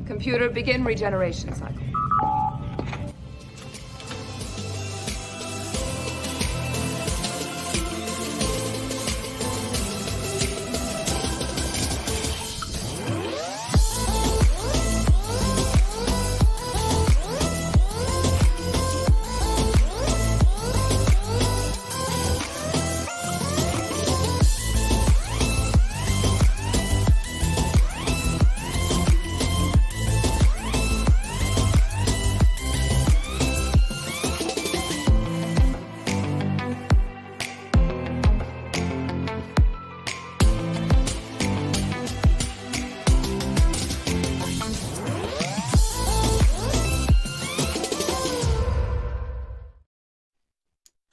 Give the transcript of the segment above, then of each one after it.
Computer, begin regeneration cycle.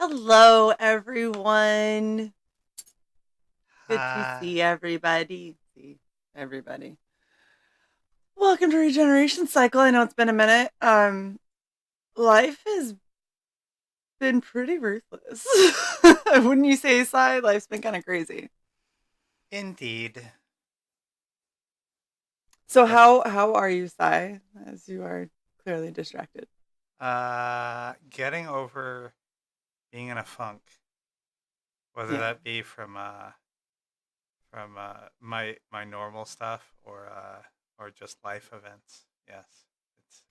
Hello, everyone. Good to see everybody. Welcome to Regeneration Cycle. I know it's been a minute. Life has been pretty ruthless. Wouldn't you say, Sai? Life's been kind of crazy. Indeed. So how are you, Sai? As you are clearly distracted. Getting over being in a funk, whether that be from my normal stuff or just life events. Yes,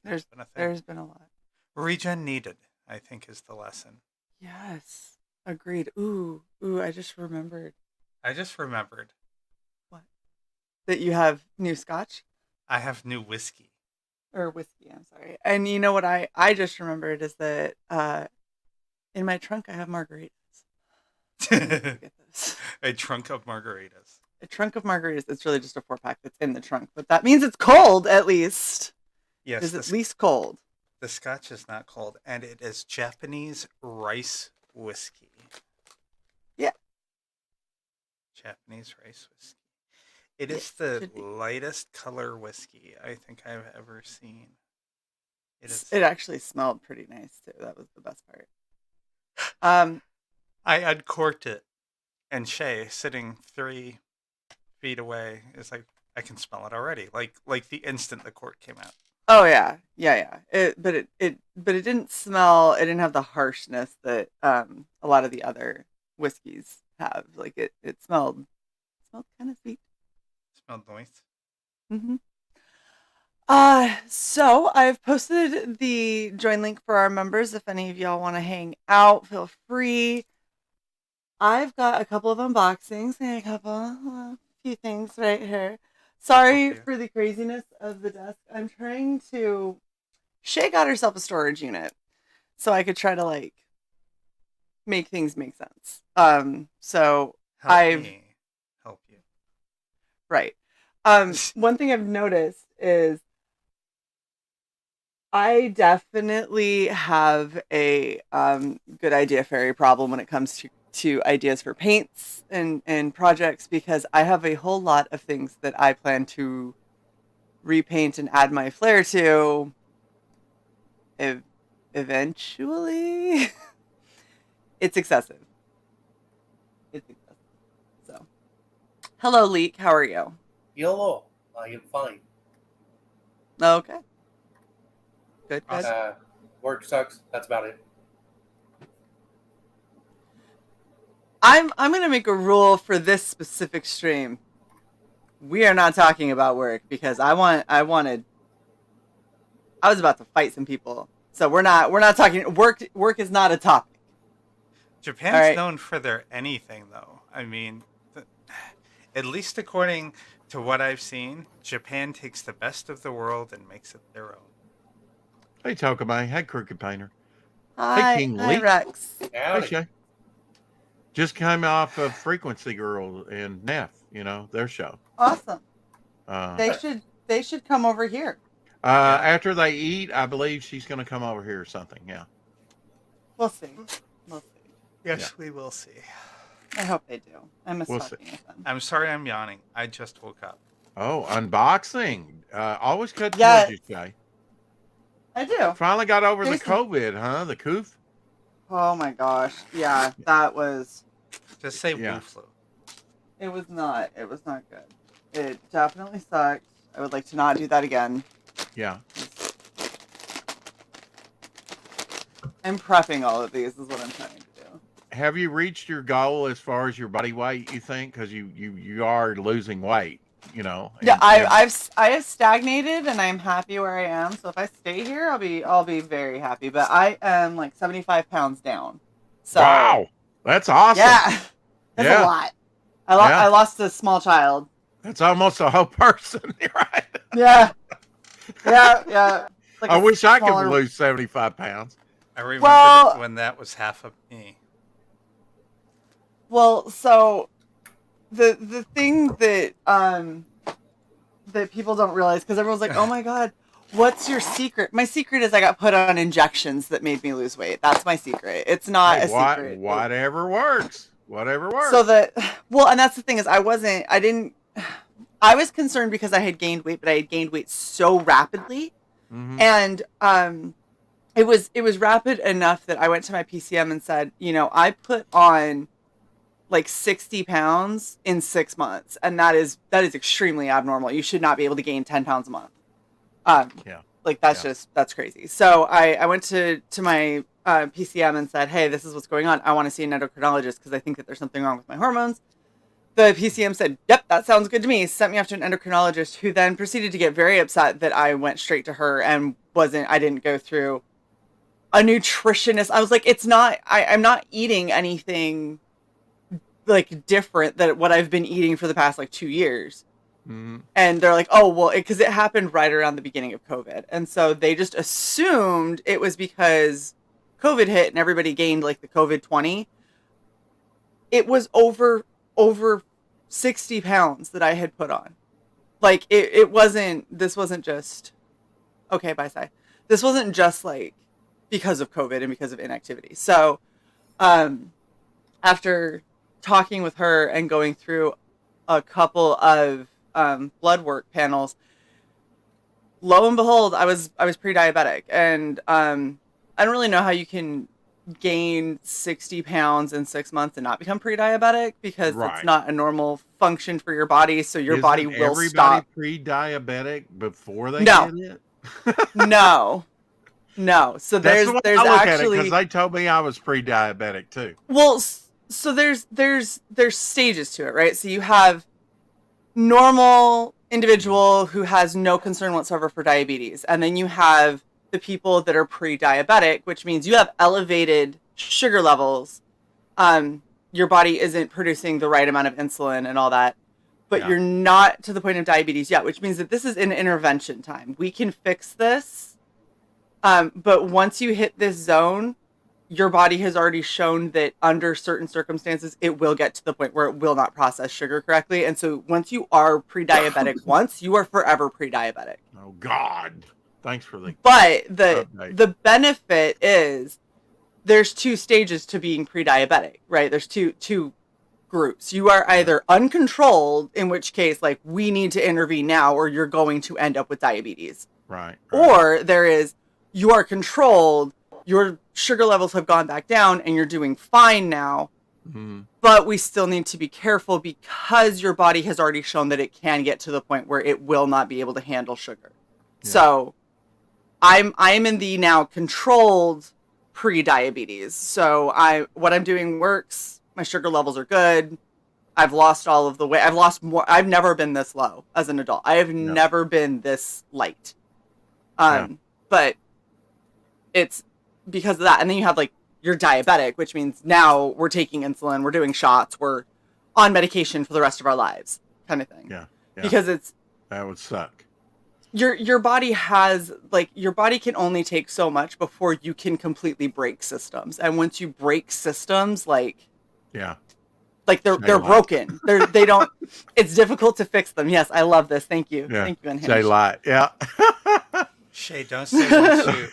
There's been a thing. There's been a lot. Regen needed, I think, is the lesson. Yes, agreed. Ooh, I just remembered. What? That you have new scotch? I have new whiskey. Or whiskey, I'm sorry. And you know what I just remembered is that in my trunk I have margaritas. A trunk of margaritas. A trunk of margaritas. It's really just a 4-pack that's in the trunk, but that means it's cold at least. Yes, it's at least cold. The scotch is not cold, and it is Japanese rice whiskey. Yeah. Japanese rice whiskey. It is the lightest color whiskey I think I've ever seen. It actually smelled pretty nice too. That was the best part. I uncorked it, and Shae, sitting 3 feet away, is like, I can smell it already. Like the instant the cork came out. Oh yeah. But it didn't smell. It didn't have the harshness that a lot of the other whiskeys have. Like it smelled kind of sweet. Smelled nice. Mm-hmm. So I've posted the join link for our members. If any of y'all want to hang out, feel free. I've got a couple of unboxings and a few things right here. Sorry for the craziness of the desk. I'm trying to... Shae got herself a storage unit so I could try to make things make sense. So Help you. Right. One thing I've noticed is I definitely have a good idea fairy problem when it comes to ideas for paints and projects, because I have a whole lot of things that I plan to repaint and add my flair to eventually. It's excessive. So, hello, Leek. How are you? Hello. I am fine. Okay. Good. Work sucks. That's about it. I'm gonna make a rule for this specific stream. We are not talking about work because I was about to fight some people. So we're not talking work is not a topic. Japan's known for their anything, though. I mean, at least according to what I've seen, Japan takes the best of the world and makes it their own. Hey, Tokamai. Hey, Crooked Painter. Hi, hey, King hi, Lee. Rex. Hey, Shae. Just came off of Frequency Girl and Neff, their show. Awesome. They should come over here. After they eat, I believe she's going to come over here or something. Yeah. We'll see. Yes, we will see. I hope they do. I miss talking with them. I'm sorry I'm yawning. I just woke up. Oh, unboxing. Always cut towards you, Shae. I do. Finally got over the COVID, huh? The coof. Oh my gosh. Yeah, that was... Just say Wu flu. It was not good. It definitely sucked. I would like to not do that again. Yeah. I'm prepping all of these is what I'm trying to do. Have you reached your goal as far as your body weight, you think? Because you are losing weight, you know. Yeah, And I have stagnated and I'm happy where I am. So if I stay here, I'll be very happy. But I am like 75 pounds down. So wow, that's awesome. yeah, that's a lot. I lost a small child. That's almost a whole person, right? Yeah, yeah. Like I wish I smaller... could lose 75 pounds. I remember when that was half of me. Well, so the thing that that people don't realize, because everyone's like, oh my god, what's your secret? My secret is I got put on injections that made me lose weight. That's my secret. It's not a secret. Whatever works. Whatever works. So and that's the thing is I was concerned because I had gained weight, but I had gained weight so rapidly. Mm-hmm. And it was rapid enough that I went to my PCM and said, I put on like 60 pounds in 6 months. And that is extremely abnormal. You should not be able to gain 10 pounds a month. Like that's crazy. So I went to my PCM and said, hey, this is what's going on. I want to see an endocrinologist because I think that there's something wrong with my hormones. The PCM said, yep, that sounds good to me. Sent me off to an endocrinologist who then proceeded to get very upset that I went straight to her and I didn't go through a nutritionist. I was like, I'm not eating anything like different than what I've been eating for the past like 2 years. Mm-hmm. And they're like, oh, well, because it happened right around the beginning of COVID. And so they just assumed it was because COVID hit and everybody gained like the COVID 20. It was over 60 pounds that I had put on. Like this wasn't just, okay, bye, Cyborg. This wasn't just like because of COVID and because of inactivity. So, after talking with her and going through a couple of blood work panels, lo and behold, I was pre-diabetic, and I don't really know how you can gain 60 pounds in 6 months and not become pre-diabetic because it's not a normal function for your body. So your body will stop. Pre-diabetic before they get it? No. So there's actually because they told me I was pre-diabetic too. Well, so there's stages to it, right? So you have normal individual who has no concern whatsoever for diabetes, and then you have the people that are pre-diabetic, which means you have elevated sugar levels. Your body isn't producing the right amount of insulin and all that, but you're not to the point of diabetes yet, which means that this is an intervention time. We can fix this. But once you hit this zone, your body has already shown that under certain circumstances, it will get to the point where it will not process sugar correctly. And so once you are pre-diabetic once, you are forever pre-diabetic. Oh, God. Thanks for the... But the benefit is there's 2 stages to being pre-diabetic, right? There's two groups. You are either uncontrolled, in which case, like, we need to intervene now, or you're going to end up with diabetes. Right. Or there is, you are controlled, your sugar levels have gone back down, and you're doing fine now. Mm-hmm. But we still need to be careful because your body has already shown that it can get to the point where it will not be able to handle sugar. Yeah. So I'm in the now controlled pre-diabetes. So what I'm doing works. My sugar levels are good. I've lost all of the weight. I've lost more. I've never been this low as an adult. I have never been this light. But it's because of that. And then you have like, you're diabetic, which means now we're taking insulin, we're doing shots, we're on medication for the rest of our lives, kind of thing. Yeah. Because that would suck. Your body has, like, your body can only take so much before you can completely break systems. And once you break systems, like they're broken. They don't, it's difficult to fix them. Yes, I love this. Thank you. Yeah. Thank you, Unhinged. Say lot. Yeah. Shae, don't say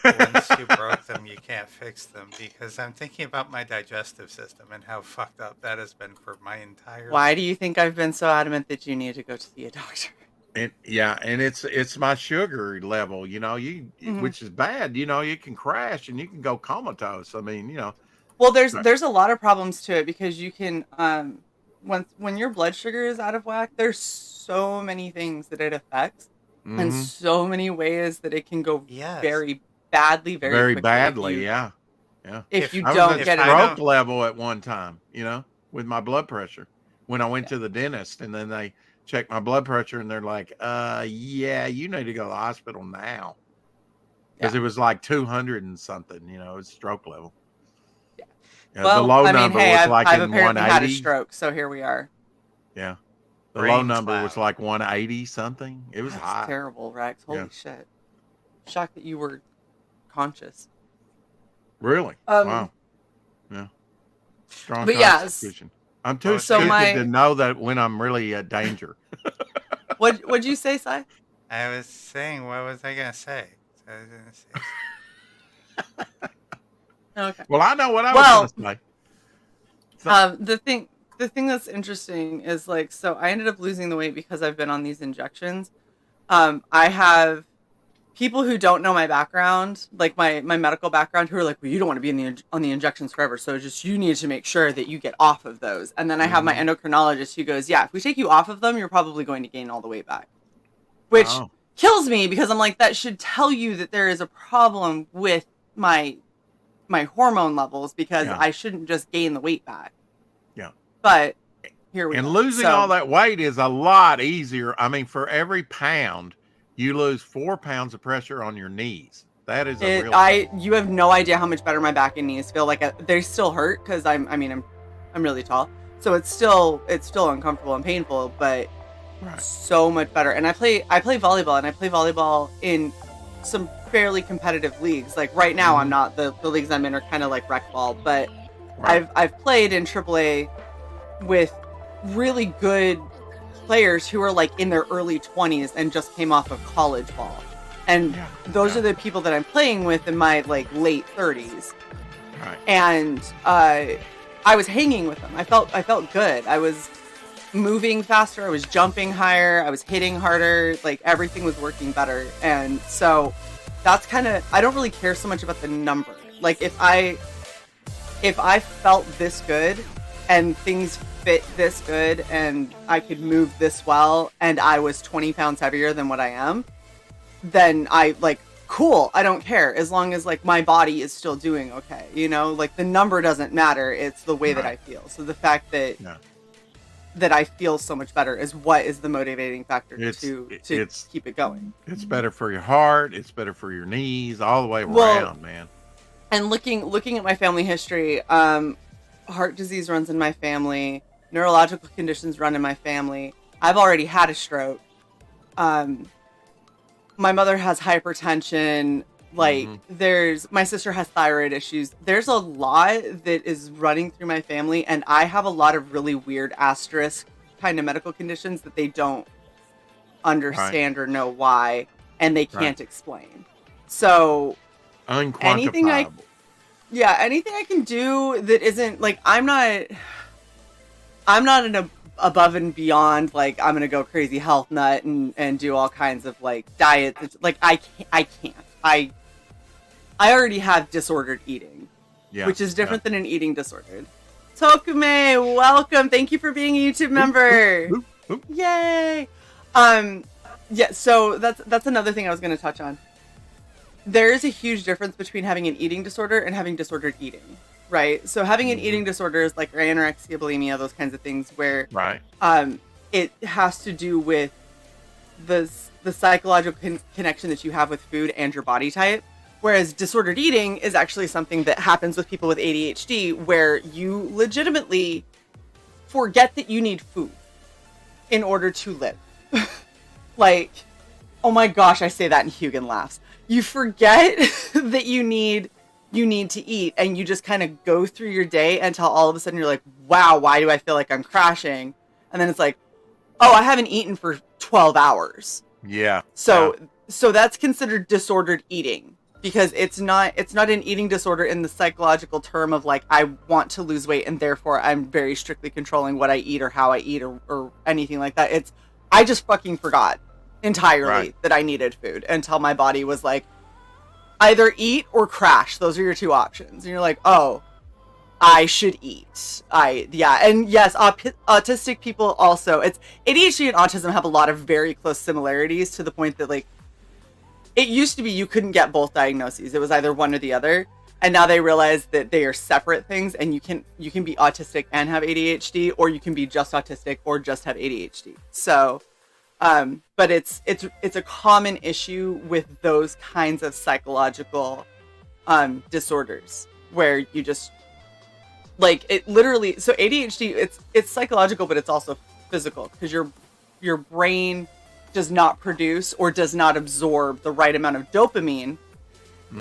once you broke them, you can't fix them, because I'm thinking about my digestive system and how fucked up that has been for my entire life. Why do you think I've been so adamant that you need to go see a doctor? And it's my sugar level, which is bad. You can crash and you can go comatose. I mean, Well, there's a lot of problems to it because you can when your blood sugar is out of whack, there's so many things that it affects. in so many ways that it can go Yes. very badly, very quickly badly. Yeah. if you I don't was get at it. stroke level at one time, with my blood pressure when I went to the dentist, and then they checked my blood pressure and they're like, yeah, you need to go to the hospital now. Because it was like 200 and something, it's stroke level. Yeah. The Well, low I mean, number hey, was I've, like I've in apparently had a 180. stroke, so here we are. Yeah. The low Brain number cloud. was like 180 something. It was That's high. terrible, Rex. Holy shit. Shocked that you were conscious. Really? Wow. Yeah. Strong But yes. constitution. I'm too So stupid to know that when I'm really at danger. What'd you say, Si? I was saying, what was I gonna say? I was gonna say Okay. Well, I know what I was going to say. The thing that's interesting is like, so I ended up losing the weight because I've been on these injections. I have people who don't know my background, like my medical background, who are like, well, you don't want to be on the injections forever, so just you need to make sure that you get off of those. And then I have my endocrinologist who goes, yeah, if we take you off of them, you're probably going to gain all the weight back, which kills me because I'm like, that should tell you that there is a problem with my hormone levels, because I shouldn't just gain the weight back. Yeah. But here we And go. losing all that weight is a lot easier. I mean, for every pound, you lose 4 pounds of pressure on your knees. That is a real you have no idea how much better my back and knees feel. Like they still hurt because I'm really tall, so it's still uncomfortable and painful, but so much better. And I play volleyball, and I play volleyball in some fairly competitive leagues. Like right now, I'm not. The leagues I'm in are kind of like rec ball, but I've played in AAA with really good players who are like in their early 20s and just came off of college ball. And those are the people that I'm playing with in my like late 30s. Right. And I was hanging with them. I felt good. I was moving faster. I was jumping higher. I was hitting harder. Like everything was working better. And so that's kind of, I don't really care so much about the number. Like if I felt this good and things fit this good and I could move this well and I was 20 pounds heavier than what I am, then I like, cool, I don't care, as long as like my body is still doing okay, like the number doesn't matter, it's the way that I feel. So the fact that that I feel so much better is what is the motivating factor to keep it going. It's better for your heart, it's better for your knees, all the way around, man. And looking at my family history, heart disease runs in my family, neurological conditions run in my family. I've already had a stroke. My mother has hypertension. Like my sister has thyroid issues. There's a lot that is running through my family, and I have a lot of really weird asterisk kind of medical conditions that they don't understand or know why, and they can't explain. So anything I can do that isn't like, I'm not an above and beyond, like I'm gonna go crazy health nut and do all kinds of like diets. It's like I can't. I already have disordered eating, which is different than an eating disorder. Tokume, welcome. Thank you for being a YouTube member. Yay. So that's another thing I was going to touch on. There is a huge difference between having an eating disorder and having disordered eating, right? So having an eating disorder is like anorexia, bulimia, those kinds of things where it has to do with the psychological connection that you have with food and your body type. Whereas disordered eating is actually something that happens with people with ADHD, where you legitimately forget that you need food in order to live. Like, oh my gosh, I say that and Hugin laughs. You forget that you need to eat, and you just kind of go through your day until all of a sudden you're like, wow, why do I feel like I'm crashing? And then it's like, oh, I haven't eaten for 12 hours. Yeah. So that's considered disordered eating. Because it's not an eating disorder in the psychological term of like, I want to lose weight and therefore I'm very strictly controlling what I eat or how I eat or anything like that. It's, I just fucking forgot entirely that I needed food until my body was like, either eat or crash. Those are your two options. And you're like, oh, I should eat. And yes, autistic people also. It's ADHD and autism have a lot of very close similarities to the point that like it used to be you couldn't get both diagnoses. It was either one or the other. And now they realize that they are separate things, and you can be autistic and have ADHD, or you can be just autistic or just have ADHD. So, but it's a common issue with those kinds of psychological disorders where you just like it literally. So ADHD, it's psychological, but it's also physical because your brain does not produce or does not absorb the right amount of dopamine,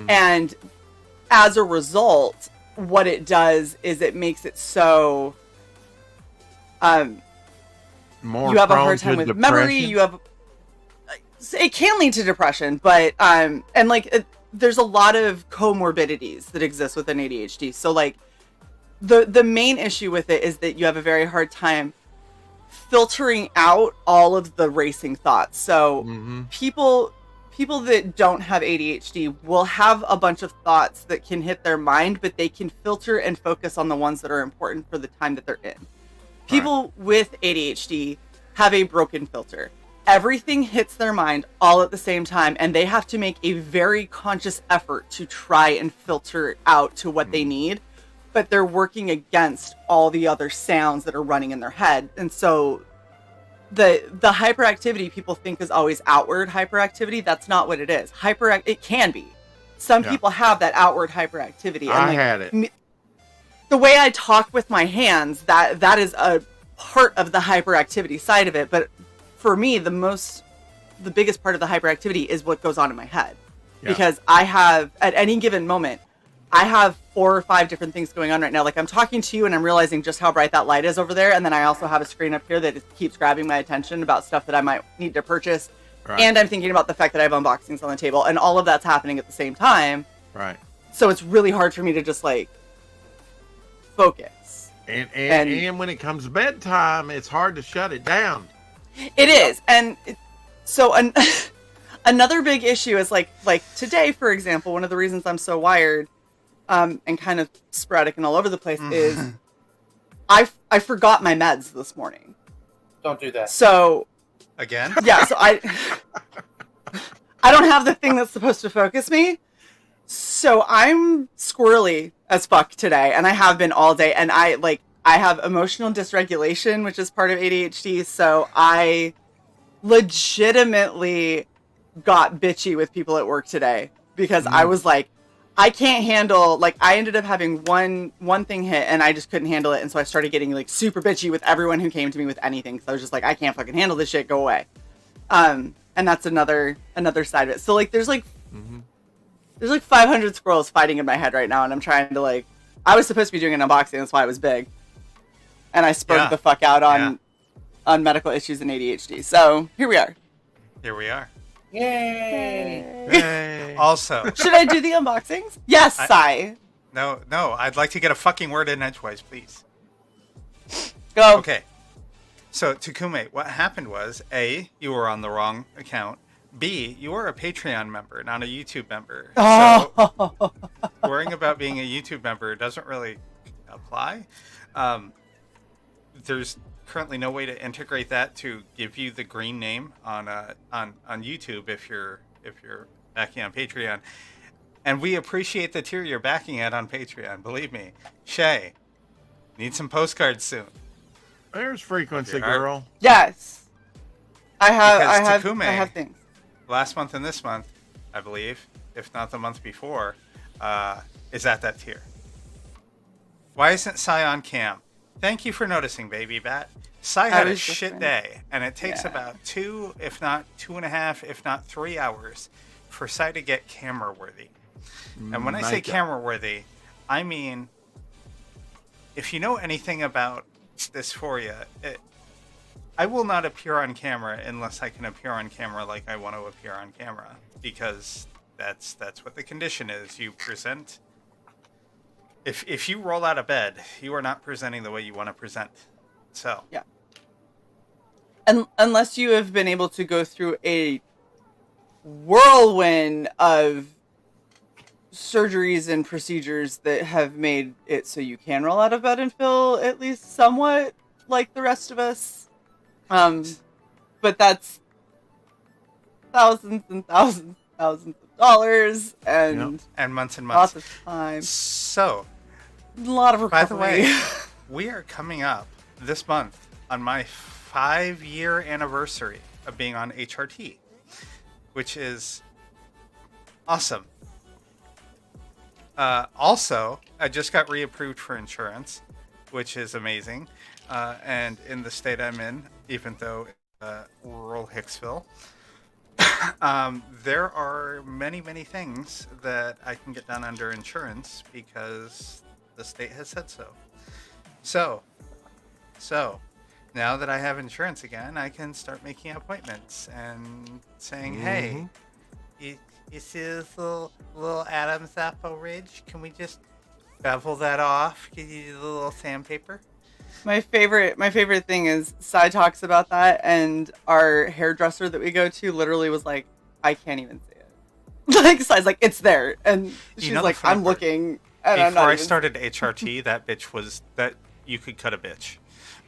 and as a result, what it does is it makes it so More you have a prone hard time to with depression? memory. You have it can lead to depression, but and like there's a lot of comorbidities that exist within ADHD. So like the main issue with it is that you have a very hard time filtering out all of the racing thoughts. So people that don't have ADHD will have a bunch of thoughts that can hit their mind, but they can filter and focus on the ones that are important for the time that they're in. People with ADHD have a broken filter. Everything hits their mind all at the same time, and they have to make a very conscious effort to try and filter out to what they need, but they're working against all the other sounds that are running in their head. And so the hyperactivity people think is always outward hyperactivity. That's not what it is. It can be. Some people have that outward hyperactivity. And I had it. The way I talk with my hands, that is a part of the hyperactivity side of it. But for me, the biggest part of the hyperactivity is what goes on in my head. Because I have, at any given moment, I have 4 or 5 different things going on right now. Like I'm talking to you and I'm realizing just how bright that light is over there. And then I also have a screen up here that keeps grabbing my attention about stuff that I might need to purchase. Right. And I'm thinking about the fact that I have unboxings on the table, and all of that's happening at the same time. Right. So it's really hard for me to just like focus. And when it comes bedtime, it's hard to shut it down. It is. And so another big issue is like today, for example, one of the reasons I'm so wired and kind of sporadic and all over the place is I forgot my meds this morning. Don't do that. So again? Yeah, so I don't have the thing that's supposed to focus me. So I'm squirrely as fuck today, and I have been all day, and I have emotional dysregulation, which is part of ADHD, so I legitimately got bitchy with people at work today because I was like, I can't handle, like, I ended up having one thing hit and I just couldn't handle it. And so I started getting like super bitchy with everyone who came to me with anything. So I was just like, I can't fucking handle this shit. Go away. And that's another side of it. So like, there's like 500 squirrels fighting in my head right now. And I'm trying to like, I was supposed to be doing an unboxing. That's why it was big. And I spoke the fuck out on medical issues and ADHD. So here we are. Here we are. Yay! Also, should I do the unboxings? Yes, Cyborg. No. I'd like to get a fucking word in edgewise, please. Go. Okay. So, Takume, what happened was, A, you were on the wrong account. B, you are a Patreon member, not a YouTube member. So, worrying about being a YouTube member doesn't really apply. There's currently no way to integrate that to give you the green name on YouTube if you're backing on Patreon. And we appreciate the tier you're backing at on Patreon. Believe me. Shae, need some postcards soon. There's frequency, girl. Yes. I have things. Last month and this month, I believe, if not the month before, is at that tier. Why isn't Sai on cam? Thank you for noticing, Baby Bat. Sai had a shit day, and it takes about 2, if not 2.5, if not 3 hours for Sai to get camera worthy. And when I say camera worthy, I mean, if you know anything about dysphoria, I will not appear on camera unless I can appear on camera like I want to appear on camera, because that's what the condition is. You present. If you roll out of bed, you are not presenting the way you want to present. So yeah. And unless you have been able to go through a whirlwind of surgeries and procedures that have made it so you can roll out of bed and feel at least somewhat like the rest of us. But that's thousands and thousands and thousands of dollars and months and lots months. of time. So, A lot of by the recovery. way, we are coming up this month on my 5-year anniversary of being on HRT, which is awesome. Also, I just got reapproved for insurance, which is amazing. And in the state I'm in, even though rural Hicksville, there are many, many things that I can get done under insurance because the state has said so. So, now that I have insurance again, I can start making appointments and saying, hey, you see this little Adam's apple ridge? Can we just bevel that off? Give you the little sandpaper? My favorite thing is Sai talks about that, and our hairdresser that we go to literally was like, I can't even see it. Like Sai's like, it's there, and she's like, I'm looking. And Before I even... started HRT, that bitch was that you could cut a bitch.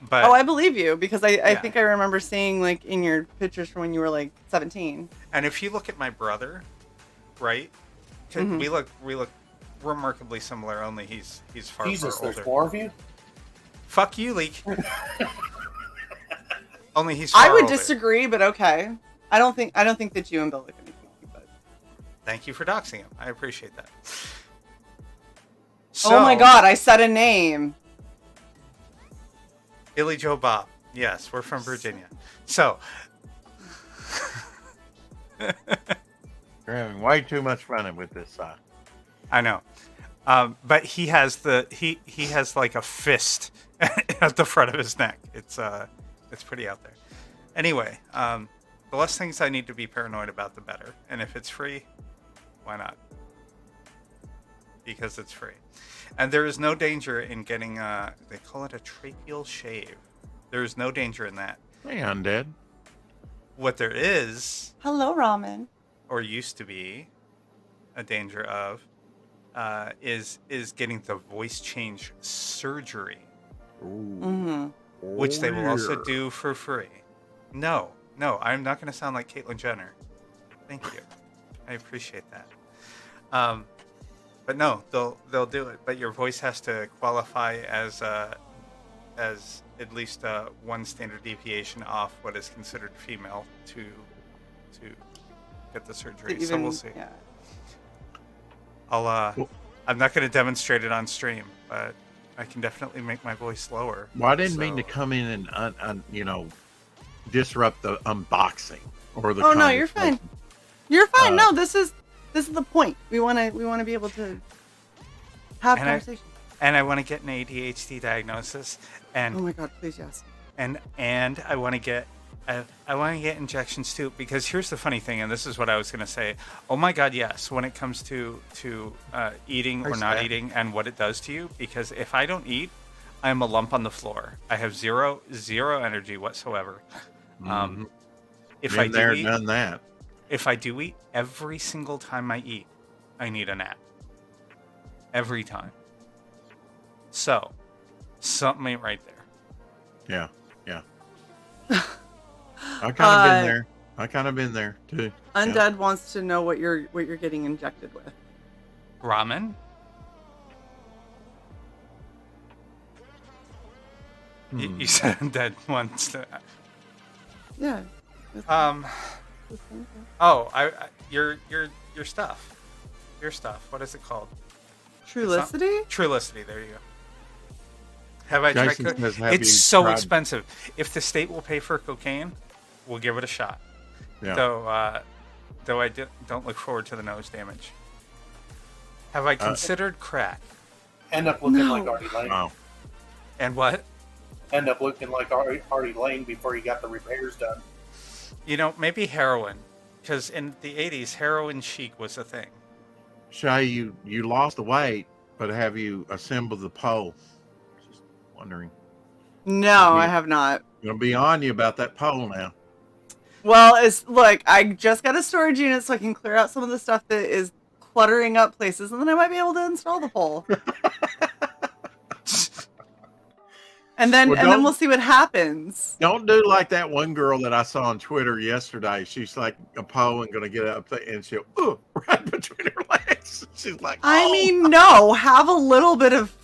But oh, I believe you because I think I remember seeing like in your pictures from when you were like 17. And if you look at my brother, right? We look remarkably similar. Only he's far Jesus, far older. there's 4 of you? Fuck you, Leek. Only he's far I would older. disagree, but okay. I don't think that you and Bill look anything. But Thank you for doxing him. I appreciate that. oh my God, I said a name. Billy Joe Bob. Yes, we're from Virginia. So You're having way too much fun with this side. I know. But he has he has like a fist at the front of his neck. It's pretty out there. Anyway, the less things I need to be paranoid about, the better. And if it's free, why not? Because it's free. And there is no danger in getting they call it a tracheal shave. There is no danger in that. Hey, undead. What there is, Hello, Ramen. or used to be, a danger of, is getting the voice change surgery, which they will also do for free. No, I'm not going to sound like Caitlyn Jenner. Thank you, I appreciate that. But no, they'll do it. But your voice has to qualify as at least one standard deviation off what is considered female to get the surgery. So we'll see. Yeah. I'm not going to demonstrate it on stream, but I can definitely make my voice lower. Well, I didn't mean to come in and disrupt the unboxing or the. Oh no, you're fine. You're fine. No, this is the point. We want to be able to have conversation. And I want to get an ADHD diagnosis. And oh my God, please yes. And I want to get injections too, because here's the funny thing, and this is what I was going to say. Oh my God, yes, when it comes to eating or not eating and what it does to you, because if I don't eat, I'm a lump on the floor. I have zero energy whatsoever. If I do eat, done that. If I do eat, every single time I eat, I need a nap. Every time. So, something ain't right there. Yeah. I kind of been there too. Undead wants to know what you're getting injected with. Ramen? You said Undead wants to. Yeah. Your stuff. Your stuff. What is it called? Trulicity? Trulicity. There you go. Have I Jason tried says, cocaine? It's so expensive. If the state will pay for cocaine, we'll give it a shot. Yeah. Though I don't look forward to the nose damage. Have I considered crack? End up looking like Artie Lane. Wow. And what? End up looking like Artie Lane before he got the repairs done. Maybe heroin. Because in the 80s, heroin chic was a thing. Shae, you lost the weight, but have you assembled the pole? Just wondering. No, I have not. Gonna be on you about that pole now. Well, look, I just got a storage unit so I can clear out some of the stuff that is cluttering up places, and then I might be able to install the pole. And then we'll see what happens. Don't do like that one girl that I saw on Twitter yesterday. She's like a pole and gonna get up there, and she'll right between her legs. She's like, I mean, no, have a little bit of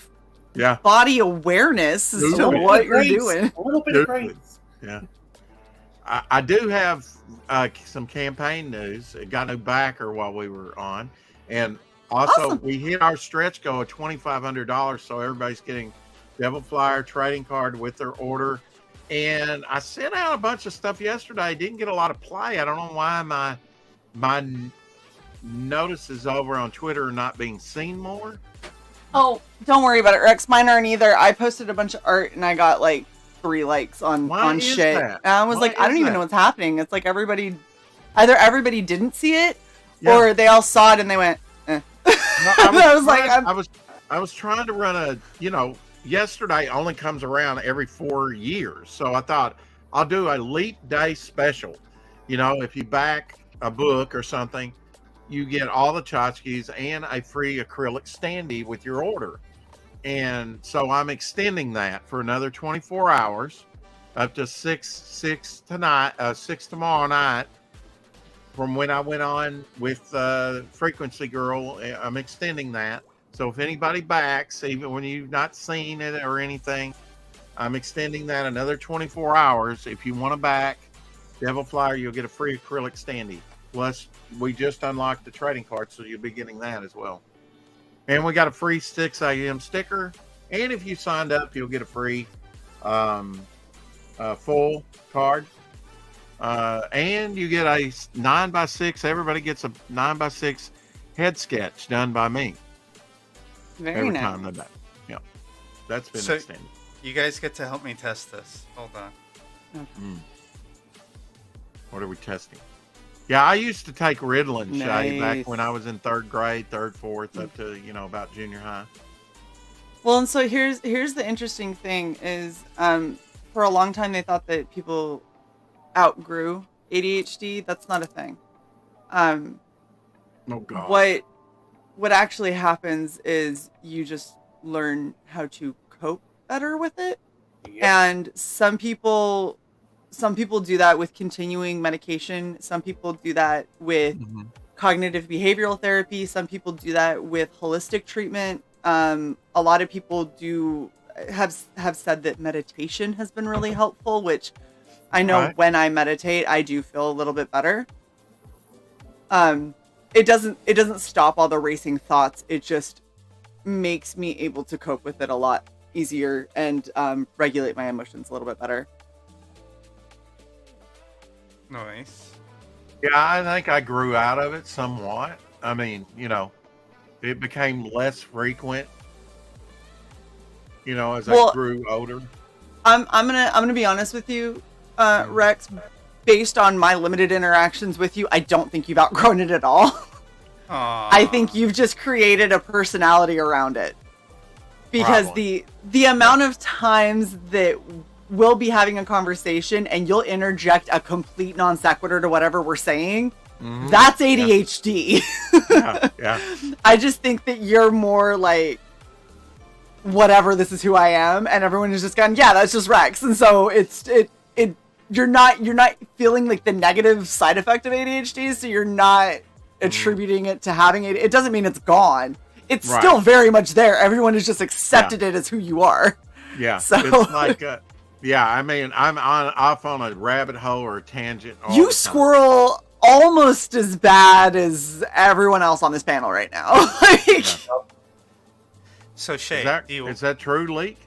yeah, body awareness as to what you're doing. A little bit of grace. Yeah. I do have some campaign news. It got a new backer while we were on, and also we hit our stretch goal of $2,500. So everybody's getting Devil Flyer trading card with their order. And I sent out a bunch of stuff yesterday. Didn't get a lot of play. I don't know why my notices over on Twitter are not being seen more. Oh, don't worry about it, Rex. Mine aren't either. I posted a bunch of art and I got like 3 likes on shit. That? And I was like, I don't even know what's happening. It's like everybody didn't see it, or they all saw it and they went, eh. No, I was trying to run a, yesterday only comes around every 4 years. So I thought I'll do a Elite Day special. If you back a book or something, you get all the tchotchkes and a free acrylic standee with your order. And so I'm extending that for another 24 hours up to 6 tomorrow night from when I went on with Frequency Girl. I'm extending that. So if anybody backs, even when you've not seen it or anything, I'm extending that another 24 hours. If you want to back Devil Flyer, you'll get a free acrylic standee. Plus, we just unlocked the trading card, so you'll be getting that as well. And we got a free 6 a.m. sticker. And if you signed up, you'll get a free full card. And you get a 9x6. Everybody gets a 9x6 head sketch done by me. Very nice. Time they back. Yeah, that's been extended. You guys get to help me test this. Hold on. Okay. What are we testing? Yeah, I used to take Ritalin, Shae, Nice. back when I was in 3rd grade, 3rd, 4th, up to, about junior high. Well, and so here's the interesting thing is, for a long time they thought that people outgrew ADHD. That's not a thing. Oh God. What actually happens is you just learn how to cope better with it. Yep. And some people do that with continuing medication. Some people do that with cognitive behavioral therapy. Some people do that with holistic treatment. A lot of people have said that meditation has been really helpful, which I know when I meditate, I do feel a little bit better. It doesn't stop all the racing thoughts. It just makes me able to cope with it a lot easier and regulate my emotions a little bit better. Nice. Yeah, I think I grew out of it somewhat. I mean, it became less frequent, as I grew older. I'm gonna be honest with you, Rex. Based on my limited interactions with you, I don't think you've outgrown it at all. Aww. I think you've just created a personality around it. Because Probably. the amount of times that we'll be having a conversation and you'll interject a complete non sequitur to whatever we're saying, that's ADHD. Yeah. I just think that you're more like, whatever, this is who I am, and everyone is just going, yeah, that's just Rex. And so you're not feeling like the negative side effect of ADHD, so you're not attributing it to having it. It doesn't mean it's gone. It's still very much there. Everyone has just accepted it as who you are. Yeah. So it's like, I mean, I'm off on a rabbit hole or a tangent. You squirrel almost as bad as everyone else on this panel right now. So Shae, is that true, Leak?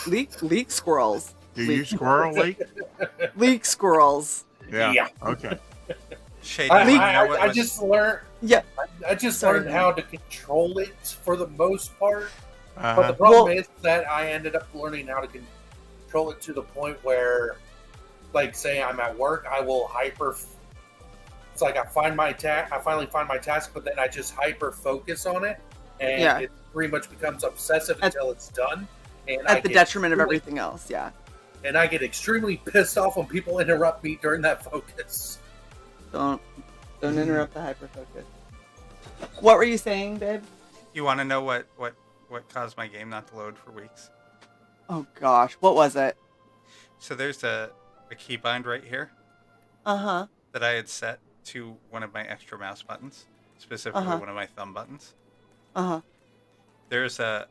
Leak squirrels. Do you squirrel leak? Leak squirrels. Yeah. Okay. Shae, I just learned. Yeah. I just learned how to control it for the most part. Uh-huh. But the problem is that I ended up learning how to control it to the point where, like, say I'm at work, I will hyper. It's like I finally find my task, but then I just hyper focus on it, and it pretty much becomes obsessive until it's done. And at the detriment of everything else, And I get extremely pissed off when people interrupt me during that focus. Don't Don't interrupt the hyperfocus. What were you saying, babe? You want to know what caused my game not to load for weeks? Oh gosh, what was it? So there's a keybind right here Uh-huh. that I had set to one of my extra mouse buttons, specifically one of my thumb buttons. Uh-huh. There's a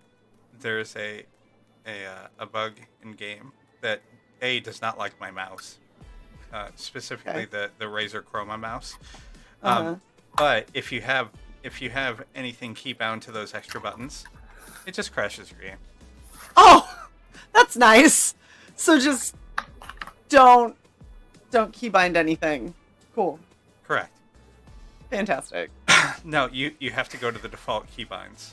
bug in game that does not like my mouse, specifically the Razer Chroma mouse. But if you have anything key bound to those extra buttons, it just crashes your game. Oh, that's nice. So just don't keybind anything. Cool. Correct. Fantastic. No, you have to go to the default keybinds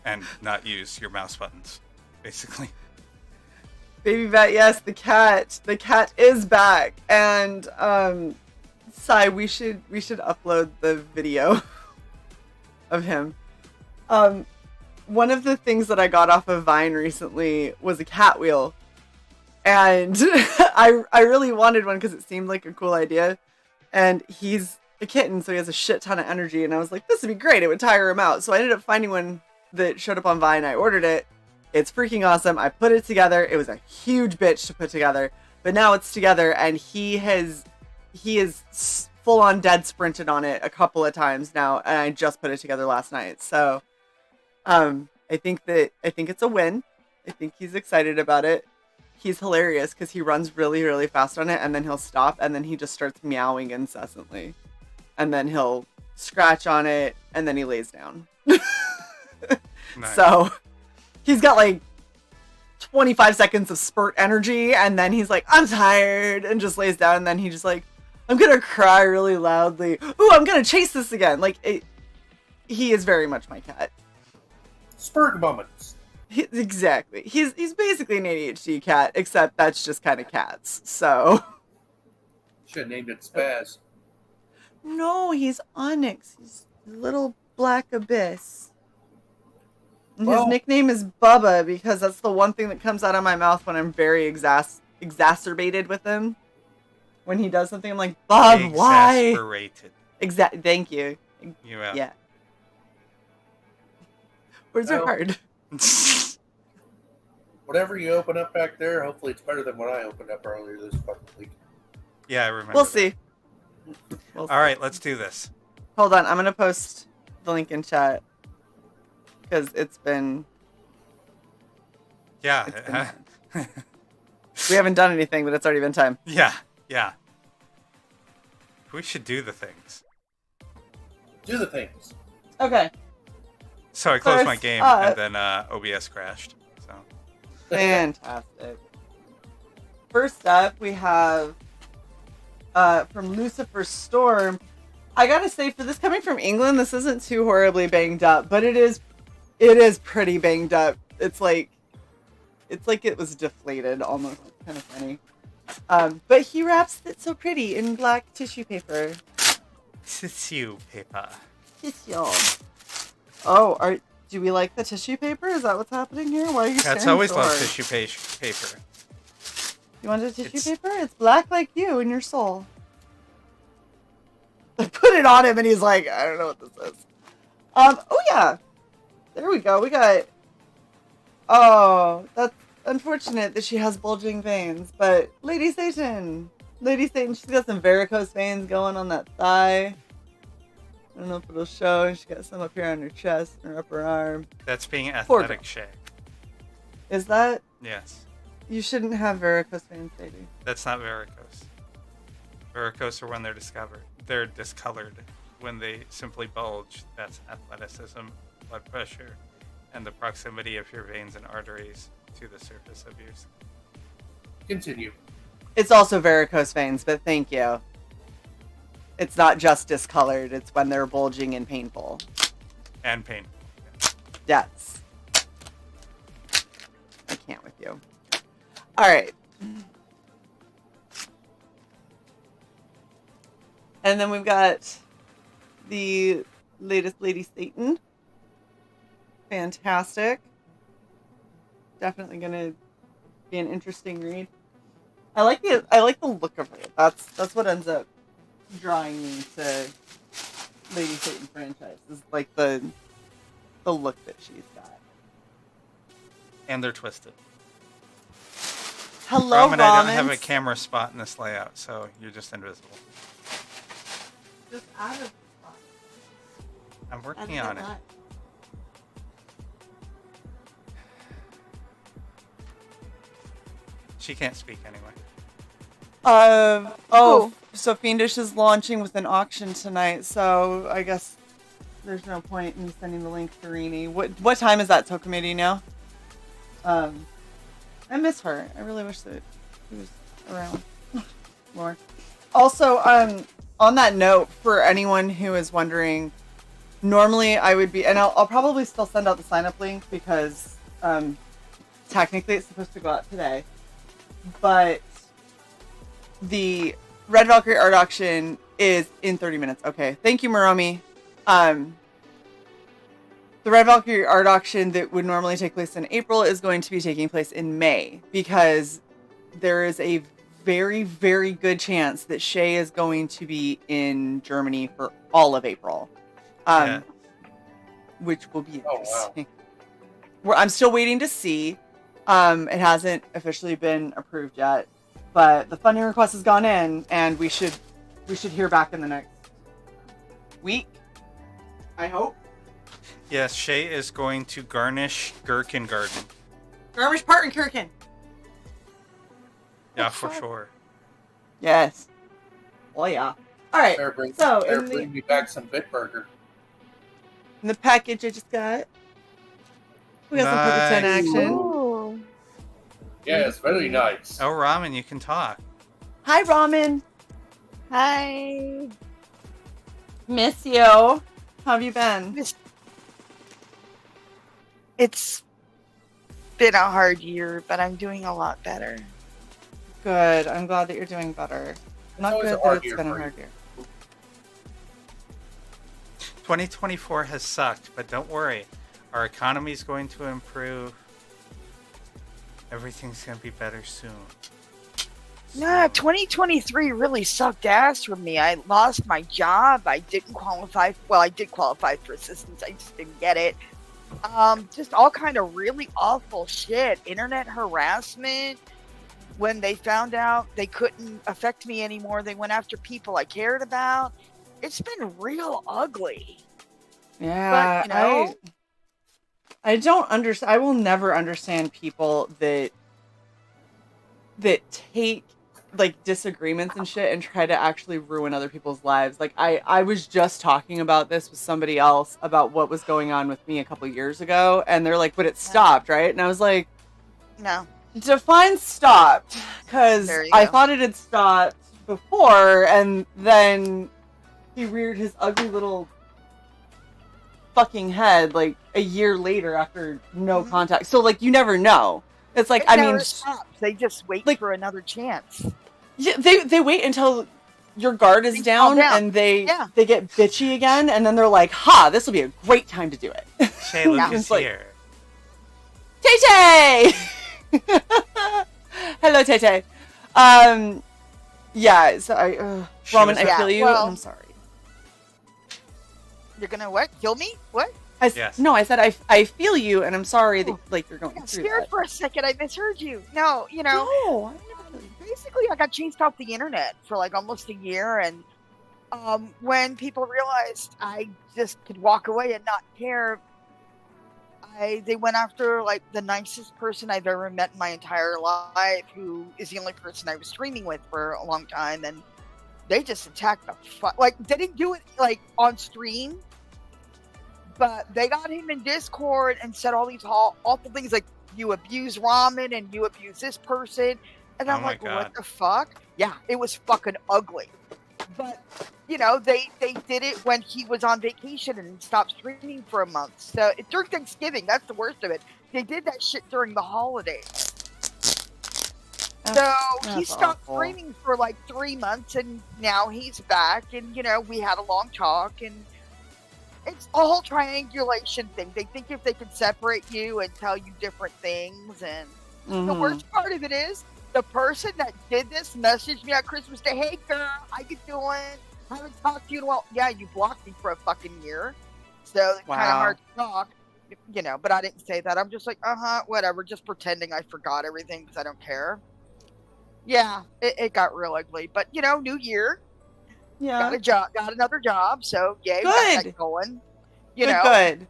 and not use your mouse buttons, basically. Baby Bat, yes, the cat. The cat is back. And Sai, we should upload the video of him. One of the things that I got off of Vine recently was a cat wheel. And I really wanted one because it seemed like a cool idea. And he's a kitten, so he has a shit ton of energy. And I was like, this would be great. It would tire him out. So I ended up finding one that showed up on Vine. I ordered it. It's freaking awesome. I put it together. It was a huge bitch to put together. But now it's together, and he is full on dead sprinted on it a couple of times now. And I just put it together last night. So I think it's a win. I think he's excited about it. He's hilarious because he runs really, really fast on it, and then he'll stop, and then he just starts meowing incessantly. And then he'll scratch on it, and then he lays down. Nice. So he's got like 25 seconds of spurt energy, and then he's like, I'm tired, and just lays down, and then he just like, I'm gonna cry really loudly. Ooh, I'm gonna chase this again. He is very much my cat. Spurg moments. Exactly. He's basically an ADHD cat, except that's just kind of cats. So. Should have named it Spaz. No, he's Onyx. He's little black abyss. And his nickname is Bubba because that's the one thing that comes out of my mouth when I'm very exacerbated with him. When he does something, I'm like, Bub, why? Exasperated. Thank you. Yeah. Words are hard. Whatever you open up back there, hopefully it's better than what I opened up earlier this fucking week. Yeah, I remember. We'll see. All right, let's do this. Hold on, I'm gonna post the link in chat because it's been. Yeah. We haven't done anything, but it's already been time. Yeah. We should do the things. Do the things. Okay. So I closed my First game up- and then OBS crashed. So Fantastic. First up, we have from Lucifer Storm. I gotta say, for this coming from England, this isn't too horribly banged up, but it is pretty banged up. It's like it was deflated almost. It's kind of funny. But he wraps it so pretty in black tissue paper. tissue paper. Tissue. Oh, do we like the tissue paper? Is that what's happening here? Why are you staring Cats always so love hard? tissue paper. You want a tissue paper? It's black like you and your soul. I put it on him and he's like, I don't know what this is. Oh yeah. There we go. We got... Oh, that's unfortunate that she has bulging veins, but Lady Satan, she's got some varicose veins going on that thigh. I don't know if it'll show. She's got some up here on her chest and her upper arm. That's being athletic, Shae. Is that? Yes. You shouldn't have varicose veins, baby. That's not varicose. Varicose are when they're discovered. They're discolored. When they simply bulge, that's athleticism, blood pressure, and the proximity of your veins and arteries to the surface of your skin. Continue. It's also varicose veins, but thank you. It's not just discolored. It's when they're bulging and painful. And painful. Yes. I can't with you. All right. And then we've got the latest Lady Satan. Fantastic. Definitely gonna be an interesting read. I like the look of her. That's what ends up drawing me to Lady Satan franchise. Is like the look that she's got. And they're twisted. Hello, Ramen, I don't have a Ramens. camera spot in this layout, so you're just invisible. Just out of I'm working on it. She can't speak anyway. So Fiendish is launching with an auction tonight, so I guess there's no point in sending the link to Rini. What time is that, Tokamidi, now? I miss her. I really wish that she was around more. Also, on that note, for anyone who is wondering, normally I would be, and I'll probably still send out the sign-up link because technically it's supposed to go out today, but the Red Valkyrie art auction is in 30 minutes. Okay, thank you, Muromi. The Red Valkyrie art auction that would normally take place in April is going to be taking place in May because there is a very, very good chance that Shae is going to be in Germany for all of April. Which will be interesting. I'm still waiting to see. It hasn't officially been approved yet, but the funding request has gone in, and we should hear back in the next week. I hope. Yes, Shae is going to garnish Gherkin Garden. Garmish Partenkirchen. Yeah, for sure. Yes. Oh yeah. All right. Bring me back some Bitburger. In the package I just got, we got some Pepper 10 action. Ooh. Yes, very nice. Oh, Ramen, you can talk. Hi, Ramen. Hi. Miss you. How have you been? It's been a hard year, but I'm doing a lot better. Good. I'm glad that you're doing better. Not always good a hard that it's year been a for hard you. year. 2024 has sucked, but don't worry. Our economy is going to improve. Everything's going to be better soon. Nah, 2023 really sucked ass for me. I lost my job. I didn't qualify. Well, I did qualify for assistance. I just didn't get it. Just all kind of really awful shit. Internet harassment. When they found out they couldn't affect me anymore, they went after people I cared about. It's been real ugly. Yeah, But, you know, I don't understand. I will never understand people that take like disagreements and shit and try to actually ruin other people's lives. Like I was just talking about this with somebody else about what was going on with me a couple years ago, and they're like, "But it stopped, right?" And I was like, no. "Define stopped," because I thought it had stopped before, and then he reared his ugly little fucking head like a year later after no contact. So like you never know. It's like It never stops. They just wait for another chance. Yeah, they wait until your guard is down and they get bitchy again, and then they're like, "Ha, this will be a great time to do it." Shae, look who's here. Tay-Tay! Hello, Tay-Tay. Yeah, so Ramen, I feel you, and I'm sorry. You're gonna what? Kill me? What? Yes. No, I said I feel you, and I'm sorry that like you're going through scared that. for a second. I misheard you. No, you know. No, basically, I got chased off the internet for like almost a year, and when people realized I just could walk away and not care, they went after like the nicest person I've ever met in my entire life, who is the only person I was streaming with for a long time, and they just attacked the like they didn't do it like on stream, but they got him in Discord and said all these awful things like you abuse Ramen and you abuse this person, and I'm like, what the fuck? Yeah, it was fucking ugly. But you know, they did it when he was on vacation and stopped streaming for a month. So during Thanksgiving, that's the worst of it. They did that shit during the holidays. So he stopped streaming for like 3 months, and now he's back. And you know, we had a long talk, and it's a whole triangulation thing. They think if they can separate you and tell you different things, and the worst part of it is the person that did this messaged me on Christmas Day. Hey girl, how you doing? haven't talked to you in a while. Yeah, you blocked me for a fucking year. So it's kind of Wow. hard to talk. You know, but I didn't say that. I'm just like, whatever. Just pretending I forgot everything because I don't care. Yeah, it got real ugly. But, you know, new year. Yeah. Got a job, got another job. So, yay, we got Good. that going. You Good, know, good.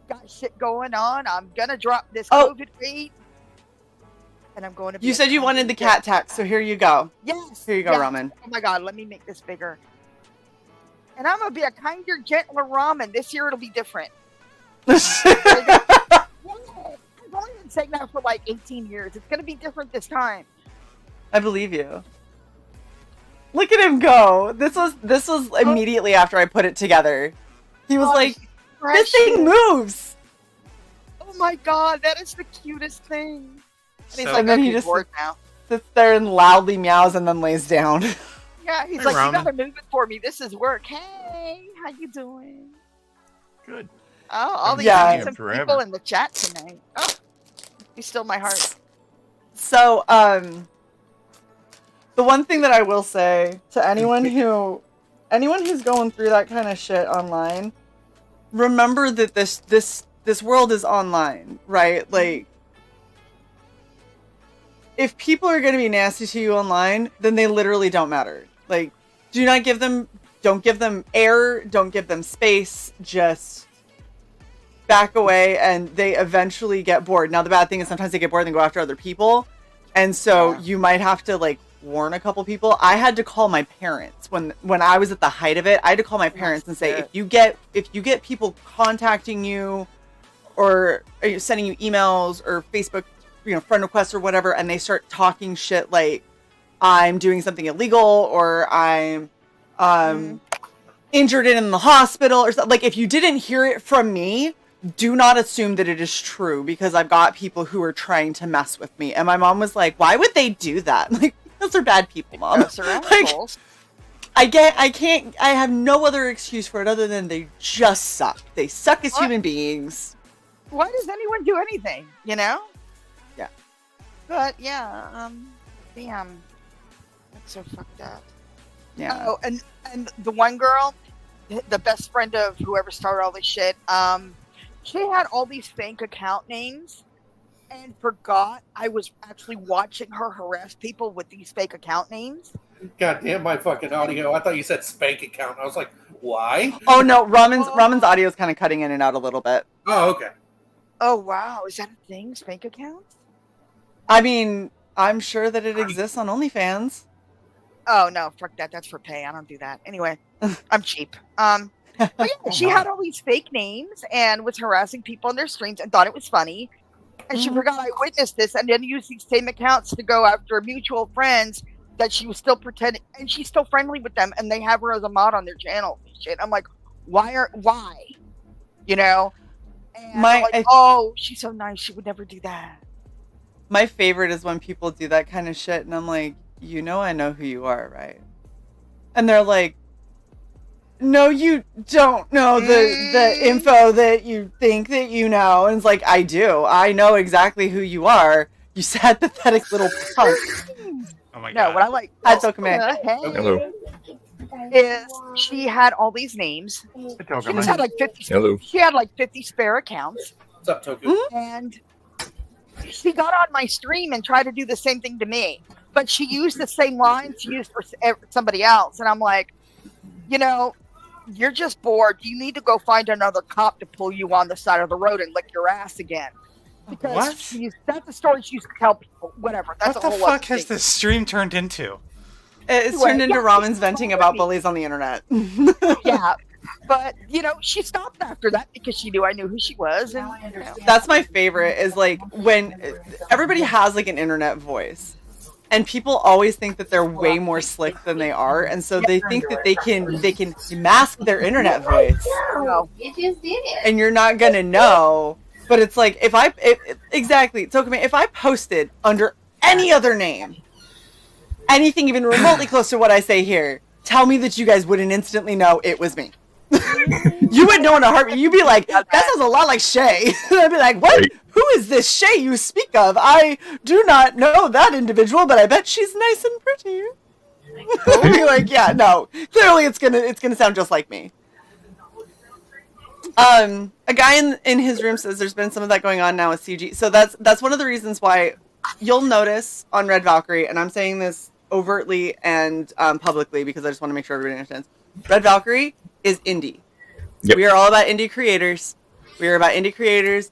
got shit going on. I'm going to drop this Oh. COVID rate. And I'm going to be You a said you wanted the kinder cat tax, so here you go. Yes. Here you go, yes. ramen. Oh my God, let me make this bigger. And I'm going to be a kinder, gentler ramen. This year it'll be different. I've only been saying that for like 18 years. It's going to be different this time. I believe you. Look at him go. This was immediately after I put it together. He was like, this thing moves. Oh my God, that is the cutest thing. And he's So- like, And then he okay, just- bored now. Sits there and loudly meows and then lays down. Yeah, he's Hey, like, ramen. you gotta move it for me. This is work. Hey, how you doing? Good. Oh, all these Yeah. handsome Forever. people in the chat tonight. Oh, you stole my heart. So, the one thing that I will say to anyone who's going through that kind of shit online, remember that this world is online, right? Like, if people are going to be nasty to you online, then they literally don't matter. Like, don't give them air, don't give them space, just back away, and they eventually get bored. Now, the bad thing is sometimes they get bored and go after other people, and so you might have to, like, warn a couple people. I had to call my parents when I was at the height of it. I had to call my parents and say, if you get people contacting you or sending you emails or Facebook, friend requests or whatever, and they start talking shit like I'm doing something illegal or I'm injured and in the hospital or something. Like, if you didn't hear it from me, do not assume that it is true, because I've got people who are trying to mess with me. And my mom was like, why would they do that? Like, those are bad people, Mom. Those are assholes. I have no other excuse for it other than they just suck. They suck as human beings. Why does anyone do anything? You know? Yeah. But yeah, damn, that's so fucked up. Yeah. Oh, and the one girl, the best friend of whoever started all this shit, she had all these fake account names and forgot I was actually watching her harass people with these fake account names. God damn my fucking audio. I thought you said spank account. I was like, why? Oh no, Ramen's audio is kind of cutting in and out a little bit. Oh, okay. Oh wow, is that a thing? Spank accounts? I mean, I'm sure that it exists on OnlyFans. Oh no, fuck that. That's for pay. I don't do that. Anyway, I'm cheap. But yeah, she had all these fake names and was harassing people on their streams and thought it was funny. And she forgot I witnessed this and then used these same accounts to go after mutual friends that she was still pretending, and she's still friendly with them, and they have her as a mod on their channel and shit. I'm like, why? You know? And I'm like, oh, she's so nice. She would never do that. My favorite is when people do that kind of shit, and I'm like, I know who you are, right? And they're like, no, you don't know the info that you think that you know. And it's like, I do. I know exactly who you are. You sad, pathetic little punk. Oh my god. No, what I like. Hi, Tokame. Hello. Is she had all these names. She just had like 50. Hello. She had like 50 spare accounts. What's up, Toku? And she got on my stream and tried to do the same thing to me. But she used the same lines she used for somebody else. And I'm like, you're just bored. You need to go find another cop to pull you on the side of the road and lick your ass again. Because that's the story she used to tell people. Whatever. That's What a the whole fuck other has thing. this stream turned into? It's turned into Ramen's venting about bullies on the internet. Yeah. But, she stopped after that because she knew I knew who she was. And, That's my favorite, is like when everybody has like an internet voice. And people always think that they're way more slick than they are, and so they think that they can mask their internet voice. No. And you're not gonna know. But it's like, exactly, Tokame, if I posted under any other name, anything even remotely close to what I say here, tell me that you guys wouldn't instantly know it was me. You would know in a heartbeat. You'd be like, that sounds a lot like Shae. I'd be like, what? Right. Who is this Shae you speak of? I do not know that individual, but I bet she's nice and pretty. We'll be like, yeah, no. Clearly, it's gonna sound just like me. A guy in his room says there's been some of that going on now with CG. So that's one of the reasons why you'll notice on Red Valkyrie, and I'm saying this overtly and publicly because I just want to make sure everybody understands. Red Valkyrie is indie. Yep. We are all about indie creators. We are about indie creators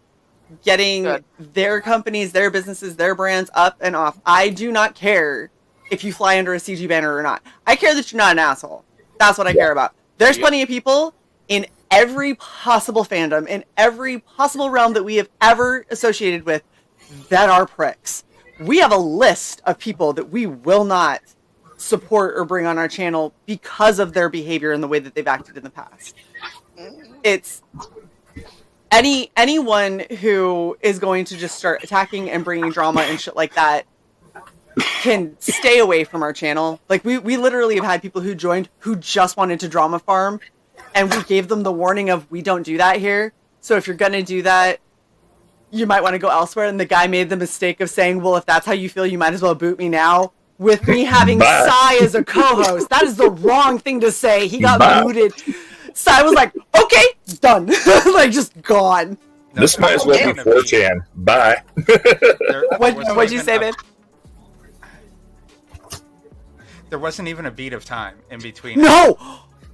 getting their companies, their businesses, their brands up and off. I do not care if you fly under a CG banner or not. I care that you're not an asshole. That's what I care about. There's plenty of people in every possible fandom, in every possible realm that we have ever associated with that are pricks. We have a list of people that we will not support or bring on our channel because of their behavior and the way that they've acted in the past. It's anyone who is going to just start attacking and bringing drama and shit like that can stay away from our channel. Like we literally have had people who joined who just wanted to drama farm, and we gave them the warning of we don't do that here. So if you're gonna do that, you might want to go elsewhere. And the guy made the mistake of saying, well, if that's how you feel, you might as well boot me now. With me having Sai as a co-host. That is the wrong thing to say. He got booted. Sai was like, okay, done. Like, just gone. No, this might as well be 4chan. Bye. What'd you say, babe? There wasn't even a beat of time in between. No!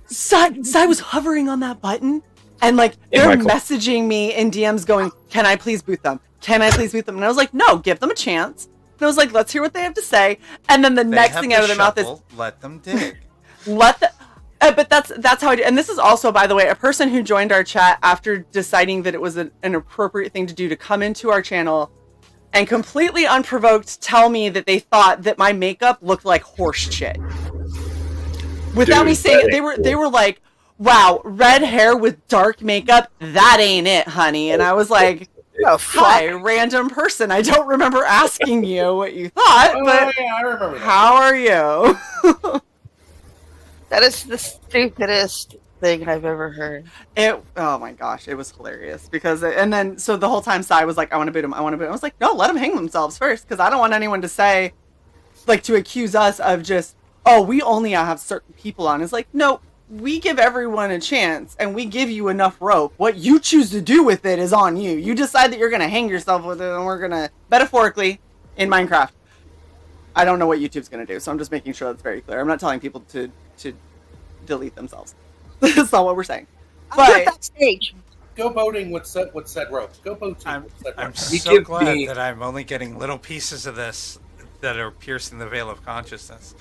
Sai was hovering on that button, and, like, they're messaging me in DMs going, can I please boot them? Can I please boot them? And I was like, no, give them a chance. And I was like, let's hear what they have to say. And then the next thing out of their mouth is, let them dig. But that's how I do. And this is also, by the way, a person who joined our chat after deciding that it was an appropriate thing to do to come into our channel and completely unprovoked tell me that they thought that my makeup looked like horse shit. Without me saying it, they were like, wow, red hair with dark makeup, that ain't it, honey. And I was like, hi, random person. I don't remember asking you what you thought, but yeah, I remember that. How are you? That is the stupidest thing I've ever heard. Oh my gosh, it was hilarious because, and then so the whole time Sai was like, I want to boot him. I was like, no, let them hang themselves first because I don't want anyone to say, like, to accuse us of just, oh, we only have certain people on. It's like, no. We give everyone a chance, and we give you enough rope. What you choose to do with it is on you. You decide that you're going to hang yourself with it, and we're going to, metaphorically, in Minecraft. I don't know what YouTube's going to do, so I'm just making sure that's very clear. I'm not telling people to delete themselves. That's not what we're saying. But backstage. Go boating with said rope. Go boating with said rope. I'm so glad that I'm only getting little pieces of this that are piercing the veil of consciousness.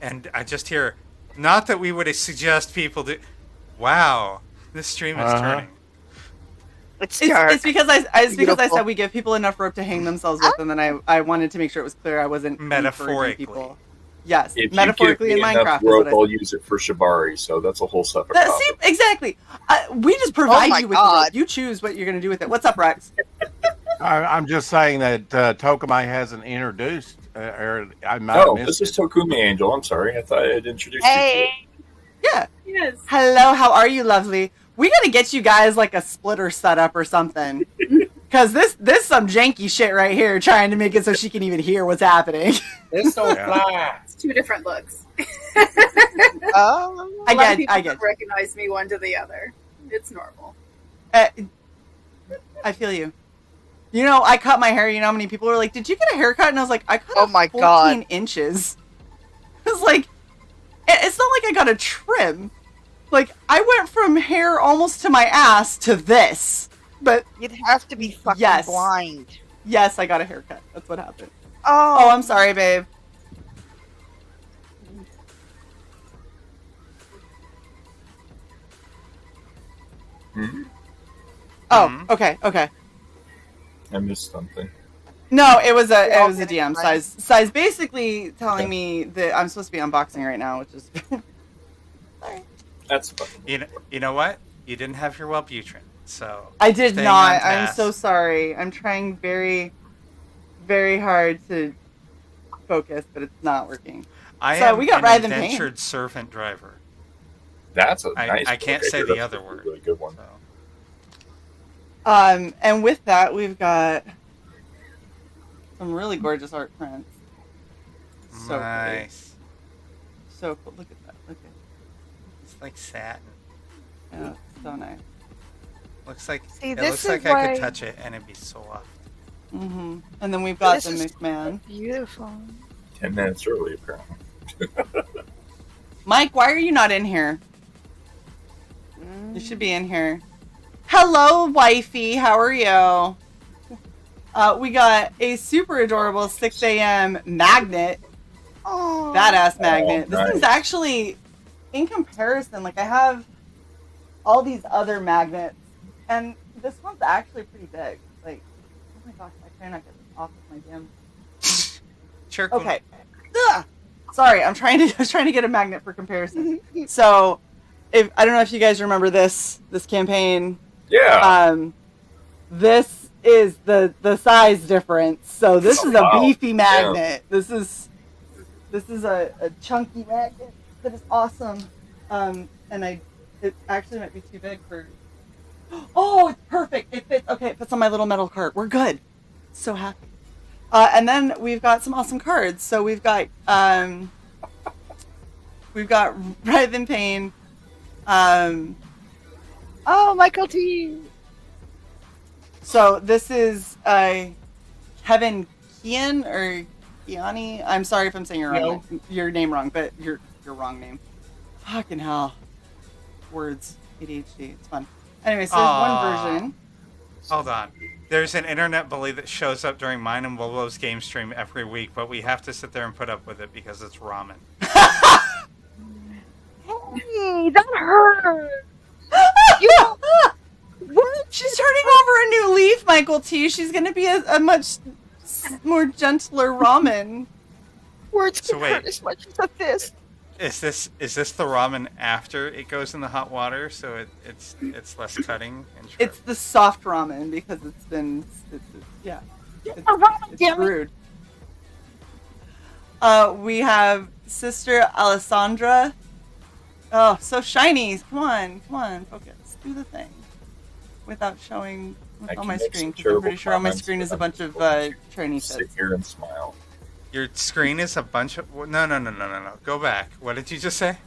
And I just hear, not that we would suggest people do. Wow, this stream is turning. It's because I said we give people enough rope to hang themselves with, and then I wanted to make sure it was clear I wasn't metaphorically. People. Yes, if metaphorically you give me in Minecraft. Enough rope, I'll use it for Shibari, so that's a whole separate topic. See, exactly. We just provide you with the rope. You choose what you're going to do with it. What's up, Rex? I'm just saying that Tokamai hasn't introduced. This is Tokumi Angel. I'm sorry. I thought I had introduced you to it. Yeah. Yes. Hello, how are you, lovely? We got to get you guys like a splitter set up or something. Because this some janky shit right here trying to make it so she can even hear what's happening. It's so flat. It's two different looks. I get. Recognize me one to the other. It's normal. I feel you. You know, I cut my hair. You know how many people were like, did you get a haircut? And I was like, I cut 14 inches. I was like, it's not like I got a trim. Like, I went from hair almost to my ass to this. But you'd have to be fucking blind. Yes, I got a haircut. That's what happened. Oh, I'm sorry, babe. Mm-hmm. Oh, okay. I missed something. No, it was a DM. Size basically telling me that I'm supposed to be unboxing right now, which is sorry. That's fun. You know what? You didn't have your Wellbutrin, so I did not. I'm so sorry. I'm trying very, very hard to focus, but it's not working. We got an indentured servant driver. That's a nice. I can't say the other word. Really good one. So. And with that, we've got some really gorgeous art prints. So pretty. Nice. So cool. Look at that. Look at It's like satin. yeah, so nice. Looks like See, it this looks is like I why- could touch it and it'd be soft. Mm-hmm. And then we've got This the is- McMahon. Beautiful. 10 minutes early, apparently. Mike, why are you not in here? Mm. You should be in here. Hello, wifey. How are you? We got a super adorable 6 a.m. magnet. Oh, Badass magnet. This nice. thing's actually, in comparison, like I have all these other magnets, and this one's actually pretty big. Like, oh my gosh, I try not to get this off of my damn. Sure. Okay. Ugh. Sorry, I was trying to get a magnet for comparison. So, if I don't know if you guys remember this campaign. Yeah. This is the size difference. So this is a Wow. beefy magnet. This is a chunky magnet that is awesome. And it actually might be too big for. Oh, it's perfect. It fits. Okay, it fits on my little metal cart. We're good. So happy. And then we've got some awesome cards. So we've got Writhe in Pain. Oh, Michael T. So this is Kevin Kian or Kiani. I'm sorry if I'm saying your name wrong, but your wrong name. Fucking hell. Words. ADHD. It's fun. Anyway, so there's one version. Hold on. There's an internet bully that shows up during mine and Willow's game stream every week, but we have to sit there and put up with it because it's ramen. Hey, that hurt. What? She's turning over a new leaf, Michael T. She's going to be a much more gentler ramen. Words So can wait. hurt as much as a fist. Is this the ramen after it goes in the hot water, so it's less cutting and sharp? It's the soft ramen because yeah. It's damn it. brewed. We have Sister Alessandra. Oh, so shiny. Come on, focus. Do the thing. Without showing I on my can make screen, some because I'm pretty terrible sure on my comments, screen is a but bunch of tranny Sit fits. here and smile. Your screen is a bunch of no. Go back. What did you just say?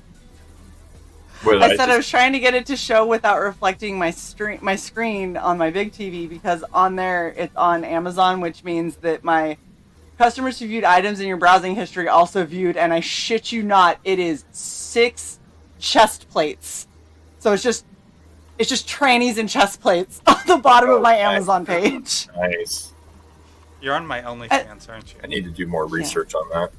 Well, I said I was trying to get it to show without reflecting my screen on my big TV, because on there it's on Amazon, which means that my customers who viewed items in your browsing history also viewed, and I shit you not, it is 6 chest plates. So it's just trannies and chest plates on the bottom of my Amazon page. Nice. You're on my OnlyFans, aren't you? I need to do more research on that.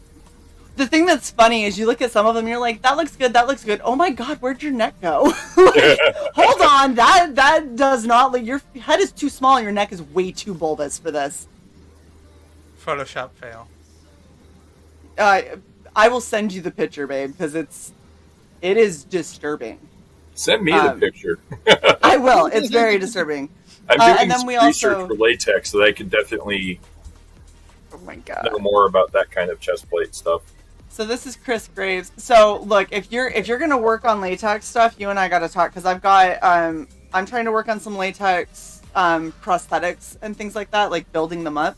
The thing that's funny is you look at some of them, you're like, that looks good. Oh my god, where'd your neck go? Like, hold on, that does not look. Your head is too small. Your neck is way too bulbous for this. Photoshop fail. I will send you the picture, babe, because it is disturbing. Send me the picture. I will. It's very disturbing. I'm doing and then some we research also for latex so that I can definitely Oh my god. know more about that kind of chest plate stuff. So this is Chris Graves. So look, if you're gonna work on latex stuff, you and I gotta talk, because I've got I'm trying to work on some latex prosthetics and things like that, like building them up.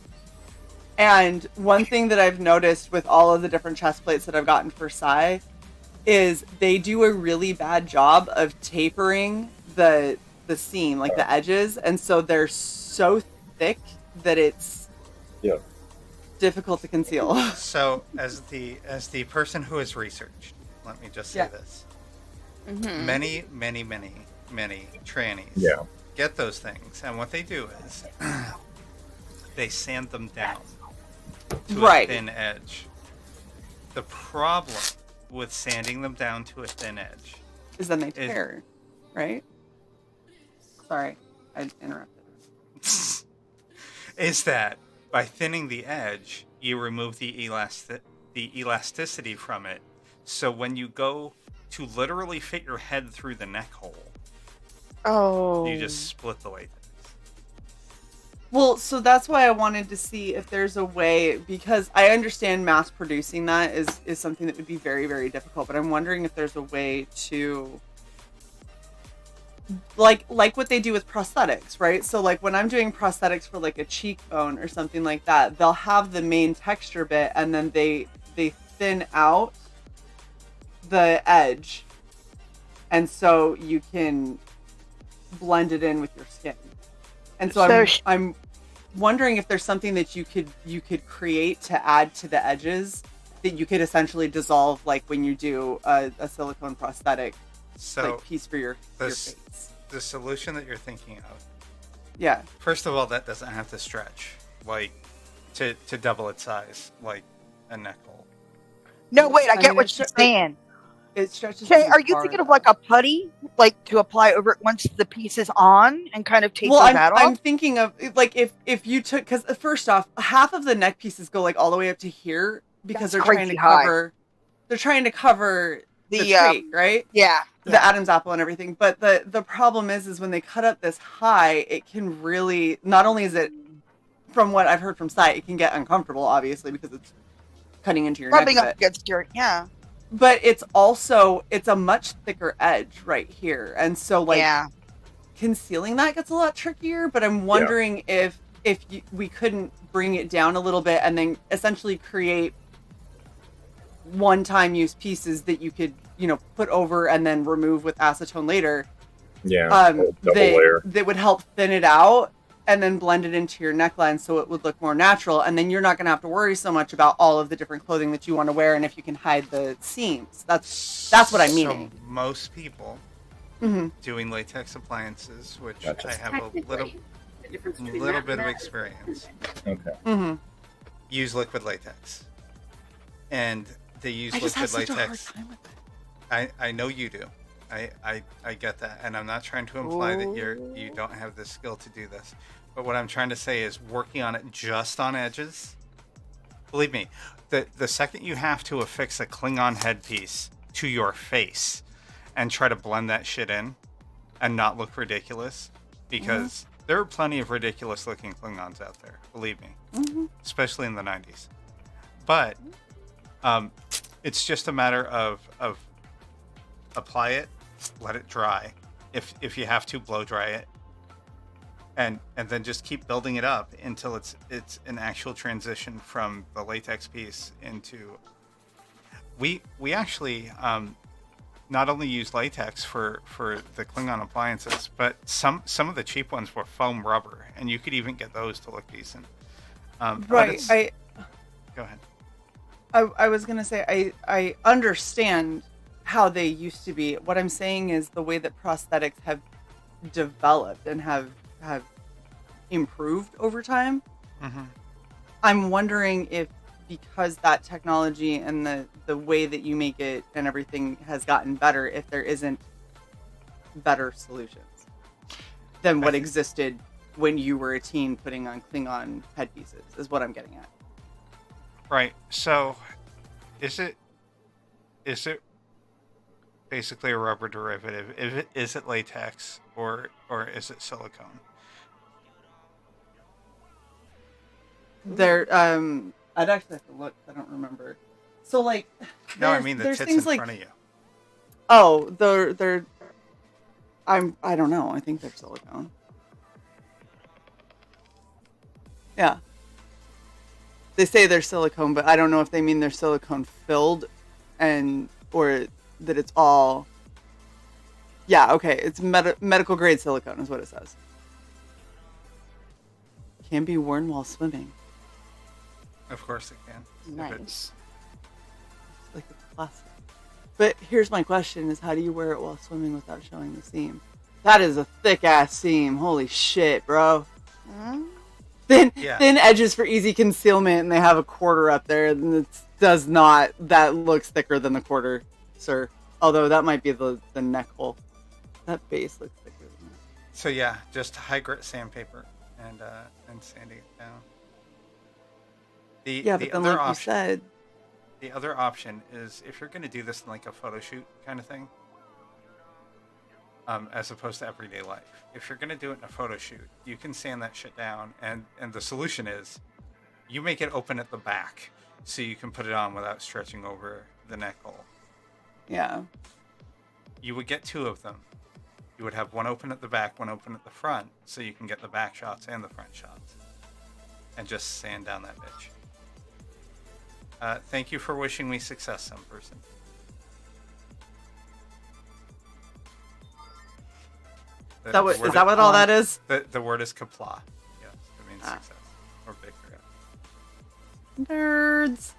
And one thing that I've noticed with all of the different chest plates that I've gotten for Cyborg is they do a really bad job of tapering the seam, like the edges, and so they're so thick that it's difficult to conceal. So, as the person who has researched, let me just say this: many trannies get those things, and what they do is they sand them down to a thin edge. The problem with sanding them down to a thin edge is then they tear, right? Sorry, I interrupted. is that by thinning the edge, you remove the elasticity from it. So when you go to literally fit your head through the neck hole, you just split the latex. Well, so that's why I wanted to see if there's a way, because I understand mass producing that is something that would be very, very difficult, but I'm wondering if there's a way to like what they do with prosthetics, right? So like when I'm doing prosthetics for like a cheekbone or something like that, they'll have the main texture bit and then they thin out the edge, and so you can blend it in with your skin. And so I'm wondering if there's something that you could create to add to the edges that you could essentially dissolve, like when you do a silicone prosthetic, like piece for your face. The solution that you're thinking of. Yeah. First of all, that doesn't have to stretch like to double its size, like a neck hole. No, wait, I get what you're saying. It stretches. Shae, are you thinking of like a putty, like to apply over it once the piece is on and kind of take that off? I'm thinking of like if you took, because first off, half of the neck pieces go like all the way up to here because they're trying to cover the trait, right? Yeah. The Adam's apple and everything. But the problem is when they cut up this high, it can really, not only is it, from what I've heard from Cyborg, it can get uncomfortable, obviously, because it's cutting into your rubbing neck. Up against your, yeah. But it's a much thicker edge right here. And so concealing that gets a lot trickier, but I'm wondering if we couldn't bring it down a little bit and then essentially create one-time use pieces that you could, put over and then remove with acetone later. Yeah. Double layer. That would help thin it out and then blend it into your neckline so it would look more natural. And then you're not going to have to worry so much about all of the different clothing that you want to wear and if you can hide the seams. That's what I'm meaning. So most people doing latex appliances, which I have a little bit of experience. Okay. Use liquid latex. And they use liquid latex. Such a hard time with it. I know you do. I get that, and I'm not trying to imply that you don't have the skill to do this. But what I'm trying to say is working on it just on edges. Believe me, the second you have to affix a Klingon headpiece to your face and try to blend that shit in and not look ridiculous, because there are plenty of ridiculous looking Klingons out there, believe me, especially in the 90s. But it's just a matter of apply it, let it dry. If you have to, blow dry it, and then just keep building it up until it's an actual transition from the latex piece into. We actually not only use latex for the Klingon appliances, but some of the cheap ones were foam rubber, and you could even get those to look decent. Right. Go ahead. I was gonna say I understand how they used to be. What I'm saying is the way that prosthetics have developed and have improved over time. I'm wondering if, because that technology and the way that you make it and everything has gotten better, if there isn't better solutions than what existed when you were a teen putting on Klingon headpieces, is what I'm getting at. Right. So, is it basically a rubber derivative? Is it latex or is it silicone? There, I'd actually have to look. I don't remember. So no, I mean the tits in front of you. Oh, they're. I don't know. I think they're silicone. Yeah. They say they're silicone, but I don't know if they mean they're silicone filled, or that it's all. Yeah. Okay. It's medical grade silicone is what it says. Can be worn while swimming. Of course it can. Nice. It's like a plastic. But here's my question: is how do you wear it while swimming without showing the seam? That is a thick ass seam. Holy shit, bro. Thin edges for easy concealment, and they have a quarter up there, and it does not. That looks thicker than the quarter, sir. Although that might be the neck hole. That base looks thicker than that. So yeah, just high grit sandpaper and sanding it down. But then like you said, the other option is if you're going to do this in like a photo shoot kind of thing, as opposed to everyday life. If you're going to do it in a photo shoot, you can sand that shit down, and the solution is you make it open at the back so you can put it on without stretching over the neck hole. Yeah. You would get two of them. You would have one open at the back, one open at the front, so you can get the back shots and the front shots. And just sand down that bitch. Thank you for wishing me success, some person. Is that what all that is? The word is kapla. Yes, it means success or victory. Nerds.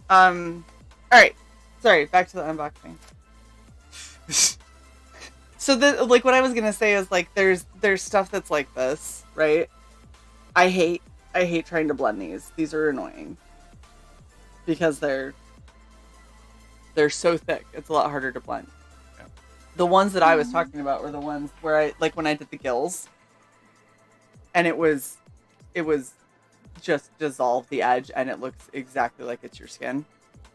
All right. Sorry. Back to the unboxing. So like what I was gonna say is like there's stuff that's like this, right? I hate trying to blend these. These are annoying because they're so thick. It's a lot harder to blend. Yeah. The ones that I was talking about were the ones where I like when I did the gills, and it was just dissolve the edge and it looks exactly like it's your skin,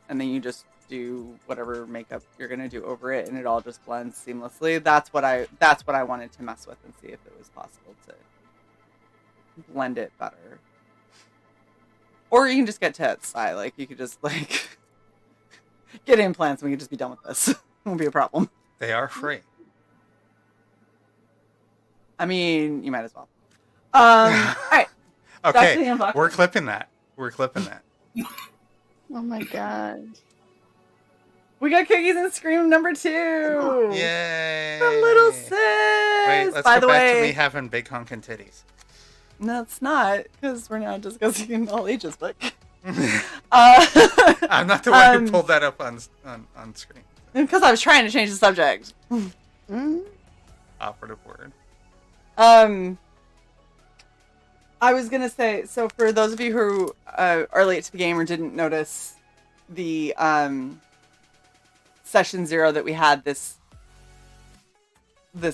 and then you just do whatever makeup you're gonna do over it, and it all just blends seamlessly. That's what I wanted to mess with and see if it was possible to blend it better. Or you can just get tits. Like you could just like get implants and we could just be done with this. It won't be a problem. They are free. I mean, you might as well. All right. Okay, we're clipping that. Oh my god. We got Cookies and Scream number 2. Yay! The little sis. Wait, let's By go the back way, to me having big honkin' titties. No, it's not, because we're now discussing an all ages book. I'm not the one who pulled that up on screen. Because I was trying to change the subject. Operative word. I was gonna say, so for those of you who are late to the game or didn't notice the session 0 that we had this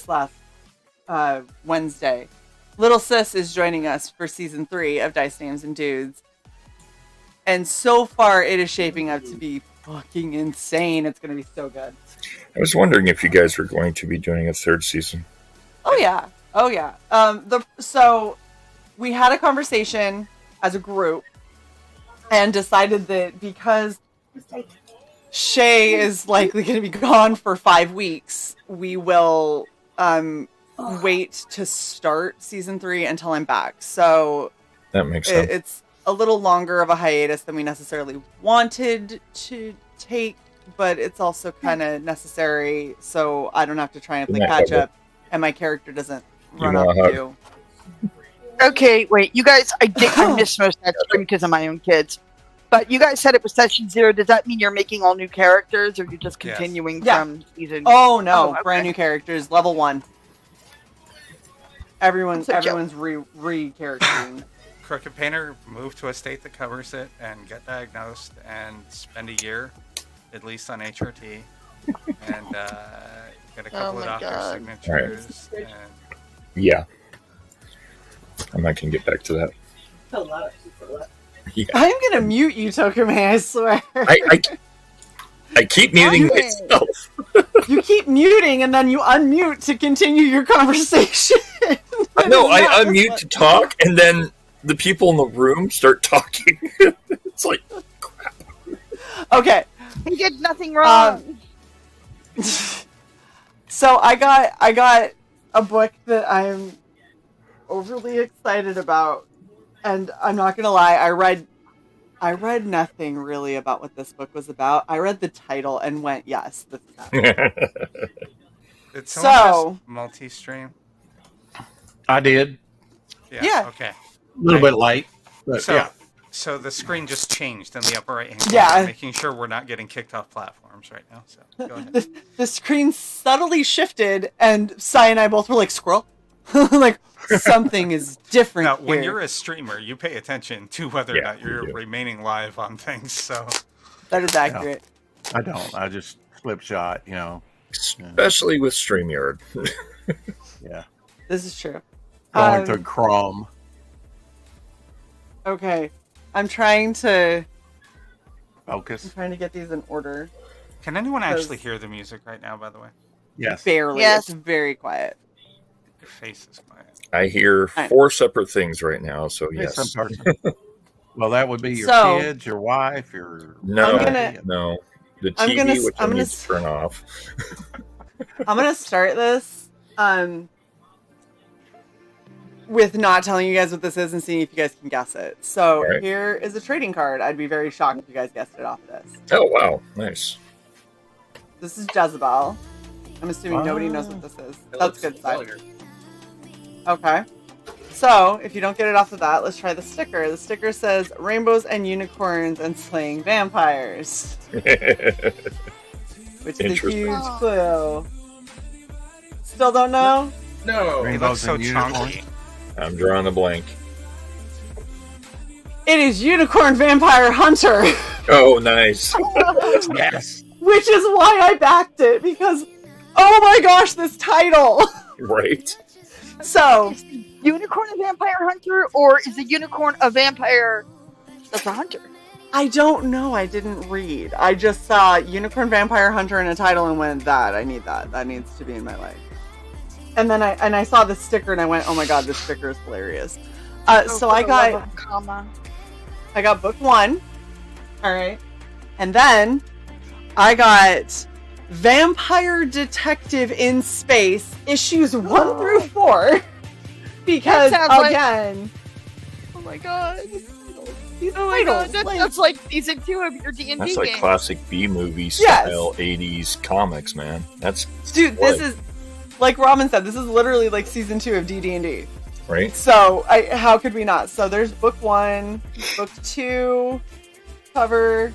last Wednesday, Little Sis is joining us for season 3 of Dice Names and Dudes, and so far it is shaping up to be fucking insane. It's gonna be so good. I was wondering if you guys were going to be doing a 3rd season. Oh yeah. So we had a conversation as a group and decided that because Shae is likely going to be gone for 5 weeks, we will wait to start season 3 until I'm back. So that makes sense. It's a little longer of a hiatus than we necessarily wanted to take, but it's also kind of necessary so I don't have to try and play catch up and my character doesn't run off too. Okay, wait, you guys, I missed most of that stream because of my own kids. But you guys said it was session 0. Does that mean you're making all new characters, or you're just continuing from season? Oh no, brand new characters, level 1. Everyone's re-charactering. Crooked Painter, move to a state that covers it and get diagnosed and spend a year at least on HRT and get a couple of doctor signatures. Right. Yeah. I'm not going to get back to that. Yeah. I'm going to mute you, Tokume, I swear. I keep muting myself. You keep muting and then you unmute to continue your conversation. No, I unmute to talk and then the people in the room start talking. It's like, crap. Okay. He did nothing wrong. So I got a book that I'm overly excited about, and I'm not gonna lie, I read nothing really about what this book was about. I read the title and went, yes, this is happening. Did someone just multi-stream? I did. Yeah. Okay. A little bit late, but So the screen just changed in the upper right hand corner, making sure we're not getting kicked off platforms right now. So go ahead. The screen subtly shifted, and Sai and I both were like, squirrel. Like, something is different now, here. when you're a streamer, you pay attention to whether or not you're remaining live on things. So that is accurate. No, I don't. I just flip shot, Especially with StreamYard. Yeah. This is true. Going to Chrome. Okay. I'm trying to focus. I'm trying to get these in order. Can anyone actually hear the music right now, by the way? Yes. Barely. Yes. It's very quiet. Your face is quiet. I hear 4 separate things right now, so yes. Well, that would be your kids, your wife, your... No. The TV, which I need to turn off. I'm going to start this. with not telling you guys what this is and seeing if you guys can guess it. So Right. here is a trading card. I'd be very shocked if you guys guessed it off this. Oh wow, nice. This is Jezebel. I'm assuming nobody knows what this is. It That's looks good side. familiar. Okay. So, if you don't get it off of that, let's try the sticker. The sticker says rainbows and unicorns and slaying vampires, which is a Interesting. huge clue. Still don't know? No. He Rainbows looks so and unicorns. chunky. I'm drawing a blank. It is Unicorn Vampire Hunter, Oh, nice. Yes. which is why I backed it, because, oh my gosh, this title! Right. So, Is the unicorn a vampire hunter, or is the unicorn a vampire that's a hunter? I don't know. I didn't read. I just saw Unicorn Vampire Hunter in a title and went, I need that. That needs to be in my life. And then I saw the sticker and I went, oh my god, this sticker is hilarious. So for I the love got of comma. book 1. All right. And then I got Vampire Detective in Space issues 1 through 4 because That sounds like- again, Oh my god. these Oh my god, titles, that's like season 2 of your D&D That's like game. classic B movie Yes. style 80s comics, man. That's dude, What? this is like Robin said, this is literally like season 2 of DD&D. right. So, how could we not? So, there's book 1, book 2 cover,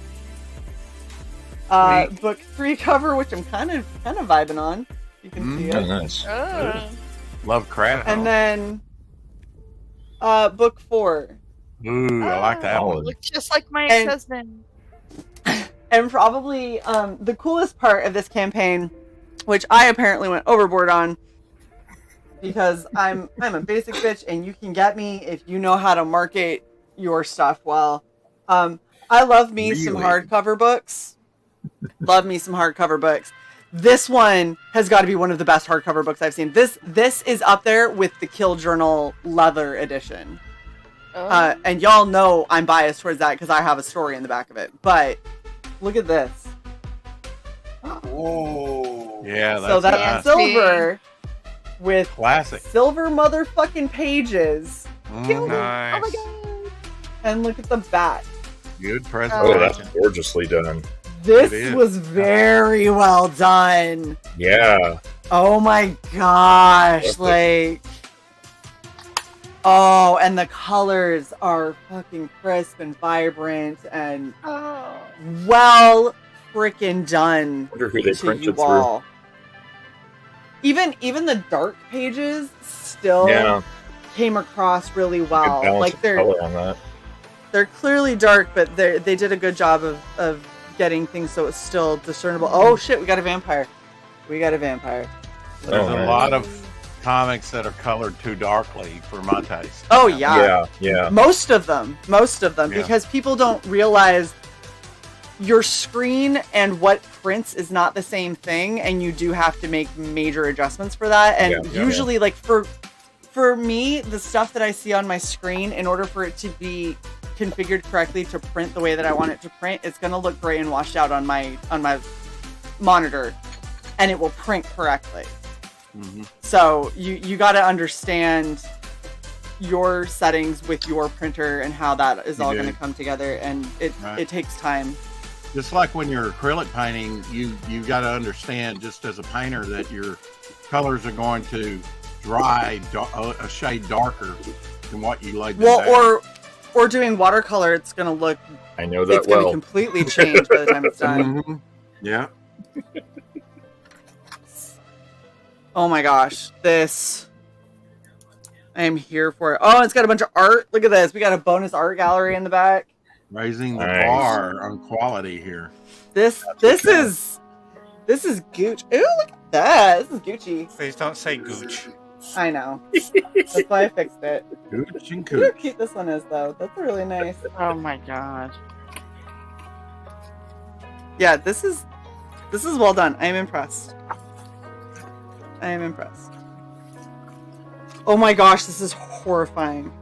book 3 cover, which I'm kind of vibing on. You can see Oh, it. nice. Oh. Lovecraft. And then, book 4, Ooh, I like that Oh. one. Looks just like my And- ex-husband. and probably the coolest part of this campaign, which I apparently went overboard on, because I'm a basic bitch, and you can get me if you know how to market your stuff well. I love me some Really? hardcover books. Love me some hardcover books. This one has got to be one of the best hardcover books I've seen. This is up there with the Kill Journal leather edition. And y'all know I'm biased towards that because I have a story in the back of it. But look at this. Whoa. Yeah, that's So that's nice. silver with Classic. silver motherfucking pages. Mhm. Nice. Oh my god. And look at the back. Good Oh, presentation. that's gorgeously done. This It is. was very well done. Yeah. Oh my gosh. Like, oh, and the colors are fucking crisp and vibrant and Oh. well freaking done Wonder who they to printed you through. all. Even the dark pages still Yeah. came across really Good well. balance Like of they're color on that. clearly dark, but they did a good job of getting things so it's still discernible. Oh shit, we got a vampire. There's Oh, a man. lot of comics that are colored too darkly for my taste. Oh yeah. Yeah. Most of them, Yeah. because people don't realize your screen and what prints is not the same thing, and you do have to make major adjustments for that. And Yeah. usually, like for me, the stuff that I see on my screen, in order for it to be configured correctly to print the way that I want it to print, it's gonna look gray and washed out on my monitor, and it will print correctly. Mm-hmm. So you got to understand your settings with your printer and how that is You all do. going to come together, and Right. it takes time. Just like when you're acrylic painting, you got to understand, just as a painter, that your colors are going to dry a shade darker than what you laid them Well, down. or doing watercolor, it's going to look, I know that it's going to well. completely change by the time it's done. Mhm. Yeah. Oh my gosh, this, I am here for it. Oh, it's got a bunch of art. Look at this. We got a bonus art gallery in the back. Raising the Nice. bar on quality here. This is Gooch. Ooh, look at that. This is Gucci. Please don't say gooch. I know. That's why I fixed it. Gooch and Look how cooch. cute this one is, though. That's really nice. Oh my god. Yeah, this is well done. I am impressed. Oh my gosh, this is horrifying.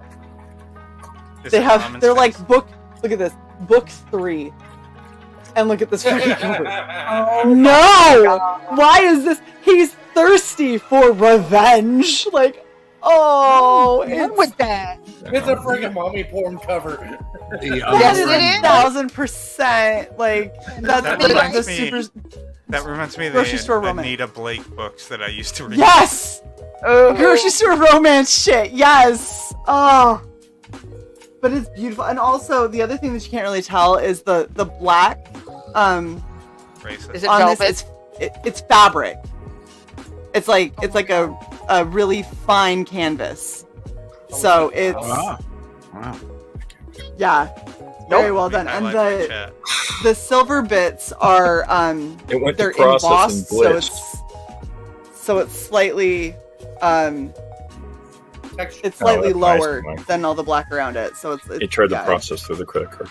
Is it common They're sense? like look at this, book 3. And look at this freaking cover. No! Why is this? He's thirsty for revenge. Like, Oh, What's it's with that? It's a freaking mommy porn cover. The Yes, over- it is. 1,000%. Like That that's reminds the me- super. That reminds me of Grocery store the romance. Anita Blake books that I used to read. Yes, Oh, grocery store romance shit. Yes. Oh, but it's beautiful. And also the other thing that you can't really tell is the black. Racist. Is it On velvet? this, it's fabric. It's like a really fine canvas. So it's Wow. Wow. yeah, very well done. I And like my chat. the silver bits are It went they're to process embossed, and so glitched. it's slightly Texture. it's slightly that's nice lower one. than all the black around it. So it's It tried to yeah. process through the credit card.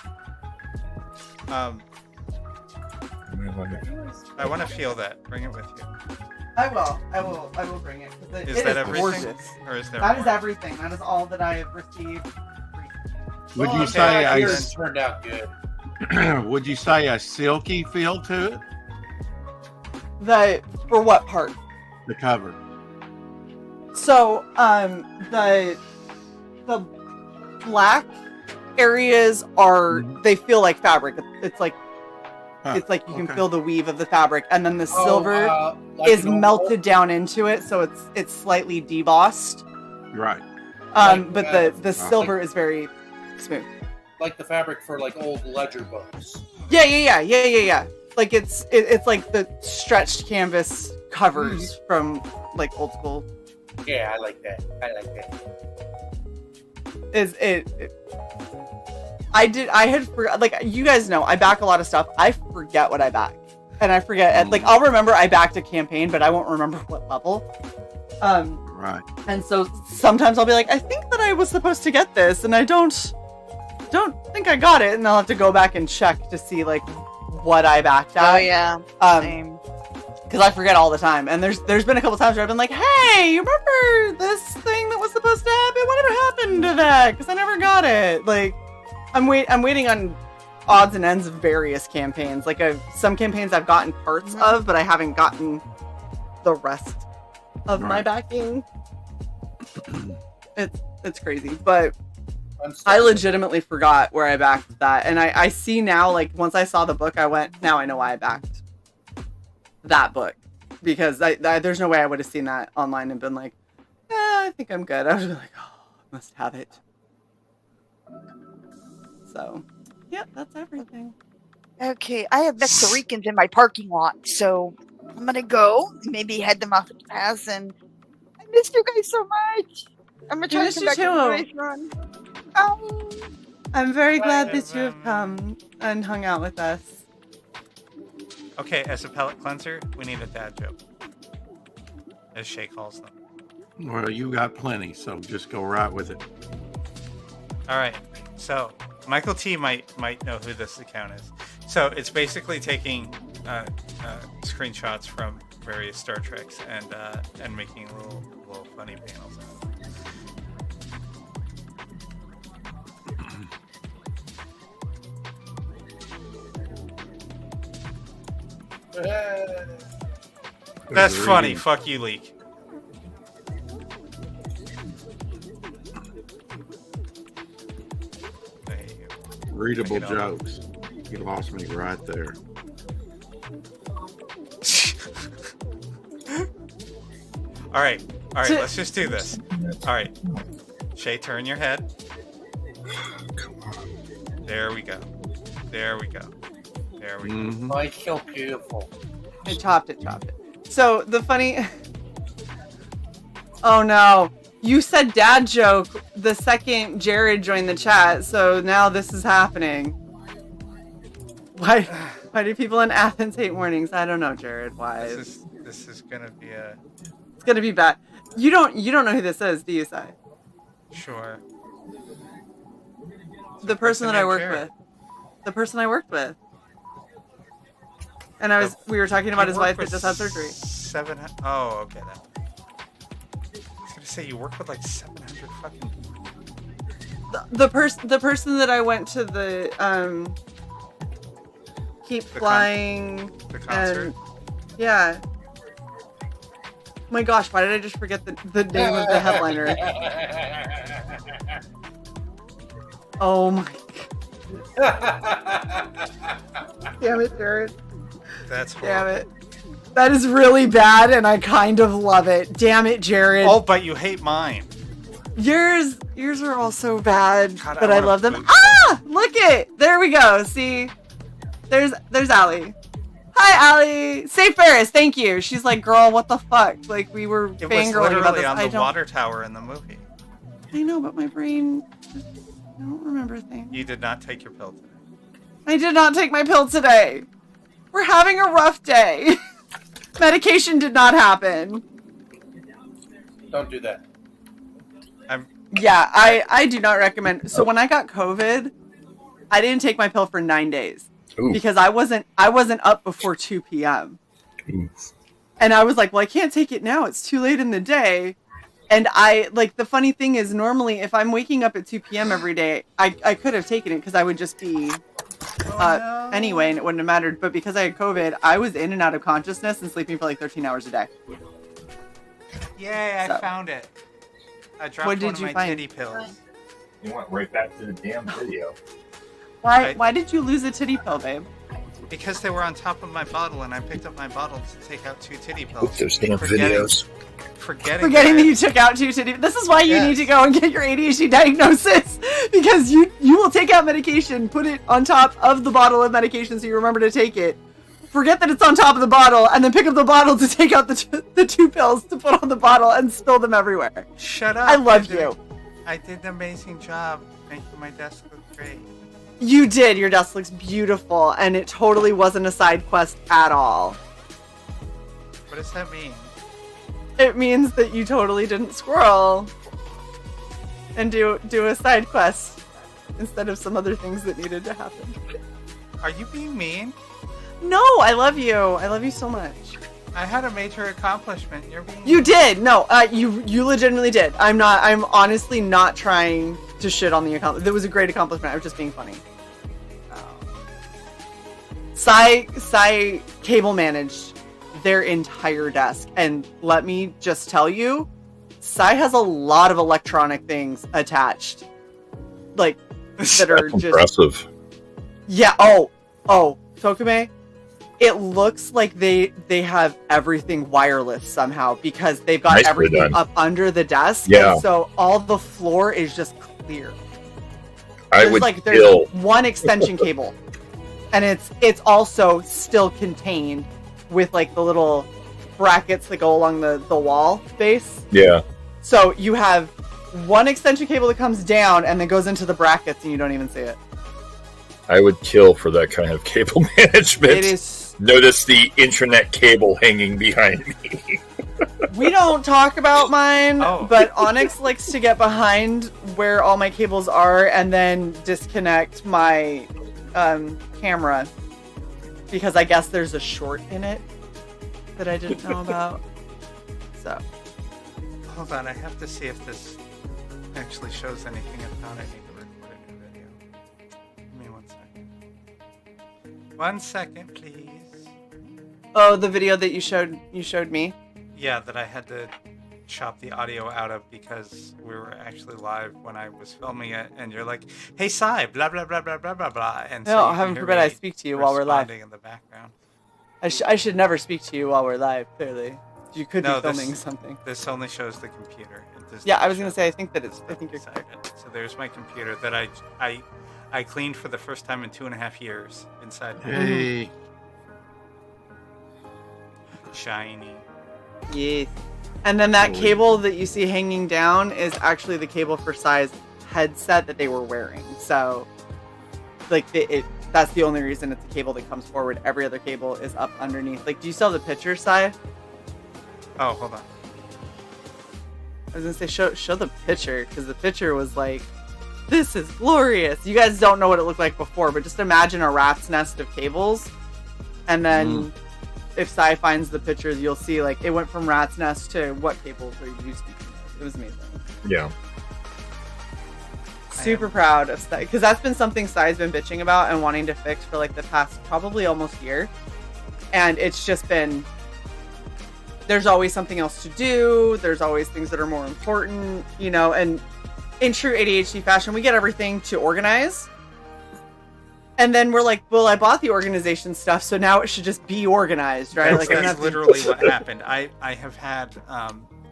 I want to feel that. Bring it with you. I will bring it. Is that everything? Gorgeous. Or is there That is more? everything. That is all that I have received. Would Oh, you okay, say a yours turned out good. would you say a silky feel to it? For what part? The cover. So, the black areas are they feel like fabric. It's like Huh, it's like you can okay. feel the weave of the fabric, and then the Oh, silver like is normal? melted down into it, so it's slightly debossed. Right. Like, But the silver is very smooth. Like the fabric for like old ledger books. Yeah. Like it's like the stretched canvas covers from like old school. Yeah, I like that. I had like you guys know I back a lot of stuff. I forget what I back, and I forget like I'll remember I backed a campaign, but I won't remember what level. Right. And so sometimes I'll be like, I think that I was supposed to get this, and I don't think I got it, and I'll have to go back and check to see like what I backed at. Oh yeah. Same. Because I forget all the time. And there's been a couple times where I've been like, hey, you remember this thing that was supposed to happen? Whatever happened to that? Because I never got it. Like, I'm waiting on odds and ends of various campaigns. Like, some campaigns I've gotten parts of, but I haven't gotten the rest of my Right. backing. It's crazy. But I'm I sorry. legitimately forgot where I backed that. And I see now, like, once I saw the book, now I know why I backed that book. Because there's no way I would have seen that online and been like, I think I'm good. I would have been like, oh, I must have it. So, yep, that's everything. Okay, I have Mexican Ricans in my parking lot, so I'm gonna go, maybe head them off to class, and I missed you guys so much. I'm gonna try Miss to you come back too. to the run. Oh, I'm very glad that you have come and hung out with us. Okay, as a palate cleanser, we need a dad joke. As Shae calls them. Well, you got plenty, so just go right with it. Alright, so Michael T might know who this account is. So it's basically taking screenshots from various Star Treks and making little funny panels out of it. That's funny. Reading. Fuck you, Leak. There you go. Readable Take it on. jokes. You lost me right there. All right, let's just do this. All right, Shae, turn your head. There we go. There we go. There we go. Mhm. Oh, it's so beautiful. I chopped it. So the funny. Oh no! You said dad joke the second Jared joined the chat, so now this is happening. Why do people in Athens hate mornings? I don't know, Jared. Why? This is gonna be a It's gonna be bad. You don't know who this is, do you, Sai? sure. The person that I named worked Jared. with. The person I worked with. And we were talking about You his work wife that with just had surgery. Oh, okay. That. I was gonna say you work with like 700 fucking. The person that I went to the Keep The Flying The concert. and yeah. my gosh, why did I just forget the name of the headliner? Oh my damn it, Jared. That's Damn horrible. it. That is really bad, and I kind of love it. Damn it, Jared. Oh, but you hate mine. Yours are all so bad, God, but I I wanna love them. boost Ah! Look it! There we go. See? There's Allie. Hi, Allie. Safe Ferris, thank you. She's like, girl, what the fuck? Like, we were It was fangirling about literally this. on I the don't, water tower in the movie. I know, but my brain just, I don't remember things. You did not take your pill today. I did not take my pill today. We're having a rough day. Medication did not happen. Don't do that. Yeah, I do not recommend. So when I got COVID, I didn't take my pill for 9 days. Ooh. Because I wasn't up before 2 p.m. And I was like, well, I can't take it now. It's too late in the day. And the funny thing is, normally if I'm waking up at 2 p.m. every day, I could have taken it because I would just be anyway, and it wouldn't have mattered. But because I had COVID, I was in and out of consciousness and sleeping for like 13 hours a day. Yay, I So. found it. I dropped What did one of you my find? titty pills. You went right back to the damn video. Why did you lose a titty pill, babe? Because they were on top of my bottle, and I picked up my bottle to take out 2 titty pills. Those damn Forgetting- videos. Forgetting Forgetting that I- you took out 2 titty. This is why you Yes. need to go and get your ADHD diagnosis, because you will take out medication, put it on top of the bottle of medication so you remember to take it. Forget that it's on top of the bottle, and then pick up the bottle to take out the 2 pills to put on the bottle and spill them everywhere. Shut up. I love did- you. I did an amazing job making my desk look great. You did. Your desk looks beautiful, and it totally wasn't a side quest at all. What does that mean? It means that you totally didn't squirrel and do a side quest instead of some other things that needed to happen. Are you being mean? No, I love you. I love you so much. I had a major accomplishment. You're being You did. No, you legitimately did. I'm honestly not trying to shit on the accomplishment. It was a great accomplishment. I was just being funny. Psy cable managed their entire desk, and let me just tell you, Psy has a lot of electronic things attached, like that are That's just impressive. yeah. Oh, Tokume. It looks like they have everything wireless somehow because they've got Nicely everything done. up under the desk. Yeah. And so all the floor is just clear. I would there's kill. one extension cable, and it's also still contained with like the little brackets that go along the wall base. Yeah. So you have one extension cable that comes down and then goes into the brackets, and you don't even see it. I would kill for that kind of cable management. It is. Notice the intranet cable hanging behind me. We don't talk about mine, Oh. but Onyx likes to get behind where all my cables are and then disconnect my camera because I guess there's a short in it that I didn't know about. So, Hold on, I have to see if this actually shows anything. If not, I need to record a new video. Give me 1 second. 1 second, please. oh, the video that you showed me. Yeah, that I had to chop the audio out of because we were actually live when I was filming it, and you're like, "Hey, Sai, blah blah blah blah blah blah blah," and No, you heaven can hear forbid I me speak to you while we're live. responding in the background. I should never speak to you while we're live. Clearly, you could No, be this- filming something. This only shows the computer. It does Yeah, not I was gonna show say. I the think you're side of it. So there's my computer that I cleaned for the first time in 2.5 years inside. Hey, Shiny. Yes. And then that Holy. cable that you see hanging down is actually the cable for Sai's headset that they were wearing. So, like, that's the only reason it's a cable that comes forward. Every other cable is up underneath. Like, do you still have the picture, Sai? Oh, hold on. I was gonna say, show the picture, because the picture was like, this is glorious. You guys don't know what it looked like before, but just imagine a rat's nest of cables. And then if Sai finds the pictures, you'll see, like, it went from rat's nest to what cables are you speaking of. It was amazing. Yeah. Super proud of Sai, because that's been something Sai's been bitching about and wanting to fix for like the past probably almost year, and it's just been there's always something else to do. There's always things that are more important, you know, and in true ADHD fashion, we get everything to organize. And then we're like, well, I bought the organization stuff, so now it should just be organized, right? That's, Like, that's literally what happened. I have had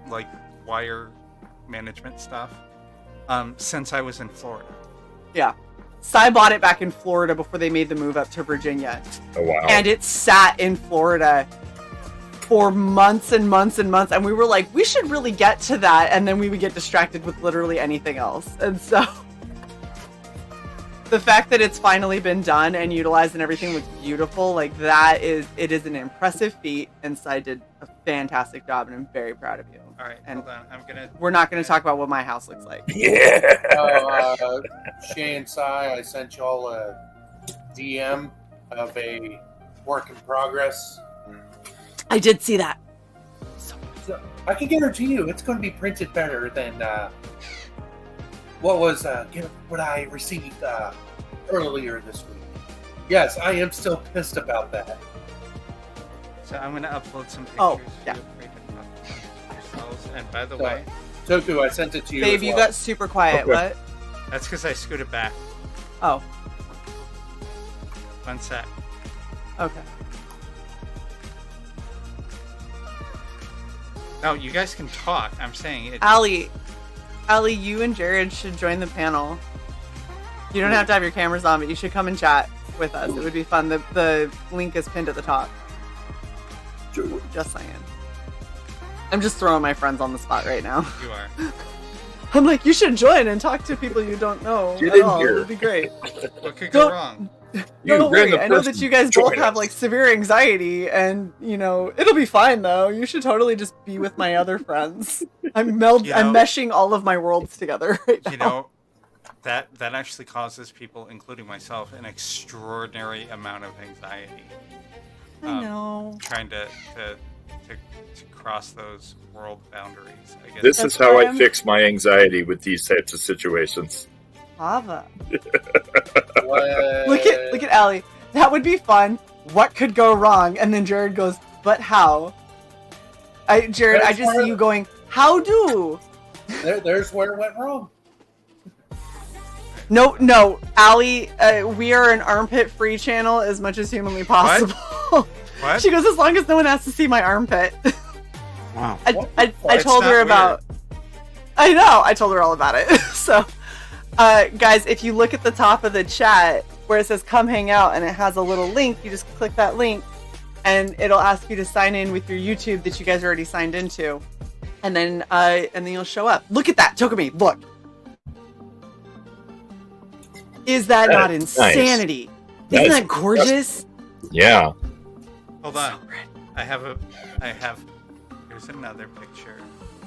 like wire management stuff since I was in Florida. Yeah. Cy bought it back in Florida before they made the move up to Virginia. Oh wow! And it sat in Florida for months and months and months, and we were like, we should really get to that, and then we would get distracted with literally anything else. And so the fact that it's finally been done and utilized and everything looks beautiful, like it is an impressive feat, and Cy did a fantastic job, and I'm very proud of you. All right, And hold on. we're not going to talk about what my house looks like. Yeah. Shae and Sai, I sent y'all a DM of a work in progress. I did see that. So I can guarantee you, it's going to be printed better than what I received earlier this week. Yes, I am still pissed about that. So I'm going to upload some pictures. Oh, yeah. So you can upload yourselves. And by the way, Toku, I sent it to you. Babe, as you well. got super quiet. Okay. What? that's because I scooted back. Oh, 1 sec. okay. No, you guys can talk. I'm saying it. Allie, you and Jared should join the panel. You don't have to have your cameras on, but you should come and chat with us. It would be fun. The link is pinned at the top. Just saying. I'm just throwing my friends on the spot right now. You are. I'm like, you should join and talk to people you don't know Get at in all. here. It would be great. What could go Don't- wrong? Don't worry. random I know that person, you guys both join have us. like severe anxiety, and you know it'll be fine though. You should totally just be with my other friends. I'm You know- meshing all of my worlds together right now. You know, that actually causes people, including myself, an extraordinary amount of anxiety. I know. Trying to cross those world boundaries. I guess. This That's is how why I fix my anxiety with these types of situations. Lava. What? Look at Allie. That would be fun. What could go wrong? And then Jared goes, but how? Jared, I just see you going, how do? There's where it went wrong. No, Allie, we are an armpit-free channel as much as humanly possible. What? She goes, as long as no one has to see my armpit. Wow. I It's told her not about... I know, I told her all about it. So, guys, if you look at the top of the chat where it says come hang out and it has a little link, you just click that link and it'll ask you to sign in with your YouTube that you guys already signed into. And then you'll show up. Look at that. Tokumi, look. Is that That not is nice. insanity? That Isn't is that gorgeous? Yeah. Hold on. I have. Here's another picture.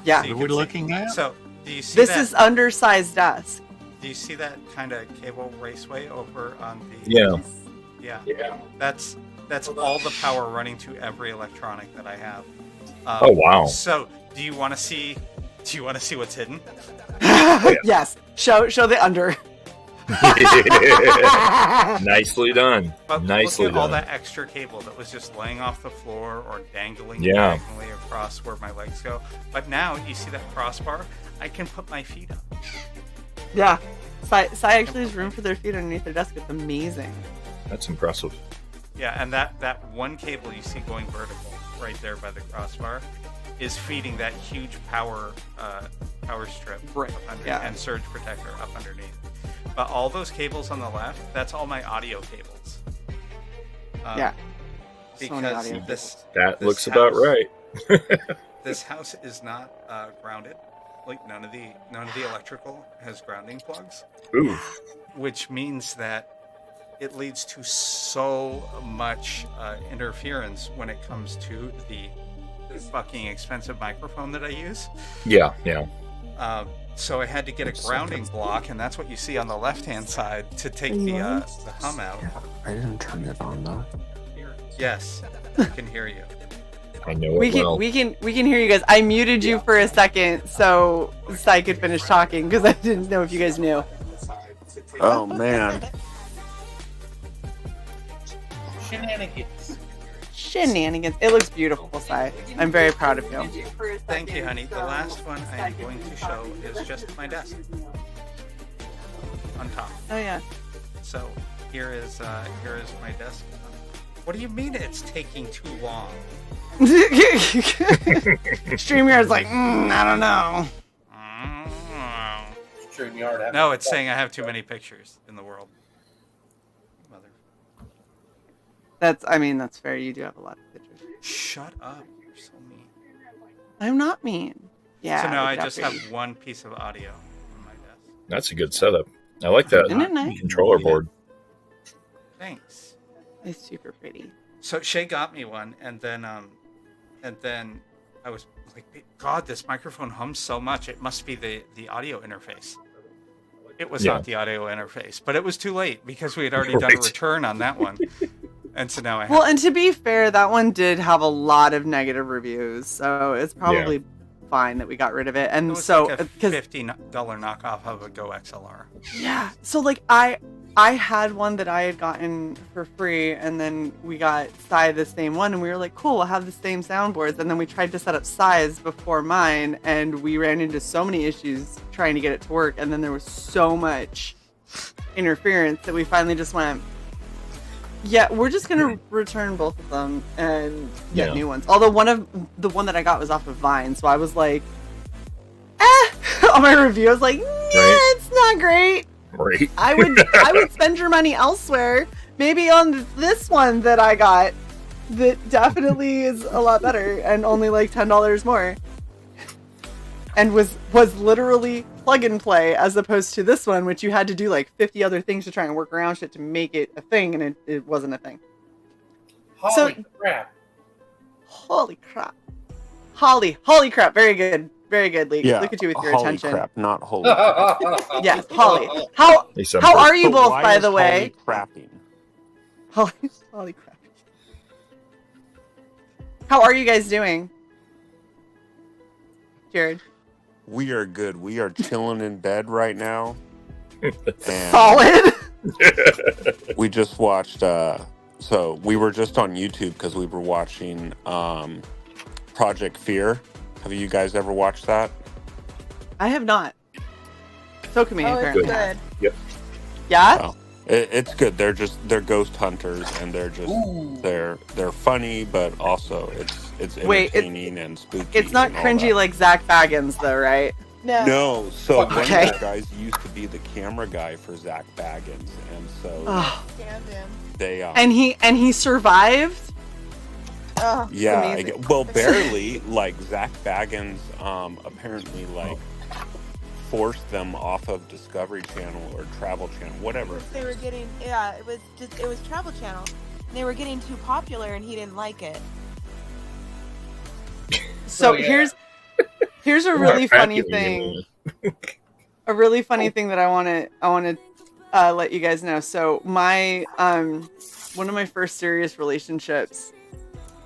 Yeah. So you What are we can see- looking at? So, do you see This that? is undersized desk. Do you see that kind of cable raceway over on the? Yeah. Yeah. That's all the power running to every electronic that I have. Oh wow. So, do you want to see? Do you want to see what's hidden? Yes. Show the under. Nicely done. But Nicely look at all done. that extra cable that was just laying off the floor or dangling Yeah. diagonally across where my legs go. But now you see that crossbar? I can put my feet up. Yeah. Sai actually has room for their feet underneath their desk. It's amazing. That's impressive. Yeah, and that one cable you see going vertical right there by the crossbar is feeding that huge power strip Right, up under, yeah. and surge protector up underneath. But all those cables on the left, that's all my audio cables. Yeah. So many Because audio this That This looks about house- right. this house is not grounded. Like none of the electrical has grounding plugs, Ooh. which means that it leads to so much interference when it comes to the fucking expensive microphone that I use. Yeah. So I had to get a grounding block, and that's what you see on the left-hand side to take the hum out. I didn't turn it on though. Yes, I can hear you. I know We it can well. we can hear you guys. I muted you for a second so Sai could finish talking because I didn't know if you guys knew. Oh man. Shenanigans. Shenanigans. It looks beautiful, Sai. I'm very proud of you. Thank you, honey. The last one I am going to show is just my desk on top. Oh yeah. So here is my desk. What do you mean it's taking too long? StreamYard's like, I don't know. StreamYard. No, it's saying I have too many pictures in the world. Mother. That's fair. You do have a lot of pictures. Shut up. You're so mean. I'm not mean. Yeah. So now I look it just up have for you. one piece of audio on my desk. That's a good setup. I like that Isn't it nice? controller board. Thanks. It's super pretty. So Shae got me one, and then I was like, God, this microphone hums so much. It must be the audio interface. It was not the audio interface, but it was too late because we had already done a return on that one, and so now I have. Well, and to be fair, that one did have a lot of negative reviews, so it's probably fine that we got rid of it. And it was so like a because $50 knockoff of a Go XLR. yeah, so like I had one that I had gotten for free, and then we got Sai the same one, and we were like, cool, we'll have the same soundboards. And then we tried to set up Sai's before mine, and we ran into so many issues trying to get it to work, and then there was so much interference that we finally just went, yeah, we're just gonna return both of them and get new ones. Although the one that I got was off of Vine, so I was like, on my review, I was like, it's not great. Right. I would spend your money elsewhere. Maybe on this one that I got that definitely is a lot better and only like $10 more. And was literally plug and play as opposed to this one, which you had to do like 50 other things to try and work around shit to make it a thing, and it wasn't a thing. Holy crap. Holy crap. Holy crap. Very good. Very good, Lee. Yeah, Look at you with your holy attention. crap, not holy crap. Yes, Holly. How are you So both, why by is the way? Holy crapping. Holy crap. How are you guys doing? Jared. We are good. We are chilling in bed right now. And Solid. we just watched so we were just on YouTube because we were watching Project Fear. Have you guys ever watched that? I have not. So can we, apparently. Good. Yep. Yeah? Oh, it's good. They're ghost hunters, and they're funny, but also it's entertaining and spooky. It's not and all cringy that. like Zach Baggins, though, right? No. So one of Okay. the guys used to be the camera guy for Zach Baggins, and so Oh. they And he survived? Oh, yeah, amazing. well, barely. Like Zach Baggins, apparently like forced them off of Discovery Channel or Travel Channel, whatever. They were getting, it was Travel Channel. They were getting too popular, and he didn't like it. So Oh, yeah. here's a really funny thing. A really funny thing that I want to let you guys know. So my one of my first serious relationships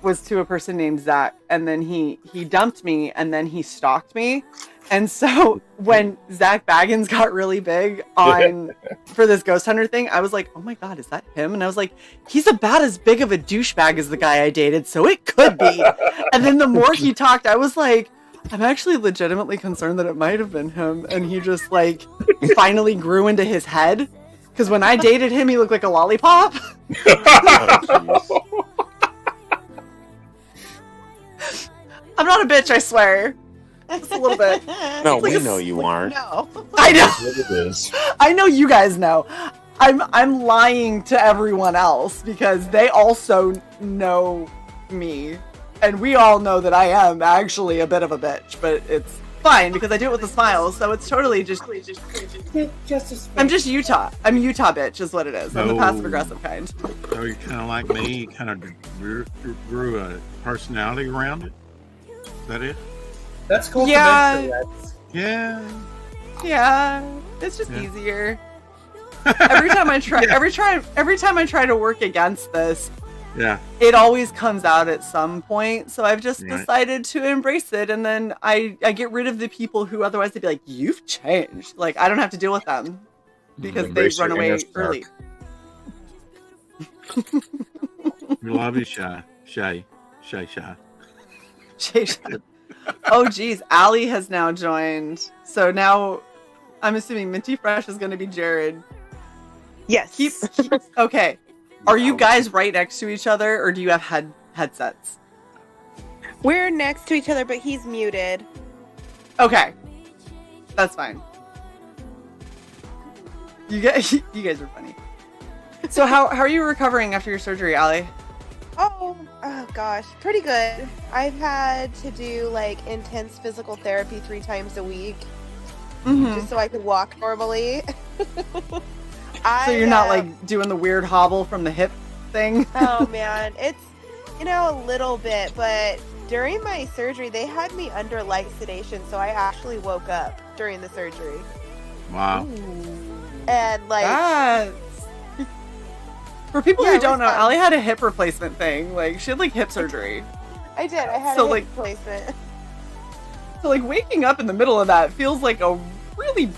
was to a person named Zach, and then he dumped me, and then he stalked me. And so when Zach Baggins got really big on for this ghost hunter thing, I was like, oh my God, is that him? And I was like, he's about as big of a douchebag as the guy I dated, so it could be. And then the more he talked, I was like, I'm actually legitimately concerned that it might have been him. And he just like finally grew into his head. Because when I dated him, he looked like a lollipop. Oh, I'm not a bitch, I swear. Just a little bit. no, Like we a know you aren't. no. I know. What it is. I know you guys know. I'm lying to everyone else because they also know me. And we all know that I am actually a bit of a bitch, but it's fine because I do it with a smile, so it's totally just I'm just Utah. I'm Utah bitch is what it is. I'm the No. passive aggressive kind. So you're kind of like me. You kind of grew a personality around it. Is that it? That's cool. Yeah. Yeah. Yeah. It's just Yeah. easier. Every time I try to work against this, Yeah. it always comes out at some point. So I've just Right. decided to embrace it, and then I get rid of the people who otherwise they'd be like, "You've changed." Like I don't have to deal with them because Embrace they run your away inner spark. early. We love you, Shae. Shae. Shae. Oh, geez. Allie has now joined. So now I'm assuming Minty Fresh is going to be Jared. Yes. Okay. Are you guys right next to each other, or do you have headsets? We're next to each other, but he's muted. Okay. That's fine. You guys are funny. So how are you recovering after your surgery, Allie? Oh gosh, pretty good. I've had to do like intense physical therapy 3 times a week, just so I could walk normally. So you're not like doing the weird hobble from the hip thing? Oh man, it's a little bit, but during my surgery they had me under light sedation, so I actually woke up during the surgery. Wow. And like for people who don't know, Allie had a hip replacement thing. Like, she had, like, hip surgery. I did. I had a hip replacement. So, like, waking up in the middle of that feels like a really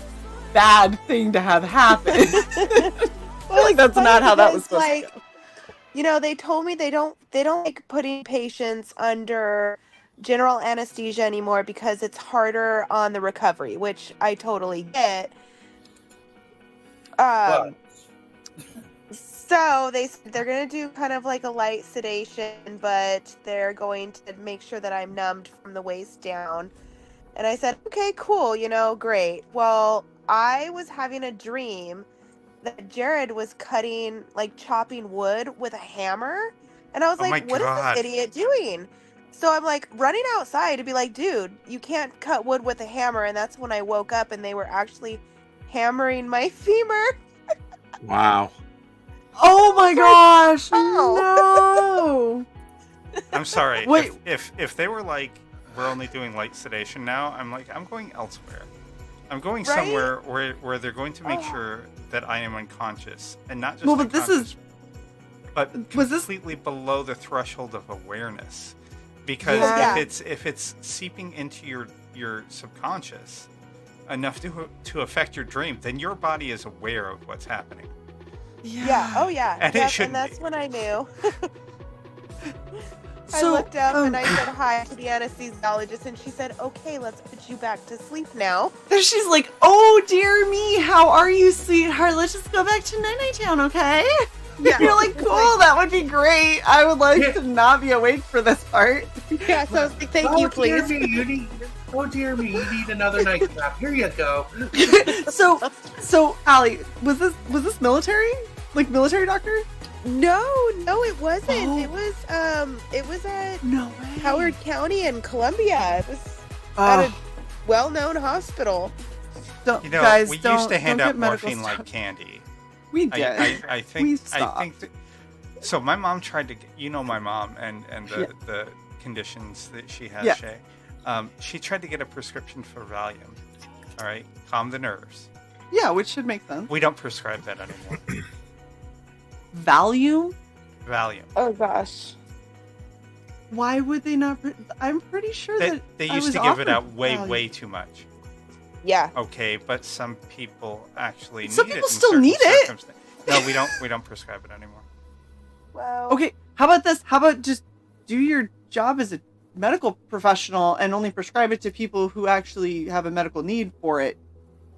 bad thing to have happen. I feel like that's not how that was supposed to go. They told me they don't like putting patients under general anesthesia anymore because it's harder on the recovery, which I totally get. So they're going to do kind of like a light sedation, but they're going to make sure that I'm numbed from the waist down. And I said, okay, cool, great. Well, I was having a dream that Jared was chopping wood with a hammer. And I was like, what is this idiot doing? So I'm like running outside to be like, dude, you can't cut wood with a hammer. And that's when I woke up and they were actually hammering my femur. Wow. Oh my gosh! No. I'm sorry. Wait. If they were like, we're only doing light sedation now, I'm like, I'm going elsewhere. I'm going somewhere where they're going to make sure that I am unconscious, and not just unconscious, but completely below the threshold of awareness. Because if it's seeping into your subconscious enough to affect your dream, then your body is aware of what's happening. Yeah. Oh, yeah. And and that's when I knew. I looked up and I said hi to the anesthesiologist, and she said, okay, let's put you back to sleep now. And she's like, oh, dear me, how are you, sweetheart? Let's just go back to Night Town, okay? Yeah. You're like, cool, that would be great. I would like to not be awake for this part. Yeah, so I was like, thank you, please. Dear me, you need another night nap. Here you go. So, Allie, was this military? Like, military doctor? No, it wasn't. It was at Howard County in Columbia. It was at a well-known hospital. Guys, we used to hand out morphine like candy. We did. I think. So my mom tried to. My mom and the conditions that she has. Yeah. Shae. She tried to get a prescription for Valium. All right, calm the nerves. Yeah, which should make sense. We don't prescribe that anymore. Valium? Oh gosh. Why would they not? I'm pretty sure that they used to give it out way too much. Yeah. Okay, but some people actually some need people it. Still need it. No, we don't. We don't prescribe it anymore. Well. Okay. How about this? How about just do your job as a medical professional and only prescribe it to people who actually have a medical need for it,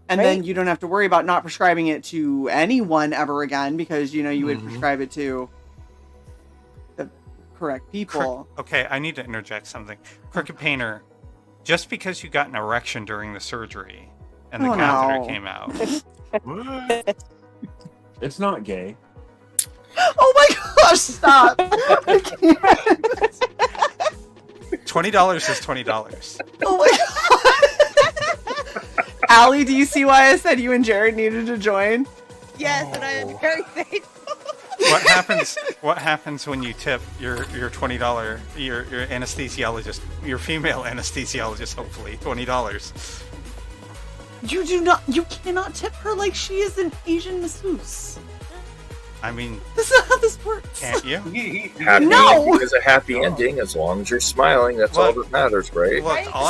and then you don't have to worry about not prescribing it to anyone ever again because you would prescribe it to the correct people. Okay, I need to interject something. Crooked Painter, just because you got an erection during the surgery and the catheter came out. What? It's not gay. Oh my gosh, stop. I can't. $20 is $20. Oh my god. Allie, do you see why I said you and Jared needed to join? Yes, and I am very thankful. What happens when you tip your $20 your anesthesiologist, your female anesthesiologist, hopefully $20? You cannot tip her like she is an Asian masseuse. I mean, this is how this works. Can't you? Happy ending is a happy ending as long as you're smiling. That's all that matters, right? Look, all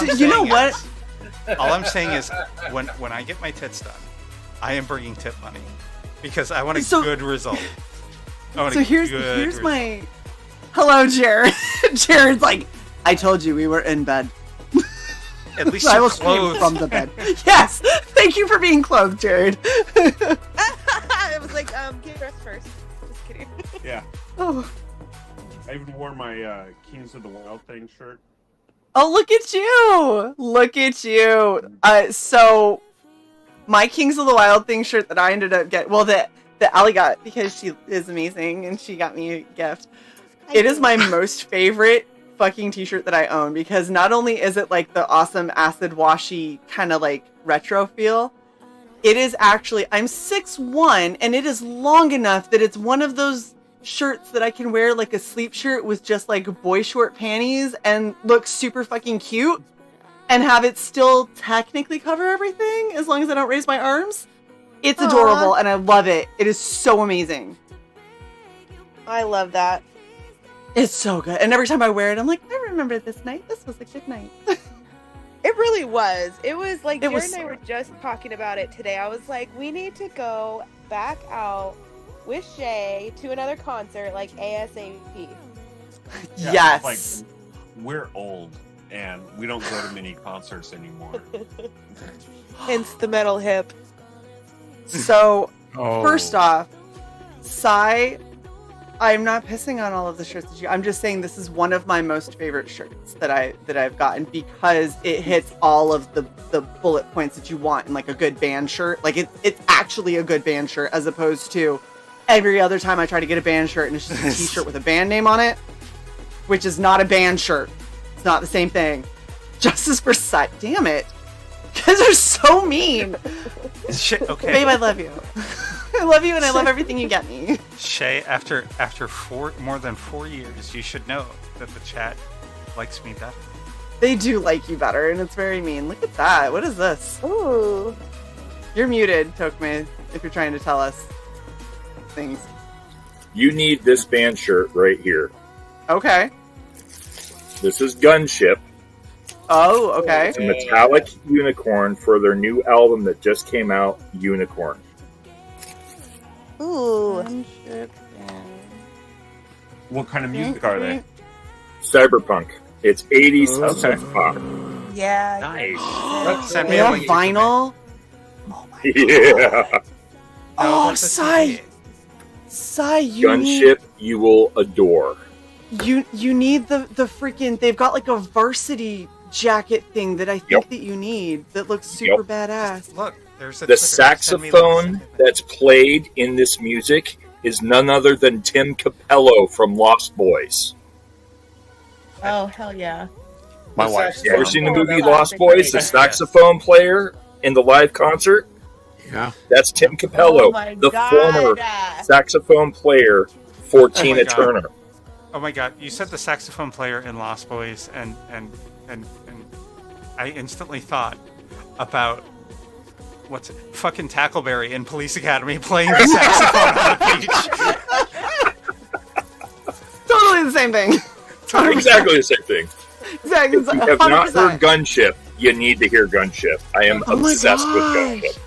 I'm saying is when I get my tits done, I am bringing tip money because I want a good result. So here's my Hello, Jared. Jared's like, I told you we were in bed. At least I you're will scream clothed. from the bed. Yes. Thank you for being clothed, Jared. I was like, get dressed first. Just kidding. Yeah. Oh. I even wore my Kings of the Wild Thing shirt. Oh, look at you! Look at you. So my Kings of the Wild Thing shirt that I ended up getting, well, that Allie got because she is amazing and she got me a gift. It is my most favorite fucking t-shirt that I own because not only is it like the awesome acid washy kind of like retro feel, it is actually, I'm 6'1" and it is long enough that it's one of those shirts that I can wear like a sleep shirt with just like boy short panties and look super fucking cute and have it still technically cover everything as long as I don't raise my arms. It's adorable and I love it. It is so amazing. I love that. It's so good. And every time I wear it, I'm like, I remember this night. This was a good night. It really was. It was like It Jared was and I so were just talking about it today. I was like, we need to go back out with Shae to another concert, like ASAP. Yeah, Yes. Like, we're old and we don't go to many concerts anymore. Hence the metal hip. So, Oh. first off, Sai, I'm not pissing on all of the shirts that I'm just saying this is one of my most favorite shirts that I've gotten because it hits all of the bullet points that you want in like a good band shirt. Like it's actually a good band shirt as opposed to every other time I try to get a band shirt and it's just a t-shirt with a band name on it, which is not a band shirt. It's not the same thing. Justice for Sai. Damn it. You guys are so mean. Shit, okay. Babe, I love you. I love you and I love everything you get me. Shae, after more than 4 years, you should know that the chat likes me better. They do like you better, and it's very mean. Look at that. What is this? Ooh. You're muted, Tokme, if you're trying to tell us things. You need this band shirt right here. Okay. This is Gunship. Oh, okay. It's a metallic unicorn for their new album that just came out, Unicorn. Ooh. What kind of music are they? Cyberpunk. It's 80s Okay. synth pop. Yeah. Nice. Send They me a have link. vinyl. Yeah. Oh, that's a Sai. CD. Sai, you Gunship you will adore. need you need the freaking. They've got like a varsity jacket thing that I think Yep. that you need that looks super Yep. badass. Look, there's a The Twitter. Send me links. saxophone that's played in this music is none other than Tim Capello from Lost Boys. Oh, hell yeah. My wife's You ever seen the movie Oh, Lost that's Boys? The great. saxophone player in the live concert? Yeah. That's Tim Capello, Oh my the God. former saxophone player for Tina God. Turner. Oh my god, you said the saxophone player in Lost Boys, and I instantly thought about what's it? Fucking Tackleberry in Police Academy playing the saxophone on the beach. Totally the same thing. Exactly the same thing. Exactly. If you have not heard Gunship, you need to hear Gunship. I am Oh my obsessed with gosh. Gunship.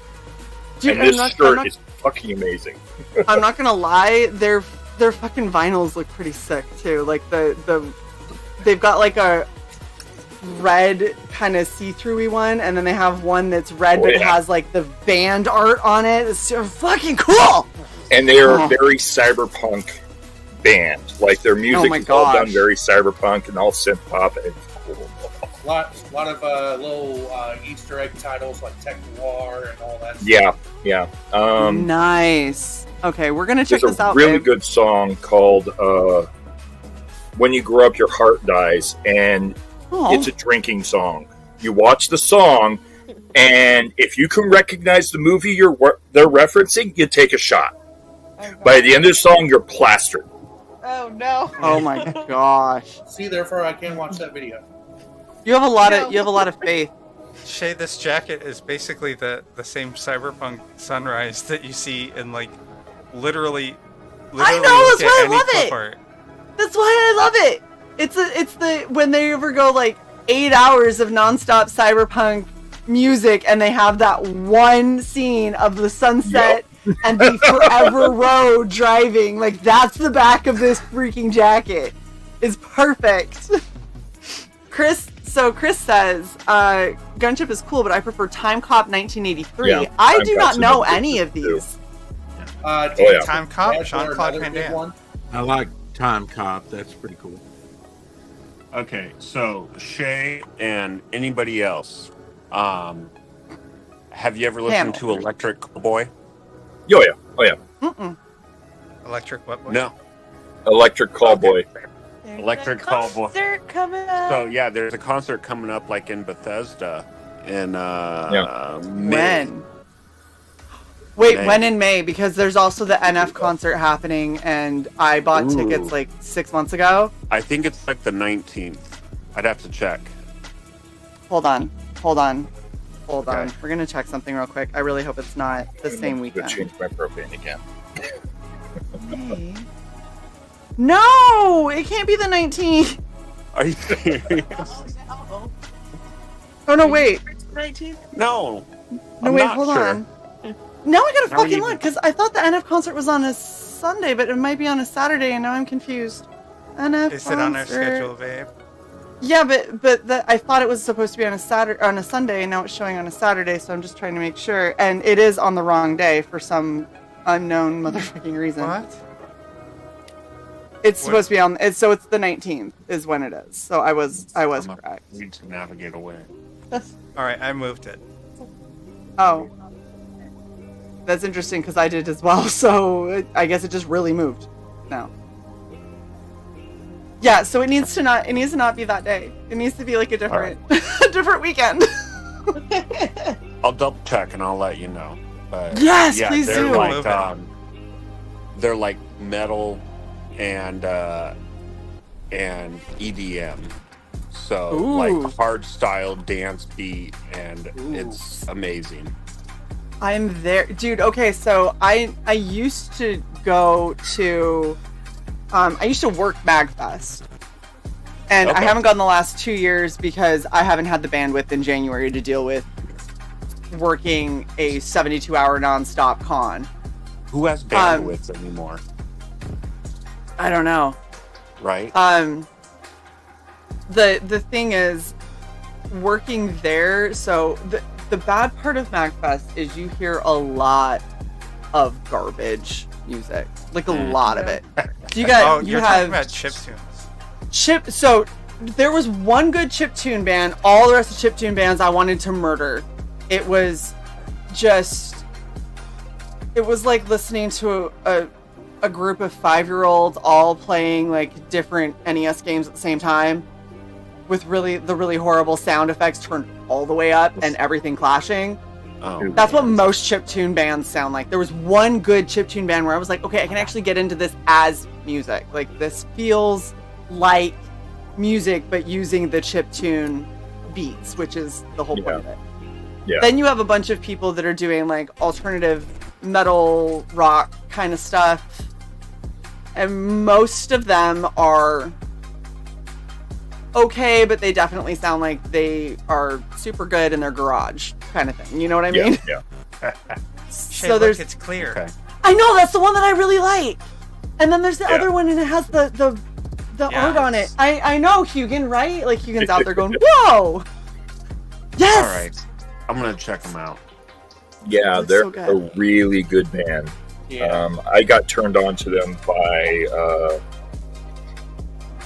Dude, And I'm this not- shirt I'm not- is fucking amazing. I'm not gonna lie, their fucking vinyls look pretty sick too. Like they've got like a red kind of see-throughy one, and then they have one that's red but it yeah. has like the band art on it. It's so fucking cool. And they are Oh. a very cyberpunk band. Like their music my is all done gosh. very cyberpunk and all synth pop. And it's cool. Lot of little Easter egg titles like Tech Noir and all that. Yeah, yeah. Nice. Okay, we're gonna check There's this a out. really babe. good song called "When You Grow Up, Your Heart Dies," and Oh. it's a drinking song. You watch the song, and if you can recognize the movie they're referencing, you take a shot. By the end of the song, you're plastered. Oh no. Oh my gosh. See, therefore, I can watch that video. You have a lot of faith. Shae, this jacket is basically the same cyberpunk sunrise that you see in like literally I know, look that's at why I any love clip it. art. That's why I love it. It's the when they ever go like 8 hours of nonstop cyberpunk music and they have that one scene of the sunset and the forever road driving. Like that's the back of this freaking jacket. is perfect. Chris says, Gunship is cool, but I prefer Time Cop 1983. Yeah, I Time do Cop's not know another any good of too. these. yeah. Time Cop, That's Jean-Claude another Van good Damme. one. I like Time Cop. That's pretty cool. Okay, so Shae and anybody else, have you ever listened to Electric Boy? Oh yeah. Mm-mm. Electric what boy? No. Electric Callboy. There's Electric a Callboy. concert coming up. So yeah, there's a concert coming up like in Bethesda in May. When? Wait, May. when in May? Because there's also the NF concert happening, and I bought tickets like 6 months ago. I think it's like the 19th. I'd have to check. Hold on. Okay. We're gonna check something real quick. I really hope it's not the same I'm gonna weekend. change my propane again. May. No, it can't be the 19th. Are you serious? Oh no, wait. 19th? No. No, I'm wait, not hold sure. on. Now I gotta Now we fucking need look, to- because I thought the NF concert was on a Sunday, but it might be on a Saturday, and now I'm confused. NF Is it on our concert. schedule, babe? Yeah, but I thought it was supposed to be on a Sunday, and now it's showing on a Saturday, so I'm just trying to make sure. And it is on the wrong day for some unknown motherfucking reason. What? It's supposed to be on. So it's the 19th is when it is. So I was correct. Need to navigate away. All right, I moved it. Oh, that's interesting because I did as well. So I guess it just really moved now. Yeah, so it needs to not be that day. It needs to be like a different a different weekend. I'll double check and I'll let you know. But Yes, yeah, please they're do. like they're like metal and EDM. So Ooh. like hard style dance beat, and it's amazing. I'm there, dude. Okay, so I used to go to I used to work MagFest, and I Okay. haven't gone the last 2 years because I haven't had the bandwidth in January to deal with working a 72-hour nonstop con. Who has bandwidth anymore? I don't know. Right? The thing is, working there. So the bad part of MagFest is you hear a lot of garbage music, like a lot of it. So you got You're talking about chiptunes. So there was one good chiptune band. All the rest of chiptune bands I wanted to murder. It was like listening to a group of 5-year-olds all playing like different NES games at the same time, with the really horrible sound effects turned all the way up and everything clashing. Oh, That's what most chiptune bands sound like. There was one good chiptune band where I was like, okay, I can actually get into this as music. Like, this feels like music, but using the chiptune beats, which is the whole point of it. Yeah. Then you have a bunch of people that are doing like alternative metal rock kind of stuff, and most of them are okay, but they definitely sound like they are super good in their garage kind of thing. You know what I mean? Yeah. Shae, So there's look, it's clear. Okay. I know, that's the one that I really like. And then there's the Yeah. other one, and it has the art on it. I know Hugin, right? Like Hugin's out there going, whoa! Yes. All right. I'm gonna check them out. Yeah, Looks they're so good. a really good band. Yeah. I got turned on to them by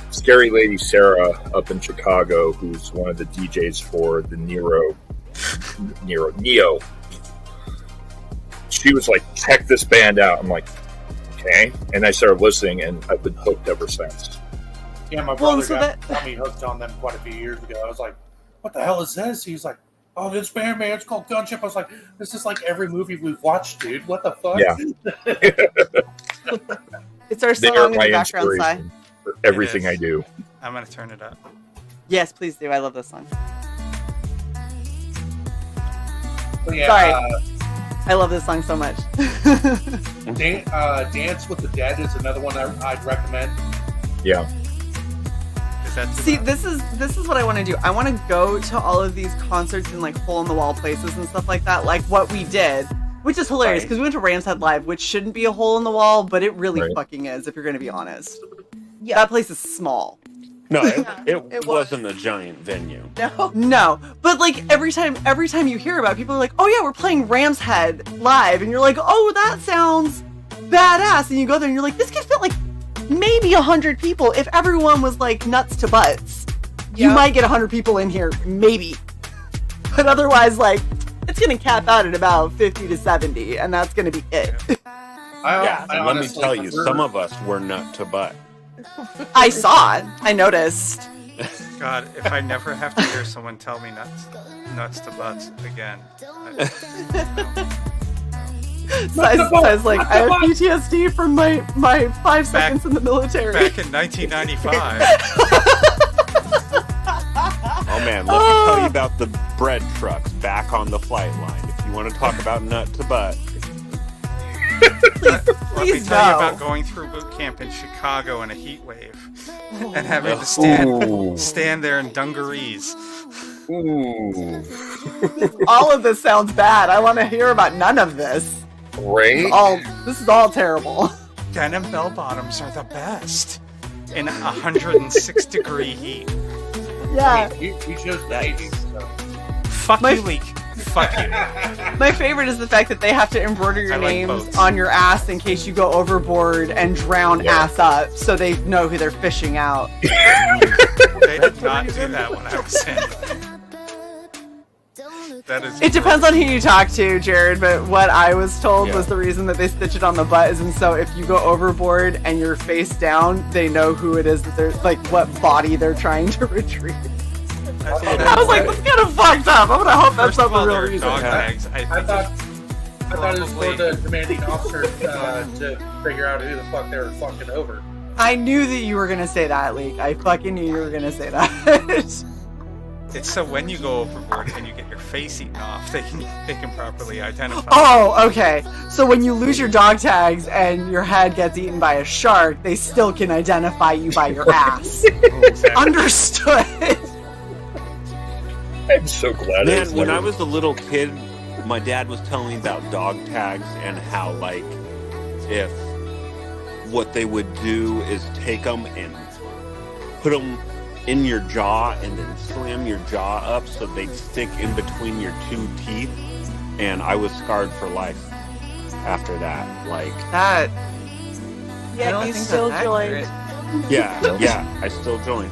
Scary Lady Sarah up in Chicago, who's one of the DJs for the Neo. She was like, check this band out. I'm like, okay. And I started listening, and I've been hooked ever since. Yeah, my Well, brother so got me hooked on them quite a few years ago. I was like, what the hell is this? He was like, oh, this band, man, it's called Gunship. I was like, this is like every movie we've watched, dude. What the fuck? Yeah. It's our They're song in my the background, Si. inspiration for everything It I is. do. I'm gonna turn it up. Yes, please do. I love this song. But yeah, Sorry. I love this song so much. Dance with the Dead is another one I'd recommend. Yeah. Is that too See, loud? this is what I want to do. I want to go to all of these concerts in like hole in the wall places and stuff like that, like what we did, which is hilarious Right. because we went to Rams Head Live, which shouldn't be a hole in the wall, but it really Right. fucking is if you're going to be honest. Yeah. That place is small. No, it It wasn't a giant venue. No. No, but like every time you hear about it, people are like, "Oh yeah, we're playing Ram's Head live," and you're like, "Oh, that sounds badass." And you go there and you're like, "This could fit like maybe 100 people if everyone was like nuts to butts. You Yep. might get 100 people in here, maybe, but otherwise, like, it's gonna cap out at about 50 to 70, and that's gonna be it." Yeah, I and let me honestly tell you, prefer- some of us were nut to butt. I saw it. I noticed. God, if I never have to hear someone tell me nuts to butts again. Says like, I have PTSD from my 5 seconds in the military. Back in 1995. Oh man, let me tell you about the bread trucks back on the flight line. If you want to talk about nut to butt. Let me Please tell you no. about going through boot camp in Chicago in a heat wave and having to Ooh. stand there in dungarees. Ooh. All of this sounds bad. I want to hear about none of this. Right? This is all terrible. Denim bell bottoms are the best in 106-degree heat. Yeah. We chose Navy. So. Fuck My- you, Leak. Fuck you. My favorite is the fact that they have to embroider your I like names boats. on your ass in case you go overboard and drown Yeah. ass up, so they know who they're fishing out. They did not do that when I was in. That is. It depends on who you talk to, Jared, but what I was told Yeah. was the reason that they stitch it on the butt is, and so if you go overboard and you're face down, they know who it is that they're, like, what body they're trying to retrieve. I was like, that's kind of fucked up. I'm gonna hope that's First of not all, the real they're reason. dog tags. I I think thought it was probably- for the commanding officer to figure out who the fuck they were fucking over. I knew that you were gonna say that, Leak. I fucking knew you were gonna say that. it's so when you go overboard and you get your face eaten off, they can properly identify. Oh, okay. So when you lose your dog tags and your head gets eaten by a shark, they still can identify you by your ass. Exactly. Understood. I'm so glad Man, when I was a little kid, my dad was telling me about dog tags and how, like, if what they would do is take them and put them in your jaw and then slam your jaw up so they'd stick in between your two teeth. And I was scarred for life after that. Like, That. I Yeah, don't you think still that's joined. accurate. yeah, I still joined.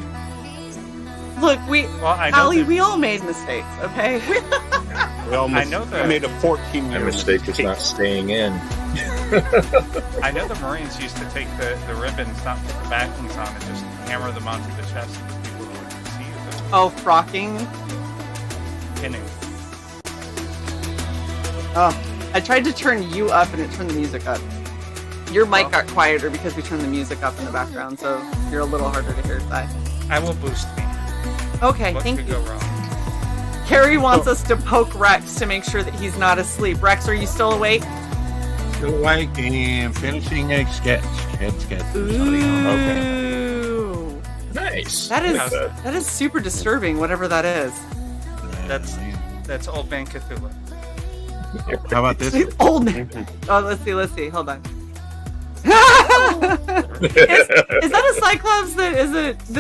Look, Well, I know Allie, that- we all made mistakes, okay? We almost, I know that- made a 14-year My mistake was not staying in. I know the Marines used to take the ribbons, not put the backings on, and just hammer them onto the chest of the people who would see them Oh, frocking. pinning. Oh, I tried to turn you up and it turned the music up. Your mic got quieter because we turned the music up in the background, so you're a little harder to hear, Si. I will boost me. Okay, What thank could you. go wrong? Carrie wants us to poke Rex to make sure that he's not asleep. Rex, are you still awake? Still awake and finishing a sketch. Head sketch. Ooh. Nice. That is How's that? that is super disturbing, whatever that is. That's Old Man Cthulhu. How about this? Old man. Oh, let's see. Hold on. is that a Cyclops that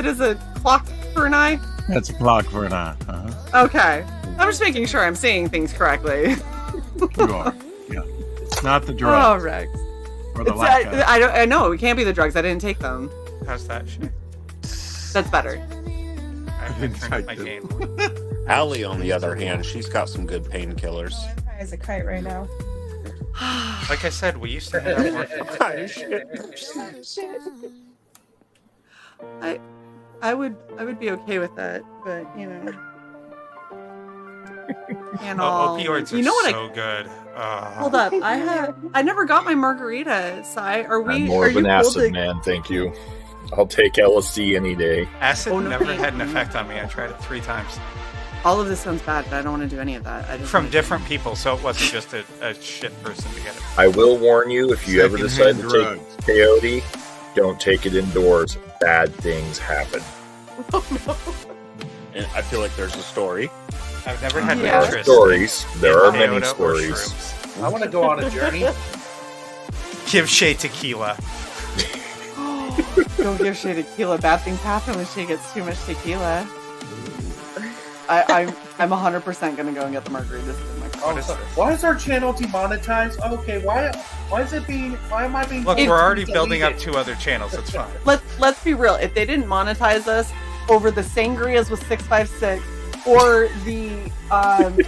is a clock for an eye? That's a clock for an eye. Okay. I'm just making sure I'm saying things correctly. You are. Yeah. It's not the Oh, drugs Rex. or the It's, lack of. I know it can't be the drugs. I didn't take them. How's that shit? That's better. I've been turning up my game. Allie, on the other hand, she's got some good painkillers. High as a kite right now. Like I said, we used to have more. I would be okay with that, but you know. And all. Opioids are you know what? so good. Hold up. I never got my margarita, Si. I'm more of an acid man, thank you. I'll take LSD any day. Acid Oh, no. never had an effect on me. I tried it 3 times. All of this sounds bad, but I don't want to do any of that. I just From different people, so it wasn't just a shit person to get it. I will warn you, if you ever decide Secondhand to drugs. take peyote, don't take it indoors. Bad things happen. And I feel like there's a story. I've never had Yeah. interest. Stories. There are many peyote or stories. shrooms. I want to go on a journey. Give Shae tequila. Don't give Shae tequila. Bad things happen when she gets too much tequila. I'm 100% gonna go and get the margaritas. Why is our channel demonetized? Okay, why is it being? Why am I being? Look, we're already building up 2 other channels. It's fine. Let's be real. If they didn't monetize us over the sangrias with 656 or the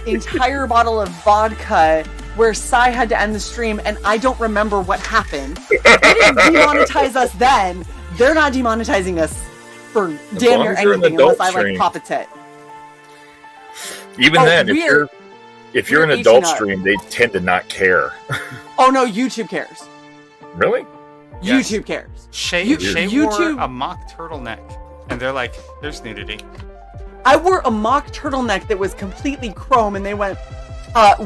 entire bottle of vodka where Sai had to end the stream and I don't remember what happened, if they didn't demonetize us then, they're not demonetizing us for damn near anything unless I like pop a tit. Even then, if you're an adult 18 stream, they tend to not care. Oh no, YouTube cares. Really? Yes. YouTube cares. Shae YouTube wore a mock turtleneck, and they're like, "There's nudity." I wore a mock turtleneck that was completely chrome, and they went,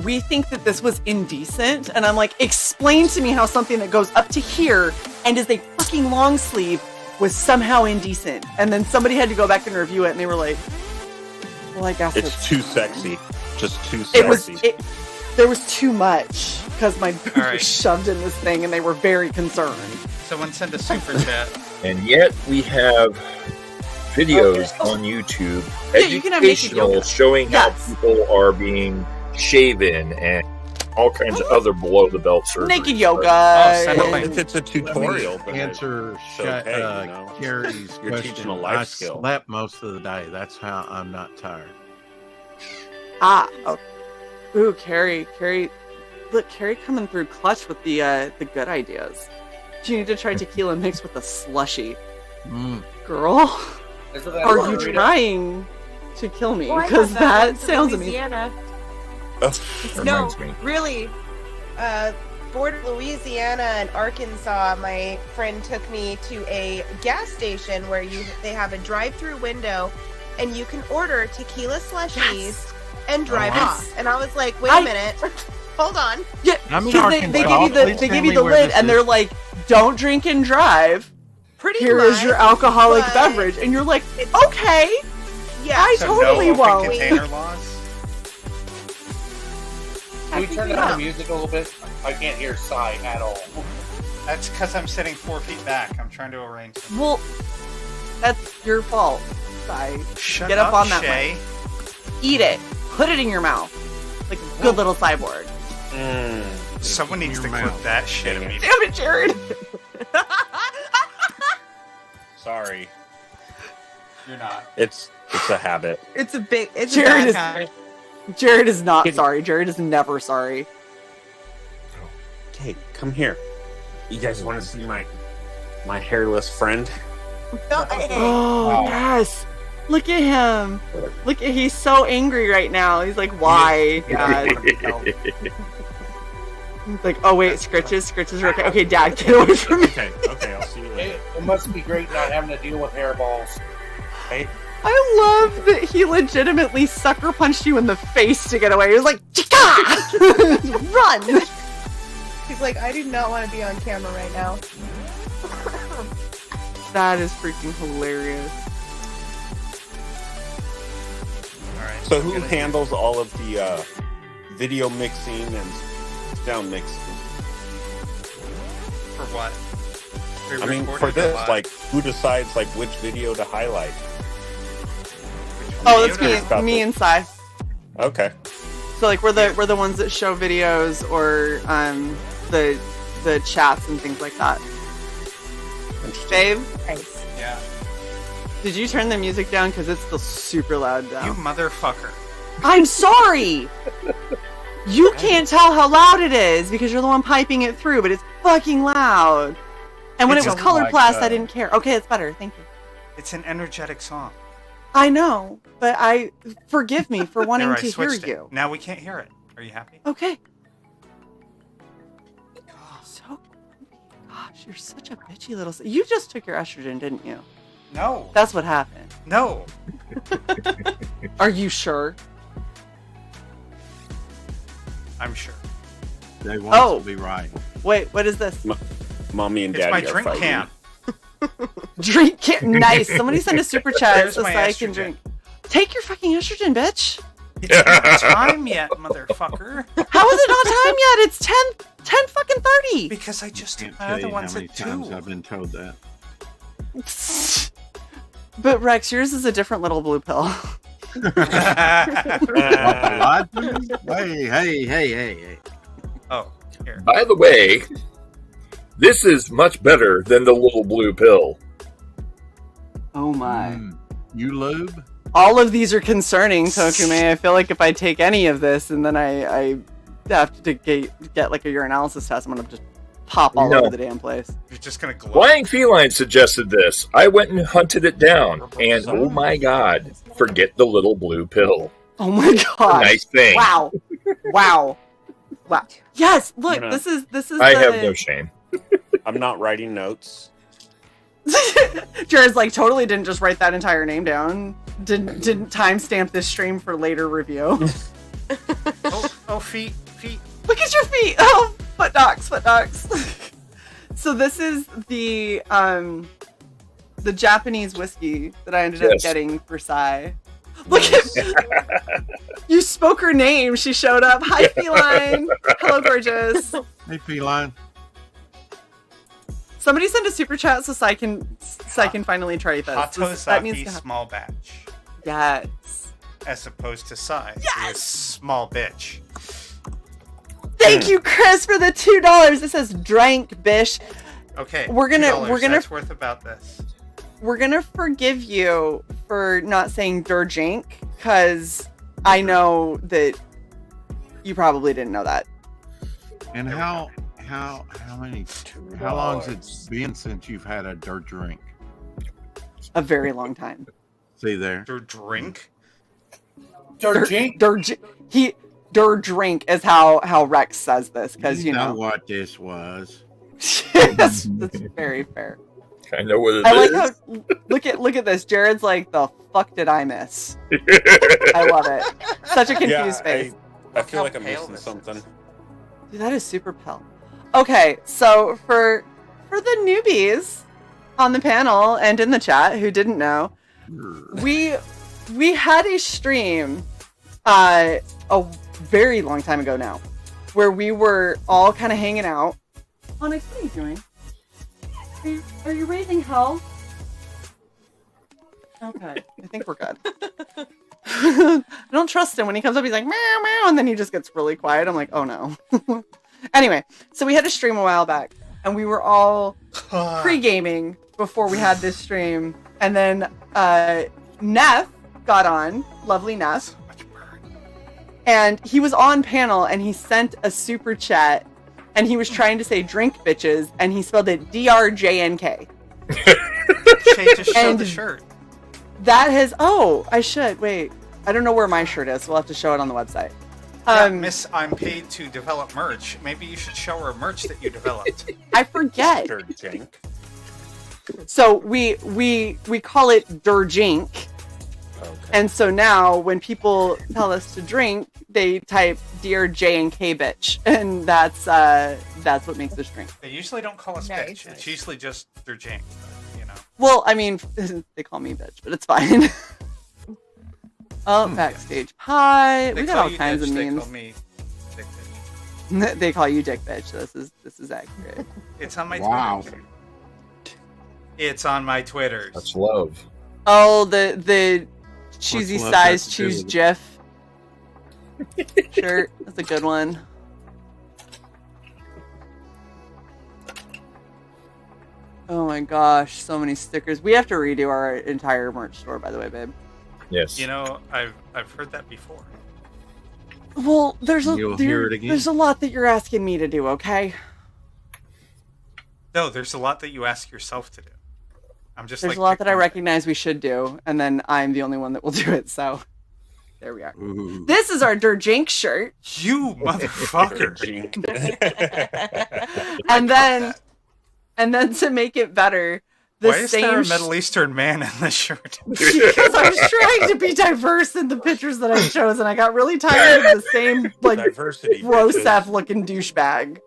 we think that this was indecent. And I'm like, explain to me how something that goes up to here and is a fucking long sleeve was somehow indecent. And then somebody had to go back and review it, and they were like, well, I guess it's too sexy. Just too sexy. There was too much, because my boob was shoved in this thing, and they were very concerned. Someone sent a super chat. And yet we have videos on YouTube, you can have naked educational, yoga. showing how people are being shaven and all kinds of other below the belt surgery. Naked yoga. If it's a tutorial, Let me answer okay, you know. Carrie's You're question. teaching a life I skill. slept most of the day. That's how I'm not tired. Oh. Ooh, Carrie. Look, Carrie coming through clutch with the good ideas. You need to try tequila mixed with a slushy. Girl, are you trying to kill me? Because that sounds amazing. No, really. Border Louisiana and Arkansas, my friend took me to a gas station where they have a drive-through window, and you can order tequila slushies and drive off. And I was like, wait a minute, hold on. Yeah, I'm in because they give you the lid, and they're like, don't drink and drive. Here is your alcoholic beverage, and you're like, okay, yeah, I totally won't. Container laws. Can we turn down the music a little bit? I can't hear Sai at all. That's because I'm sitting 4 feet back. I'm trying to arrange something. Well, that's your fault. Sai. Shut Get up on that Shae. mic. Eat it. Put it in your mouth. Like a good little cyborg. Someone needs to clip that shit immediately. Damn it, Jared. Sorry. You're not. It's a habit. It's a Jared bad is Jared is not sorry. Jared is never sorry. Okay, come here. You guys want to see my hairless friend? Oh, yes. Look at him. Look at he's so angry right now. He's like, why, Dad? He's like, oh wait, scritches are okay. Okay, Dad, get away from me. Okay, I'll see you later. It must be great not having to deal with hairballs. Hey, I love that he legitimately sucker punched you in the face to get away. He was like, Chika! Run! He's like, I do not want to be on camera right now. That is freaking hilarious. Alright. so who handles all of the video mixing and sound mixing? For what? I mean, for Pre-recorded or this, live? like, who decides like which video to highlight? Oh, that's Video? me and Sai. Okay. So like we're the ones that show videos or the chats and things like that. Babe, Nice. Yeah. did you turn the music down because it's still super loud You down? motherfucker. I'm sorry. You can't tell how loud it is because you're the one piping it through, but it's fucking loud. And when It's it was a- colored like, blast, I didn't care. Okay, it's better. Thank you. It's an energetic song. I know, but forgive me for wanting There, I to hear switched it. you. Now we can't hear it. Are you happy? Okay. So, gosh, you're such a bitchy little. You just took your estrogen, didn't you? No. That's what happened. No. Are you sure? I'm sure. They want to be right. Wait, what is this? Mommy and It's Daddy my are drink fighting. camp. Drink camp. Nice. Somebody send a super chat There's so my I can estrogen. drink. Take your fucking estrogen, bitch. It's not time yet, motherfucker. How is it not time yet? It's 10 fucking 30. Because I just Can't did my tell other you ones how many at times 2. I've been told that. But Rex, yours is a different little blue pill. Hey. Oh, here. By the way, this is much better than the little blue pill. Oh my. You lube? All of these are concerning, Tokume. I feel like if I take any of this and then I have to get like a urinalysis test, I'm going to just pop all over the damn place. You're just going to glow. Flying Feline suggested this. I went and hunted it down, and oh my god, forget the little blue pill. Oh my god. Nice thing. Wow. Yes, look, No. this is I have no shame. I'm not writing notes. Jared's like totally didn't just write that entire name down. Didn't timestamp this stream for later review. Oh, feet. Look at your feet. Oh, foot docs. So this is the Japanese whiskey that I ended up getting for Sai. Look at you spoke her name. She showed up. Hi, Feline. Hello, gorgeous. Hey, Feline. Somebody send a super chat so Sai can finally try this. That needs Hatozaki to happen. small batch. Yes. As opposed to Sai. Yes! Small bitch. Thank you, Chris, for the $2. It says drank, bish. Okay. We're gonna That's worth about this. We're gonna forgive you for not saying Durjink, because I know that you probably didn't know that. And how long's it been since you've had a dirt drink? A very long time. See there. Drink? Drink is how Rex says this, because you know what this was. that's very fair. I know what it I is. like how look at this. Jared's like, the fuck did I miss? I love it. Such a confused face. I feel like I'm missing something. Dude, that is super pale. Okay, so for the newbies on the panel and in the chat who didn't know, we had a stream a very long time ago now, where we were all kind of hanging out. Onyx, what are you doing? Are you raising hell? Okay, I think we're good. I don't trust him when he comes up. He's like meow meow, and then he just gets really quiet. I'm like, oh no. Anyway, so we had a stream a while back, and we were all pre-gaming before we had this stream, and then Neff got on, lovely Neff, and he was on panel, and he sent a super chat, and he was trying to say drink bitches, and he spelled it DRJNK. Shae, just show the shirt. That has I should wait. I don't know where my shirt is, so we'll have to show it on the website. Miss, I'm paid to develop merch. Maybe you should show her merch that you developed. I forget. So we call it Durjink. Okay. And so now when people tell us to drink, they type Dear J and K bitch, and that's what makes us drink. They usually don't call us bitch. It's usually just their jank, you know. Well, I mean, they call me bitch, but it's fine. Backstage pie. We got all kinds of memes. They call me dick bitch. They call you dick bitch. This is accurate. It's on my Twitter. It's on my Twitters. That's love. Oh, the cheesy size choose GIF shirt. That's a good one. Oh my gosh, so many stickers. We have to redo our entire merch store, by the way, babe. Yes. You know, I've heard that before. Well, there's a hear it again. There's a lot that you're asking me to do, okay? No, there's a lot that you ask yourself to do. I'm just There's a lot that I recognize we should do, and then I'm the only one that will do it, so there we are. Ooh. This is our Durjink shirt. You motherfucker. and then to make it better, why is there a Middle Eastern man in this shirt? Because I was trying to be diverse in the pictures that I chose, and I got really tired of the same like Rosef looking douchebag.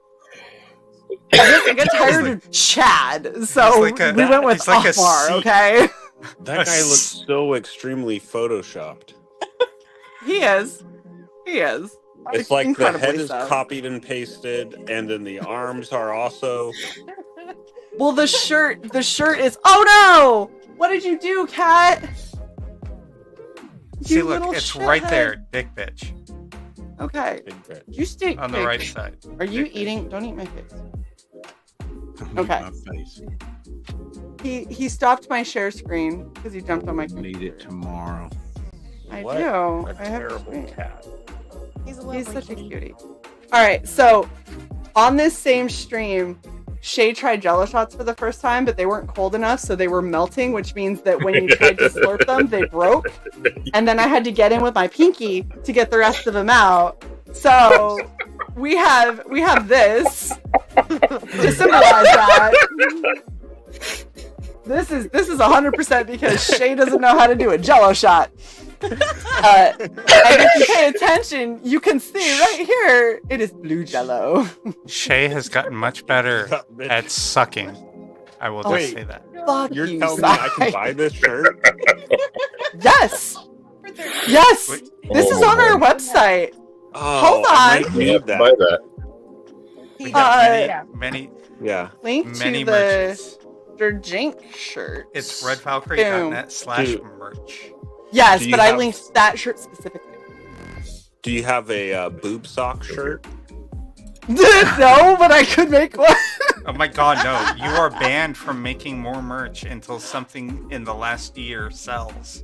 I got tired of Chad, so we went with Akbar, okay? That guy looks so extremely photoshopped. He is. It's like the head is copied and pasted, and then the arms are also. Well, the shirt is. Oh no! What did you do, cat? See, You look, little it's right shithead. there, dick bitch, Okay. Big bitch. You stay on the right side. Are you Dick bitch. eating? Don't eat my face. Eat Okay. My face. He stopped my share screen because he jumped on my Need computer. it tomorrow. I What do. A I have a terrible screen. cat. He's a He's lovely such a kitty. cutie. All right, so on this same stream, Shae tried Jello shots for the first time, but they weren't cold enough, so they were melting, which means that when you tried to slurp them, they broke. And then I had to get in with my pinky to get the rest of them out. So we have this to symbolize that. This is 100% because Shae doesn't know how to do a Jello shot. And if you pay attention, you can see right here, it is blue Jello. Shae has gotten much better at sucking. I will just Wait. say that. Fuck You're you, telling me I can Sai. buy this shirt? Yes! Yes! Wait. This is on our website. Oh, Hold I on. might You need have to that. buy that. We got Uh, many Yeah. Link to many the merches. Jink shirt. It's redvalkyrie.net/merch. Yes, Do you but I have- linked that shirt specifically. Do you have a boob sock shirt? No, but I could make one. Oh my god, no. You are banned from making more merch until something in the last year sells.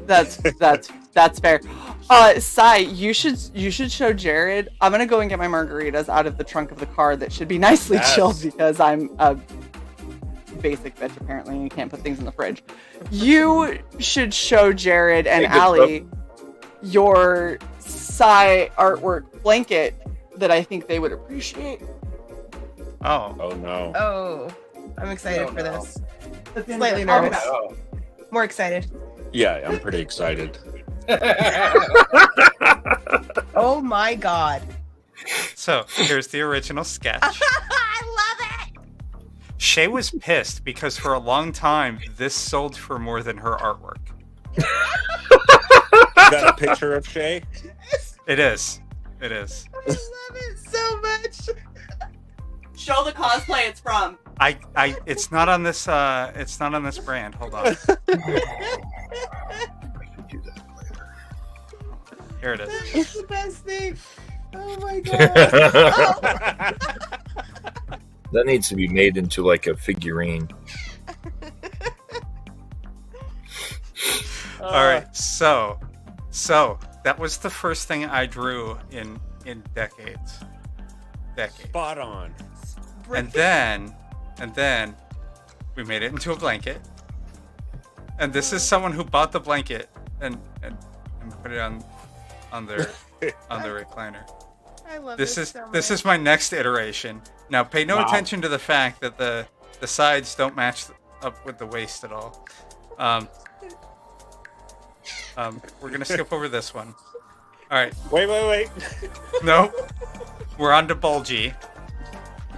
That's fair. Sai, you should show Jared. I'm gonna go and get my margaritas out of the trunk of the car that should be nicely Yes. chilled because I'm a basic bitch apparently and you can't put things in the fridge. You should show Jared and Hey, good Allie your Sai artwork blanket that I think they would appreciate. Oh. Oh no. Oh, I'm excited for no. this. That's the end Slightly of the nervous. comment. Oh. More excited. Yeah, I'm pretty excited. Oh my god. So, here's the original sketch. I love it. Shae was pissed because for a long time this sold for more than her artwork. Is that a picture of Shae? It is. It is. I love it so much. Show the cosplay it's from. It's not on this brand. Hold on. Here it is. It's the best thing. Oh my god. That needs to be made into like a figurine. All right. So that was the first thing I drew in decades. Spot on. And then we made it into a blanket. And this is someone who bought the blanket and put it on their on the recliner. I love This this is so this much. is my next iteration. Now pay no Wow. attention to the fact that the sides don't match up with the waist at all. We're gonna skip over this one. All right. Wait. No. We're on to Bulgy.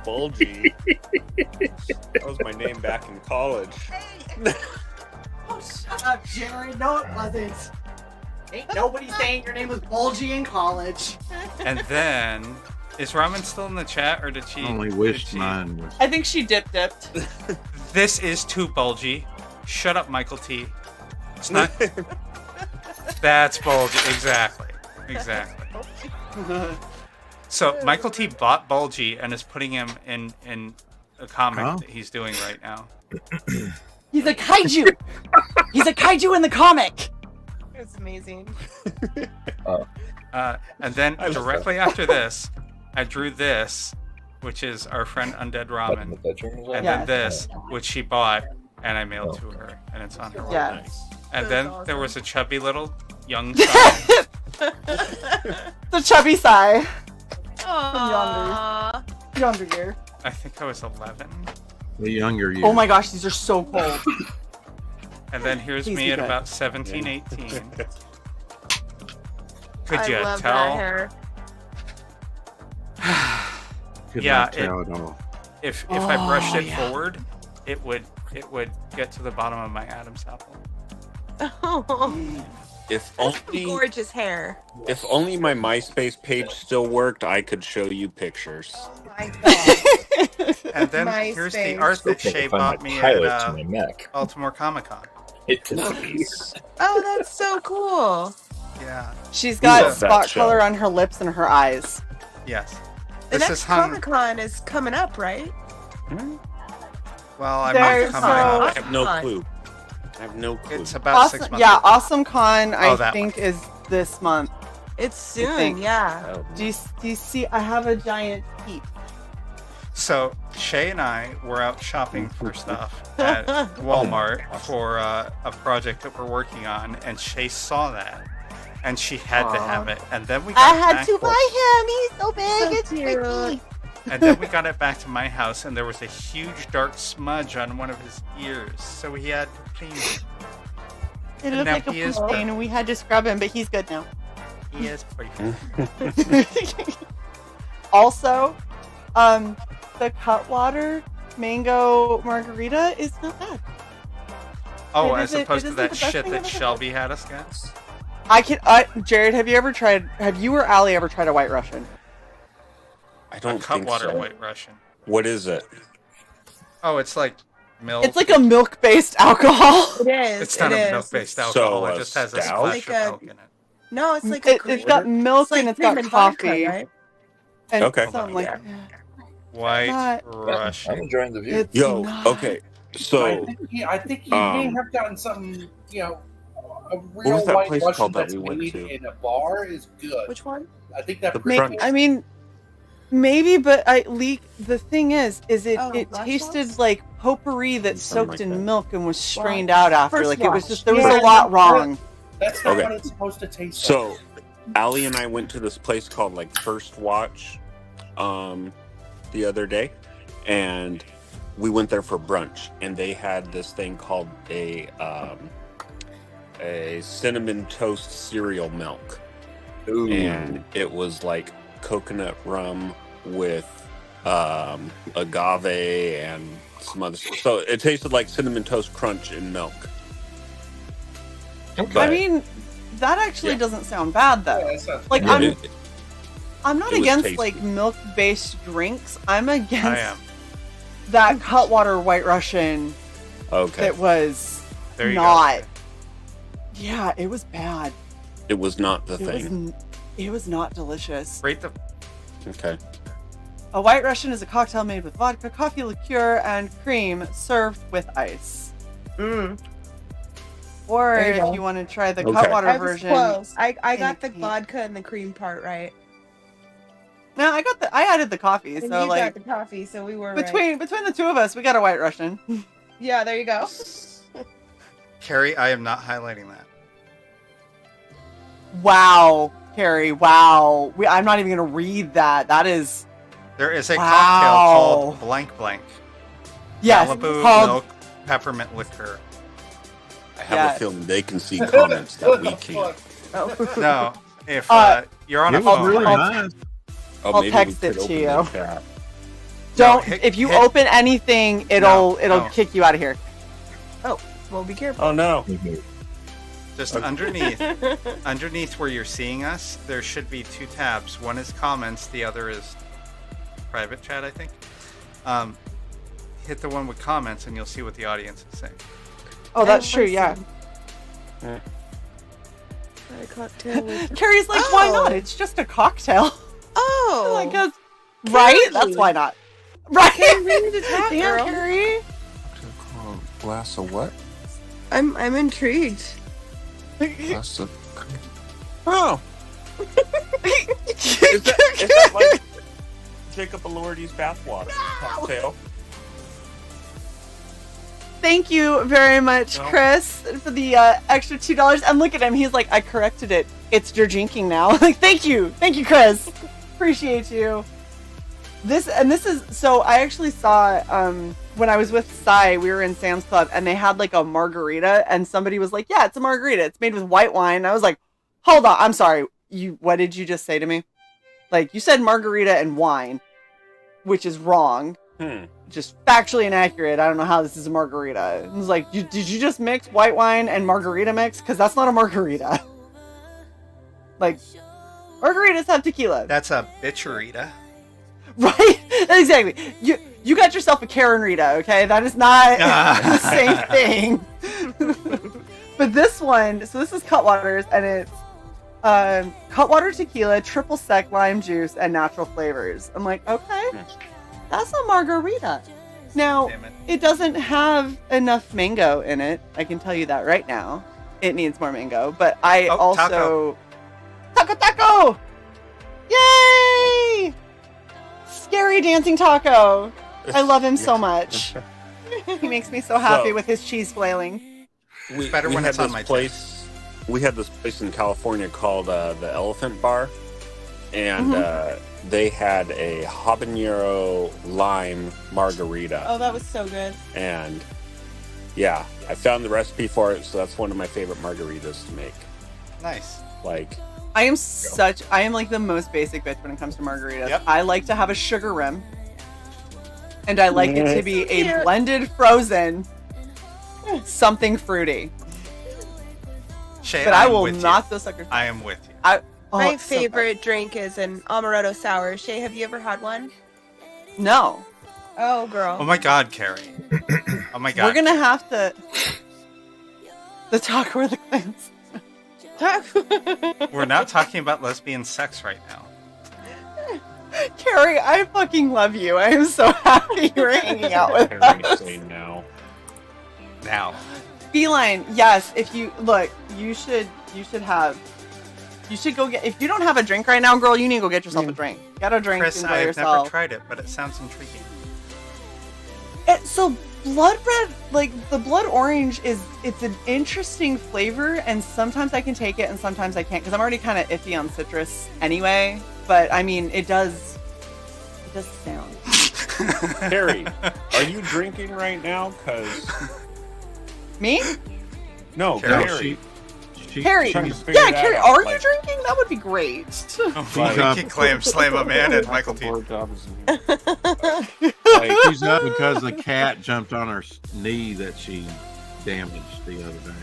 Bulgy. That was my name back in college. Oh, shut up, Jared. No, it wasn't. Ain't nobody saying your name was Bulgy in college. And then is Ramen still in the chat or did she? I only did wished she- mine was. I think she dipped. This is too bulgy. Shut up, Michael T. It's not. That's bulgy. Exactly. So Michael T bought Bulgy and is putting him in a comic Oh. that he's doing right now. He's a kaiju. He's a kaiju in the comic. It's amazing. And then I love directly after this, I drew this, which is our friend Undead Ramen, and then Yes. this, which she bought, and I mailed to her, and it's on her wall. Yes. And That's then awesome. there was a chubby little young son. The chubby Sai. Aww. Yonder year. I think I was 11. The younger you. Oh my gosh, these are so cold. And then here's Please me be at good. about 17, 18. Could I you love that tell? hair. Could yeah, not tell at all. If I brushed it yeah. forward, it would get to the bottom of my Adam's apple. If only, Gorgeous hair. if only my MySpace page still worked, I could show you pictures. Oh my god. And then here's the MySpace. art Still that can't Shae find bought my me pilot at to my mech. Baltimore Comic Con. It disappears. Oh, that's so cool. Yeah. She's We got love that spot show. color on her lips and her eyes. Yes. The This next is hung. Comic Con is coming up, right? Well, I'm There's not coming so- up. I have no Fun. clue. I have no clue. It's about Awesome, 6 months. yeah, away. Awesome Con, I that think, is this month. It's soon, think. yeah. Oh. Do you see? I have a giant peep. So Shae and I were out shopping for stuff at Walmart for a project that we're working on, and Shae saw that, and she had to have it. And then we got I it had back, to buy him. He's so big. So it's cute. freaky. and then we got it back to my house, and there was a huge dark smudge on one of his ears, so he had to clean it. It And looked now like a he poo is stain, and we had to scrub him, but he's good now. He is perfect. Also, the Cutwater mango margarita is not bad. Oh, It as isn't- opposed it to isn't that the best shit thing that I've ever had. Shelby had us get. Jared, have you or Allie ever tried a White Russian? I A don't think Cutwater so. White Russian. What is it? Oh, it's like milk. It's like a milk-based alcohol. It is. It's not it a is. milk-based So, alcohol. It a just has a stout? splash Like of a- milk in it. No, it's like a cream. It's got milk It's like and it's cream got and vodka, coffee right? and Okay. something like Yeah. White Not- I'm Russian. enjoying the view. It's Yo, not- okay. So, I think you may Um, have gotten something, a was real that white place Russian called that that's we went made to? in a bar is good. Which one? I think that The May- Crunch. I mean, maybe, but the thing is it Oh, it Lush tasted House? like potpourri that Something soaked like in that. milk and was strained Wash. out after. First Like it was wash. just there was Yeah. a lot wrong. That's not Okay. what it's supposed to taste So, like. Allie and I went to this place called like First Watch the other day, and we went there for brunch, and they had this thing called a cinnamon toast cereal milk, Ooh. and it was like coconut rum with agave and some other stuff. So it tasted like cinnamon toast crunch in milk. Okay. I mean, that actually Yeah. doesn't sound bad though. Yeah, that sounds Like good. I'm not it was against tasty. like milk-based drinks. I'm I against am. that Cutwater White Russian Okay, that was There you not. go. Yeah, it was bad. it was not the It was thing. it was not delicious. Rate the. Okay. A White Russian is a cocktail made with vodka, coffee liqueur, and cream, served with ice. Mm. Or There you if go. you want to try the Okay. Cutwater I was version. close. I in got a the can. vodka and the cream part right. No, I added the coffee, And so you like got the coffee, so we were between the two of us, we got a White Russian. right. Yeah, there you go. Carrie, I am not highlighting that. Wow, Carrie. Wow. I'm not even gonna read that. That is There is a Wow. cocktail called blank blank. yes, Malibu called milk peppermint liqueur. I have Yeah. a feeling they can see comments that we can't. Oh. No, if you're on a It was phone, really I'll- nice. Oh, I'll maybe text we it could to open you. the chat. don't. hit- If you hit- open anything, it'll No. kick you out of here. Well, be careful. Oh no! just underneath where you're seeing us, there should be two tabs. One is comments, the other is private chat, I think. Hit the one with comments, and you'll see what the audience is saying. Oh, that's true. Yeah. Yeah. A cocktail with... Carrie's like, why not? Oh. It's just a cocktail. Oh, Like, right? That's why not. Right? Carrie, we need to talk, Damn, girl. Carrie. Glass of what? I'm intrigued. Glass of. Oh. is that like Jacob Elordi's bathwater cocktail? Thank you very much, No. Chris, for the extra $2. And look at him. He's like, I corrected it. It's your drinking now. Like, thank you, Chris. Appreciate you. This is so. I actually saw when I was with Cyborg, we were in Sam's Club, and they had like a margarita, and somebody was like, "Yeah, it's a margarita. It's made with white wine." And I was like, "Hold on, I'm sorry. What did you just say to me? Like, you said margarita and wine, which is wrong." Just factually inaccurate. I don't know how this is a margarita. It was like, did you just mix white wine and margarita mix? Because that's not a margarita. Like, margaritas have tequila. That's a bitcherita. Right? Exactly. You got yourself a Karen Rita, okay? That is not the same thing. But this one, so this is Cutwater's, and it's Cutwater tequila, triple sec lime juice, and natural flavors. I'm like, okay, that's a margarita. Now, it doesn't have enough mango in it. I can tell you that right now. It needs more mango. But I also... Taco! Yay! Scary dancing taco. I love him so much. He makes me so happy with his cheese flailing. We better when had it's on this my place. We had this place in California called the Elephant Bar, and they had a habanero lime margarita. Oh, that was so good. And yeah, I found the recipe for it, so that's one of my favorite margaritas to make. Nice. Like, I am like the most basic bitch when it comes to margaritas. Yep. I like to have a sugar rim. And I like it to be a blended frozen something fruity. Shae, But I will knock those suckers. I am with you. My it's so favorite drink is an amaretto sour. Shae, have you ever had one? No. Oh, girl. Oh my God, Carrie. Oh my God. We're gonna have to the talk or the clans. We're not talking about lesbian sex right now. Carrie, I fucking love you. I am so happy you're hanging out with us. Say no. Now. Feline, yes. If you look, you should go get. If you don't have a drink right now, girl, you need to go get yourself a drink. Get a drink. Chris, enjoy I have yourself. never tried it, but it sounds intriguing. So blood red, like the blood orange, it's an interesting flavor, and sometimes I can take it, and sometimes I can't, because I'm already kind of iffy on citrus anyway. But I mean, it does sound. Carrie, are you drinking right now? Cause Me? no, Carrie. Carrie, trying to figure yeah, that Carrie, out, are you like- drinking? That would be great. We can claim slam a man and Michael T. Like, she's up because the cat jumped on her knee that she damaged the other day.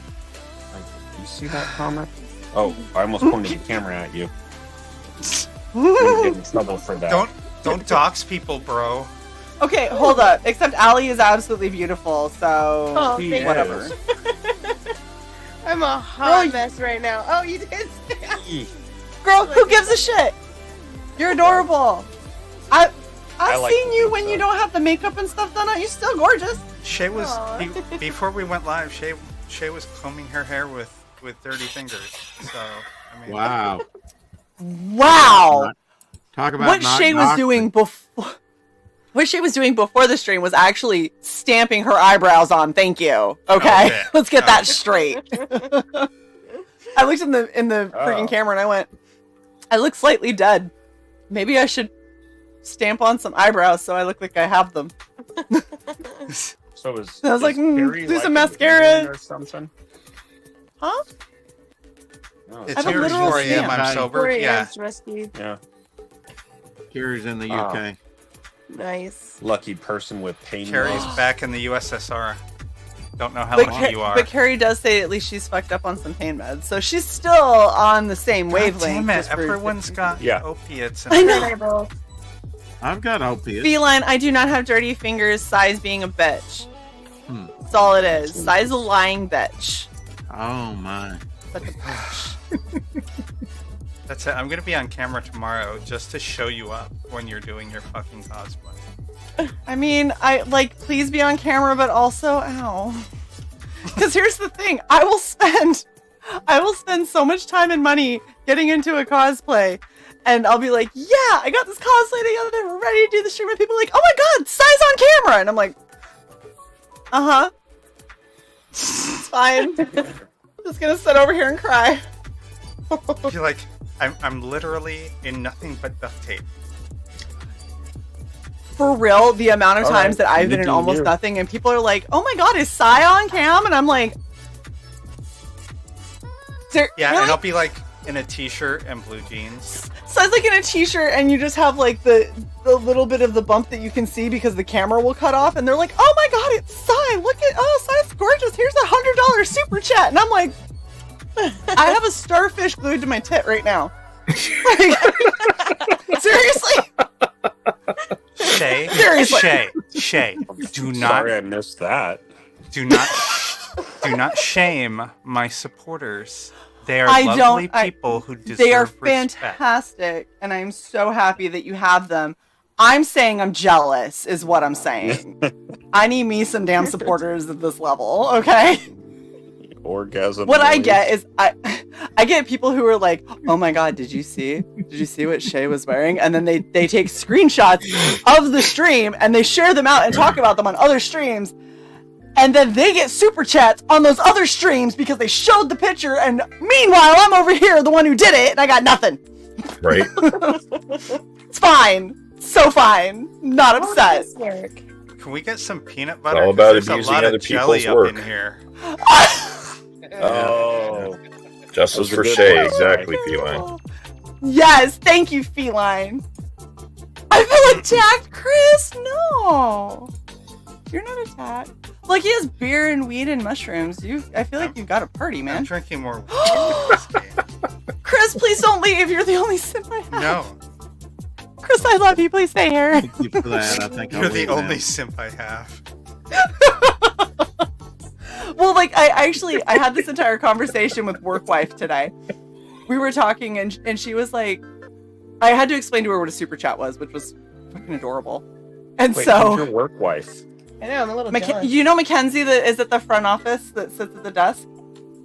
You see that comment? Oh, I almost pointed the camera at you. I'm gonna get in trouble for that. Don't dox people, bro. Okay, hold up. Except Allie is absolutely beautiful, so Oh, thank whatever. I'm a hot mess right now. Oh, you did say that. Girl, who gives a shit? You're adorable. I've like seen to you think when so. you don't have the makeup and stuff done on. You're still gorgeous. Shae was before we went live. Shae was combing her hair with dirty fingers. So I mean, Wow. Wow. Talk about What knock, Shae was knock. doing before. What Shae was doing before the stream was actually stamping her eyebrows on. Thank you. Okay, Okay. let's get that straight. I looked in the freaking camera and I went, I look slightly dead. Maybe I should stamp on some eyebrows so I look like I have them. So is I was like, Carrie do some like mascara. or something? Huh? No, it's I have a here literal 4 a.m. I'm stamp. sober. Yeah. yeah. Carrie's in the UK. Nice. Lucky person with pain. Carrie's back in the USSR. Don't know how But, lucky you are. but Carrie does say at least she's fucked up on some pain meds, so she's still on the same wavelength. Damn it! just for Everyone's got Yeah. opiates. I know. I've got opiates. Feline, I do not have dirty fingers. Size being a bitch. Hmm. That's all it is. Size a lying bitch. Oh my. Such a bitch. That's it. I'm gonna be on camera tomorrow just to show you up when you're doing your fucking cosplay. I mean, please be on camera, but also, ow. Because here's the thing, I will spend so much time and money getting into a cosplay, and I'll be like, yeah, I got this cosplay together, we're ready to do the stream, and people are like, oh my god, size on camera, and I'm like, it's fine. I'm just gonna sit over here and cry. You're like, I'm literally in nothing but duct tape. For real, the amount of All times right, that I've been in you do almost you. nothing, and people are like, "Oh my god, is Sai on cam?" And I'm like, Yeah, really? and I'll be like in a t-shirt and blue jeans. Sai's like in a t-shirt, and you just have like the little bit of the bump that you can see because the camera will cut off, and they're like, "Oh my god, it's Sai! Look at Sai's gorgeous. Here's $100 super chat," and I'm like, I have a starfish glued to my tit right now. Like, seriously? Shae, do not. Sorry, I missed that. Do not shame my supporters. They are lovely people who deserve They are respect. fantastic, and I'm so happy that you have them. I'm saying I'm jealous, is what I'm saying. I need me some damn supporters at this level, okay? Orgasm. What I noise. get is I get people who are like, "Oh my god, did you see what Shae was wearing?" And then they take screenshots of the stream and they share them out and talk about them on other streams. And then they get super chats on those other streams because they showed the picture, and meanwhile I'm over here, the one who did it, and I got nothing. Right. It's fine. So fine. Not upset. Can we get some peanut butter? All about There's a abusing lot other of jelly people's up work. in here. Oh. Justice That for was a good Shae, one. exactly, Feline. Yes, thank you, Feline. I feel attacked, Chris. No. You're not attacked. Like, he has beer and weed and mushrooms. I feel like you've got a party, I'm man. drinking more. This game. Chris, please don't leave. You're the only simp I have. No, Chris, I love you. Please stay here. Thank you for that. I think you're I'll the leave only now. simp I have. Well, like, I had this entire conversation with work wife today. We were talking, and she was like, I had to explain to her what a super chat was, which was fucking adorable. And Wait, so, who's your work wife? I know, I'm a little jealous. you know Mackenzie that is at the front office that sits at the desk?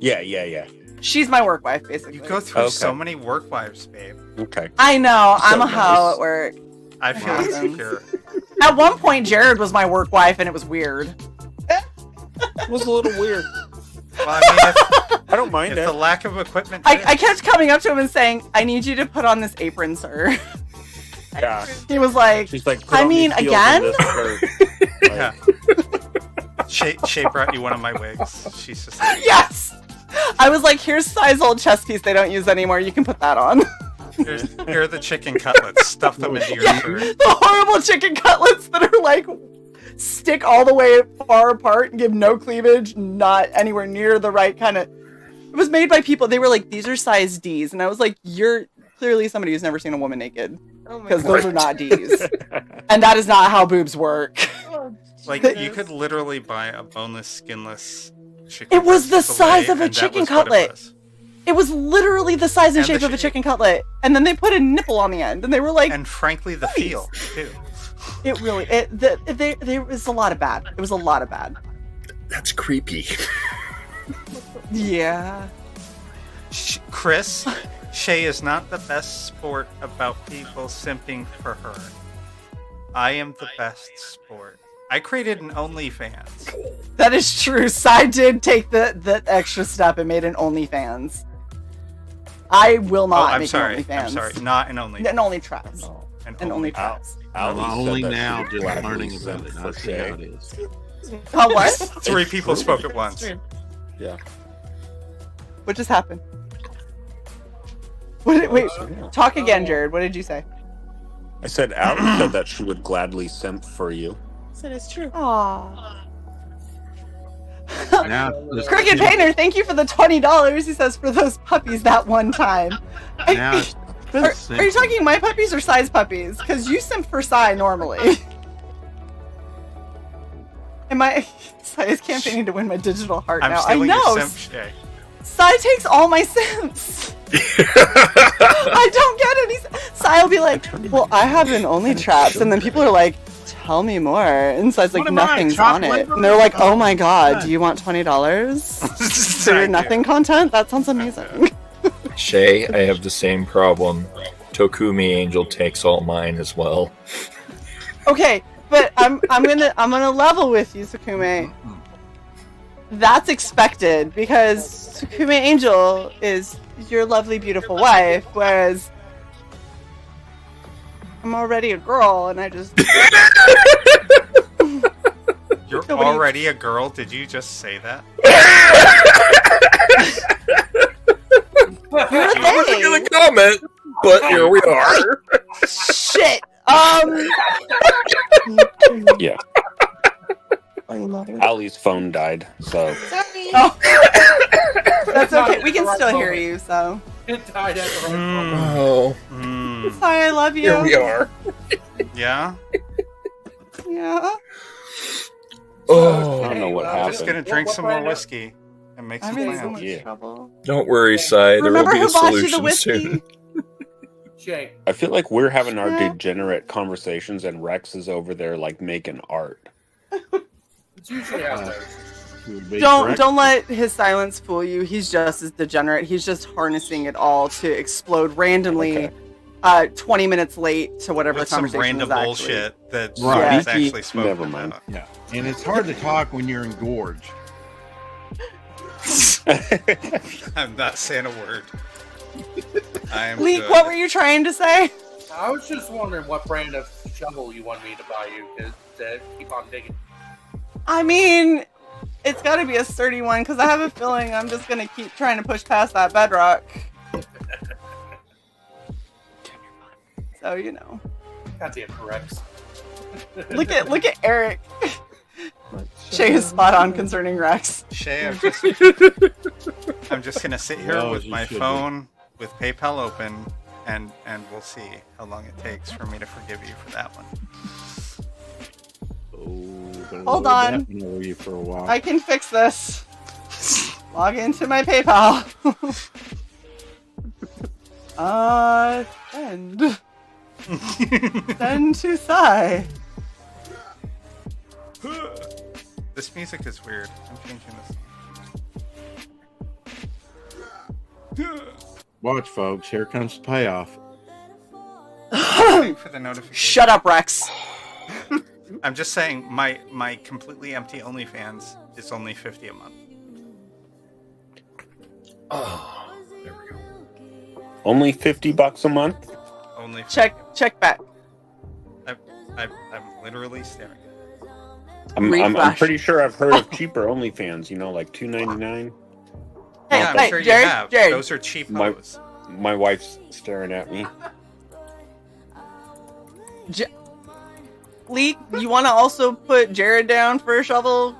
Yeah. She's my work wife, basically. You go through Okay. so many work wives, babe. Okay. I know. I'm a So hoe nice. at work. I feel Awesome. insecure. At one point, Jared was my work wife, and it was weird. It was a little weird. Well, I mean, I don't mind if it. the lack of equipment. I kept coming up to him and saying, "I need you to put on this apron, sir." Yeah. He was like, She's like, "Put I on mean, these heels again?" and this skirt." Yeah. Shae brought you one of my wigs. She's just like, "Yes." I was like, "Here's size old chest piece they don't use anymore. You can put that on." here are the chicken cutlets. Stuff them into your Yeah, shirt. the horrible chicken cutlets that are like stick all the way far apart and give no cleavage, not anywhere near the right kind of. It was made by people. They were like, "These are size D's," and I was like, "You're clearly somebody who's never seen a woman naked, Oh my because God. those are not D's, and that is not how boobs work." Oh, Like, Jesus. you could literally buy a boneless, skinless chicken. It was the breast fillet, size of a and that chicken was what it cutlet. was. It was literally the size and And the shape of a shape. chicken cutlet, and then they put a nipple on the end, and they were like, And frankly, the feel, too. "It really, there was a lot of bad. It was a lot of bad." That's creepy. Yeah. Chris, Shae is not the best sport about people simping for her. I am the best sport. I created an OnlyFans. That is true. Sai did take the extra step and made an OnlyFans. I will not I'm make sorry. an OnlyFans. I'm sorry. Not an OnlyFans. An OnlyTraps. An An Only. OnlyTraps. I'm Ali only said that now she just would gladly learning about simp it. for I see how Shae. it is. Oh, what? Three people spoke at once. Yeah. What just happened? Wait, talk again, Jared. What did you say? I said Ali said that she would gladly simp for you. That is true. Aww. Now, this- Cricket Painter, thank you for the $20. He says for those puppies that one time. now it's Are you talking my puppies or Sai's puppies? Because you simp for Sai normally. Sai is campaigning to win my digital heart I'm now. I stealing know. your simp, Shae. Sai takes all my simps. I don't get any. Sai will be like, "Well, I have an OnlyTraps," and then people are like, "Tell me more." And Sai's like, What am I, "Nothing's on it." chocolate? And they're like, "Oh my god, do you want $20 for your nothing content? That sounds amazing." Shae, I have the same problem. Tokumi Angel takes all mine as well. Okay, but I'm gonna level with you, Sukume. That's expected because Sukume Angel is your lovely, beautiful wife, whereas I'm already a girl and I just. You're Nobody- already a girl? Did you just say that? You're a I wasn't they. gonna comment, but here we are. Shit. Yeah. Allie's phone died, so Sorry. Oh. That's okay. We can still hear you, so. It died at the right moment. Oh, Sorry, I love you. here we are. Yeah? Yeah. Oh, I don't know what I'm happened. just gonna drink What some more brand of- whiskey and make I'm some in so plans. much Yeah. trouble. don't worry, Sai. There will Remember be a Hibachi the solution whiskey? soon. Shae, I feel like we're having our Yeah. degenerate conversations, and Rex is over there like making art. it's usually how it goes. Would be Don't correct. don't let his silence fool you. He's just as degenerate. He's just harnessing it all to explode randomly, 20 minutes late to whatever With some conversation random was actually. bullshit that Right. was Yeah. actually spoken Never mind. about. Yeah, and it's hard to talk when you're engorged. I'm not saying a word. I am Leek, good. what were you trying to say? I was just wondering what brand of shovel you want me to buy you to keep on digging. I mean, it's got to be a sturdy one because I have a feeling I'm just gonna keep trying to push past that bedrock. So you know, Goddamn Rex. look at Eric. Shae is spot on concerning Rex. Shae, I'm just gonna sit here Well, with you my should be. phone with PayPal open, and we'll see how long it takes for me to forgive you for that one. Hold on. Over you for a while. I can fix this. Log into my PayPal. Send. Send to Sai. This music is weird. I'm changing this. Watch, folks. Here comes the payoff. Waiting for the notification. Shut up, Rex. I'm just saying, my completely empty OnlyFans is only $50 a month. Oh, there we go. Only $50 a month. Only Check back. I'm literally staring. I'm Refresh. pretty sure I've heard of cheaper OnlyFans. You know, like $2.99. Hey, Yeah, I'm hey, sure Jared, you have. Jared. Those are cheap My- hoes. My wife's staring at me. Lee, you want to also put Jared down for a shovel?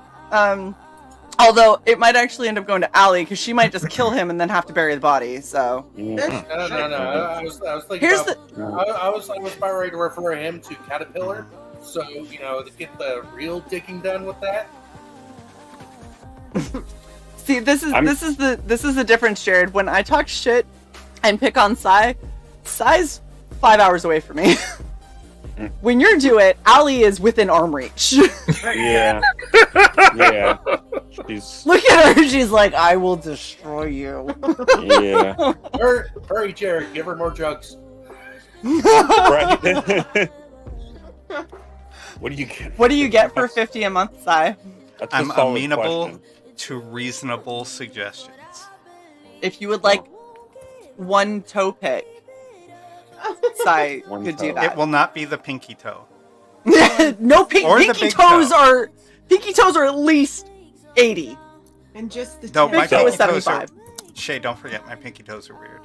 Although it might actually end up going to Allie because she might just kill him and then have to bury the body. So No. I was thinking here's about, the. I was about ready to refer him to Caterpillar, so you know to get the real digging done with that. See, this is the difference, Jared. When I talk shit and pick on Sai's 5 hours away from me. When you do it, Allie is within arm reach. Yeah. Yeah. She's. Look at her. She's like, I will destroy you. Yeah. Hurry, Jared, give her more jugs. Right. What do you get? What do you get for 50 a month, Sai? That's a I'm solid amenable question. to reasonable suggestions. If you would like one toe pick, Sai One could toe. do It that. will not be the pinky toe. No, Or the pinky big toes toe. are at least 80. And just the No, tip. my Big toe is pinky toes are. 75. Shay, don't forget, my pinky toes are weird.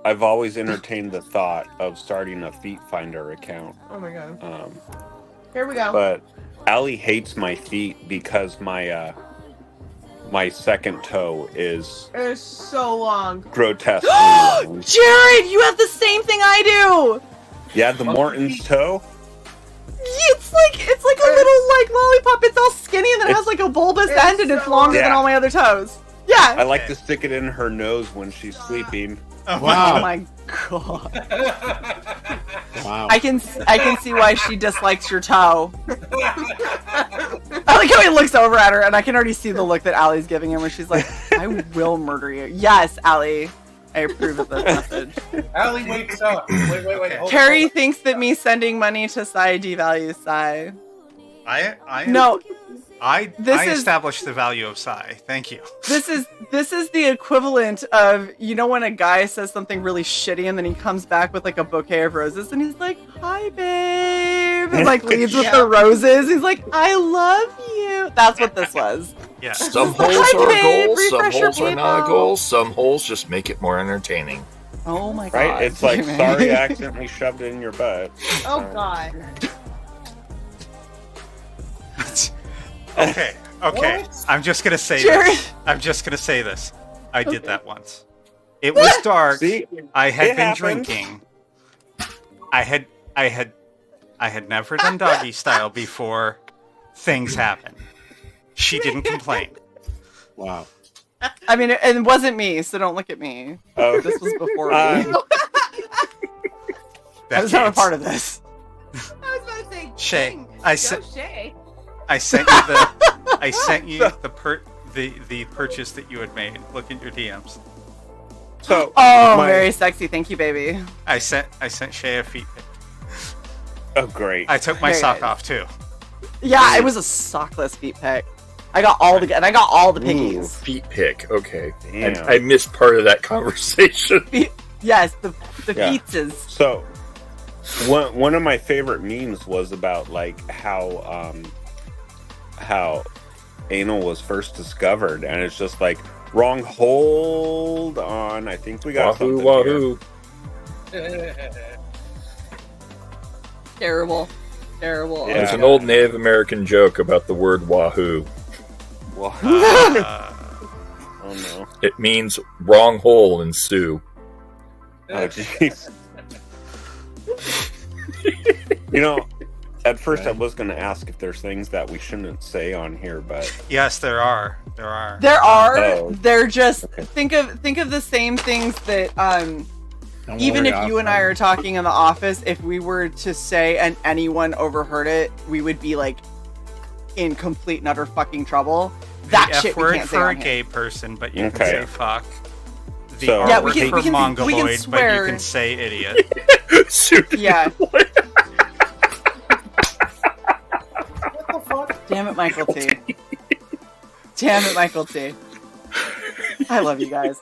I've always entertained the thought of starting a Feet Finder account. Oh my god. Um, Here we go. but Allie hates my feet because my my second toe is It's so long. grotesquely long. Jared, you have the same thing I do. Yeah, the Morton's toe. It's like a little like lollipop. It's all skinny and then it has like a bulbous It's end and it's so longer than Yeah. all my other toes. I Yeah. like to stick it in her nose when she's sleeping. Oh Wow. Oh my god. Wow. I can see why she dislikes your toe. I like how he looks over at her, and I can already see the look that Allie's giving him, where she's like, "I will murder you." Yes, Allie, I approve of this message. Allie wakes up. Wait. Hold Carrie on. thinks that me sending money to Sai devalues Sai. I This is- established the value of Psy. Thank you. This is the equivalent of, you know, when a guy says something really shitty and then he comes back with like a bouquet of roses and he's like, "Hi, babe," and like leaves with the roses. He's like, "I love you." That's what this was. Yeah. Some Hi, holes are a babe, goal, some refresh your holes are not a PayPal. goal, some holes just make it more entertaining. Oh my god. Right? It's like, sorry, I accidentally shoved it in your butt. Oh god. Okay. What? I'm just gonna say Jared. this. I'm just gonna say this. I did that once. It was dark. See, I had it been happened. drinking. I had never done doggy style before. Things happened. She didn't complain. Wow. I mean, it wasn't me, so don't look at me. Oh. This was before me. That I was not a kids. part of this. I was about to say, Shae, dang, I go said- Shae. I sent you the the purchase that you had made. Look at your DMs. So, Oh, my- very sexy. Thank you, baby. I sent Shae a feet pic. oh, great. I took my Very sock nice. off too. Yeah, it was a sockless feet pic. I got all the piggies. Feet pick. Okay. Damn. I missed part of that conversation. Yes, the Yeah. feetses. So, one of my favorite memes was about like how anal was first discovered, and it's just like wrong. Hold on, I think we got Wahoo, something here. wahoo. Terrible. Yeah. There's an old Native American joke about the word wahoo. Well, Uh, oh no. It means wrong hole in Sioux. Oh jeez. You know, at first I was going to ask if there's things that we shouldn't say on here, but yes, there are. There are. There are. Oh. They're just Okay. think of the same things that Don't even worry, if you I'll and I are talking in the office, if we were to say and anyone overheard it, we would be like in complete and utter fucking trouble. That the shit F we word can't say for a on here. gay person, but you Okay. can say fuck. The So- R Yeah, we word can- for we can mongoloid, but swear. you can say idiot. Sioux. Yeah. What the fuck? Damn it, Michael T. Damn it, Michael T. I love you guys.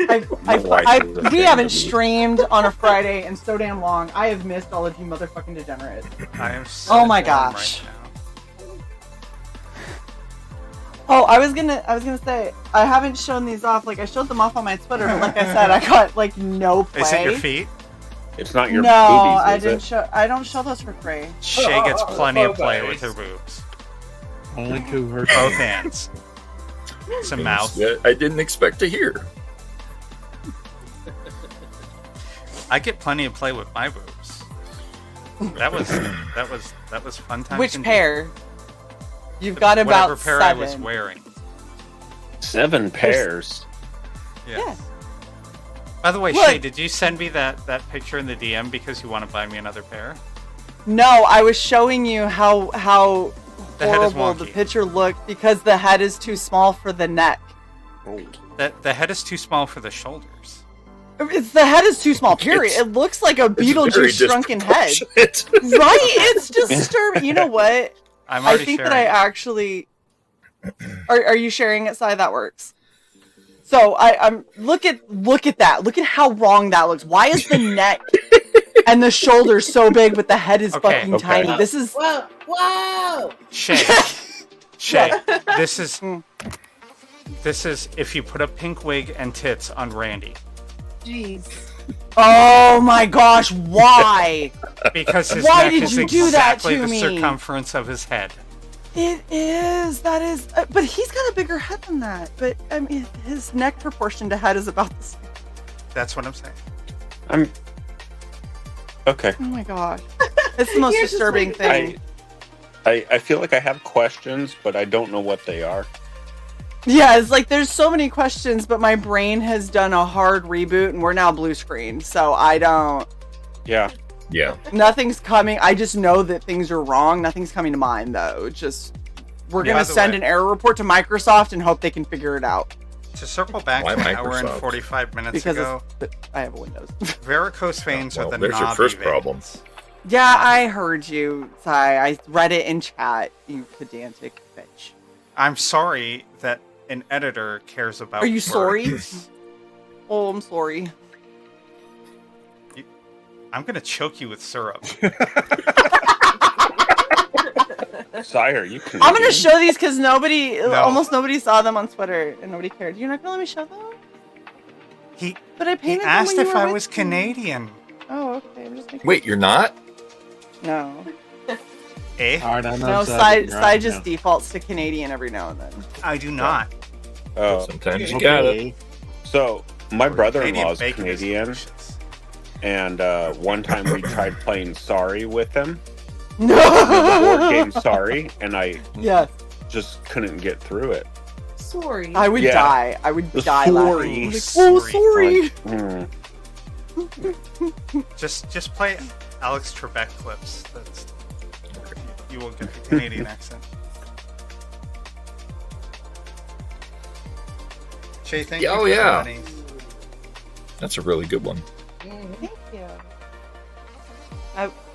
My wife is a We fan haven't of me. streamed on a Friday in so damn long. I have missed all of you motherfucking degenerates. I am so Oh my warm gosh. right now. Oh, I was gonna say I haven't shown these off. Like I showed them off on my Twitter, but like I said, I got like no play. Is it your feet? It's not your No, boobies, I is didn't it? show. I don't show those for free. Shae gets plenty of play nice. with her boobs. only to her. Both hands. Some mouth. Yeah, I didn't expect to hear. I get plenty of play with my boobs. That was fun times. Which indeed. pair? You've got about Whatever pair 7. I was wearing. 7 pairs. Yes. By the way, Look. Shae, did you send me that picture in the DM because you want to buy me another pair? No, I was showing you how The head is horrible the wonky. picture looked because the head is too small for the neck. The head is too small for the shoulders. The head is too small. Period. It's- It looks like a It's very Beetlejuice shrunken head. disproportionate. Right? It's disturbing. You know what? I'm I already think sharing. that I actually are you sharing it, Si? That works. So I'm look at that. Look at how wrong that looks. Why is the neck and the shoulders so big, but the head is Okay, fucking okay. tiny? This is Whoa! Whoa! Shae, this is Mm. if you put a pink wig and tits on Randy Jeez. oh my gosh, why? because his Why neck did is you do that exactly to the me? circumference of his head. It is. That is. But he's got a bigger head than that. But I mean, his neck proportion to head is about the same. That's what I'm saying. I'm okay. Oh my gosh, it's the most You're just disturbing like- thing. I feel like I have questions, but I don't know what they are. Yeah, it's like there's so many questions, but my brain has done a hard reboot, and we're now blue screened. So I don't. Yeah. Yeah. Nothing's coming. I just know that things are wrong. Nothing's coming to mind though. Just we're Yeah, gonna by the send way- an error report to Microsoft and hope they can figure it out To circle back Why to an hour and Microsoft? 45 minutes because ago, I have a Windows. varicose veins well, are the there's your knobby first veins. problem. Yeah, I heard you, Ty. I read it in chat. You pedantic bitch. I'm sorry that an editor cares about. Are you sorry? words. Oh, I'm sorry. I'm gonna choke you with syrup. Sire, you can. I'm gonna show these because No. almost nobody saw them on Twitter and nobody cared. You're not gonna let me show them? He But I he painted them asked when you if were I with was me. Canadian. Oh, okay. I'm just making... Wait, you're not? No. Eh? All right, I know. No, Southern Sai right just now. defaults to Canadian every now and then. I do not. Oh, Sometimes you got it. so my brother-in-law is bacon is Canadian, delicious. and one time we tried playing Sorry with him, the board No. game Sorry, and I Yeah, just couldn't get through it. Sorry. I would Yeah. die. I would The die sorry. laughing. Like, oh, Sorry. sorry. Mm. Just play Alex Trebek clips. That's you will get the Canadian accent. Shae, thank you. Oh, for the yeah. money. That's a really good one. Thank you.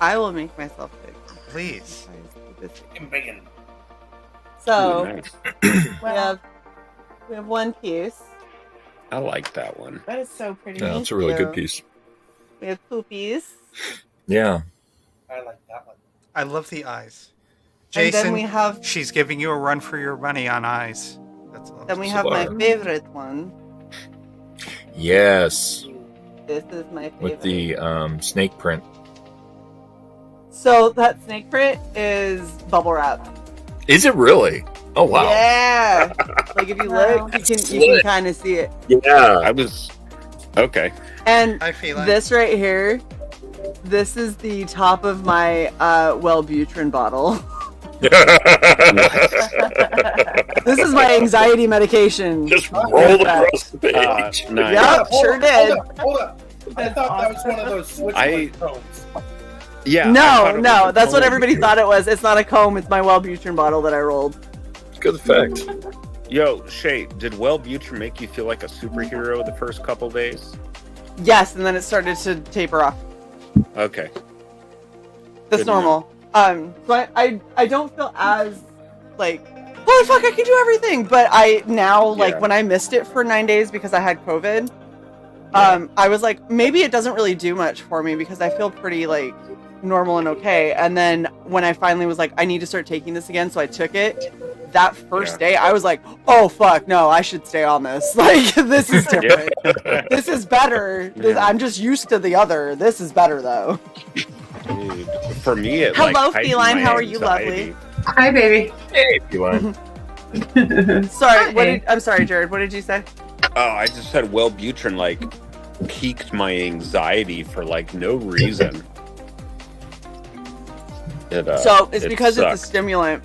I will make myself big. Please. Bacon. So Ooh, nice. we have one piece. I like that one. That is so pretty. Yeah, that's a really you. good piece. We have poopies. Yeah. I like that one. I love the eyes. And Jason, then we have she's giving you a run for your money on eyes. That's all. then we have my Sublime. favorite one. Yes. This is my favorite. With the snake print. So that snake print is bubble wrap. Is it really? Oh wow. Yeah. Like if you look, you can kind of see it. Yeah. I was okay. And Hi, Feline. this right here, this is the top of my Wellbutrin bottle. This is my anxiety medication. Just roll across the page. Nice. Yep, sure did. Hold up. I thought that was one of those switchblade combs. Yeah. I thought it No, was a that's what comb. everybody thought it was. It's not a comb, it's my Wellbutrin bottle that I rolled. Good effect. Yo, Shae, did Wellbutrin make you feel like a superhero the first couple days? Yes, and then it started to taper off. Okay. That's Good to know. normal. So I don't feel as like, holy fuck, I can do everything. But I now like Yeah. when I missed it for 9 days because I had COVID, I was like, maybe it doesn't really do much for me because I feel pretty like normal and okay. And then when I finally was like, I need to start taking this again, so I took it. That first day, I was like, oh fuck, no, I should stay on this. Like, this is different. This is better. I'm just used to the other. This is better though. Dude, for me, it Hello, like, heightened Feline. my How are you, anxiety. lovely? Hi, baby. Hey, Feline. Sorry, Hi. I'm sorry, Jared. What did you say? Oh, I just said Wellbutrin like piqued my anxiety for like no reason. So it's it because it's sucked. a stimulant.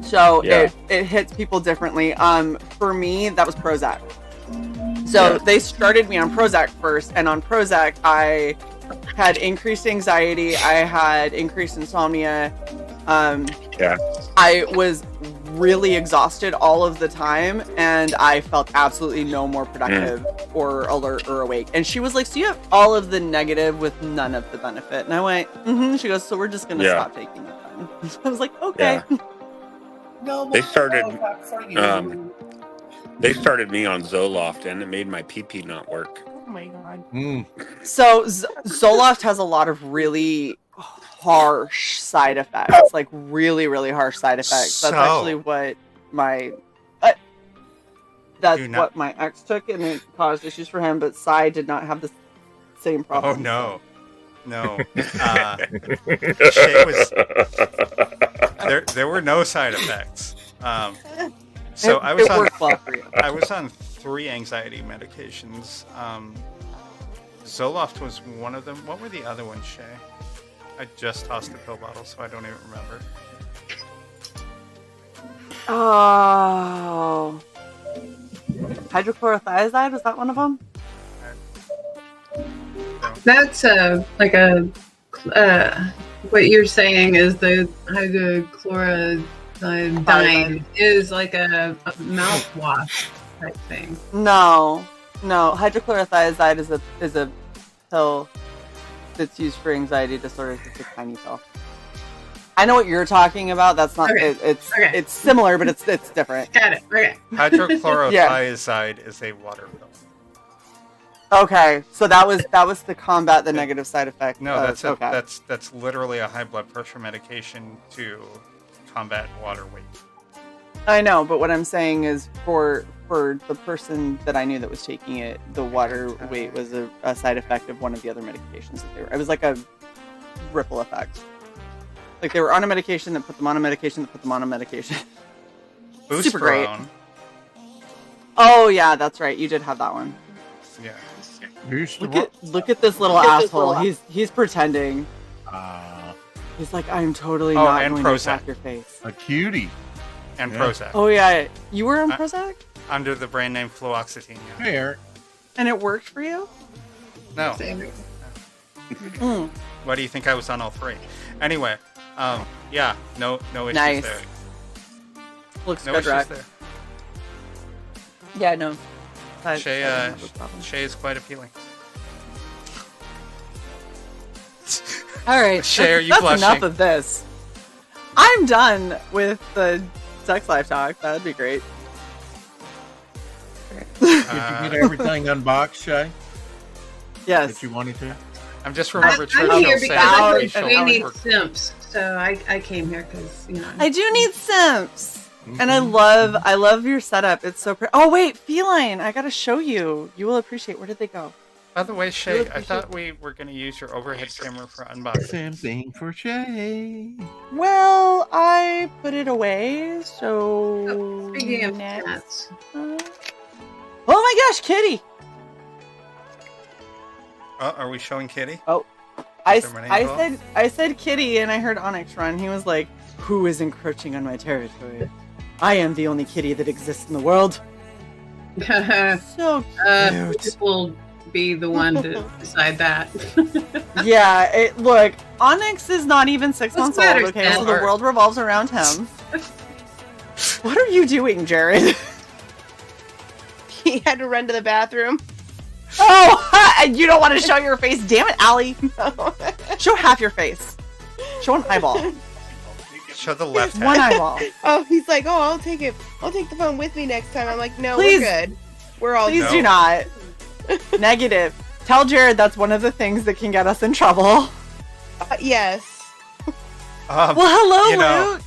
So Yeah. it hits people differently. For me, that was Prozac. So they started me on Prozac first, and on Prozac, I had increased anxiety. I had increased insomnia. I was really exhausted all of the time, and I felt absolutely no more productive or alert or awake. And she was like, so you have all of the negative with none of the benefit. And I went, mm-hmm. She goes, so we're just going to stop taking it then. I was like, okay. Yeah. No, They started. Prozac for you. They started me on Zoloft, and it made my pee not work. Oh my god. So Zoloft has a lot of really harsh side effects, like really, really harsh side effects. That's So- actually what my what my ex took, and it caused issues for him. But Sai did not have the same Oh problem. no. Shae was there were no side effects. So It- I was it on worked well for you. I was on 3 anxiety medications. Zoloft was one of them. What were the other ones, Shae? I just tossed the pill bottle, so I don't even remember. Oh, hydrochlorothiazide, was that one of them? That's like a what you're saying is the hydrochlorothiazide is like a mouthwash type thing. No, hydrochlorothiazide is a pill that's used for anxiety disorders. It's a tiny pill. I know what you're talking about. That's not. Okay. It's similar, but it's different. Got it. Okay. Hydrochlorothiazide is a water pill. Okay, so that was to combat the negative side effect. No, that's okay. that's literally a high blood pressure medication to combat water weight. I know, but what I'm saying is for the person that I knew that was taking it, the water weight was a side effect of one of the other medications that they were. It was like a ripple effect. Like they were on a medication that put them on a medication that put them on a medication. Boost Super great. Barone. Oh yeah, that's right. You did have that one. Yeah. Look at this little asshole. He's pretending. He's like, I'm totally Oh, not and going Prozac. to attack your face. A cutie. And Yeah. Prozac. Oh yeah, you were on Prozac, Under the brand name fluoxetine. Yeah. Hey, Eric. and it worked for you. No. Mm. Why do you think I was on all three? Anyway, yeah, no issues Nice. there. Looks No good, issues right? there. Yeah, no. Shae is quite appealing. All right, Shae, are you that's blushing? enough of this. I'm done with the sex life talk. That'd be great. Did you get everything unboxed, Shae? Yes. That you wanted to? I'm just remember I'm here Churchill because I saying heard facial we need work. simps, so I came here because I do need simps, and I love your setup. It's so pretty. Oh wait, feline! I gotta show you. You will appreciate. Where did they go? By the way, Shae, I thought we were going to use your overhead camera for unboxing. Something for Shae. Well, I put it away. So Speaking of next. cats, Oh my gosh, Kitty! Oh, are we showing Kitty? Oh, Is there my name I said Kitty, and I heard Onyx run. He was like, "Who is encroaching on my territory? I am the only kitty that exists in the world." So cute. this will be the one to decide that. Yeah, look, Onyx is not even 6 months old, matters, okay? Dan? So the world revolves around him. What are you doing, Jared? He had to run to the bathroom. Oh, you don't want to show your face. Damn it, Allie. Show half your face. Show an eyeball. Show the left One hand. eyeball. Oh, he's like, oh, I'll take it. I'll take the phone with me next time. I'm like, no, Please. we're good. We're all Please good. do not. Negative. Tell Jared that's one of the things that can get us in trouble. Yes. Well, hello, you know, Luke.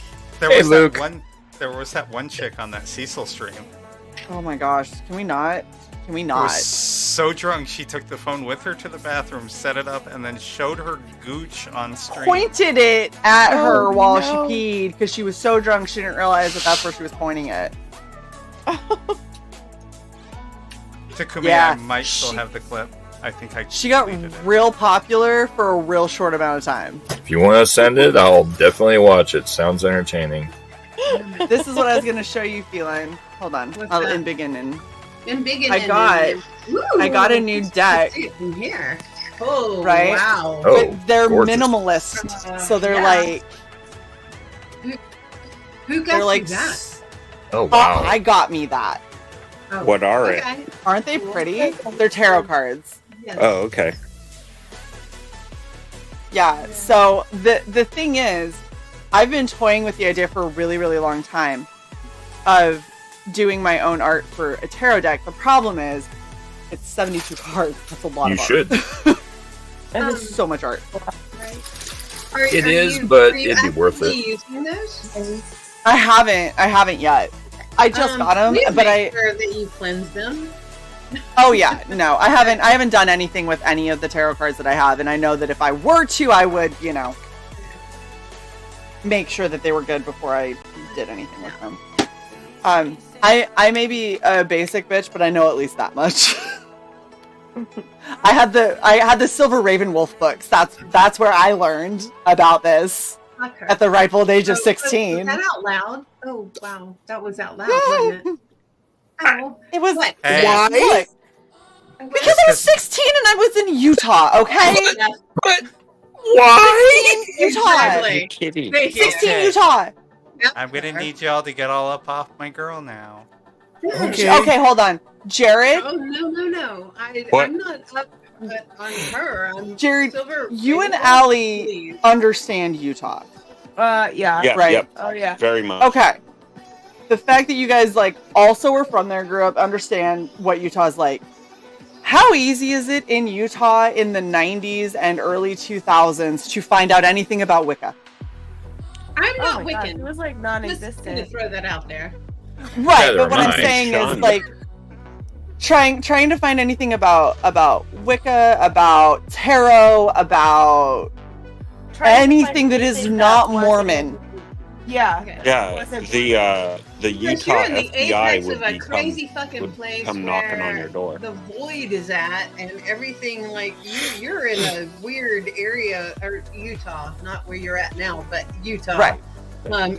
There was that one chick on that Cecil stream. Oh my gosh. Can we not? Can we Who not? was so drunk she took the phone with her to the bathroom, set it up, and then showed her gooch on stream. Pointed it at her while no. she peed because she was so drunk she didn't realize that that's where she was pointing it. Takumi, Yeah, I might still have the clip. I think I She got deleted it. real popular for a real short amount of time. If you want to send it, I'll definitely watch it. Sounds entertaining. This is what I was going to show you, Feline. Hold on. What's I'll that? in begin. And big I got a new deck. See it from here. Oh, Right? wow. Oh, But they're gorgeous. minimalist. So they're Yeah. like... Who got They're you like... that? Oh, wow. I got me that. Oh, What are it? okay. Aren't they pretty? They're tarot cards. Yes. Oh, okay. Yeah, so the thing is, I've been toying with the idea for a really, really long time of doing my own art for a tarot deck. The problem is, it's 72 cards. That's a lot You of art. should. And it's so much art. It is, but it'd be worth it. Using those? I haven't yet. I just got them, will you but make sure that you cleanse them. oh yeah, no, I haven't done anything with any of the tarot cards that I have, and I know that if I were to, I would, make sure that they were good before I did anything with them. I may be a basic bitch, but I know at least that much. I had the Silver Raven Wolf books. That's where I learned about this Okay. at the ripe old age of Was 16. that out loud? Oh, wow. That was out loud, wasn't it? Oh. It was What? Hey. why? Because I was 16 and I was in Utah. Okay, But why? Utah. Exactly. Kitty. Thank you. 16 Utah. I'm gonna need y'all to get all up off my girl now. Okay, hold on, Jared. Oh, no. What? I'm not up on her. I'm Jared, Silver you and Raven, Allie please. understand Utah, Yeah. Yeah, right? yep, Oh, yeah. very much. Okay. The fact that you guys also were from there, grew up, understand what Utah's like. How easy is it in Utah in the 90s and early 2000s to find out anything about Wicca? I'm Oh not my gosh, Wiccan. it was like Just gonna non-existent. throw that out there. Right, Neither but what am I'm I. saying is Shunned. trying to find anything about Wicca, about tarot, about anything that is not Mormon. Yeah. Yeah, the Because Utah you're in the FBI apex would of a be crazy fucking would place come knocking on where your door. the void is at, and everything like you're in a weird area, or Utah, not where you're at now, but Utah. Right.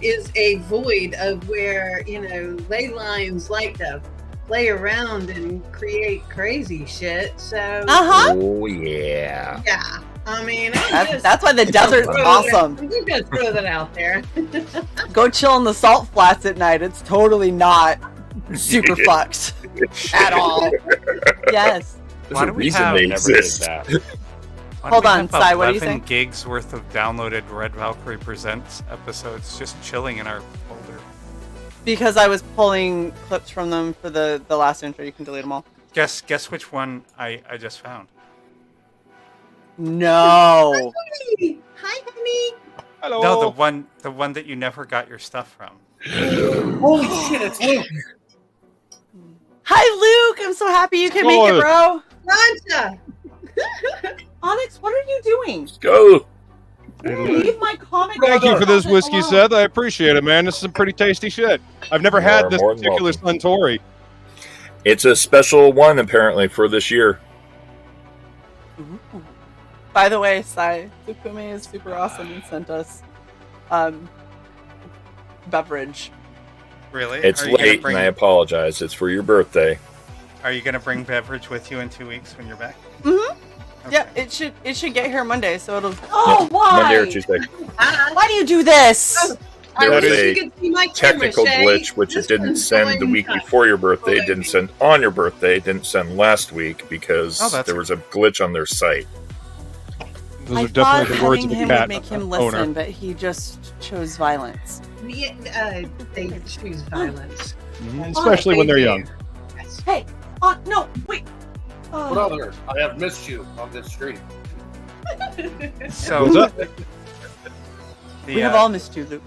Is a void of where ley lines like to play around and create crazy shit. So Oh yeah. yeah, I mean That's why the desert's awesome. I'm just gonna throw that out there. Go chill in the salt flats at night. It's totally not super fucked at all. Yes. There's a reason they exist. Hold on, Sai, what are you 11 saying? gigs worth of downloaded Red Valkyrie Presents episodes just chilling in our folder. Because I was pulling clips from them for the last intro. You can delete them all. Guess which one I just found. No. Hi, honey. Hello. No, the one that you never got your stuff from. Holy shit, it's Luke. Hi, Luke. I'm so happy you can make it, bro. Santa. Onyx, what are you doing? Go. Leave my comic. Thank you for this alone. whiskey, Seth. I appreciate it, man. This is some pretty tasty shit. I've never had this particular Suntory. It's a special one, apparently, for this year. By the way, Sai, Tsukumi is super awesome and sent us beverage. Really? It's Are you gonna late, and I apologize. It's for your birthday. Are you going to bring beverage with you in 2 weeks when you're back? Mm-hmm. Yeah, it should get here Monday, so it'll. Oh, why? Monday or Tuesday. Why do you do this? There was wish a you could see my technical camera, Shae. glitch, which This it didn't one's send the going week nuts. before your birthday. It didn't send on your birthday. It didn't send last week because there was a glitch on their site. Those I are thought definitely the words having of the him cat would make him owner. listen, but he just chose violence. They choose violence. Especially when they're young. Hey, no, wait. What other? I have missed you on this stream. So What's up? We have all missed you, Luke.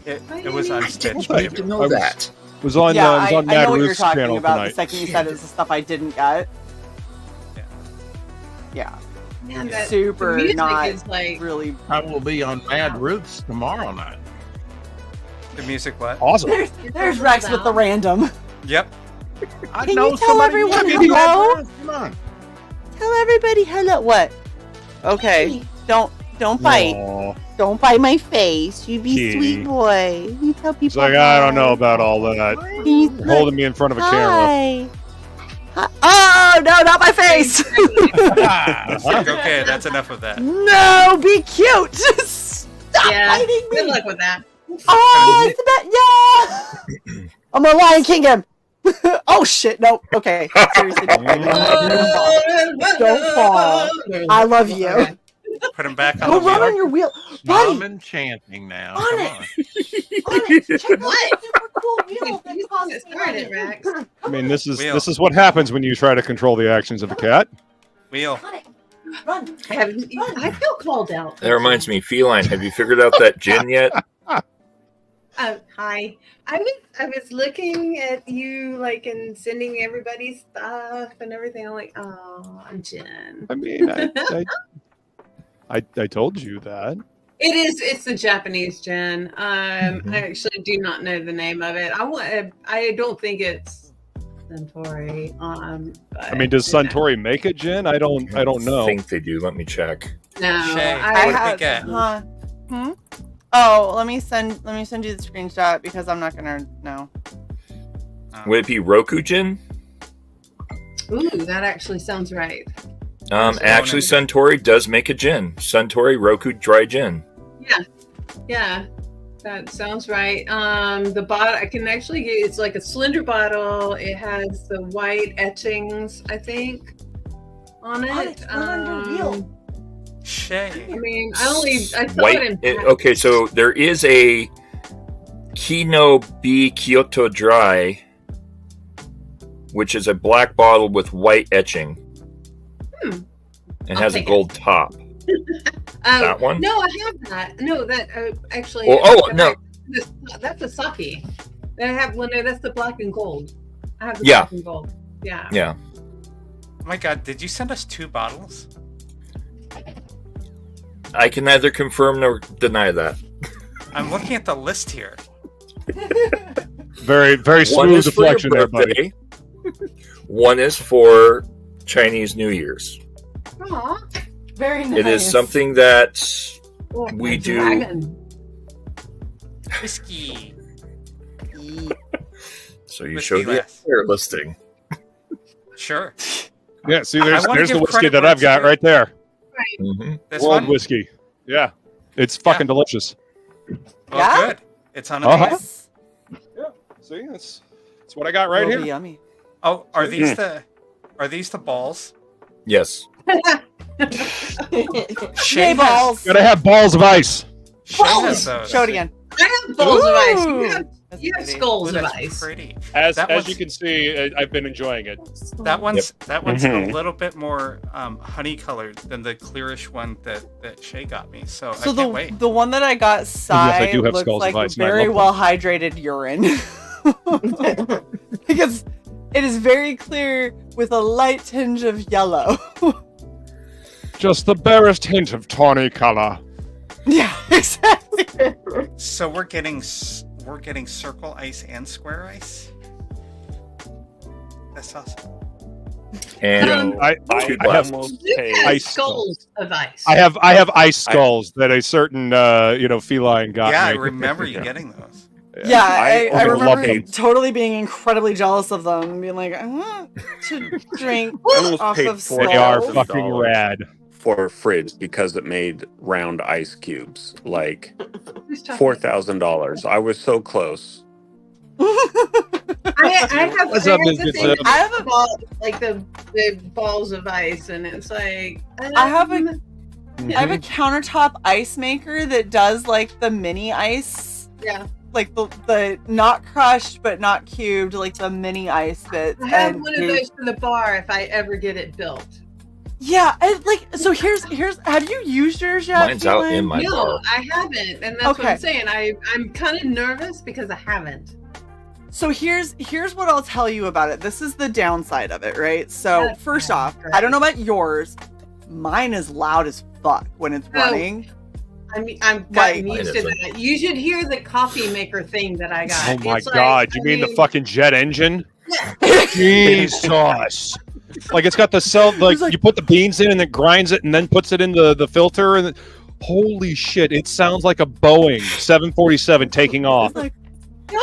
It was unstitched. I didn't know that. Was on Yeah, was on I Mad know what you're Ruth's talking channel about. tonight. The second you said it was the stuff I didn't get. Yeah. Man, that- Super the music not is like really. I will be on Mad Ruth's tomorrow night. The music what? Awesome. There's Rex with the random. Yep. Can you tell everyone hello? Come on. Tell everybody hello. What? Okay. Don't bite. Aw. Don't bite my face. You be Kitty. sweet boy. You tell people. It's like, I don't know about all that. He's You're holding me in front of a camera. Hi. Oh no, not my face. Okay, that's enough of that. No, be cute. Stop biting me. Good luck with that. Oh, it's the best. Yeah. I'm gonna Lion King him. Oh shit! No. Okay. Seriously, don't bite me. Don't fall. I love you. Put him back on Go the run wheel. on your wheel, I'm buddy. enchanting now. On Come it. on. Check out the super cool wheel that costs started, Rex. I mean, this Wheel. is what happens when you try to control the actions of a cat. Wheel. Run. I feel called out. That reminds me, Feline, have you figured out that gin yet? Hi. I was looking at you and sending everybody stuff and everything. I'm like, oh, Jen. I mean, I told you that. It's the Japanese gin. I actually do not know the name of it. I don't think it's Suntory. I mean, does Suntory make a gin? I don't know. I think they do. Let me check. No, Shae, I what did have. we get? Oh, let me send you the screenshot because I'm not gonna know. Would it be Roku gin? Ooh, that actually sounds right. Actually, Suntory does make a gin. Suntory Roku dry gin. Yeah, that sounds right. The bottle I can actually get. It's like a cylinder bottle. It has the white etchings, I think, on it. Shae. I mean, I saw it White. in. Okay, so there is a Kino B Kyoto Dry, which is a black bottle with white etching. It has a gold top. That one? No, I have that. No, that actually. No. That's a sake. I have one. No, that's the black and gold. I have the Yeah. black and gold. Yeah. Yeah. Oh my god, did you send us 2 bottles? I can neither confirm nor deny that. I'm looking at the list here. Very, very One smooth is for your deflection there, buddy. birthday. One is for Chinese New Year's. Aw. Very nice. It is something that Look, we a do. dragon. Whiskey. So you Whiskey show the glass. entire listing. Sure. Yeah, see, I wanna there's the give whiskey credit that where I've it's got due. right there. This World one? whiskey. Yeah, it's fucking delicious. Well, Yeah? good. It's on a menu. See, that's what I got right Will here. be yummy. Oh, are these the balls? Yes. Shae balls. Gotta have balls of ice. Shae has those. Show it again. I have balls of ice. Ooh. You have Ooh, skulls of that's ice. pretty. As That as one's- you can see, I've been enjoying it. That one's Mhm. a little bit more honey colored than the clearish one that Shae got me. So So I can't wait. the one that I got, Yes, I Psy, do have looks skulls of like ice, and I very love well hydrated urine. Because it is very clear with a light tinge of yellow. Just the barest hint of tawny color. Yeah, exactly. So we're getting circle ice and square ice. That's awesome. And I two have glasses. You have ice skulls of ice. I have ice skulls that a certain feline got Yeah, I me. remember you getting those. Yeah, I I love remember them. totally being incredibly jealous of them and being like, I want to drink I almost off paid of They are skulls. fucking rad. for a fridge because it made round ice cubes, like Who's talking? $4,000. I was so close. I have What's up, the Miss thing Good with I have a- ball, like the balls of ice, and it's like I have a countertop ice maker that does like the mini ice, yeah. like the not crushed but not cubed, like the mini ice bits. I have and one of those for the bar if I ever get it built. Yeah, so here's have you used yours yet? Mine's out in Phelan? my No, bar. I haven't, and that's what Okay. I'm saying. I'm kind of nervous because I haven't. So here's what I'll tell you about it. This is the downside of it, right? So Yeah, first yeah, off, great. I don't know about yours. Mine is loud as fuck when it's Oh. running. I'm gotten Like- used to that. You should hear the coffee maker thing that I got. Oh my It's like, god, you I mean the mean, fucking jet engine? Yeah. Jesus. Like it's got the cell, like you put the beans in and it grinds it and then puts it in the filter and holy shit, it sounds like a Boeing 747 taking off. It's like,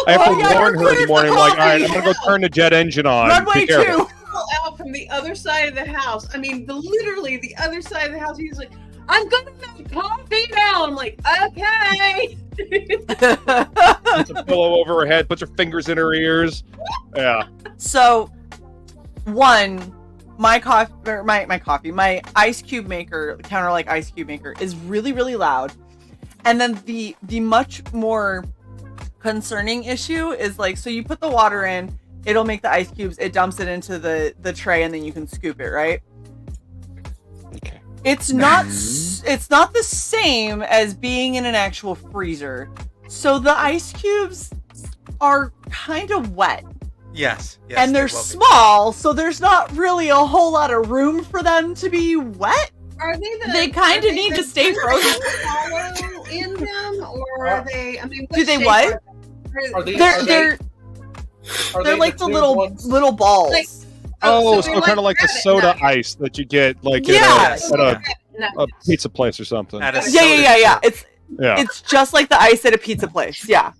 I have to oh, yeah, warn her in the where's the morning, like, all right, I'm coffee? gonna go turn the jet engine on. runway Be careful. 2. Pull out from the other side of the house. I mean, literally the other side of the house. He's like, "I'm gonna make coffee now." I'm like, "Okay." Puts a pillow over her head, puts her fingers in her ears. Yeah. So, my ice cube maker, counter like ice cube maker, is really, really loud. And then the much more concerning issue is like, so you put the water in, it'll make the ice cubes, it dumps it into the tray, and then you can scoop it, right? Okay. It's not the same as being in an actual freezer. So the ice cubes are kind of wet. Yes. And they're they will be. small, so there's not really a whole lot of room for them to be wet. Are they the? They kinda are need the to stay fingers frozen. hollow in them, or are they? I mean, Do they shape what? Are They- They're are they're Are they're they like the tube little ones? balls. Like- Oh, so so they're kind of like the rabbit soda nuts. ice that you get like Yeah. at a pizza place or something. At a yeah. soda It's Yeah. it's just like the ice at a pizza place. Yeah.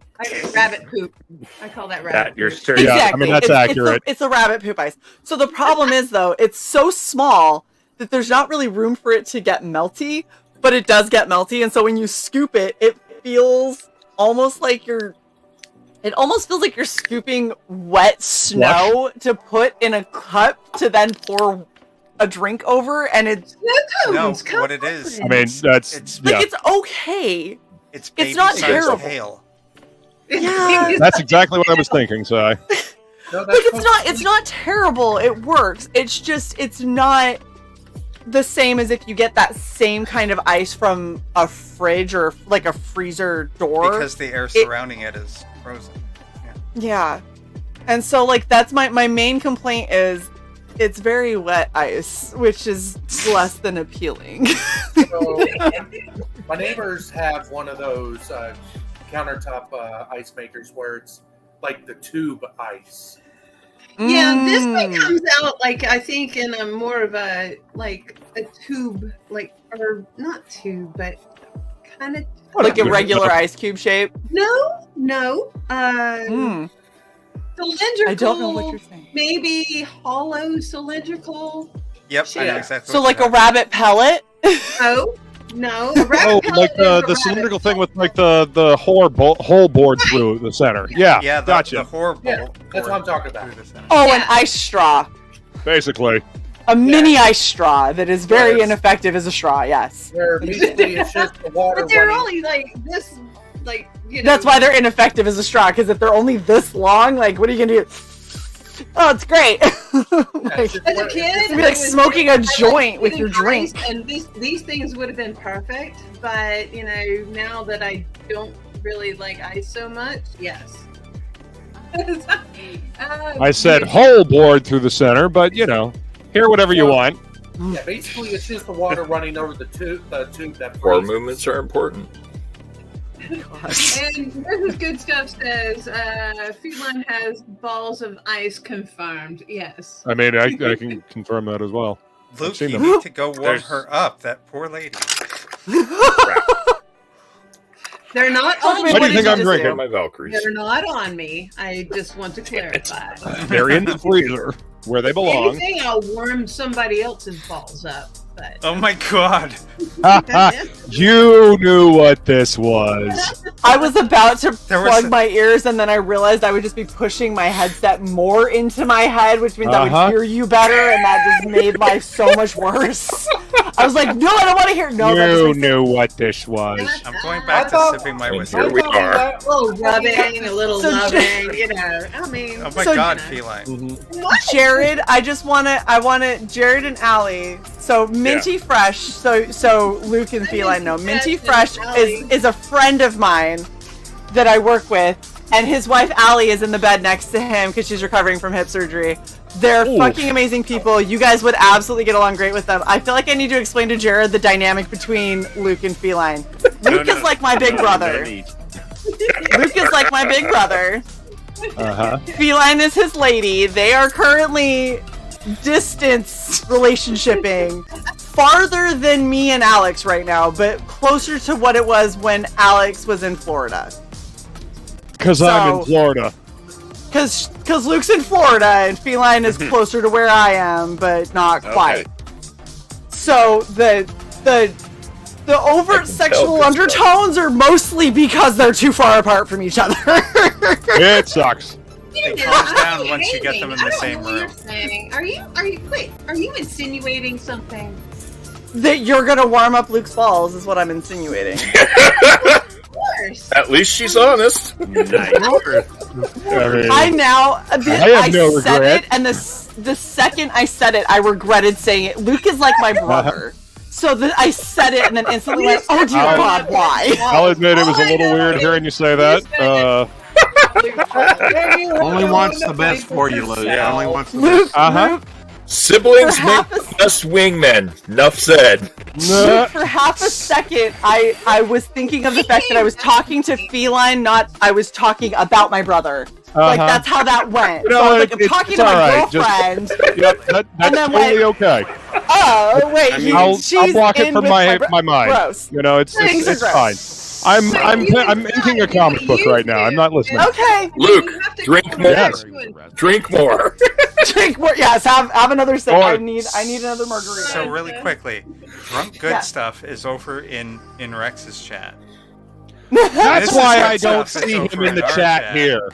Rabbit poop. I call that rabbit. That you're poop. serious. Yeah, I mean, that's accurate. It's a rabbit poop ice. So the problem is though, it's so small that there's not really room for it to get melty, but it does get melty, and so when you scoop it, it feels almost like you're scooping wet snow to put in a cup to then pour a drink over, and it's No, Cones, come what it is. I mean, that's It's yeah. like it's okay. it's it's not baby-sized terrible. hail. Yeah. That's exactly what I was thinking, Si. No, Like that's it's not terrible. It works. It's not the same as if you get that same kind of ice from a fridge or like a freezer door. Because the air surrounding it is frozen. Yeah. And so like that's my main complaint is it's very wet ice, which is less than appealing. So my neighbors have one of those countertop ice makers where it's like the tube ice. Yeah, this one comes out like I think in a more of a tube, or not tube, but kind of like a regular ice cube shape. No. Cylindrical. I don't know what you're saying. Maybe hollow cylindrical. Yep, I know exactly. So like a rabbit pellet. No. A rabbit Oh, pellet like is the a rabbit cylindrical thing with like the hole bored through the center. Yeah, gotcha. The horrible. Yeah, that's what I'm talking about. Oh, an ice straw. Basically. A mini ice straw that is very ineffective as a straw, yes. Where basically it's just the water. But they're running. only like this, you know. That's why they're ineffective as a straw, because if they're only this long, like, what are you gonna do? Oh, it's great. As a kid, it's gonna be like smoking a joint with your drink. And these things would have been perfect, but you know, now that I don't really like ice so much, yes. I said hole bored through the center, but you know, hear whatever you want. Yeah, basically it's just the water running over the tube that Core freezes. movements are important. And Mrs. Good Stuff says, Feline has balls of ice confirmed. Yes. I mean, I can confirm that as well. Luke, you need to go warm her up. That poor lady. They're not on me. What do you think I'm drinking? My Valkyries. They're not on me. I just want to clarify. They're in the freezer where they belong. Anything, I'll warm somebody else's balls up. But Oh my god. You knew what this was. I was about to There was plug my ears, and then I realized I would just be pushing my headset more into my head, which means I would hear you better, and that just made life so much worse. I was like, no, I don't want to hear. No, that You just makes knew what this was. I'm going back to sipping my whiskey. Here we are. a little rubbing, a little So loving, you know. I mean, Oh my So- god, feline. Mm-hmm. Jared, I want Jared and Allie. So Minty Fresh. So Luke and Feline know. Minty Fresh is a friend of mine that I work with, and his wife Allie is in the bed next to him because she's recovering from hip surgery. They're fucking amazing people. You guys would absolutely get along great with them. I feel like I need to explain to Jared the dynamic between Luke and Feline. Luke is like my big brother. Luke is like my big brother. Feline is his lady. They are currently distance relationshiping farther than me and Alex right now, but closer to what it was when Alex was in Florida. Because I'm in Florida. Because Luke's in Florida and Feline is closer to where I am, but not quite. So the overt sexual undertones are mostly because they're too far apart from each other. It sucks. It calms down once you get them in the same room. Are you insinuating something? That you're gonna warm up Luke's balls is what I'm insinuating. Of course. At least she's honest. I said it, and the second I said it, I regretted saying it. Luke is like my brother. So I said it and then instantly went, oh dear God, why? I'll admit it was a little weird hearing you say that. Only wants the best for you, Luke. Yeah. Only wants the Luke, best. Siblings make the best wingmen. Enough said. Luke, for half a second, I was thinking of the fact that I was talking to Feline, not I was talking about my brother. Like, that's how that went. You know, so I was like, I'm it's talking to all my right. girlfriend. That's And then totally okay. Oh, wait, I mean, I'll block it from my mind. Gross. You know, it's fine. I'm inking a comic book right now. I'm not listening. Okay. Luke, drink more. Yes. Drink more. Drink more. Yes, have another sip. I need another margarita. So really quickly, Drunk Good Yeah. Stuff is over in Rex's chat. That's This why is I good don't stuff. see It's him over in the our chat here.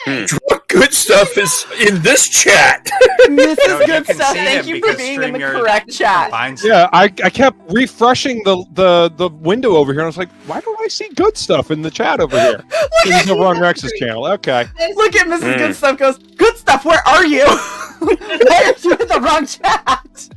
Drunk Good Stuff is in this chat. This is No, you good can stuff. see Thank him you for because being in the StreamYard correct chat. finds it. Yeah, I kept refreshing the window over here, and I was like, why don't I see good stuff in the chat over here? He's over on Rex's channel. Okay. Look at Mrs. Good Stuff goes, good stuff, where are you? Why are you in the wrong chat?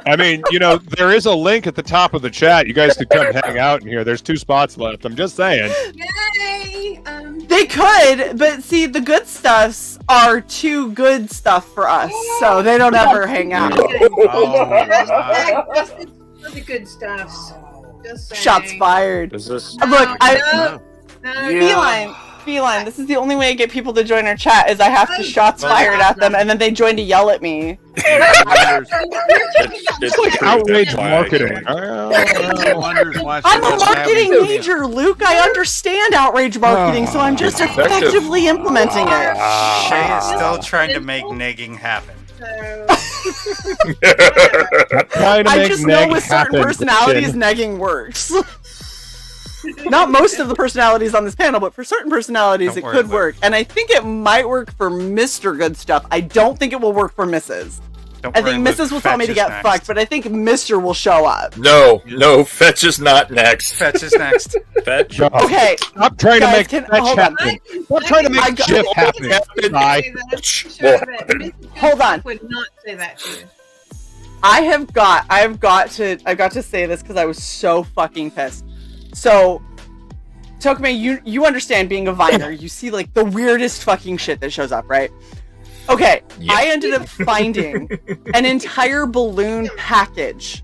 I mean, you know, there is a link at the top of the chat. You guys could come hang out in here. There's 2 spots left. I'm just saying. Yay! They could, but see, the good stuffs are too good stuff for us, so they don't ever hang out. Really good stuff. Just saying. Shots fired. Is this? Look, No. Feline. This is the only way I get people to join our chat is I have to shots fired at them, and then they join to yell at me. It's like outraged marketing. I'm a marketing major, Luke. I understand outrage marketing, so I'm just effectively implementing it. Shae is still trying to make negging happen. I just know with certain personalities, negging works. Not most of the personalities on this panel, but for certain personalities, it could work. And I think it might work for Mr. Good Stuff. I don't think it will work for Mrs. I think Mrs. will tell me to get fucked, but I think Mr. will show up. No, Fetch is not next. Fetch is next. Fetch. Okay. Stop trying to make Fetch happen. Stop trying to make Jif happen. Hold on. Would not say that to you. I've got to say this because I was so fucking pissed. So, Tokime, you understand being a Viner. You see like the weirdest fucking shit that shows up, right? Okay, Yep. I ended up finding an entire balloon package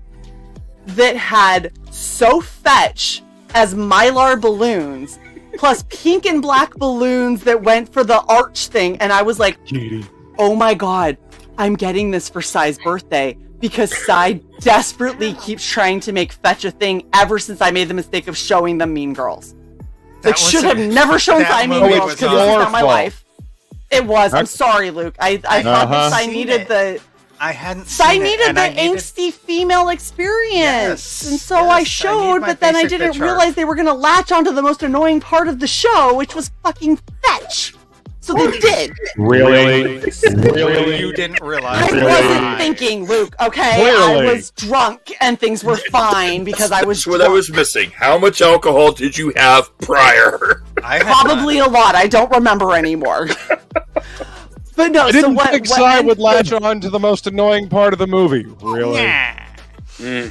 that had So Fetch as Mylar balloons, plus pink and black balloons that went for the arch thing, and I was like, oh my god, I'm getting this for Sai's birthday. Because Sai desperately keeps trying to make Fetch a thing ever since I made the mistake of showing them Mean Girls. Like, should have never shown Sai Mean Girls because this is not my life. It was. I'm sorry, Luke. I thought that Sai needed the... I hadn't Sai seen needed it, the and I angsty female experience. Yes, and so I showed, but then I didn't realize they were going to latch onto the most annoying part of the show, which was fucking Fetch. So they did. Really? You didn't realize. I wasn't thinking, Luke, okay? Clearly. I was drunk and things were fine because I was That's what drunk. I was missing. How much alcohol did you have prior? Probably a lot. I don't remember anymore. But no, I didn't think Sai would latch on to the most annoying part of the movie. Really? So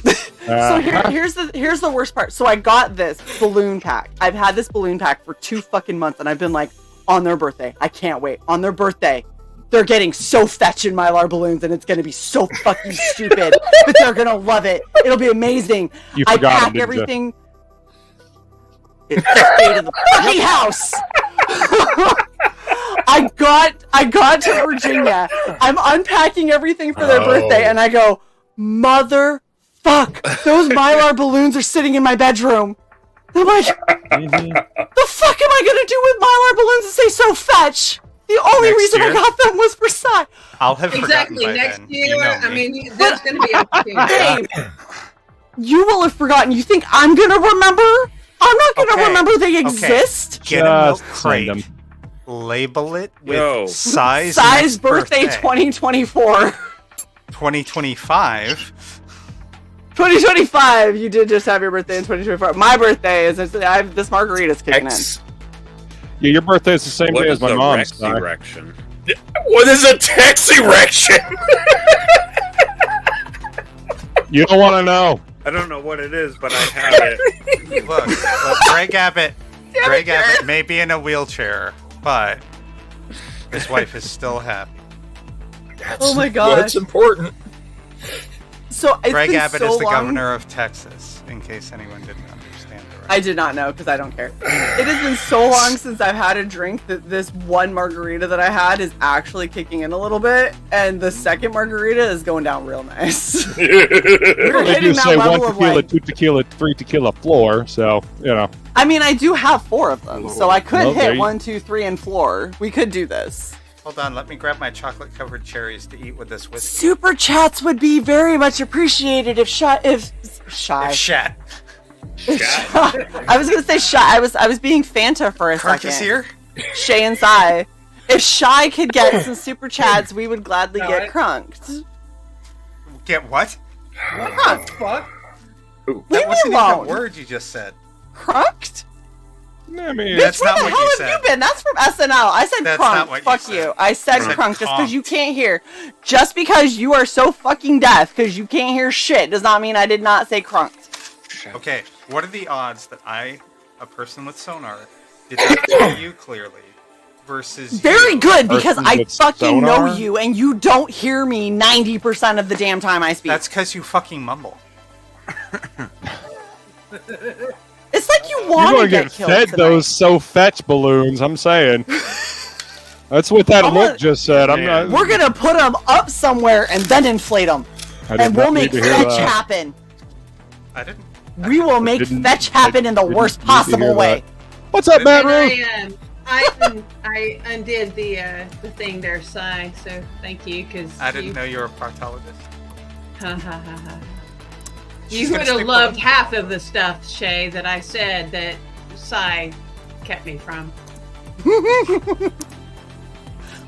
here's the worst part. So I got this balloon pack. I've had this balloon pack for 2 fucking months, and I've been like, on their birthday, I can't wait. On their birthday, they're getting So Fetch in Mylar balloons, and it's gonna be so fucking stupid, but they're gonna love it. It'll be amazing. You I forgot pack him, didn't you? everything. It's the state of the fucking house. I got to Virginia. I'm unpacking everything for their birthday, and I go, motherfuck, those Mylar balloons are sitting in my bedroom. I'm like, the fuck am I gonna do with Mylar balloons and say So Fetch? The only Next reason year? I got them was for Sai. I'll have Exactly. forgotten by Next then. year, You know I me. mean, that's going to be up to you. Babe, you will have forgotten. You think I'm gonna remember? I'm not gonna Okay. remember they exist. Get a milk Just crate. send 'em. Label it with Yo. Sai's Sai's next birthday 2024. 2025. 2025. You did just have your birthday in 2024. My birthday is this margarita's kicking in. Yeah, your birthday is the same What day is as my the mom's. Rex Sai. erection? What is a tax erection? You don't want to know. I don't know what it is, but I have it. Look, Greg Abbott may be in a wheelchair, but his wife is still happy. Oh my gosh. That's important. So it's Greg been Abbott so is the long. governor of Texas, in case anyone didn't understand it. I did not know because I don't care. It has been so long since I've had a drink that this one margarita that I had is actually kicking in a little bit, and the second margarita is going down real nice. We're They hitting do that say 1 level of tequila, like. 2 tequila, 3 tequila floor, so, you know. I mean, I do have 4 of them, so I could Well, there hit you- 1, 2, 3, and floor. We could do this. Hold on, let me grab my chocolate-covered cherries to eat with this whiskey. Super chats would be very much appreciated if Shy. Shat. I was gonna say Shy. I was being Fanta for a Crunk second. is here? Shay and Sai. If Shy could get some super chats, we would gladly get crunked. Get what? What the fuck? That wasn't even alone. a word you just said. Crunked? I mean, Bitch, that's where not the what hell you have said. you been? That's from SNL. I said That's crunk. not what you Fuck said. you. I said You said crunk just because conked. you can't hear. Just because you are so fucking deaf because you can't hear shit does not mean I did not say crunked. Okay, what are the odds that I, a person with sonar, did not hear you clearly versus Very you? good because I with fucking know sonar? you and you don't hear me 90% of the damn time I speak. That's because you fucking mumble. It's like you You're want gonna to get killed fed tonight. those so fetch balloons. I'm saying. That's what that look just said. I'm not. We're gonna put them up somewhere and then inflate them, I did and we'll not make need to hear fetch that. happen. I didn't. We will make didn't- fetch happen in the didn't worst need to hear possible way. that. What's up, Matt And Ruth? I undid the thing there, Sai. So thank you, because I didn't know you were a proctologist. Ha ha ha ha. She's You gonna would have stick loved with half of the stuff, Shae, that I said that Sai kept me from.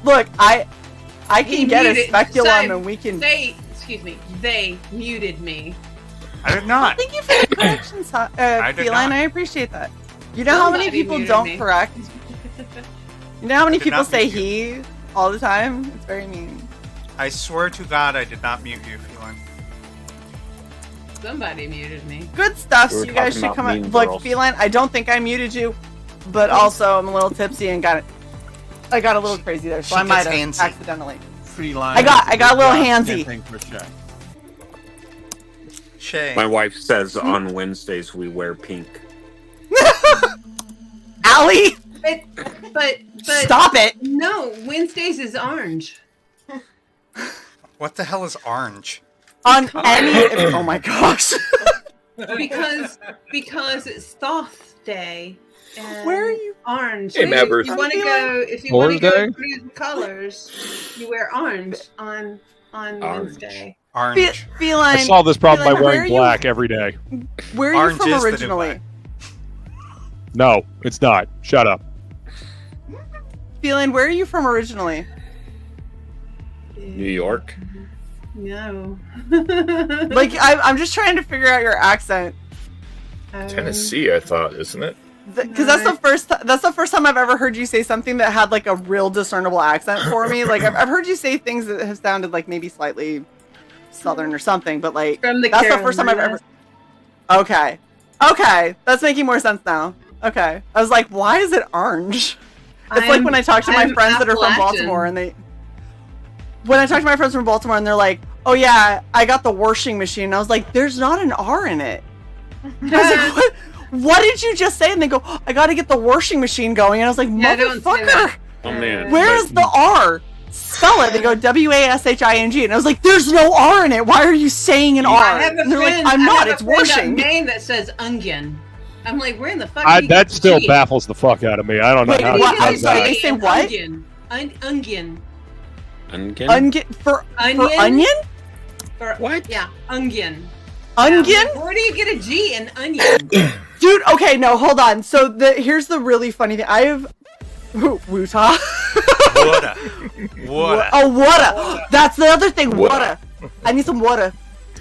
Look, I He can get a muted- speculum Sai, and we can. They muted me. I did not. Thank you for the correction, I did Feline. not. I appreciate that. You know how many Somebody people muted don't me. correct? You know how many Did people not say mute he all the time? It's very mean. I swear to God, I did not mute you, Feline. Somebody muted me. Good stuff. We were So you guys talking should about come out. mean Look, girls. Feline, I don't think I muted you, but also I'm a little tipsy and I got a little crazy there, so she I might gets have handsy. accidentally. Feline I got does a little good job handsy. dancing for Shae. Shae. My wife says on Wednesdays we wear pink. Allie, But stop it! no, Wednesdays is orange. What the hell is orange? On any, oh my gosh. because it's Thoth Day. And Where are you? Orange. Hey, Matt Ruth. If you want to go, if you want to Thursday? go through the colors, you wear orange on Wednesday. Orange. Feline. I solve this problem by Feline, where wearing are you- black every day. Where are you Orange from is the new originally? black. No, it's not. Shut up. Feline, where are you from originally? New York. No. Like, I'm just trying to figure out your accent. Tennessee, I thought, isn't it? Because that's the first time I've ever heard you say something that had like a real discernible accent for me. Like I've heard you say things that have sounded like maybe slightly southern or something, but like From the that's the first time I've ever. Carolinas. Okay, that's making more sense now. Okay, I was like, why is it orange? It's like when I talk to my I'm friends that are from Appalachian. Baltimore, and when I talk to my friends from Baltimore, and they're like, "Oh yeah, I got the washing machine," and I was like, "There's not an R in it." I was like, "What? What did you just say?" And they go, "I got to get the washing machine going," and I was like, Yeah, don't say "Motherfucker, that. Oh man. where's the R? Spell it." They go WASHING, and I was like, "There's no R in it. Why are you saying an R?" I have a And they're friend. like, "I'm I not. have a It's friend washing." name that says onion. I'm like, where in the fuck? do you That get the still G? baffles the fuck out of me. I don't know Wait, how what? she I'm does sorry, that. they say what? Onion. Onion. Onion? Onion for Onion? onion? For, What? Yeah, onion. Onion? Yeah, like, where do you get a G in onion? Dude, okay, no, hold on. So here's the really funny thing. I have Wuta. Water. Water. Oh, water. That's the other thing. Water. Water. I need some water.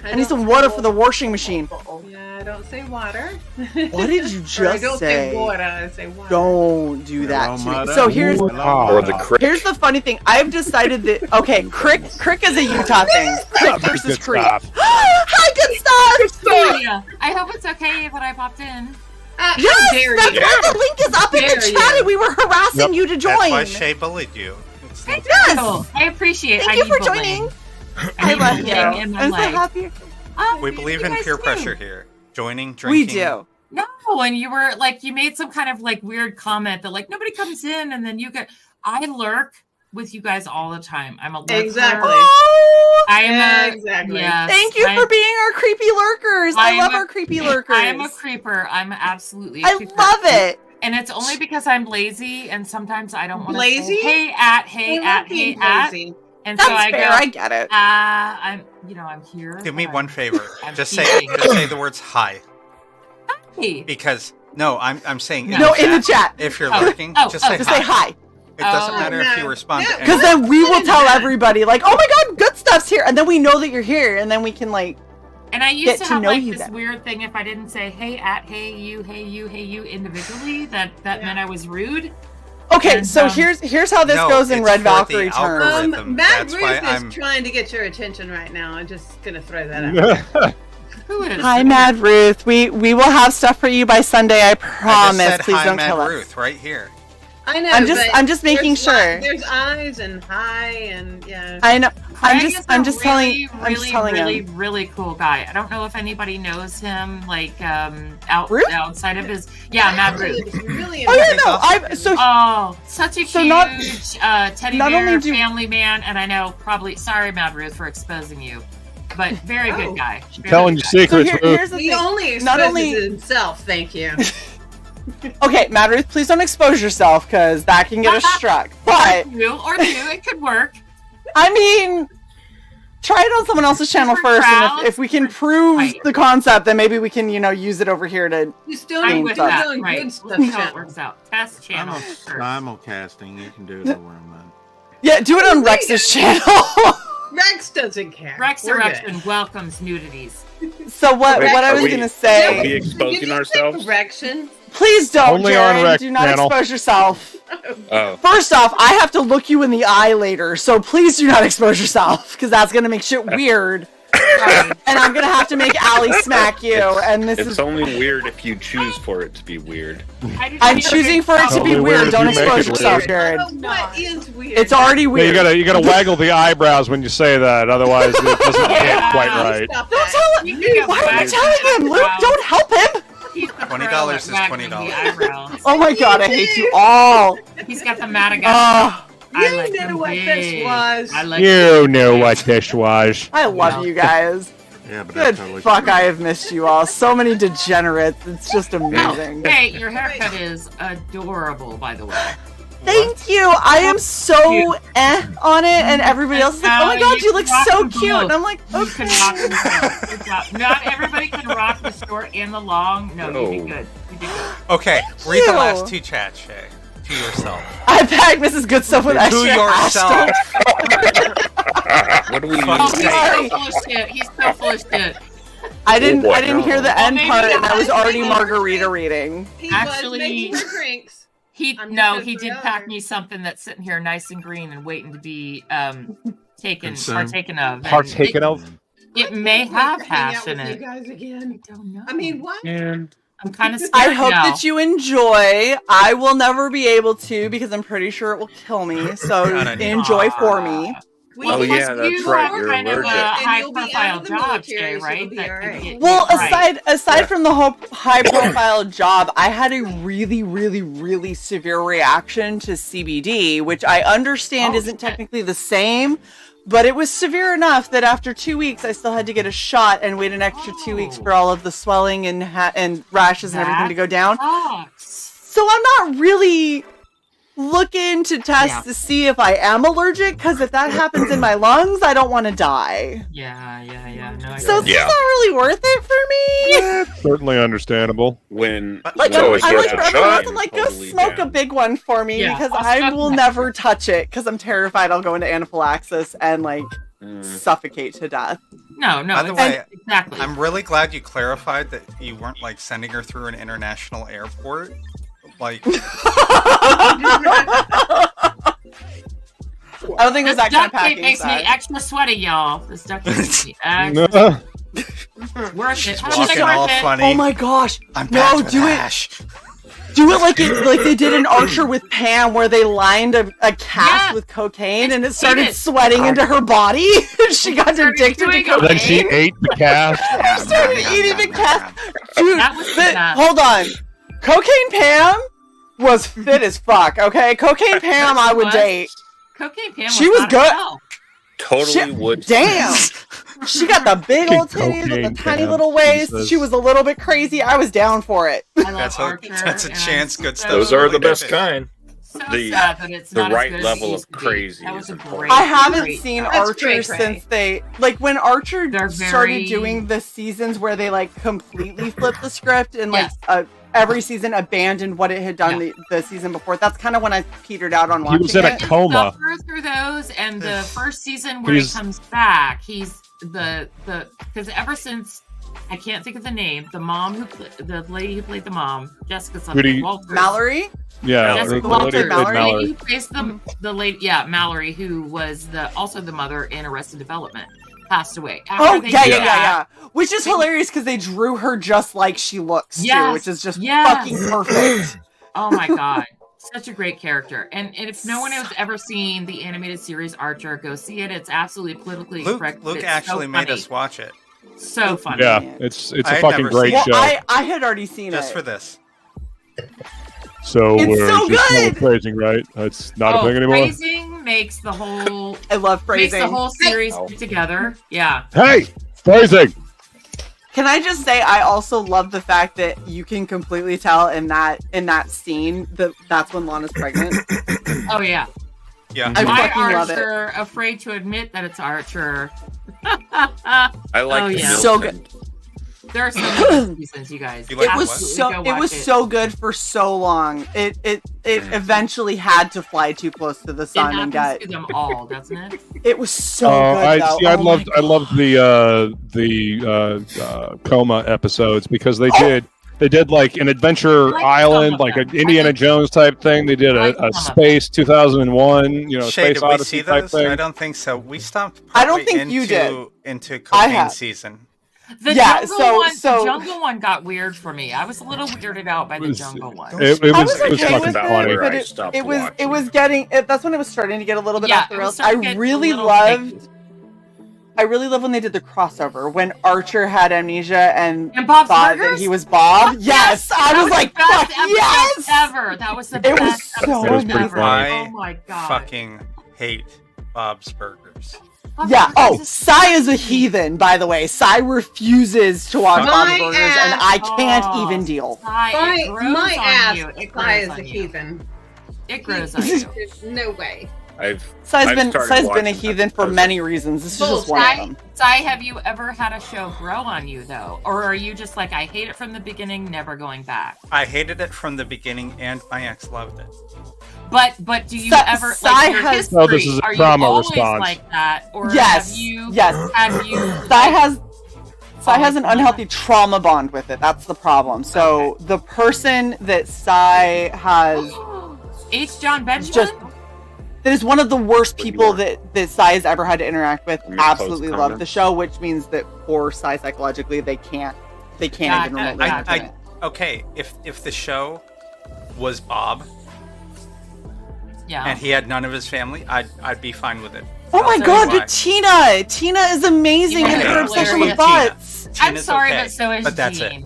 I need some water for the washing machine. Yeah, I don't say water. What did you Or I just don't say? say water. I say water. Don't do that to me. Aromata. So here's Or the crick. here's the funny thing. I've decided that okay, crick is a Utah thing. Crick versus Good Creek. stuff. Hi, good stuff. Yeah. I hope it's okay that I popped in. How Yes, dare that's you? why the link is up in Dare the chat, you. and we were harassing Yep. you to That's why join. Shae bullied you. It's Thank Yes. you. I appreciate. Thank I you need for bullying. joining. I I need love you. bullying in my I'm so life. happy. We believe you in guys peer do. pressure here. Joining, We drinking. do. No, and you were like, you made some kind of like weird comment that like nobody comes in, and then you get. I lurk with you guys all the time. I'm a lurker. Exactly. Oh, I am Yeah, a exactly. Yes, thank you I'm- for being our creepy lurkers. I I'm love a- our creepy lurkers. I am a creeper. I'm absolutely. A I creeper. love it. And it's only because I'm lazy, and sometimes I don't want to Lazy? say, hey at, hey I at, love hey being at. lazy. And That's so I fair. go, I get it. I'm here. Do me and one favor. I'm Just teaching. say the words hi. Hey. Because no, I'm saying No, in the chat. If you're Oh, lurking, oh, just oh. say Just hi. say hi. It doesn't Oh, matter if you no. respond No, to Because anything. then we will tell Yeah. everybody, like, oh my god, good stuff's here. And then we know that you're here. And then we can, like, And I used get to to have know like you this better. weird thing if I didn't say hey at, hey you, hey you, hey you individually, that meant I was rude. okay, And, so here's how this No, goes in it's Red for the Valkyrie terms. algorithm. Matt That's Ruth why is I'm- trying to get your attention right now. I'm just gonna throw that out. Who is? Hi, Mad Ruth. We will have stuff for you by Sunday, I I promise. just said Please hi, don't Mad kill us. Ruth, right here. I know. I'm just making sure. There's eyes and high and yeah. I know. Craig is I'm just telling really, him. really cool guy. I don't know if anybody knows him, like Ruth? outside of his. Yeah, Mad Ruth. Really Oh yeah, no. Such a so huge teddy not bear only do- family man, and I know probably sorry, Mad Ruth, for exposing you, but very good guy. Very Telling you good guy. secrets, Ruth. Here's the He thing. only Not exposes only- himself. Thank you. Okay, Mad Ruth, please don't expose yourself because that can get us struck. But or two, it could work. I mean, try it on someone else's channel first, and if we can prove the concept, then maybe we can, use it over here to. You still I'm need with to that. doing Right. good stuff. That's how it works out. Test channel. Simulcasting. You can do it over on that. Yeah, do it on Rex's channel. Rex doesn't care. Rex We're good. Erection welcomes nudities. So what I was gonna say? Are we exposing ourselves? Erection. Please don't, Only on Jared. Rex Do not channel. expose yourself. Oh. First off, I have to look you in the eye later, so please do not expose yourself, because that's gonna make shit weird. And I'm gonna have to make Allie smack you, and this It's is. only weird if you choose for it to be weird. I'm choosing for it to be Only weird weird. if Don't you make expose it yourself, weird. Jared. What is weird? It's already Yeah, weird. you gotta waggle the eyebrows when you say that, otherwise it doesn't hit quite right. Stop Don't that. tell him. Why are you telling him, Luke? Don't help him. $20 is $20. Oh my god, I hate you all. He's got the Madagascar. Oh, I like You him knew what big. this was. I like You know what this was. I love you guys. Yeah, but Good that's totally fuck, true. I have missed you all. So many degenerates. It's just amazing. Hey, your haircut is adorable, by the way. Thank you. I am so on it, and everybody else is like, "Oh my god, you look can rock so them cute." both. And I'm like, You "Okay." can rock them both. Good job. Not everybody can rock the short and the long. No, you did good. You did good. Okay, Thank read the you. last two chats, Shae. To yourself. I packed Mrs. Good Stuff with To extra yourself. What do we Oh, use? he's so full of shit. He's so full of shit. I didn't hear the end maybe part, he and I was was already making- margarita reading. He Actually, was making her drinks. He I'm no, just he a did thriller. pack me something that's sitting here nice and green and waiting to be Consumed. partaken of. And Partaken of? It may have Hang hash out in with it. you guys again. I don't know. I mean, what? And I'm kind of scared I hope now. that you enjoy. I will never be able to because I'm pretty sure it will kill me. So enjoy for me. Well, Oh, plus yeah, that's you right, have you're kind of a allergic. And high you'll be out profile of the job, military, Shae, so right? it'll be That could alright. get Well, you right. aside from the whole high profile job, I had a really, really, really severe reaction to CBD, which I understand isn't technically the same, but it was severe enough that after 2 weeks, I still had to get a shot and wait an extra 2 weeks for all of the swelling and rashes and everything to go down. Sucks. So I'm not really looking to test to see if I am allergic, because if that happens in my lungs, I don't want to die. Yeah. No, I So get it's it. not really worth it for me. certainly understandable. When Like, when I'm it's like, worth for a everyone else, shot, I'm like, go totally smoke a down. big one for me, Yeah, because I'll I smoke will that. never touch it, because I'm terrified I'll go into anaphylaxis and, like, suffocate to death. No, By the it's- way, exactly. I'm really glad you clarified that you weren't like sending her through an international airport. Like, I don't think it was This that kind of duct tape packing makes me size. extra sweaty, y'all. This duct tape makes me extra worth it. How much walking is it all worth it? funny. Oh my gosh. I'm No, packed with do it. hash. Do it like they did in Archer with Pam, where they lined a cast Yeah. with cocaine and it Eat started it. sweating into her body. She got addicted to doing cocaine. Then she ate the cast. She started eating the cast. Dude, That was enough. hold on. Cocaine Pam was fit as fuck, okay? Cocaine Pam I would Was? date. Cocaine Pam She was hot as good. hell. Totally Shit, would. Damn. She got the big old titties with Cocaine the tiny Pam, little waist. Jesus. She was a little bit crazy. I was down for it. I love That's a Archer, and chance. I'm Good so- stuff. Those are the Like, best it. kind. So the- sad that it's the not as right good as level it of used to be. crazy That is was a important. great. I haven't great seen show. That's Archer cray-cray. since when Archer They're started very- doing the seasons where they like completely flipped the script and Yes. every season abandoned what it had done the season before. That's kind of when I petered out on He watching was in a it. coma. Suffer through those, and the first season where He's- he comes back, he's the because ever since I can't think of the name, the mom the lady who played the mom, Jessica something, Who do you- Walters. Mallory. Yeah, Jessica the Walters, lady played Mallory. the lady Mallory. who plays the lady, Mallory, who was also the mother in Arrested Development, passed away. After Oh they yeah, did yeah, that, yeah. Which is hilarious because they drew her just like she looks too, Yes, which is just yes. fucking perfect. Oh my god. Such a great character. And if no one has ever seen the animated series Archer, go see it. It's absolutely politically correct. Luke It's actually so made funny. us watch it. So funny. Yeah, it's a I had fucking never great seen it. show. I had already seen Just it. for this. So It's we're so just good! phrasing, right? It's not a thing anymore. Phrasing makes the whole I love makes phrasing. the whole series fit together. Yeah. Hey, phrasing. Can I just say I also love the fact that you can completely tell in that scene that that's when Lana's pregnant. Oh yeah. Yeah. I My fucking love it. Archer, afraid to admit that it's Archer. I like Oh, the yeah. So Milton. good. There are so many seasons, you guys. You like It was what? so Go it was watch it. so good for so long. It eventually had to fly too close to the It sun and happens get. to them all, doesn't it? It was so Oh, good. Though. I Oh my loved the Coma episodes because they did like an adventure I like island, some of like them. an Indiana Jones type thing. They did I like a some of them. Space 2001, Shae, Space did we Odyssey see type those? thing. I don't think so. We stopped. I don't partway think you did. Into I cocaine have. season. The Yeah, jungle one got weird for me. I was a little weirded out by the jungle one. It I was was okay fucking with funny. it, but it was getting. That's when it was starting to get a little bit off the it was rails. starting I to get a really little loved. I really love when they did the crossover when Archer had amnesia and Bob's thought Burgers? that he was Bob. Yes, I That was like, the best fuck episode yes. ever. That was the It was best so episode It was pretty ever. funny. Oh my god. Fucking hate Bob's Burgers. Yeah. Oh, Sai is a heathen, by the way. Sai refuses to watch My Bob's Burgers, and I can't Oh, even deal. Sai, it grows My on ass you. It Sai grows is on a you. heathen. It grows on you. There's no way. Sai's been started a watching heathen for many reasons. This is just one of them. Sai, have you ever had a show grow on you though, or are you just like I hate it from the beginning, never going back? I hated it from the beginning, and my ex loved it. But do you Sai- ever Sai like your has- history? No, this is a are you trauma always response. like that, or Yes, have you? yes. Have you? Sai has an unhealthy trauma bond with it. That's the problem. So the person that Sai has H. John Benjamin. just that is one of the worst people that Sai has ever had to interact with. Close Absolutely love comment. the show, which means that for Sai psychologically, they can't even remotely imagine it. Okay, if the show was Bob Yeah. and he had none of his family, I'd be fine with it. Oh my I'll tell god, you why. but Tina is amazing Tina in is her obsession with hilarious. butts. I'm Tina's sorry, okay, but so is but that's Jean. it.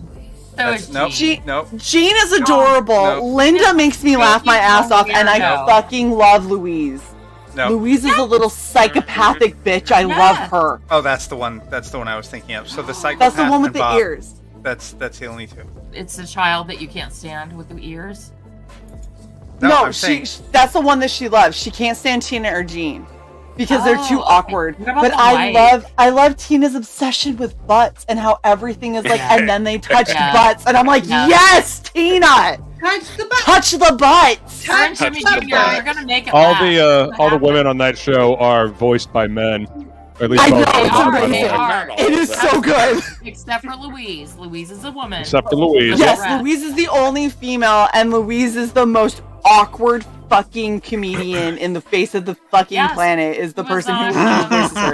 So is Nope. Jean. Nope. Jean is adorable. Nope. Linda makes me laugh my ass off, and I No. fucking love Louise. No. Louise is a little psychopathic bitch. I love her. Oh, that's the one. That's the one I was thinking of. So the psychopath. That's the one with and the Bob, ears. That's the only two. It's the child that you can't stand with the ears. No, I'm that's the one that she loves. She can't stand Tina or Jean because they're too Oh, okay. awkward. What about But the I wife? love Tina's obsession with butts and how everything is like, Yeah. and then they touch Yeah. butts, and I'm like, Yeah. yes, Tina, Touch the butt. touch the butts. Her and Jimmy the Jr. butt. They're gonna make it. All last. all the women on that show are voiced by men. Or at least I most know, of them it's are, by the amazing. way. are. It is so good. Except for Louise. Louise is a woman. Except for Louise. Yes, Right. Louise is the only female, and Louise is the most awkward fucking comedian in the face of the fucking Yes. planet. Is the Who was person who on, voices her.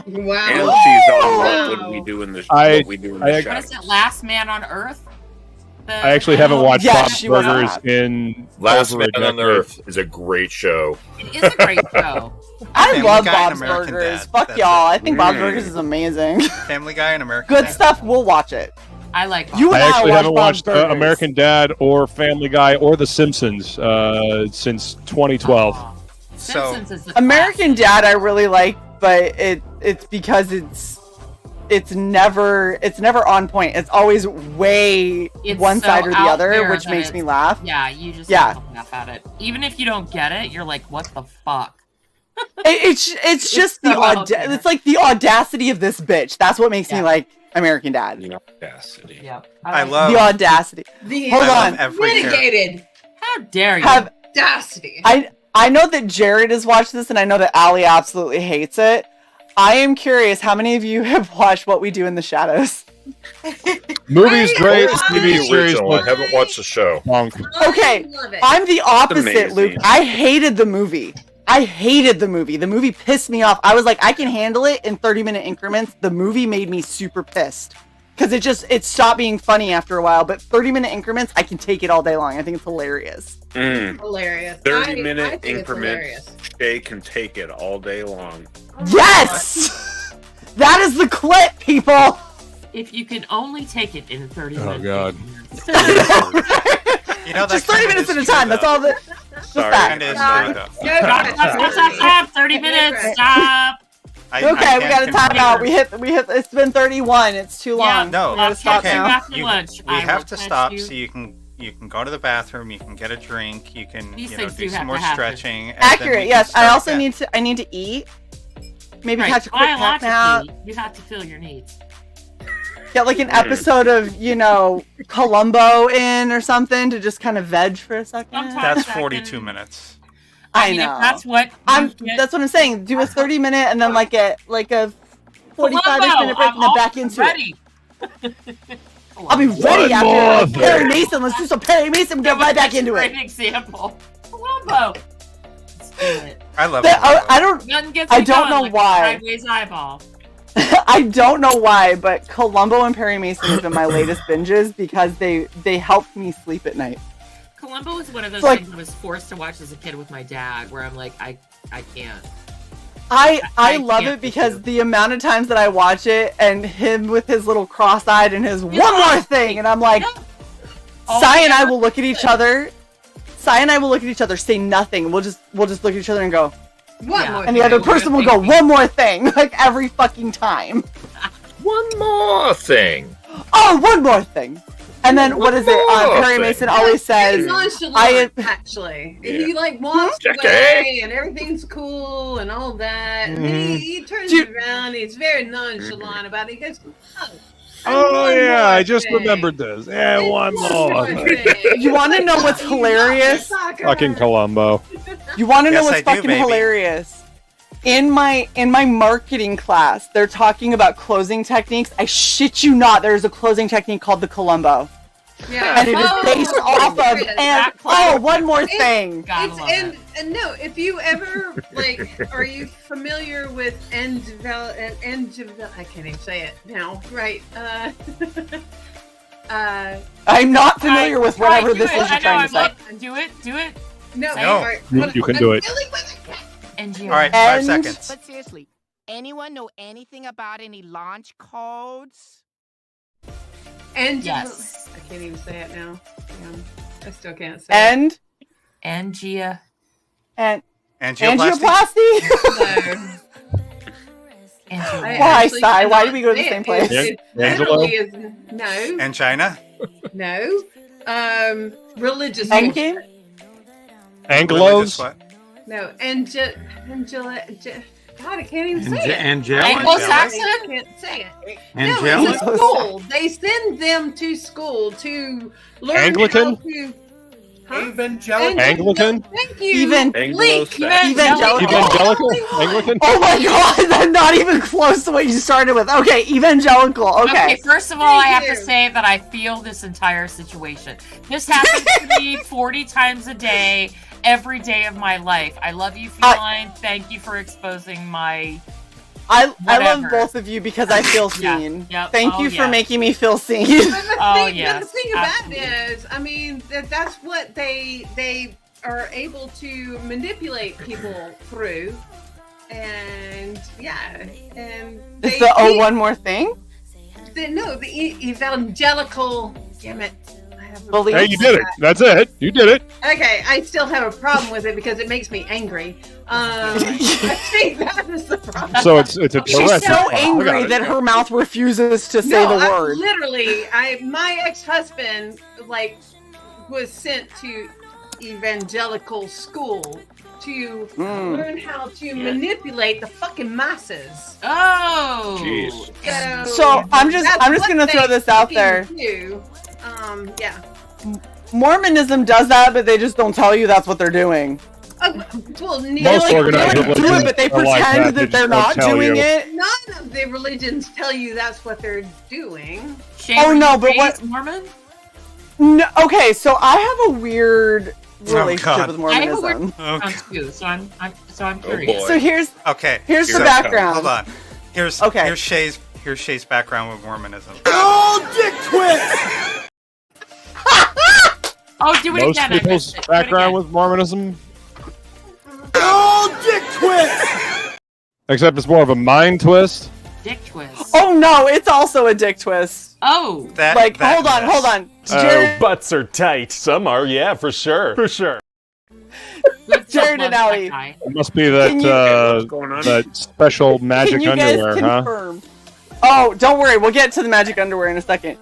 Wow. And she's on Wow. what we do in the I- what we do in I- the What shadows. is it? Last Man on Earth. I actually haven't watched Yes, Bob's she was on Burgers that. in Last over Man a on decade. Earth is a great show. It is a great show. I Family love Guy and Bob's American Burgers. Dad. Fuck That's y'all. it. I think Bob's Burgers is amazing. Family Guy and American Good Dad. stuff. We'll watch it. I like. You and I I actually watch haven't Bob's watched Burgers. American Dad or Family Guy or The Simpsons since 2012. Simpsons is the American classic. Dad I really like, but it's because it's never on point. It's always way It's one so side or the out other, there which that makes it's- me laugh. Yeah, you just Yeah. have to laugh at it. Even if you don't get it, you're like, what the fuck? It's just the so out there. it's like the audacity of this bitch. That's what makes me Yeah. like American Dad. The audacity. Yep. I like love. The audacity. The Hold I love on. every character. mitigated How dare you? Have audacity. I know that Jared has watched this, and I know that Allie absolutely hates it. I am curious, how many of you have watched What We Do in the Shadows? Movie's great. The TV series original. I haven't watched the show. punk. Okay, I love it. I'm the opposite, amazing. Luke. I hated the movie. The movie pissed me off. I was like, I can handle it in 30-minute increments. The movie made me super pissed. because it stopped being funny after a while. But 30-minute increments, I can take it all day long. I think it's hilarious. Hilarious. 30-minute I think it's hilarious. increments. Shae can take it all day long. Yes, that is the clip, people. If you can only take it in 30 minutes. Oh God. You know, that Just 30 minutes at a time. That's all that. Sorry. That is true, though. Stop. 30 minutes. Stop. Okay, we got to time out. We hit. It's been 31. It's too long. No, we gotta stop now. we have to stop so you can go to the bathroom. You can get a drink. You can These do things do some have more to happen. stretching. and then Accurate. we can Yes. I start also again. need to eat. Maybe Right. catch a quick I nap. have to eat. You have to fill your needs. Get like an episode of Columbo in or something to just kind of veg for a second. That's 42 minutes. I mean, know. if that's what That's what I'm saying. Do a 30-minute and then like a 45-ish Columbo, minute break and then back into ready. it. I'll be ready after Perry Mason. Let's do some Perry Mason and get right back into it. Great example. Columbo. Let's do it. I love But, Columbo. I don't know why. Sideways eyeball. I don't know why, but Columbo and Perry Mason have been my latest binges because they helped me sleep at night. Columbo was one of those So, like- things I was forced to watch as a kid with my dad, where I'm like, I can't. I love it because the amount of times that I watch it and him with his little cross-eyed and his one more thing, and I'm like, Sai and I will look at each other. Sai and I will look at each other, say nothing. We'll just look at each other and go, and the other person will go, one more thing, like every fucking time. One more thing. Oh, one more thing. And then what is it? more Perry thing. Mason always says, Very nonchalant, I actually. He like walks Jackie. away and everything's cool and all that. And Mhm. he turns Dude. around. He's very nonchalant about it. He goes, Oh one yeah, more I just thing. remembered this. Yeah, one more. You want to know what's hilarious? Fucking Columbo. You want to know Yes, what's I do, fucking baby. hilarious? In my marketing class, they're talking about closing techniques. I shit you not, there's a closing technique called the Columbo. Yeah. And it is based off of one more thing. And no, if you ever are you familiar with I can't even say it now. Right. I'm not familiar with whatever this is I you're know, trying to say. Do it. No. You can do it. NGO. All right, 5 seconds. But seriously, anyone know anything about any launch codes? And Yes. I can't even say it now. Damn. I still can't say And Angia. and Angioplasty? angioplasty? I Why, actually Sai? Why cannot do we go to the say same it. place? It Angelo? literally is no. Angina? No. Religious. Endgame? Religious Anglos? what? No. Angela. God, I can't even say it. Angelic? Anglo-Saxon? I can't say it. Angelic? No, it's a school. They send them to school to learn Anglican? how to. Evangelical. Anglican? Thank you. Even- Link. Evangelical? Evangelical? Anglican? Oh my god, that's not even close to what you started with. Okay, evangelical. Okay. First of all, I have to you. say that I feel this entire situation. This happens to me 40 times a day, every day of my life. I love you, Feline. Thank you for exposing my... I love Whatever. both of you because I feel Yeah, seen. yep. Thank Oh, you for yeah. making me feel seen. Oh, But yes. the thing about absolutely. it is, I mean, that's what they are able to manipulate people through, and yeah, and It's the one more thing? the evangelical. Damn it! I have a Belief. Hey, you did it. That's it. You did it. Okay, I still have a problem with it because it makes me angry. I think that is the problem. So it's a She's Tourette's. so I got angry it. that her mouth refuses to say the word. My ex-husband was sent to evangelical school to learn how to manipulate the fucking masses. Oh. Jeez. So I'm just that's gonna what throw they this out fucking there. do. Yeah. Mormonism does that, but they just don't tell you that's what they're doing. Well, Most organized they do religions it, but they are like pretend that. They that they're just not don't tell doing you. it. none of the religions tell you that's what they're doing. Oh no, but what? Mormon? No, okay, so I have a weird relationship God. with I have a Mormonism. weird too, so I'm curious. boy. So here's Okay. here's the so- background. Hold on. Here's Okay. Shae's here's Shae's background with Mormonism. Oh, dick twist! Oh, do it Most again. I people's missed it. Do it background again. with Mormonism, Oh, dick twist! except it's more of a mind twist. Dick twist. Oh no, it's also a dick twist. Oh. Hold on. Jared, Butts are tight. Some are, yeah, for sure. For sure. Jared and Allie. It must be that Can you- that special magic Can you guys underwear, huh? confirm? Oh, don't worry, we'll get to the magic underwear in a second.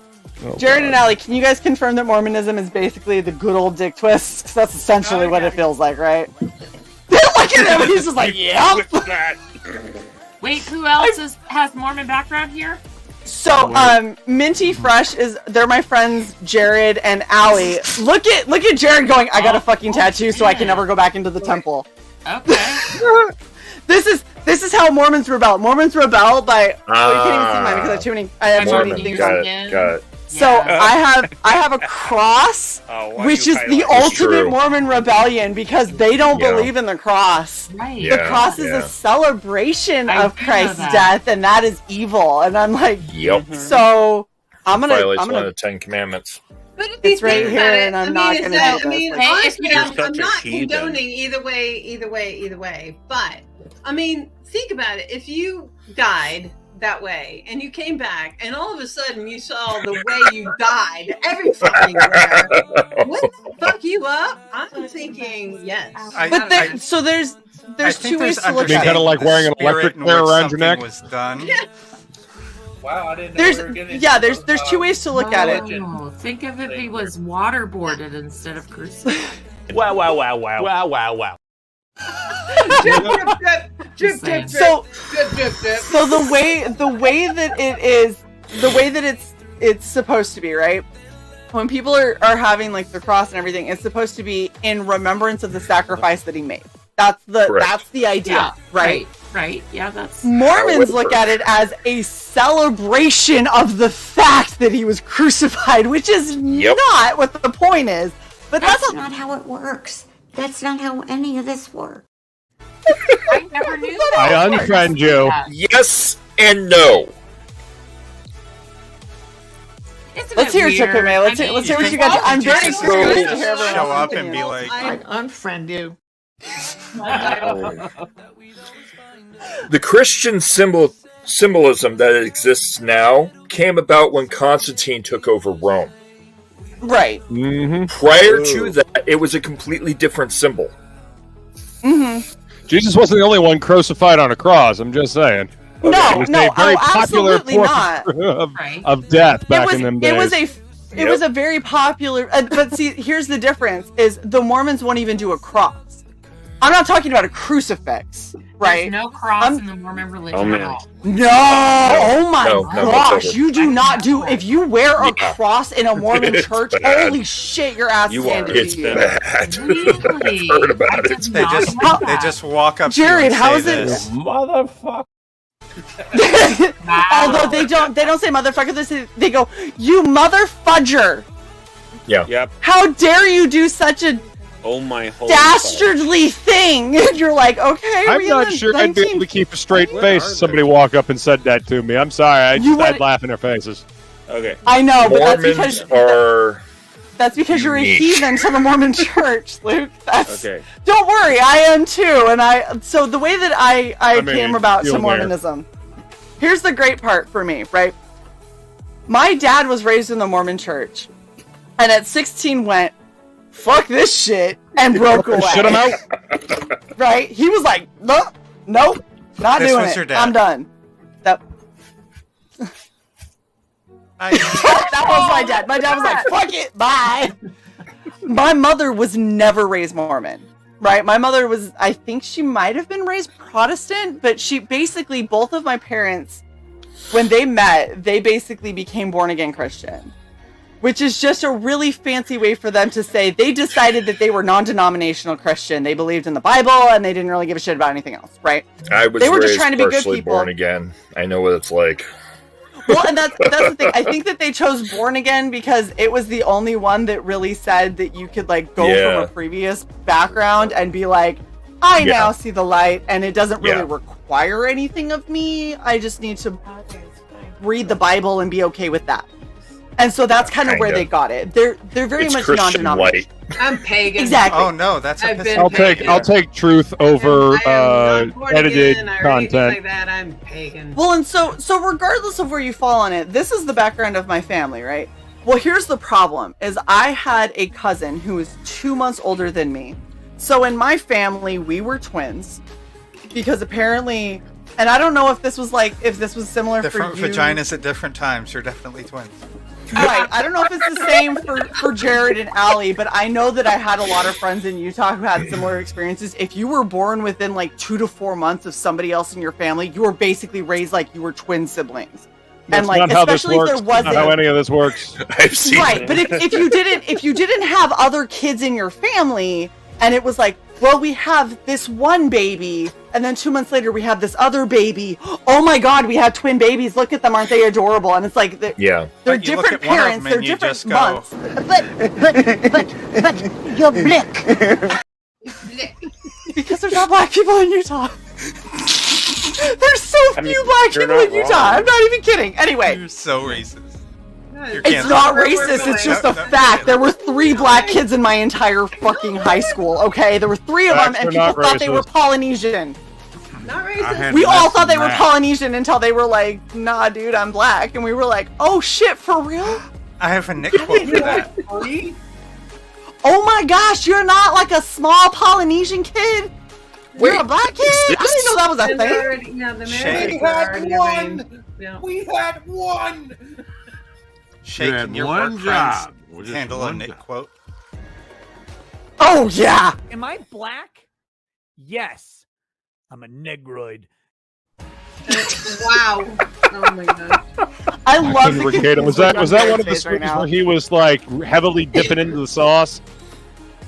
Oh, Jared and Allie, can you guys confirm that Mormonism is basically the good old dick twist? 'Cause that's essentially what it feels like, right? Look at him, he's just like, yep. Wait, who else has Mormon background here? So, Minty Fresh they're my friends Jared and Allie. Look at Jared going, I got a fucking tattoo so I can never go back into the temple. Okay. This is how Mormons rebel. Mormons rebel by you can't even see many because I have too many things on. Got it. So I have a cross, which is the ultimate Mormon rebellion because they don't believe in the cross. Right. The cross is a celebration of Christ's death, and that is evil. And I'm like, Yep. So I'm Violates one gonna. of the 10 Commandments. But if you It's right think here, about it, and I'm not it's gonna that- do I mean, this. honestly, You're I'm such a not heathen. condoning either way. But I mean, think about it. If you died that way and you came back, and all of a sudden you saw the way you died every fucking where, wouldn't that fuck you up? I'm thinking yes. So there's two ways to look I mean, at kind of it. like wearing an electric chair around your neck. Was done. Wow, I didn't know we were getting There's two ways to look at it. Oh, think of if he was waterboarded instead of crucified. Wow. Drip. So the way that it's supposed to be, right? When people are having like the cross and everything, it's supposed to be in remembrance of the sacrifice that he made. That's the idea, Yeah, right? Right. Yeah, that's Mormons look at it as a celebration of the fact that he was crucified, which is not what the point is. But that's not how it works. That's not how any of this works. I never knew that. I unfriend you. Yes and no. Let's hear it, Chipper. Let's hear what you got. I'm very Jesus curious Christ to hear just everyone show up else's and be opinions. like, I unfriend you. The Christian symbolism that exists now came about when Constantine took over Rome. Right. Mm-hmm. Prior to that, it was a completely different symbol. Mm-hmm. Jesus wasn't the only one crucified on a cross. I'm just saying. No, It was a very popular absolutely form not. of death back in them days. It was a very popular. But see, here's the difference: is the Mormons won't even do a cross. I'm not talking about a crucifix, right? There's no cross in the Mormon religion at all. No! Oh my No, gosh! whatsoever. You do not do. If you wear a cross in a Mormon It's church, bad. holy shit, your ass is handed to It's you. bad. Really? I've heard about it. they just walk up Jared, to you and how say is it- this. Motherfucker. Although they don't say motherfucker. They go, you mother fudger! Yeah. Yep. How dare you do such a Oh my holy dastardly thing? You're like, okay. I'm not sure I'd be able to keep a straight face if somebody walk up and said that to me. I'm sorry. I'd laugh in their faces. Okay. I know, but Mormons that's because you're a unique. heathen to the Mormon church, Luke. That's, Okay. Don't worry, I am too. So the way that I mean, came about to you're there. Mormonism, here's the great part for me, right? My dad was raised in the Mormon church, and at 16 went, fuck this shit, and broke away. Shut him out. Right? He was like, nope, not This doing was it. your dad. I'm done. That was my dad. My dad was like, fuck it, bye. My mother was never raised Mormon, right? My mother was, I think she might have been raised Protestant, but she basically, both of my parents, when they met, they basically became born again Christian, which is just a really fancy way for them to say they decided that they were non-denominational Christian. They believed in the Bible and they didn't really give a shit about anything else, right? I was They were just raised trying to be good partially people. born again. I know what it's like. Well, and that's the thing. I think that they chose Born Again because it was the only one that really said that you could like go from a previous background and be like, I now see the light, and it doesn't really require anything of me. I just need to read the Bible and be okay with that. And so that's kind of where they got it. They're very It's much Christian non-denominational. I'm pagan. Exactly. Oh no, that's a I've been I'll take truth over born edited again, I content. Or like that. I'm pagan. Well, and so regardless of where you fall on it, this is the background of my family, right? Well, here's the problem: is I had a cousin who was 2 months older than me. So in my family, we were twins because apparently, and I don't know if this was similar Different for you. vaginas at different times. You're definitely twins. Right. I don't know if it's the same for Jared and Allie, but I know that I had a lot of friends in Utah who had similar experiences. If you were born within like 2 to 4 months of somebody else in your family, you were basically raised like you were twin siblings. That's and like, not how this especially works. if there wasn't Not how any of this works. I've seen right, but if you didn't have other kids in your family, and it was like, well, we have this one baby, and then 2 months later we have this other baby. Oh my God, we have twin babies! Look at them, aren't they adorable? And it's like, they're But you look different at one of parents, them they're and you different just go, months. But you're black. Because there's not black people in Utah. There's so few black people in Utah. I'm not even kidding. Anyway, You're so racist. it's not racist. It's just a fact. There were 3 black kids in my entire fucking high school. Okay, there were 3 of them, and people thought they were Polynesian. Not racist. We all thought they were Polynesian until they were like, "Nah, dude, I'm black," and we were like, "Oh shit, for real?" I have a Nick quote for that. Oh my gosh, you're not like a small Polynesian kid? You're a black kid? I didn't know that was a thing. Yeah, the Shae. We had one. We had one. Shae, can your one work job. friends handle a Nick quote? Oh yeah. Am I black? Yes. I'm a negroid. Wow. Oh my god. I love couldn't recreate it. Was that one of the scenes where he was like heavily dipping into the sauce?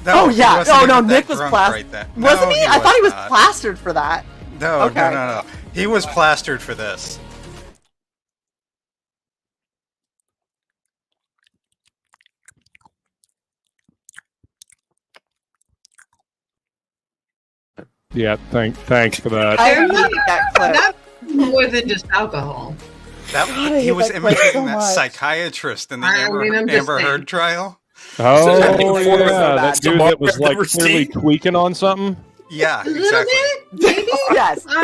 No, oh he yeah. wasn't Oh even no, that Nick was drunk plastered. right then. Wasn't No, he? he I thought he was was not. plastered for that. No, Okay. no. He was plastered for this. Yeah, thanks for that. I hate that clip. That's more than just alcohol. That God, I he hate was that clip imitating so that much. psychiatrist in the I mean, I'm just Amber saying. Heard trial. Oh So yeah, that so dude that was I've like never clearly seen. tweaking on something. Yeah, A little exactly. bit, maybe. Yes. I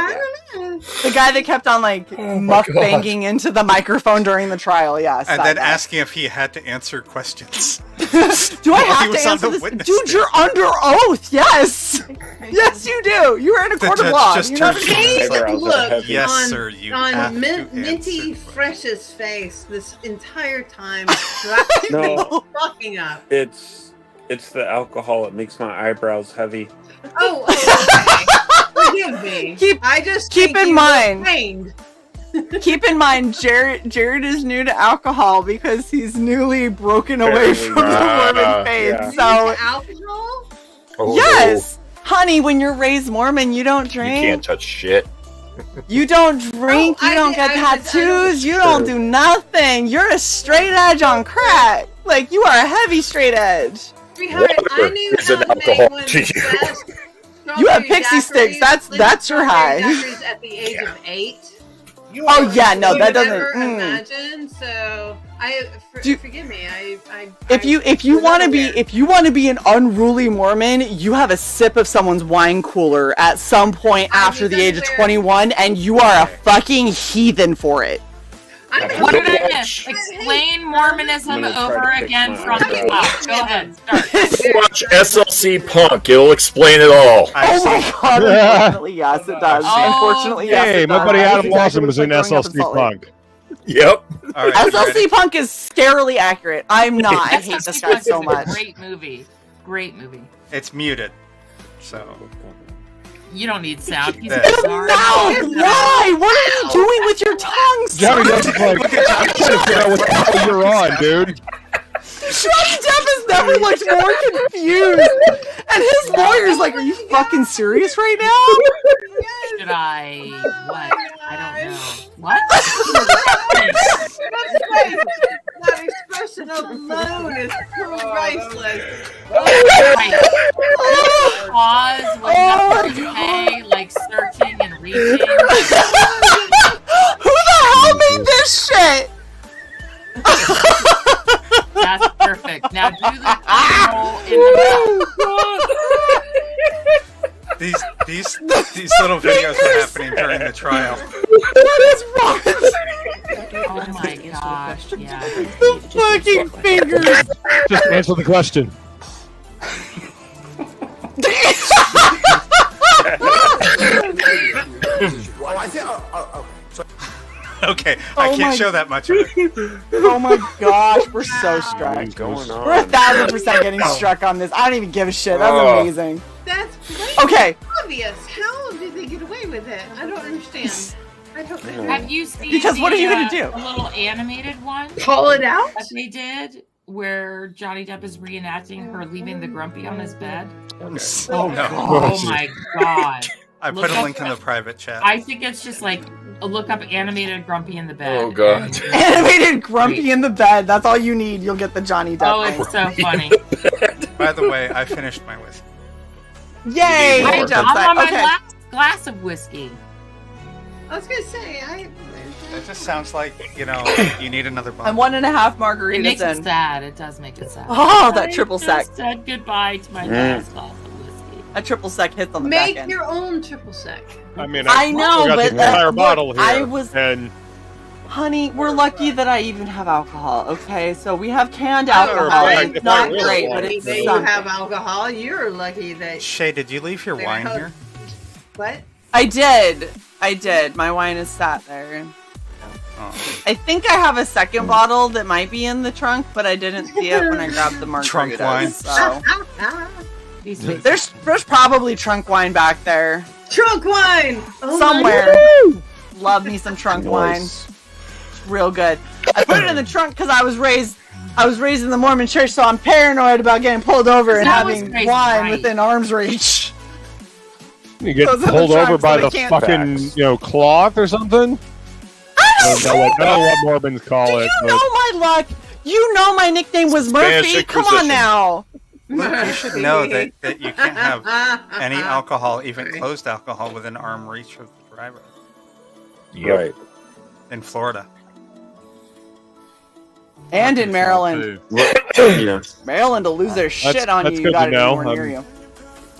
don't know. The guy that kept on like mukbanging into the microphone during the trial, yes. And that then guy. asking if he had to answer questions. Do I Well, he have was to on answer the this? witness Dude, you're under oath. Yes. Yes, you do. You are in a The court of judge law. just You're not turned a to him and case. said, Look, Yes, on, sir, you on have to Minty answer Fresh's face this entire time drives me No. fucking up. It's the alcohol. It makes my eyebrows heavy. Oh, okay. Forgive me. I just keep think in you mind- were trained. Keep in mind, Jared is new to alcohol because he's newly broken away Barely. from the Mormon faith. yeah. So Alcohol? Oh, yes, honey, when you're raised Mormon, you don't You drink. can't touch shit. You don't drink. Oh, you don't get tattoos. You don't do nothing. You're a straight edge on crack. Like you are a heavy straight edge. Sweetheart, I Water knew is an how to make alcohol one of to the you. best You have strawberry pixie sticks. daiquiris, That's your strawberry high. daiquiris at the age of 8. Oh yeah, no, You that would doesn't. never mm. imagine. So forgive me. If you want to be an unruly Mormon, you have a sip of someone's wine cooler at some point after the age of 21, and you are a fucking heathen for it. What did I miss? Explain Mormonism I'm gonna try over to fix again my from the eyebrows. top. Go ahead, start. Watch SLC Punk. It'll explain it all. Oh my god, unfortunately, yes, it does. Oh, Unfortunately, yes, Hey, it my does. buddy That's Adam exactly Lawson what was it's in like growing up in SLC Salt Lake. Punk. Yep. All right, you SLC ready? Punk is scarily accurate. I'm not. I hate this guy so much. Great movie. Great movie. It's muted. So You don't need sound. He's Yeah. bizarre. Mouth, why? What are you doing with your tongue, Johnny son? Depp's like, I'm trying to figure out what the hell you're on, dude. Johnny Depp has never looked more confused. And his lawyer's like, are you fucking serious right now? Should I? What? I don't know. What? That expression alone is priceless. Right. Pause when nothing okay, like searching and reaching. Who the hell made this shit? Now do the roll in the These little videos were happening during the trial. What is wrong? Oh my gosh, yeah. The fucking fingers. Just answer the question. Okay, I can't show that much of it. Oh my gosh, we're so struck. What's going on? We're 1,000% getting struck on this. I don't even give a shit. That's Oh. amazing. That's Okay. obvious. How did they get away with it? I don't understand. I don't know. Have you seen Because what are you gonna do? the little animated one? Call it out? That they did, where Johnny Depp is reenacting her leaving the grumpy on his bed. Oh Oh no! my god! I put Look a up- link in the private chat. I think it's just like look up animated grumpy in the bed. Oh, God. Animated grumpy in the bed. That's all you need. You'll get the Johnny Depp. Oh, it's so funny. By the way, I finished my whiskey. Yay! I'm Good job, on my okay. last glass of whiskey. I was gonna say, It just sounds like, you need another bottle. I'm 1.5 It margaritas makes in. it sad. It does make it sad. Oh, that triple sec. I said goodbye to my last glass of whiskey. A triple sec hits on the make back end. your own triple sec. I mean, I know, got but the entire look, bottle here. I was- and Honey, we're lucky that I even have alcohol, okay? So we have canned Matter of alcohol. fact, It's if I not really great, wanted but it's That you something. have alcohol. You're lucky that. Shay, did you leave your They wine have- here? What? I did. My wine is sat there. Oh. I think I have a second bottle that might be in the trunk, but I didn't see it when I grabbed the margaritas. Trunk wine. So. These There's probably trunk wine back there. Trunk wine! Oh Somewhere. my Love me some trunk wine. It's real good. I put it in the trunk because I was raised in the Mormon church, so I'm paranoid about getting pulled over and I was having raised wine right. within arm's reach. you get Those are the pulled over trunks by that I the can't fucking, fax. cloth or something. I don't know what Mormons call Do it. you but- know my luck? You know my nickname was Spanish Murphy. Come on Inquisition. now. Look, you should know that you can't have any alcohol, even closed alcohol, within arm reach of the driver Right. in Florida. And in Maryland. Yeah. Maryland will lose their shit on that's you. good You got to it know. anywhere near you.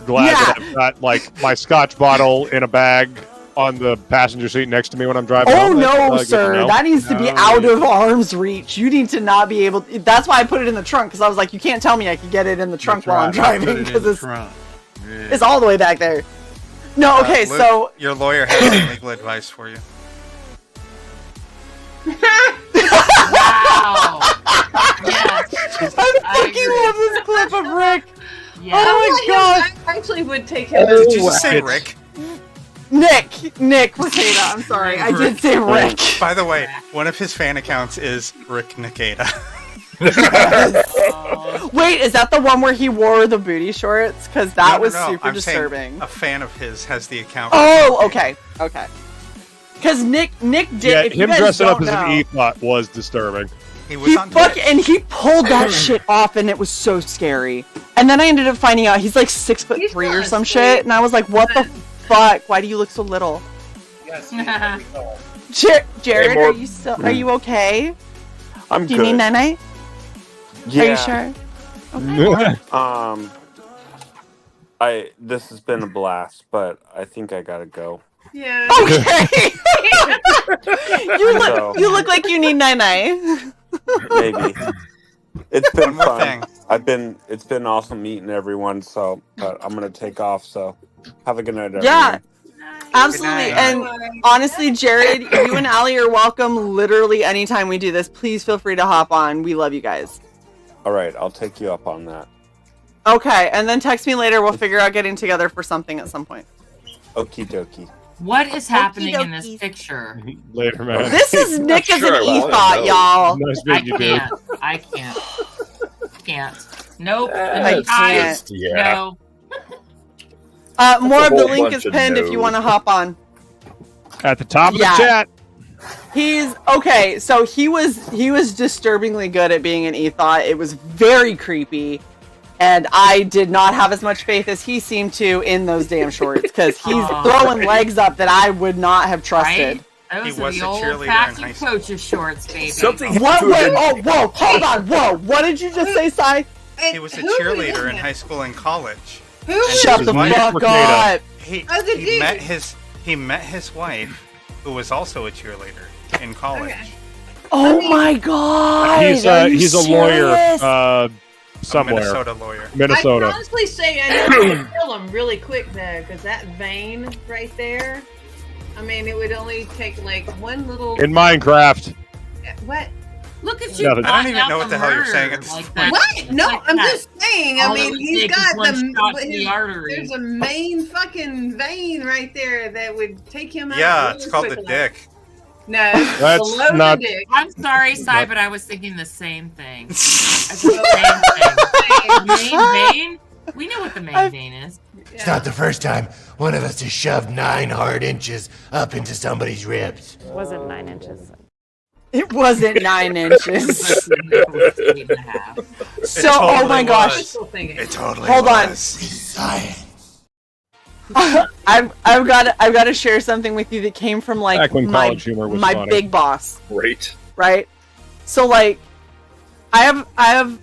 Glad Yeah. that I've got like my Scotch bottle in a bag on the passenger seat next to me when I'm driving. Oh home. That's, no, good to sir! know. That needs to be out of arm's reach. You need to not be able. That's why I put it in the trunk because I was like, you can't tell me I could get it in the trunk while I'm driving because it's all the way back there. No, okay, Luke, so your lawyer has some legal advice for you. Wow. Yes. I fucking love this clip of Rick. Yeah. Oh my god, I actually would take him. Did you just say Rick? Nick Nikita. I'm sorry, I did say Rick. By the way, one of his fan accounts is Rick Nikita. Wait, is that the one where he wore the booty shorts? Because that was super I'm saying disturbing. a fan of his has the account. Oh, okay. Because Nick did. Yeah, if you him guys dressing up don't as know, an E-Thought was disturbing. He was on and he pulled that shit off, and it was so scary. And then I ended up finding out he's like 6'3" or some shit, and I was like, "What the fuck? Why do you look so little?" Yes, Jared, Hey, are you still? Are you okay? I'm Do you need good. night? Yeah. Are you sure? This has been a blast, but I think I gotta go. Yeah. Okay. you look like you need night. Maybe. It's been One more fun. thing. It's been awesome meeting everyone, so but I'm gonna take off, so have a good night, everyone. Yeah. Absolutely. Good And honestly, Jared, you and Allie are welcome literally anytime we do this. Please feel free to hop on. We love you guys. Alright, I'll take you up on that. Okay, and then text me later. We'll figure out getting together for something at some point. Okie dokie. What is happening in this picture? Later, man. This is Nick as sure an I wanna E-Thought, know. y'all. Nice I meeting you, dude. can't. Nope. I can't. No. More a of the whole link bunch is of pinned if you no's. want to hop on. At the top of Yeah. the chat. He's okay. So he was disturbingly good at being an E-Thought. It was very creepy, and I did not have as much faith as he seemed to in those damn shorts because he's Aw. throwing legs up that I would not have trusted. Right? Those He are was the a old cheerleader in fashioned high school. coach's shorts, baby. Something What? to have Wait, been- oh, whoa! Hold on! Whoa! What did you just say, Sai? He was a cheerleader in high school and college. Who? And Shut his the wife- fuck up. He met his wife, who was also a cheerleader in college. Oh my god! He's a lawyer somewhere. A Minnesota lawyer. Minnesota. I can honestly say I know how to kill him really quick though, because that vein right there. I mean, it would only take like one little. In Minecraft. What? Look at you. Nothing. I don't even know what the hell you're saying. What? No, like I'm that. just saying. I All it mean, would he's take is got one shot to the his- artery. There's a main fucking vein right there that would take him out. Yeah, really it's called the quickly. dick. No, That's below not- the dick. I'm sorry, Cy, but I was thinking the same thing. It's the same thing. Main vein? We know what the main vein is. It's not the first time one of us has shoved 9 hard inches up into somebody's ribs. It wasn't 9 inches. It wasn't 9 inches. So, oh my gosh. It totally Hold on. was. I've got to share something with you that came from like Back when my college humor was my funny. big boss. Great. Right? So like I have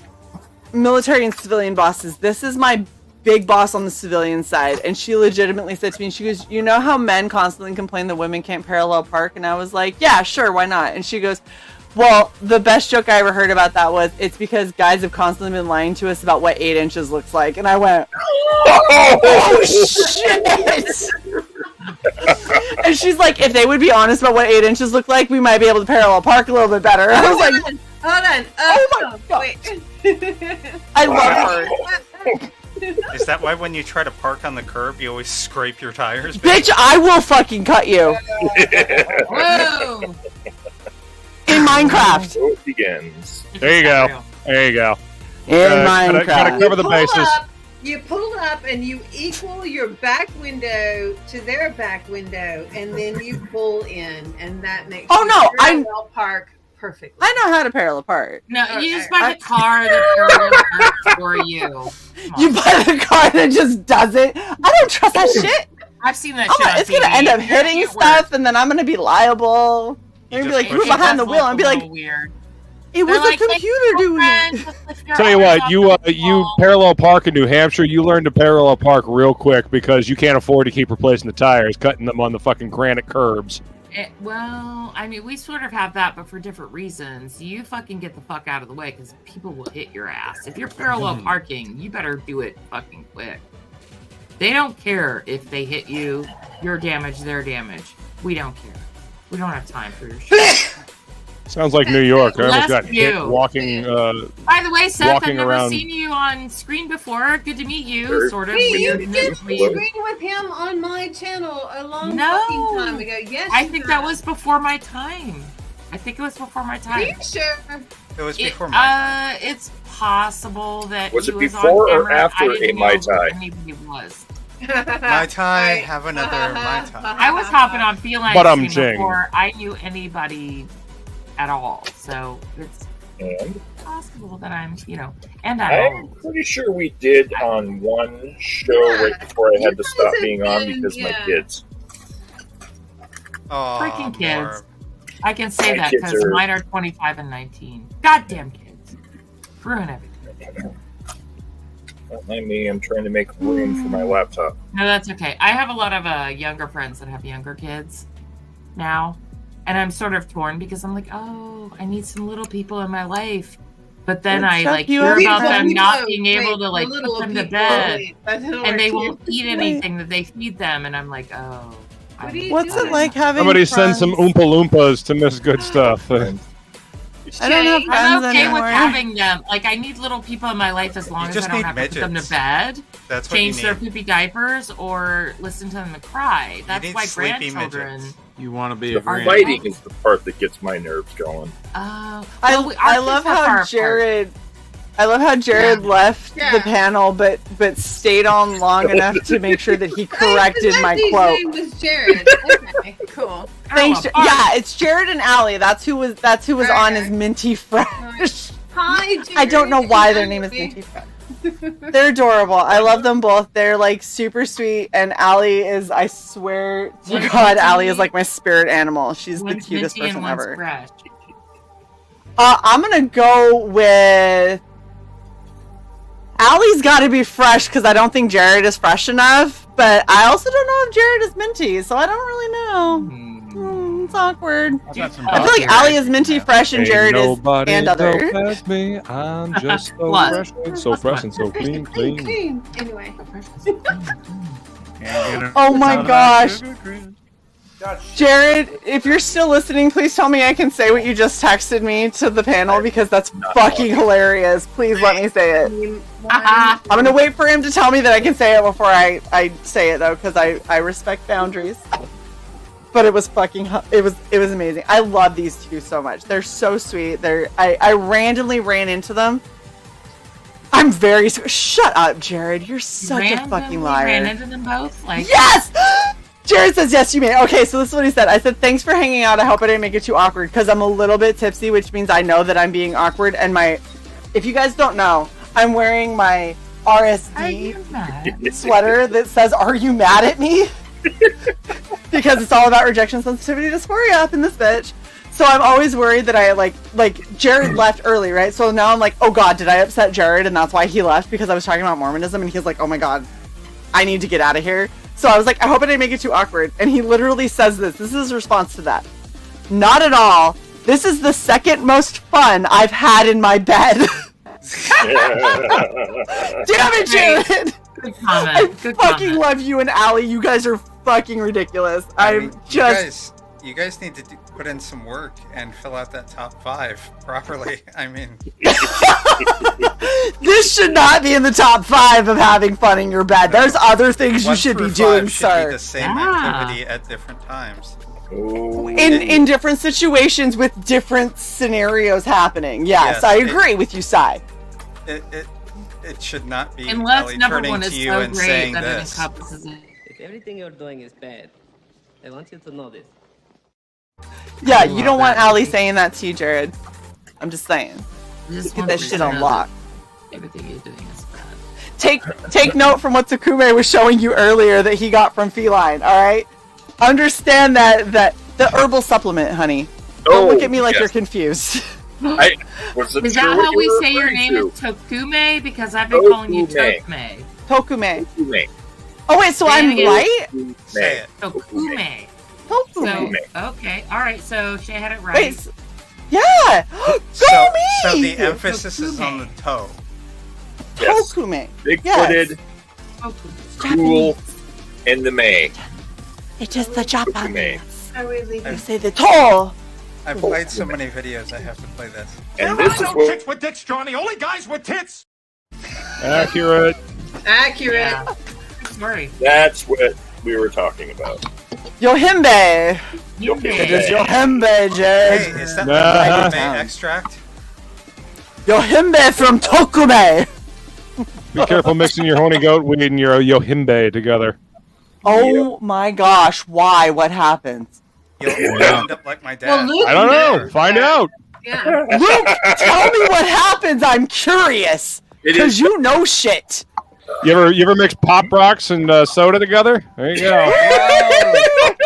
military and civilian bosses. This is my big boss on the civilian side, and she legitimately said to me, she goes, "You know how men constantly complain that women can't parallel park?" And I was like, "Yeah, sure, why not?" And she goes, "Well, the best joke I ever heard about that was it's because guys have constantly been lying to us about what 8 inches looks like." And I went, "Oh shit!" And she's like, "If they would be honest about what 8 inches look like, we might be able to parallel park a little bit better." And I was like, Hold on. Oh my god! Wait. I love her. Is that why when you try to park on the curb, you always scrape your tires? Bitch, I will fucking cut you. Whoa! In Minecraft. So it begins. There you go. There you go. In Gotta Minecraft. cover the bases. You pull up and you equal your back window to their back window, and then you pull in, and that makes Oh, no, I- parallel park perfectly. I know how to parallel park. No, you just buy the car that parallel parks for you. You buy the car that just does it. I don't trust that shit. I've seen that shit on It's gonna TV. end up It hitting works. stuff, and then I'm gonna be liable. You I'm gonna be just like, push who's it. behind the That's wheel? And be a like, little weird. it was They're a like, "Hey, computer doing girlfriend, it. just lift your Tell you arms what, off you the you wall." parallel park in New Hampshire, you learn to parallel park real quick because you can't afford to keep replacing the tires, cutting them on the fucking granite curbs. Well, I mean, we sort of have that, but for different reasons. You fucking get the fuck out of the way because people will hit your ass. If you're parallel parking, you better do it fucking quick. They don't care if they hit you, your damage, their damage. We don't care. We don't have time for your shit. Sounds like New York. I almost Bless got hit you. walking. By the way, Seth, I've Walking never around- seen you on screen before. Good to meet you. Sure. Sort of Hey, you weird. in did that way. screen with him on my channel a long No. fucking time ago. Yes, I you think have. that was before my time. I think it was before my Are time. you sure? It was before my time. It's possible that Was he it was on before or camera. after I didn't a Mai know who Tai? anybody was. Mai Tai, have another Mai Tai. I was hopping on Feline But I'm Stream Jing. before I knew anybody at all. So it's And possible that I'm, and I'm I'm pretty sure we did on one show right before I had to stop being on because my kids. Oh, freaking kids. Barb. I can say My that kids because are- mine are 25 and 19. Goddamn kids. Ruin everything. Don't mind me, I'm trying to make room for my laptop. No, that's okay. I have a lot of younger friends that have younger kids now. And I'm sort of torn because I'm like, oh, I need some little people in my life. But then Well, I Chuck, like you hear have about them friends. not being able Wait, to like little put them to people. bed. Wait, that doesn't And they work. won't eat anything that they feed them. And I'm like, oh. What are you What's doing? it like having Somebody friends? send some Oompa Loompas to Miss Good Stuff. I don't have Shae? friends I'm okay anymore. with having them. Like, I need little people in my life as long You as just I don't need have to put them to midgets. bed, That's what you change their need. poopy diapers, or listen to them cry. That's need why sleepy grandchildren. midgets. You want to be The a grand. fighting is the part that gets my nerves going. I our love kids are far how apart. Jared. I love how Jared left Yeah. the panel, but stayed on long enough to make sure that he corrected my His quote. name was Jared. Okay, cool. Thanks. Oh, Yeah, it's Jared and Allie. That's who was on as Minty Fresh. Hi, Jared. I don't know why their name is Minty Fresh. They're adorable. I love them both. They're like super sweet, and Allie is, I swear to One's God, Minty, Allie is like my spirit animal. She's the One's cutest minty and person one's ever. fresh. I'm gonna go with Allie's got to be fresh because I don't think Jared is fresh enough. But I also don't know if Jared is minty, so I don't really know. It's awkward. I feel like Allie is minty, fresh, and Jared is and other. Past me. I'm just so fresh, so fresh, and so clean. Anyway. Oh my gosh. Jared, if you're still listening, please tell me I can say what you just texted me to the panel because that's fucking hilarious. Please let me say it. I'm gonna wait for him to tell me that I can say it before I say it though, because I respect boundaries. But it was fucking it was amazing. I love these two so much. They're so sweet. I randomly ran into them. I'm very shut up, Jared. You're such a fucking liar. Ran into them both. Like yes. Jared says, yes, you may. Okay, so this is what he said. I said, thanks for hanging out. I hope I didn't make it too awkward because I'm a little bit tipsy, which means I know that I'm being awkward. And if you guys don't know, I'm wearing my RSD sweater that says, are you mad at me? Because it's all about rejection, sensitivity, dysphoria up in this bitch. So I'm always worried that I like Jared left early, right? So now I'm like, oh God, did I upset Jared? And that's why he left because I was talking about Mormonism and he's like, oh my God, I need to get out of here. So I was like, I hope I didn't make it too awkward. And he literally says this. This is his response to that. Not at all. This is the second most fun I've had in my bed. Damn it, Jared! Good comment. I fucking love you and Allie. You guys are fucking ridiculous. You guys need to put in some work and fill out that top 5 properly. I mean, this should not be in the top 5 of having fun in your bed. There's other things you should be doing, sir. Should be the same activity at different times. In different situations with different scenarios happening. Yes, I agree with you, Sai. It should not be unless Ellie number turning one to is you so and great saying that this. it encompasses it. If everything you're doing is bad, I want you to know this. Yeah, you don't want Allie saying that to you, Jared. I'm just saying. Get that shit on lock. Everything you're doing is bad. Take note from what Takume was showing you earlier that he got from Feline, alright? Understand that the herbal supplement, honey. Don't look at me like you're confused. Is that how we say your name is Tokume? Because I've been calling you Tokume. Tokume. Oh wait, so I'm right? Say it. Tokume. Tokume. So, okay, alright, so Shae had it right. Wait, yeah! Go So me! the emphasis is on the toe. Yes. Tokume. Big-footed, cool, in the May. It is the Japanese. Are we leaving? You say the toe. I've played so many videos, I have to play this. And this is No chicks with dicks, Johnny. Only guys with tits. Accurate. Accurate. Sorry. That's what we were talking about. Yohimbe. Yohimbe. It is Yohimbe, Jared. Hey, is that like May extract? Yohimbe from Tokume. Be careful mixing your honey goat weed and your yohimbe together. Oh my gosh, why? What happens? You'll end up like my dad. Well, Luke, I don't know. Find out. Yeah. Luke, tell me what happens. I'm curious. Because you know shit. You ever mix Pop Rocks and soda together? There you go.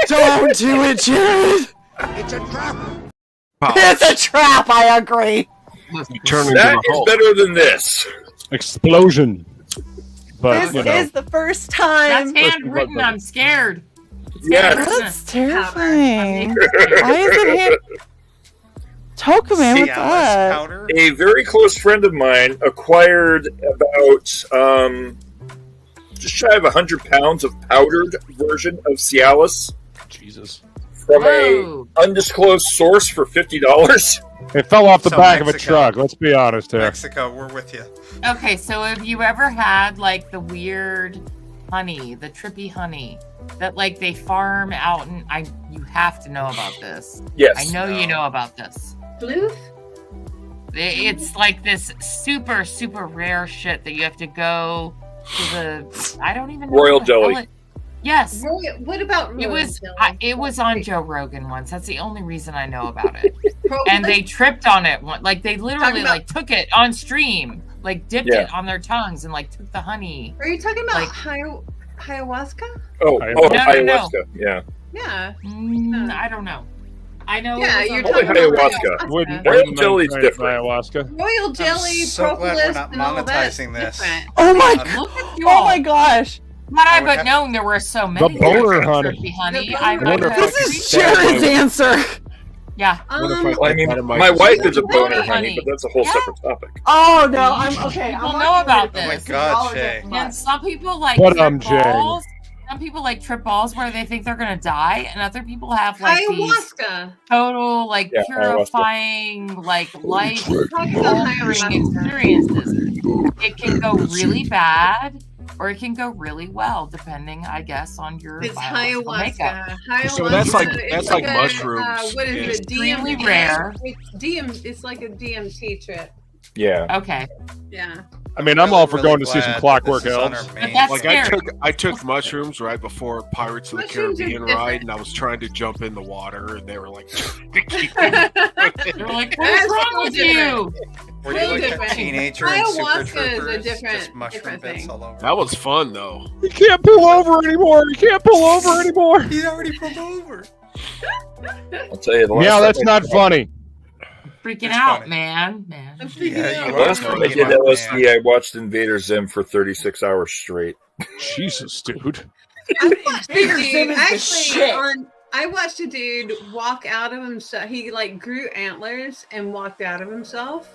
Don't do it, Jared. It's a trap. It's a trap, I agree. That is better than this. Explosion. But, This is the first time. That's handwritten. I'm scared. Yes. That's terrifying. Why is it hand? Tokume, what's up? A very close friend of mine acquired about just shy of 100 pounds of powdered version of Cialis. Jesus. From a undisclosed source for $50. It fell off the back of a Mexico. truck. Let's be honest here. Mexico, we're with you. Okay, so have you ever had like the weird honey, the trippy honey that like they farm out and you have to know about this. Yes. I know you know about this. Blue? It's like this super, super rare shit that you have to go to the I don't even know Royal what the hell Deli. Yes. What about Royal It was on Joe Rogan once. That's the only reason I know about it. And they tripped on it. Like they literally like took it on stream, like dipped it on their tongues and like took the honey. Are you talking about like ayahuasca? Oh, No, ayahuasca. no. Yeah. Yeah. I don't know. I know. Yeah, it was you're on- talking about ayahuasca. Wouldn't Royal jelly's different. Ayahuasca. royal jelly, so glad we're propolis, not and all that's monetizing this. different. Oh my God. Look at you Oh all. my gosh. Had I would but have- known there were so many. boner things, honey. Turkey honey. The I boner might honey. have. This is Jared's answer. Yeah. Well, I mean, my wife is a boner honey, but that's a whole separate topic. Oh no, I'm okay. People I'm know about Oh my this. God, Shae. And some people like But trip Jane. balls. Some people like trip balls where they think they're gonna die, and other people have like these Ayahuasca. total like Yeah, purifying like life Talking about altering ayahuasca. experiences. It can go really bad or it can go really well, depending, I guess, on your It's biological makeup. ayahuasca. So that's like- Ayahuasca that's is like a, mushrooms. what is it? Extremely DMT? rare. It's like a DMT trip. Yeah. Okay. Yeah. I mean, I'm all for Really going to see some glad Clockwork that this is on Elves. our But main- that's Like scary. I took mushrooms right before Pirates of the Mushrooms are Caribbean different. ride, and I was trying to jump in the water, and they were like, They're like, what's wrong with you? Were you Real like different. a teenager in Super Ayahuasca is a Troopers? different- Just mushroom different bits thing. all over. that was fun though. You can't pull over anymore. You can't pull over anymore. He already pulled over. I'll tell you. The last Yeah, time that's I- not funny. Freaking It's out, funny. man. I'm freaking Yeah, out. you Last are time I freaking did out, LSD, man. I watched Invader Zim for 36 hours straight. Jesus, dude. Invader Dude, Zim is the actually, shit. I watched a dude walk out of himself. He like grew antlers and walked out of himself.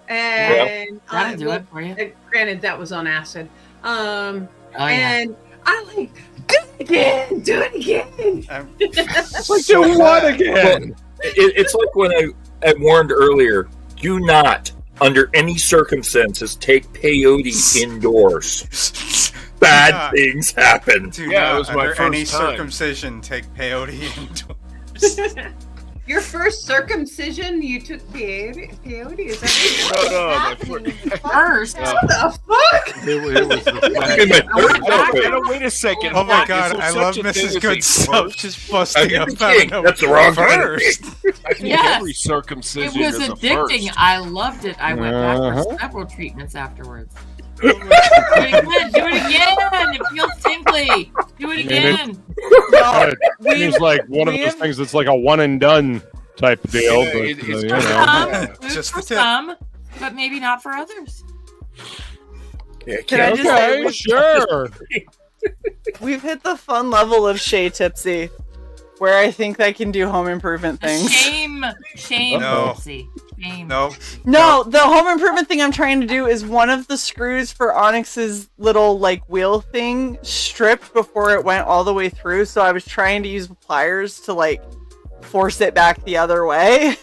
And That'll do it for you. Granted, that was on acid. Oh, yeah. And I like do it again, do it again. Like, do what again? It's like when I warned earlier, do not, under any circumstances, take peyote indoors. Bad not. things happen. Do Yeah, it not, was my under first any time. circumcision, take peyote indoors. Your first circumcision, you took peyote? Is that No, my first. First. what the fuck? It was In my third no, wait a second. Oh my Is God, there I love such a thing Mrs. as Good a Stuff first? just I busting did up the out of king. nowhere. That's the wrong kind of First. I think Yes. every It circumcision was is a addicting. first. I loved it. I went back Uh-huh. for several treatments afterwards. Do it again. Do it again. It feels tingly. Do it again. It seems like one of those things that's like a one and done type deal. Yeah, But, it's you just- know. Food Just for the tip. some, but maybe not for others. Yeah, Can I just say, Okay, sure. we've hit the fun level of Shae Tipsy, where I think I can do home improvement things. Shame. No. Tipsy. Shame. No. No, the home improvement thing I'm trying to do is one of the screws for Onyx's little like wheel thing stripped before it went all the way through, so I was trying to use pliers to like force it back the other way.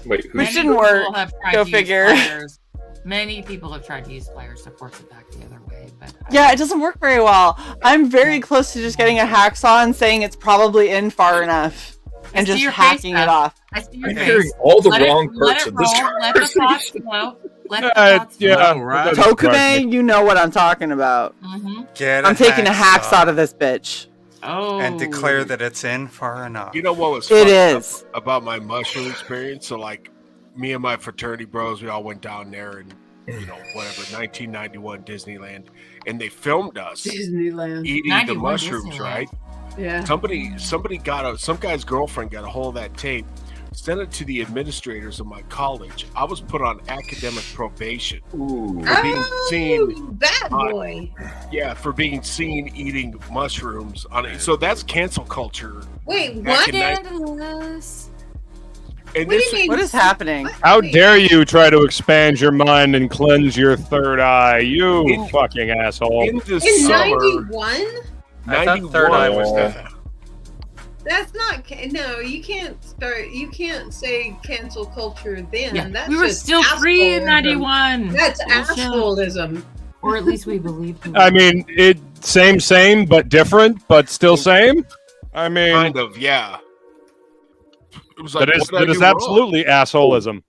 Wait, Which Many didn't people work. have tried Go to use figure. pliers. Many people have tried to use pliers to force it back the other way, but Yeah, it doesn't work very well. I'm very close to just getting a hacksaw and saying it's probably in far enough and I see just your hacking face, it Beth. off. I see your I'm face. hearing all the Let it- wrong let parts it of this roll, Let the thoughts conversation. flow. Let the thoughts flow. Yeah, right. Tokube, you know what I'm talking about. Mm-hmm. Get I'm taking a hacksaw hacksaw to this bitch. Oh. and declare that it's in far enough. You know what was It fucked up is. about my mushroom experience? So like me and my fraternity bros, we all went down there and whatever, 1991 Disneyland, and they filmed us Disneyland. eating the 91 mushrooms, Disneyland. right? Yeah. Somebody got some guy's girlfriend got a hold of that tape, sent it to the administrators of my college. I was put on academic probation Ooh. for being seen. Oh, bad boy. Yeah, for being seen eating mushrooms on it. So that's cancel culture. Wait, Back what? in Scandalous. And What do this you mean? What is happening? How dare you try to expand your mind and cleanse your third eye, you fucking asshole. in the In summer, 91? I thought third eye was different. That's not. No, you can't start. You can't say cancel culture then. Yeah, That's we were just still free in assholism. 91. That's Bullshit. assholism. Or at least we believed we were. I mean, it same, but different, but still same. I mean, kind of, yeah. It was like, that is what did I that is do wrong? absolutely assholism.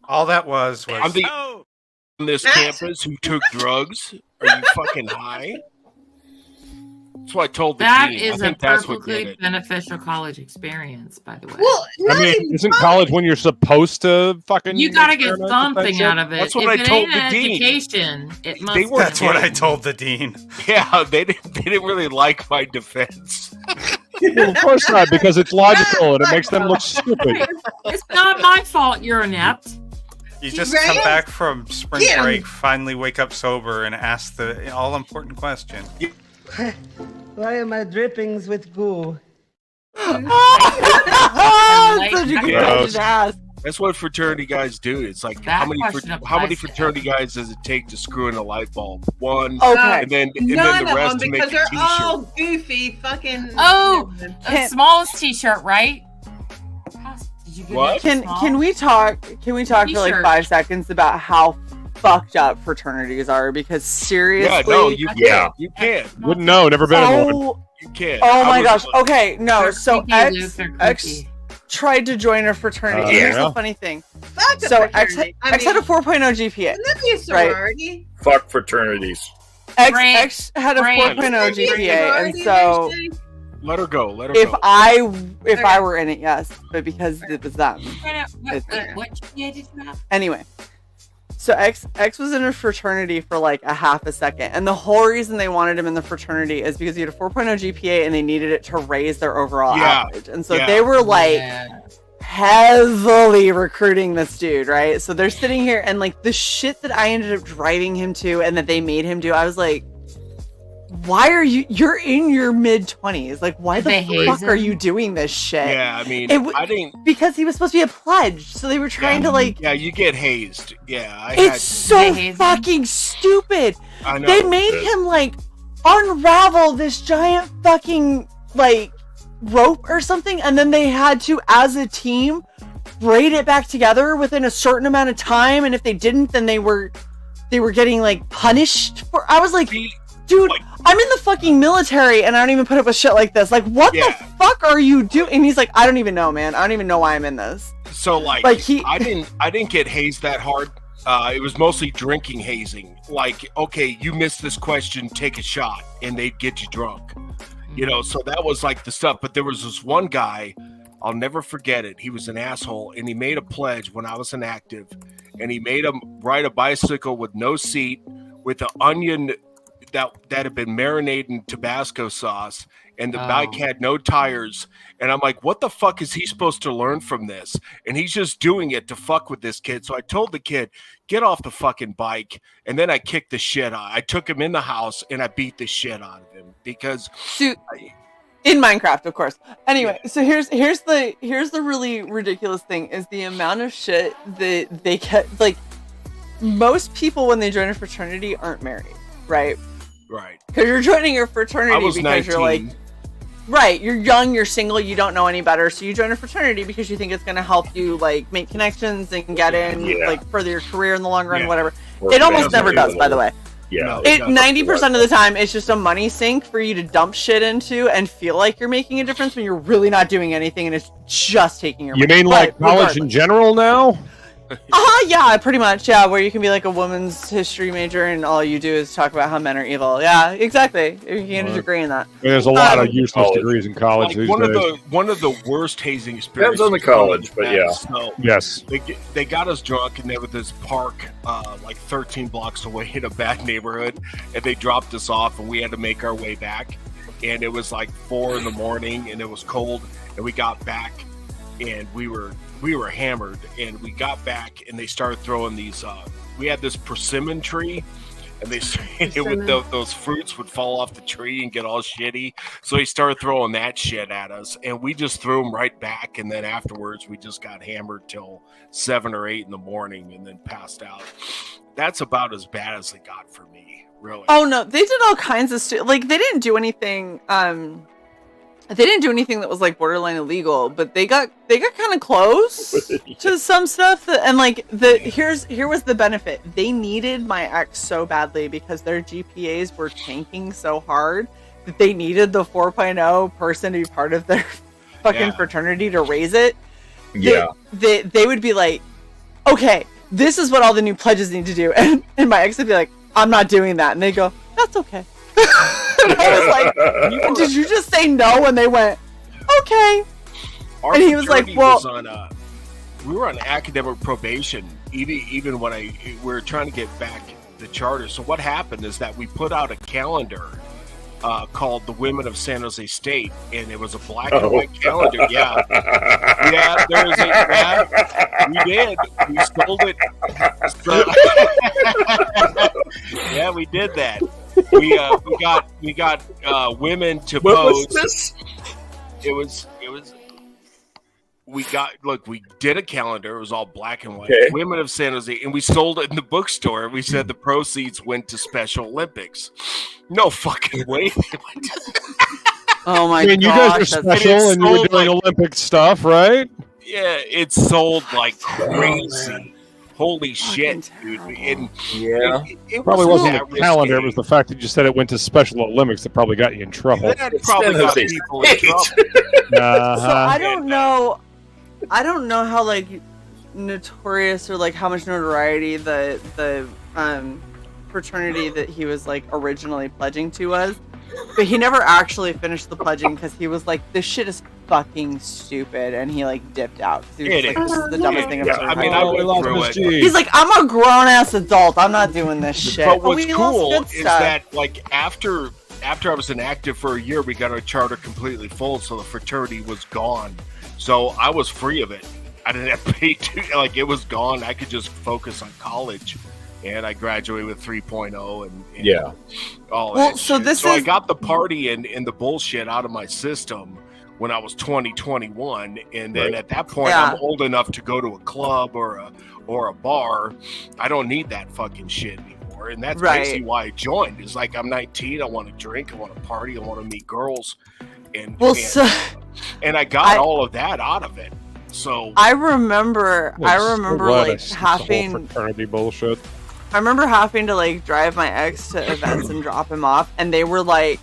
All that was I'm the on this campus who took drugs. Are you fucking high? That's what I told the That dean. is I a think that's what did perfectly it. beneficial college experience, by the way. Well, I mean, isn't college when you're supposed to fucking? You gotta get experiment with that something shit? out of it. That's what if I it told ain't the an dean. education, it must. They were- That's what I told the dean. Yeah, they didn't really like my defense. Well, of course not, because it's logical and it makes them look stupid. It's not my fault you're inept. You just Right? come back from spring Yeah. break, finally wake up sober, and ask the all-important question. Why am I drippings with goo? Such a good Yeah. question to ask. That's what fraternity guys do. It's like That how many question how many applies to fraternity guys does it take to screw in a light bulb? One, Okay. and then None the of rest them to make because a they're t-shirt. all goofy fucking. Oh, the smallest T-shirt, right? Did you get What? it Can small? can we talk for like T-shirt. 5 seconds about how fucked up fraternities are? Because seriously, Yeah, no, you can't. You can't. Wouldn't know. Never been in one. You can't. Oh I my was- gosh. Okay, no. They're So creepy, Luke, X they're X creepy. tried to join a fraternity. Yeah. Here's the funny thing. Fuck a So X fraternity. I had a mean, 4.0 GPA. wouldn't that be a Right. sorority? Fuck fraternities. X had a Frank. 4.0 Wouldn't that be a GPA, and sorority so eventually? Let her go. Let her if go. I were in it, yes, but because it was them. What GPA did you have? Anyway, so X was in a fraternity for like a half a second, and the whole reason they wanted him in the fraternity is because he had a 4.0 GPA and they needed it to raise their overall Yeah. average, and so Yeah. they were like heavily recruiting this dude, right? So they're sitting here, and like the shit that I ended up driving him to, and that they made him do, I was like, why are you're in your mid-20s, like why the They haze fuck are him? you doing this shit? Yeah, I mean, I didn't. because he was supposed to be a pledge, so they were trying to like. Yeah, you get hazed. Yeah, It's so fucking stupid. I know. They made him like unravel this giant fucking like rope or something, and then they had to, as a team, braid it back together within a certain amount of time. And if they didn't, then they were getting like punished for. I was like, dude, I'm in the fucking military and I don't even put up with shit like this. Like, what the fuck are you doing? And he's like, I don't even know, man. I don't even know why I'm in this. So like I didn't get hazed that hard. It was mostly drinking hazing. Like, okay, you missed this question, take a shot, and they'd get you drunk. You know, so that was like the stuff. But there was this one guy, I'll never forget it. He was an asshole, and he made a pledge when I was inactive, and he made him ride a bicycle with no seat, with an onion that had been marinated in Tabasco sauce, and the bike had no tires. And I'm like, what the fuck is he supposed to learn from this? And he's just doing it to fuck with this kid. So I told the kid, get off the fucking bike. And then I kicked the shit out. I took him in the house and I beat the shit out of him because in Minecraft, of course. Anyway, so here's the really ridiculous thing is the amount of shit that they get. Like, most people when they join a fraternity aren't married, right? Right. Because you're joining a fraternity I was because 19. you're like, right, you're young, you're single, you don't know any better, so you join a fraternity because you think it's going to help you like make connections and get in, like further your career in the long run, whatever. Or It almost family never does, by the way. Yeah. It 90% of the time it's just a money sink for you to dump shit into and feel like you're making a difference when you're really not doing anything and it's just taking your You money. mean like But college in general now? yeah, pretty much. Yeah, where you can be like a woman's history major and all you do is talk about how men are evil. Yeah, exactly. You can get a degree in that. There's a lot of useless degrees in college like these one days. of the worst hazing experiences. Depends on the college, but yeah. So yes. They got us drunk and they were this park like 13 blocks away in a bad neighborhood, and they dropped us off and we had to make our way back. And it was like 4 a.m. and it was cold, and we got back and we were hammered, and we got back and they started throwing these we had this persimmon tree, and they with those fruits would fall off the tree and get all shitty, so he started throwing that shit at us, and we just threw them right back. And then afterwards we just got hammered till 7 or 8 in the morning and then passed out. That's about as bad as it got for me, really. Oh no, they did all kinds of like they didn't do anything that was like borderline illegal, but they got kind of close to some stuff and like here was the benefit. They needed my ex so badly because their GPAs were tanking so hard that they needed the 4.0 person to be part of their fucking fraternity to raise it. Yeah. They would be like, okay, this is what all the new pledges need to do, and my ex would be like, I'm not doing that, and they go, that's okay. And I was like, did you just say no? And they went, okay. Our And he was like, fraternity well, we were on academic probation, even when we were trying to get back the charter. So what happened is that we put out a calendar called the Women of San Jose State, and it was a black and white calendar. Yeah, yeah, there was we did. We sold it. So, yeah, we did that. We got women to What pose. was this? It was. We did a calendar. It was all black and white. Okay. Women of San Jose, and we sold it in the bookstore. We said the proceeds went to Special Olympics. No fucking way. Oh my I mean, you guys are special and you were doing Olympic stuff, right? Yeah, it sold like crazy. Holy shit, dude! And yeah, it Probably wasn't the that calendar. risky. It was the fact that you said it went to Special Olympics that probably got you in trouble. That probably got people in trouble. So Uh-huh. I don't know. I don't know how like notorious or like how much notoriety the fraternity that he was like originally pledging to was, but he never actually finished the pledging because he was like, "This shit is fucking stupid," and he like dipped out. He was It just like, is. "This is the dumbest thing I've Yeah, ever I mean, heard." I went through it. He's like, "I'm a grown ass adult. I'm not doing this shit." But what's we lost cool good is stuff. that like after I was inactive for a year, we got our charter completely full, so the fraternity was gone. So I was free of it. I didn't have to pay like it was gone. I could just focus on college, and I graduated with 3.0 and yeah, all Well, that. so shit. this so I is- got the party and the bullshit out of my system when I was 21, and then Right. at that point Yeah. I'm old enough to go to a club or a bar. I don't need that fucking shit anymore, and that's Right. basically why I joined. It's like I'm 19, I want to drink, I want to party, I want to meet girls, and Well, and, so and I got all of that out of it. So I remember I'm so like glad I skipped the whole having. fraternity bullshit. I remember having to like drive my ex to events and drop him off, and they were like,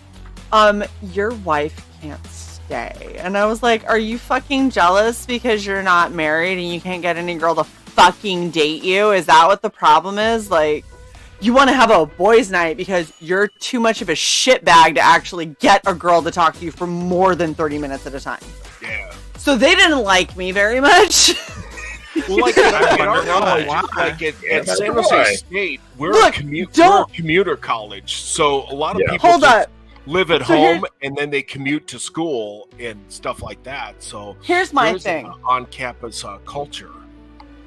your wife can't stay. And I was like, are you fucking jealous because you're not married and you can't get any girl to fucking date you? Is that what the problem is? Like, you want to have a boys' night because you're too much of a shitbag to actually get a girl to talk to you for more than 30 minutes at a time. yeah. So they didn't like me very much. Well, like at our college, like at San Jose State, we're a commuter college, so a lot of people Hold just up. live at So home and then they commute to school and stuff like that. So Here's my there's thing. an on-campus culture.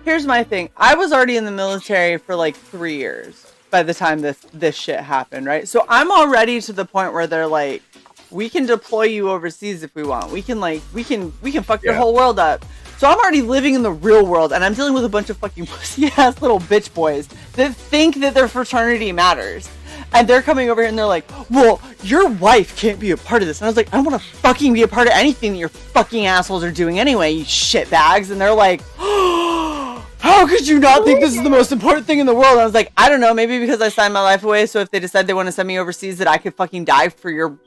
Here's my thing. I was already in the military for like 3 years by the time this shit happened, right? So I'm already to the point where they're like, we can deploy you overseas if we want. We can fuck your whole world up. So I'm already living in the real world, and I'm dealing with a bunch of fucking pussy-ass little bitch boys that think that their fraternity matters. And they're coming over here and they're like, well, your wife can't be a part of this. And I was like, I don't want to fucking be a part of anything that your fucking assholes are doing anyway, you shitbags. And they're like, how could you not think this is the most important thing in the world? And I was like, I don't know, maybe because I signed my life away, so if they decide they want to send me overseas that I could fucking die for your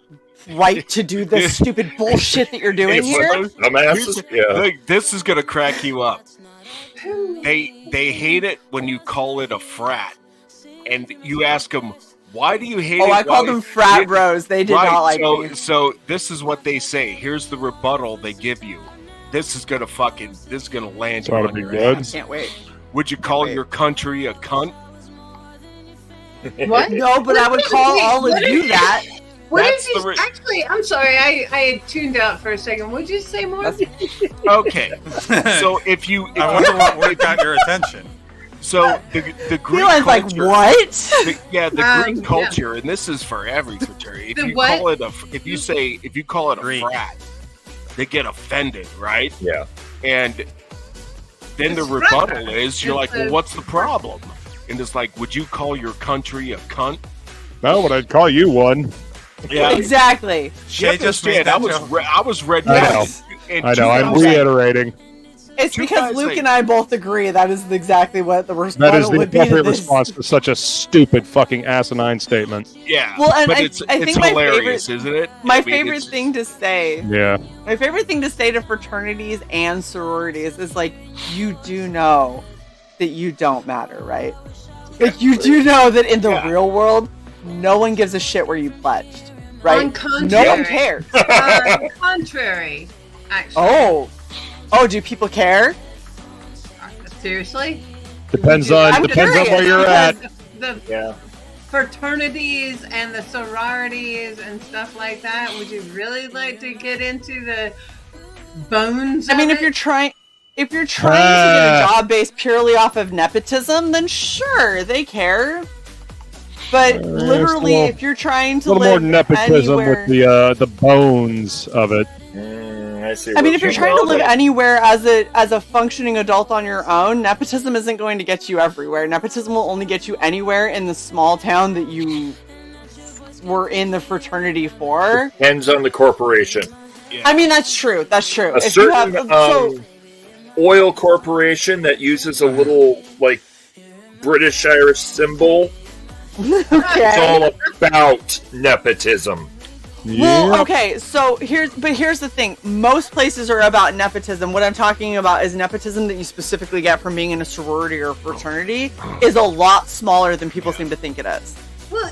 right to do this stupid bullshit that you're doing here. Like, this is gonna crack you up. They hate it when you call it a frat, and you ask them, why do you hate it? Oh, I called them frat bros. They did not like me. So this is what they say. Here's the rebuttal they give you. This is gonna land you Ought to on be your good. ass. Can't wait. Would you call your country a cunt? What? No, but I would call all of you that. What That's did you the re- actually? I'm sorry, I tuned out for a second. Would you say more? Okay. So if you I wonder what word got your attention. So the Greek Elon's like, culture, what? The Greek yeah. culture, and this is for every fraternity. If The you what? call it if you call it a frat, they get offended, right? Yeah. And then the It's frat. rebuttal is, you're It's like, well, a- what's the problem? And it's like, would you call your country a cunt? No, but I'd call you one. Yeah. Exactly. Shae just made I that was joke. I was ready. I know. I know. I'm reiterating. It's Two because guys Luke like- and I both agree that is exactly what the That response is the would be to appropriate this. response to such a stupid fucking asinine statement. Yeah. Well, and but I it's think my hilarious, favorite- isn't it? My I mean, favorite it's- thing to say, Yeah. my favorite thing to say to fraternities and sororities is like, you do know that you don't matter, right? Like, you do know that in the real world, no one gives a shit where you pledged, right? On contrary. No one cares. On contrary, actually. Oh, do people care? Seriously? Depends I'm on where you're at. The, Yeah. fraternities and the sororities and stuff like that? Would you really like to get into the bones? I mean, if you're trying to get a job based purely off of nepotism, then sure, they care. But literally, if you're trying to a little more live nepotism anywhere, with the bones of it. I see. I mean, if you're trying to live anywhere as a functioning adult on your own, nepotism isn't going to get you everywhere. Nepotism will only get you anywhere in the small town that you were in the fraternity for. Depends on the corporation. I mean, that's true. That's true. A If certain you have, oil corporation that uses a little like British Irish symbol. It's all about nepotism. Well, okay, so here's the thing. Most places are about nepotism. What I'm talking about is nepotism that you specifically get from being in a sorority or fraternity is a lot smaller than people seem to think it is.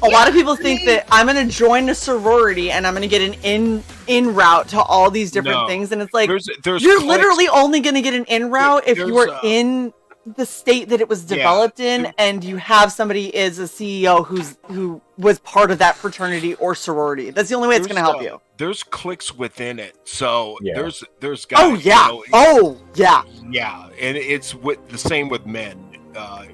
A lot of people think that I'm going to join a sorority and I'm going to get an in route to all these different things, and it's like you're literally only going to get an in route if you are in the state that it was developed in, and you have somebody as a CEO who was part of that fraternity or sorority. That's the only way it's going to help you. There's cliques within it, so there's guys. Oh yeah, yeah, and it's the same with men,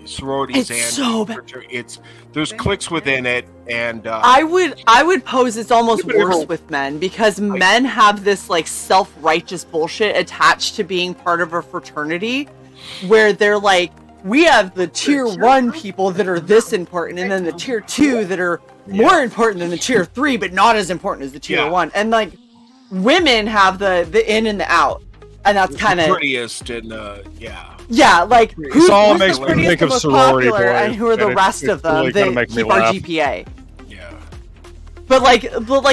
sororities It's and so bad. there's cliques within it, and I would pose it's almost worse with men, because men have this like self-righteous bullshit attached to being part of a fraternity, where they're like, we have the tier 1 people that are this important, and then the tier 2 that are more important than the tier 3 but not as important as the tier 1, and like women have the in and the out, and that's kind of prettiest and like who's all the makes me prettiest think and of most sorority popular, boys, and who are the and rest it's of them really gonna that make me keep our laugh. GPA. But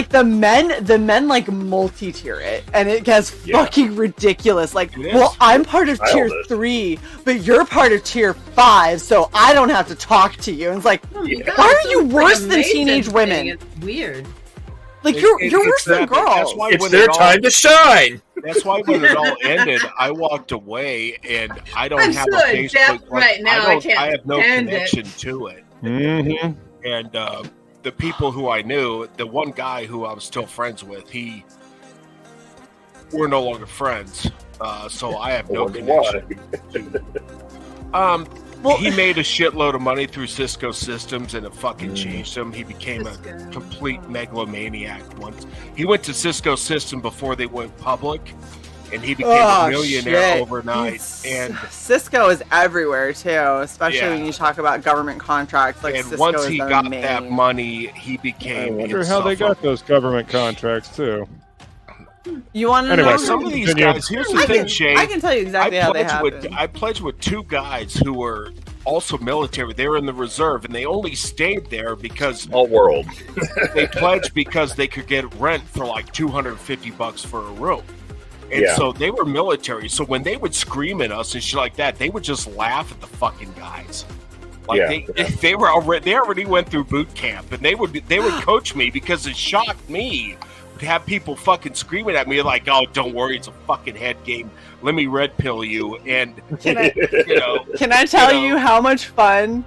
the men like multi-tier it, and it gets fucking ridiculous. Like, well, I'm part of tier 3, but you're part of tier 5, so I don't have to talk to you. And it's like, why are you worse than teenage women? It's weird. Like you're worse than girls. It's their time to shine. That's why when it all ended, I walked away, and I don't I'm have so a Facebook. adept right now, I can't I have no stand connection to it. Mm-hmm. And the people who I knew, the one guy who I was still friends with, we're no longer friends. So I have no connection. He made a shitload of money through Cisco Systems, and it fucking changed him. He became a complete megalomaniac once. He went to Cisco System before they went public, and he became a millionaire overnight. And Cisco is everywhere too, especially when you talk about government contracts. Like, and Cisco once is he their got main. that money, he became. I wonder how they got those government contracts too. You want to Anyway, know? Some of these guys. Here's the thing, Shae. I can tell you exactly how they happen. I pledged with 2 guys who were also military. They were in the reserve, and they only stayed there because all world. They pledged because they could get rent for like $250 for a room. And so they were military. So when they would scream at us and shit like that, they would just laugh at the fucking guys. Like they already went through boot camp, and they would coach me because it shocked me to have people fucking screaming at me like, "Oh, don't worry, it's a fucking head game. Let me red pill you." And Can I tell you how much fun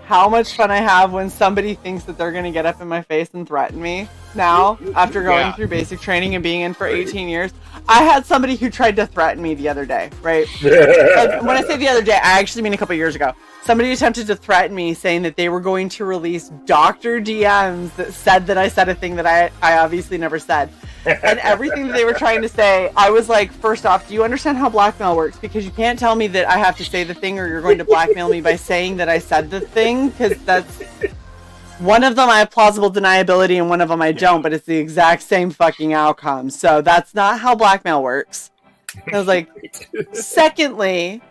I have when somebody thinks that they're gonna get up in my face and threaten me now after going through basic training and being in for 18 years. I had somebody who tried to threaten me the other day, right? And when I say the other day, I actually mean a couple years ago. Somebody attempted to threaten me, saying that they were going to release doctor DMs that said that I said a thing that I obviously never said. And everything that they were trying to say, I was like, first off, do you understand how blackmail works? Because you can't tell me that I have to say the thing, or you're going to blackmail me by saying that I said the thing, because that's... One of them I have plausible deniability, and one of them I don't, but it's the exact same fucking outcome. So that's not how blackmail works. I was like, secondly,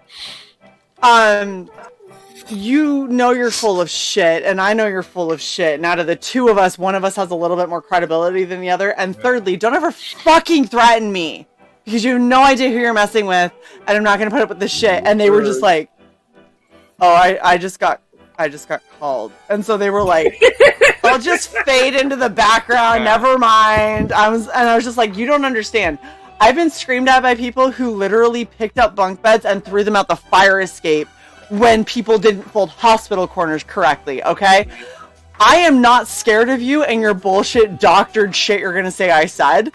you know you're full of shit, and I know you're full of shit, and out of the two of us, one of us has a little bit more credibility than the other. And thirdly, don't ever fucking threaten me, because you have no idea who you're messing with, and I'm not gonna put up with this shit. And they were just like, oh, I just got called. And so they were like, I'll just fade into the background, never mind. I was just like, you don't understand. I've been screamed at by people who literally picked up bunk beds and threw them out the fire escape when people didn't fold hospital corners correctly, okay? I am not scared of you and your bullshit doctored shit you're gonna say I said.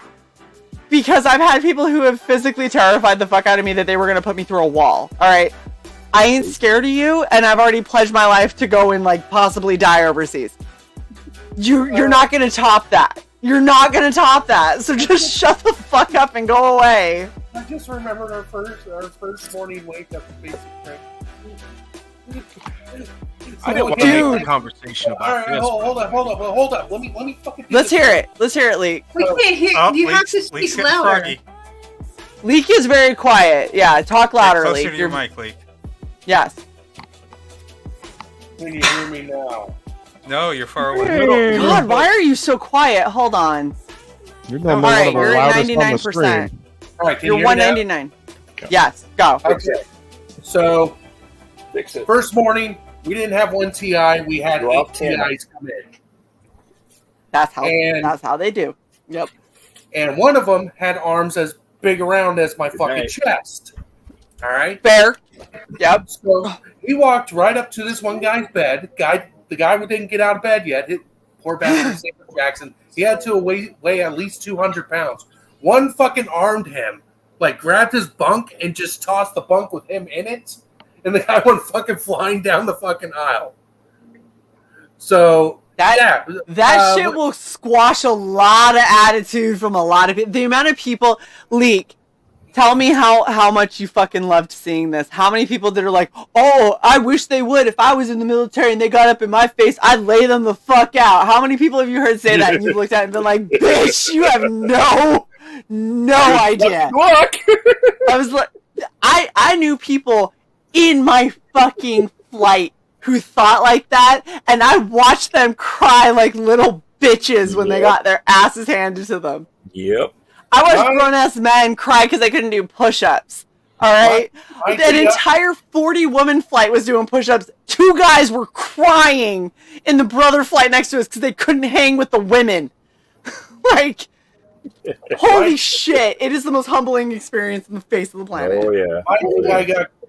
Because I've had people who have physically terrified the fuck out of me that they were gonna put me through a wall. Alright? I ain't scared of you, and I've already pledged my life to go and, like, possibly die overseas. You're not gonna top that. You're not gonna top that. So just shut the fuck up and go away. I just remembered our first morning wake up basic training. I didn't want to make a conversation about All right, this. hold up. Let me fucking. Let's hear it. Let's hear it, Leek. We can't hear. You have to speak louder. Leek is very quiet. Yeah, talk louder, Closer Leek. to your mic, Leek. Yes. Can you hear me now? No, you're far away. God, why are you so quiet? Hold on. You're normally one of the you're at loudest on the screen. 99%. All right, can You're you hear me now? 199. Yes, go. Okay. So, first morning, we didn't have one TI. We had 8 TIs come in. That's how they do. Yep. And one of them had arms as big around as my fucking chest. All right. Fair. Yep. So he walked right up to this one guy's bed. The guy who didn't get out of bed yet. Poor bastard, Samuel Jackson. He had to weigh at least 200 pounds. One fucking armed him, like grabbed his bunk and just tossed the bunk with him in it, and the guy went fucking flying down the fucking aisle. So that shit will squash a lot of attitude from a lot of people. The amount of people, Leek, tell me how much you fucking loved seeing this. How many people that are like, oh, I wish they would. If I was in the military and they got up in my face, I'd lay them the fuck out. How many people have you heard say that and you've looked at it and been like, bitch, you have no idea. I was like, I knew people in my fucking flight who thought like that, and I watched them cry like little bitches when they got their asses handed to them. Yep. I watched grown-ass men cry because they couldn't do push-ups. All right? An entire 40-woman flight was doing push-ups. 2 guys were crying in the brother flight next to us because they couldn't hang with the women. Like, holy shit. It is the most humbling experience on the face of the planet. Oh, yeah.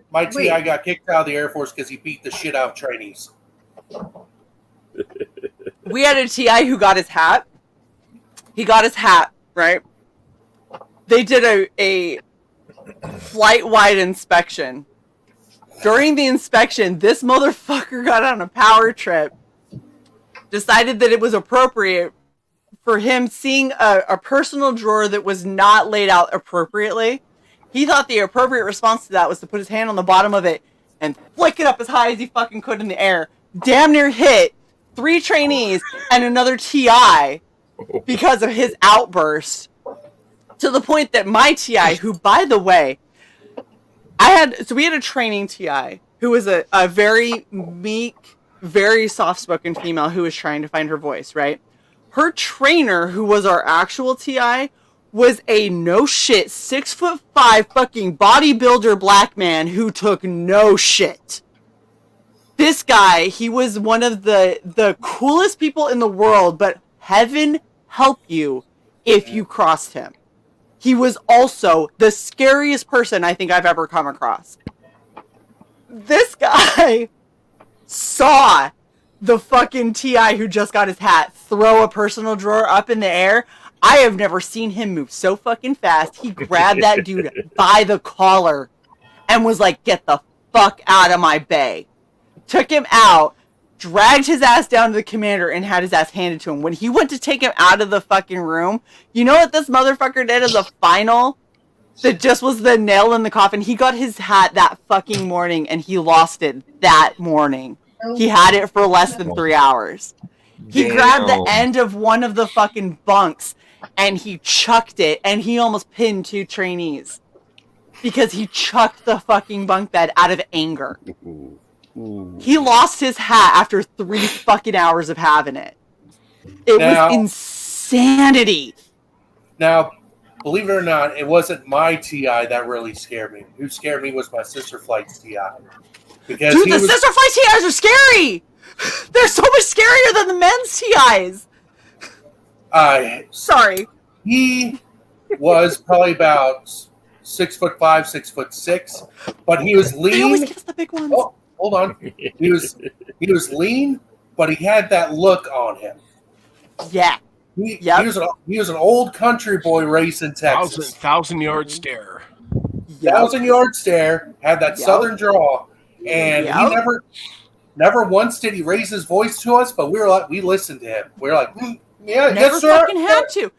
My TI got kicked out of the Air Force because he beat the shit out of trainees. We had a TI who got his hat. He got his hat, right? They did a flight-wide inspection. During the inspection, this motherfucker got on a power trip, decided that it was appropriate for him seeing a personal drawer that was not laid out appropriately. He thought the appropriate response to that was to put his hand on the bottom of it and flick it up as high as he fucking could in the air. Damn near hit 3 trainees and another TI because of his outburst. To the point that my TI, who, by the way, we had a training TI who was a very meek, very soft-spoken female who was trying to find her voice, right? Her trainer, who was our actual TI, was a no-shit 6'5" fucking bodybuilder black man who took no shit. This guy, he was one of the coolest people in the world, but heaven help you if you crossed him. He was also the scariest person I think I've ever come across. This guy saw the fucking TI who just got his hat throw a personal drawer up in the air. I have never seen him move so fucking fast. He grabbed that dude by the collar and was like, get the fuck out of my bay. Took him out, dragged his ass down to the commander, and had his ass handed to him. When he went to take him out of the fucking room, you know what this motherfucker did as a final? That just was the nail in the coffin. He got his hat that fucking morning, and he lost it that morning. He had it for less than 3 hours. He grabbed the end of one of the fucking bunks, and he chucked it, and he almost pinned 2 trainees. Because he chucked the fucking bunk bed out of anger. He lost his hat after 3 fucking hours of having it. It was insanity. Now, believe it or not, it wasn't my TI that really scared me. Who scared me was my sister flight's TI. Because dude, the sister flight TIs are scary! They're so much scarier than the men's TIs! Sorry. He was probably about 6'5", 6'6", but he was lean. They always give us the big ones. Oh, hold on. He was lean, but he had that look on him. Yeah. He was an old country boy raised in Texas. Thousand yard stare. 1,000-yard stare, had that southern drawl, and he never once did he raise his voice to us, but we listened to him. We were like, yeah, Never yes, sir. fucking had to.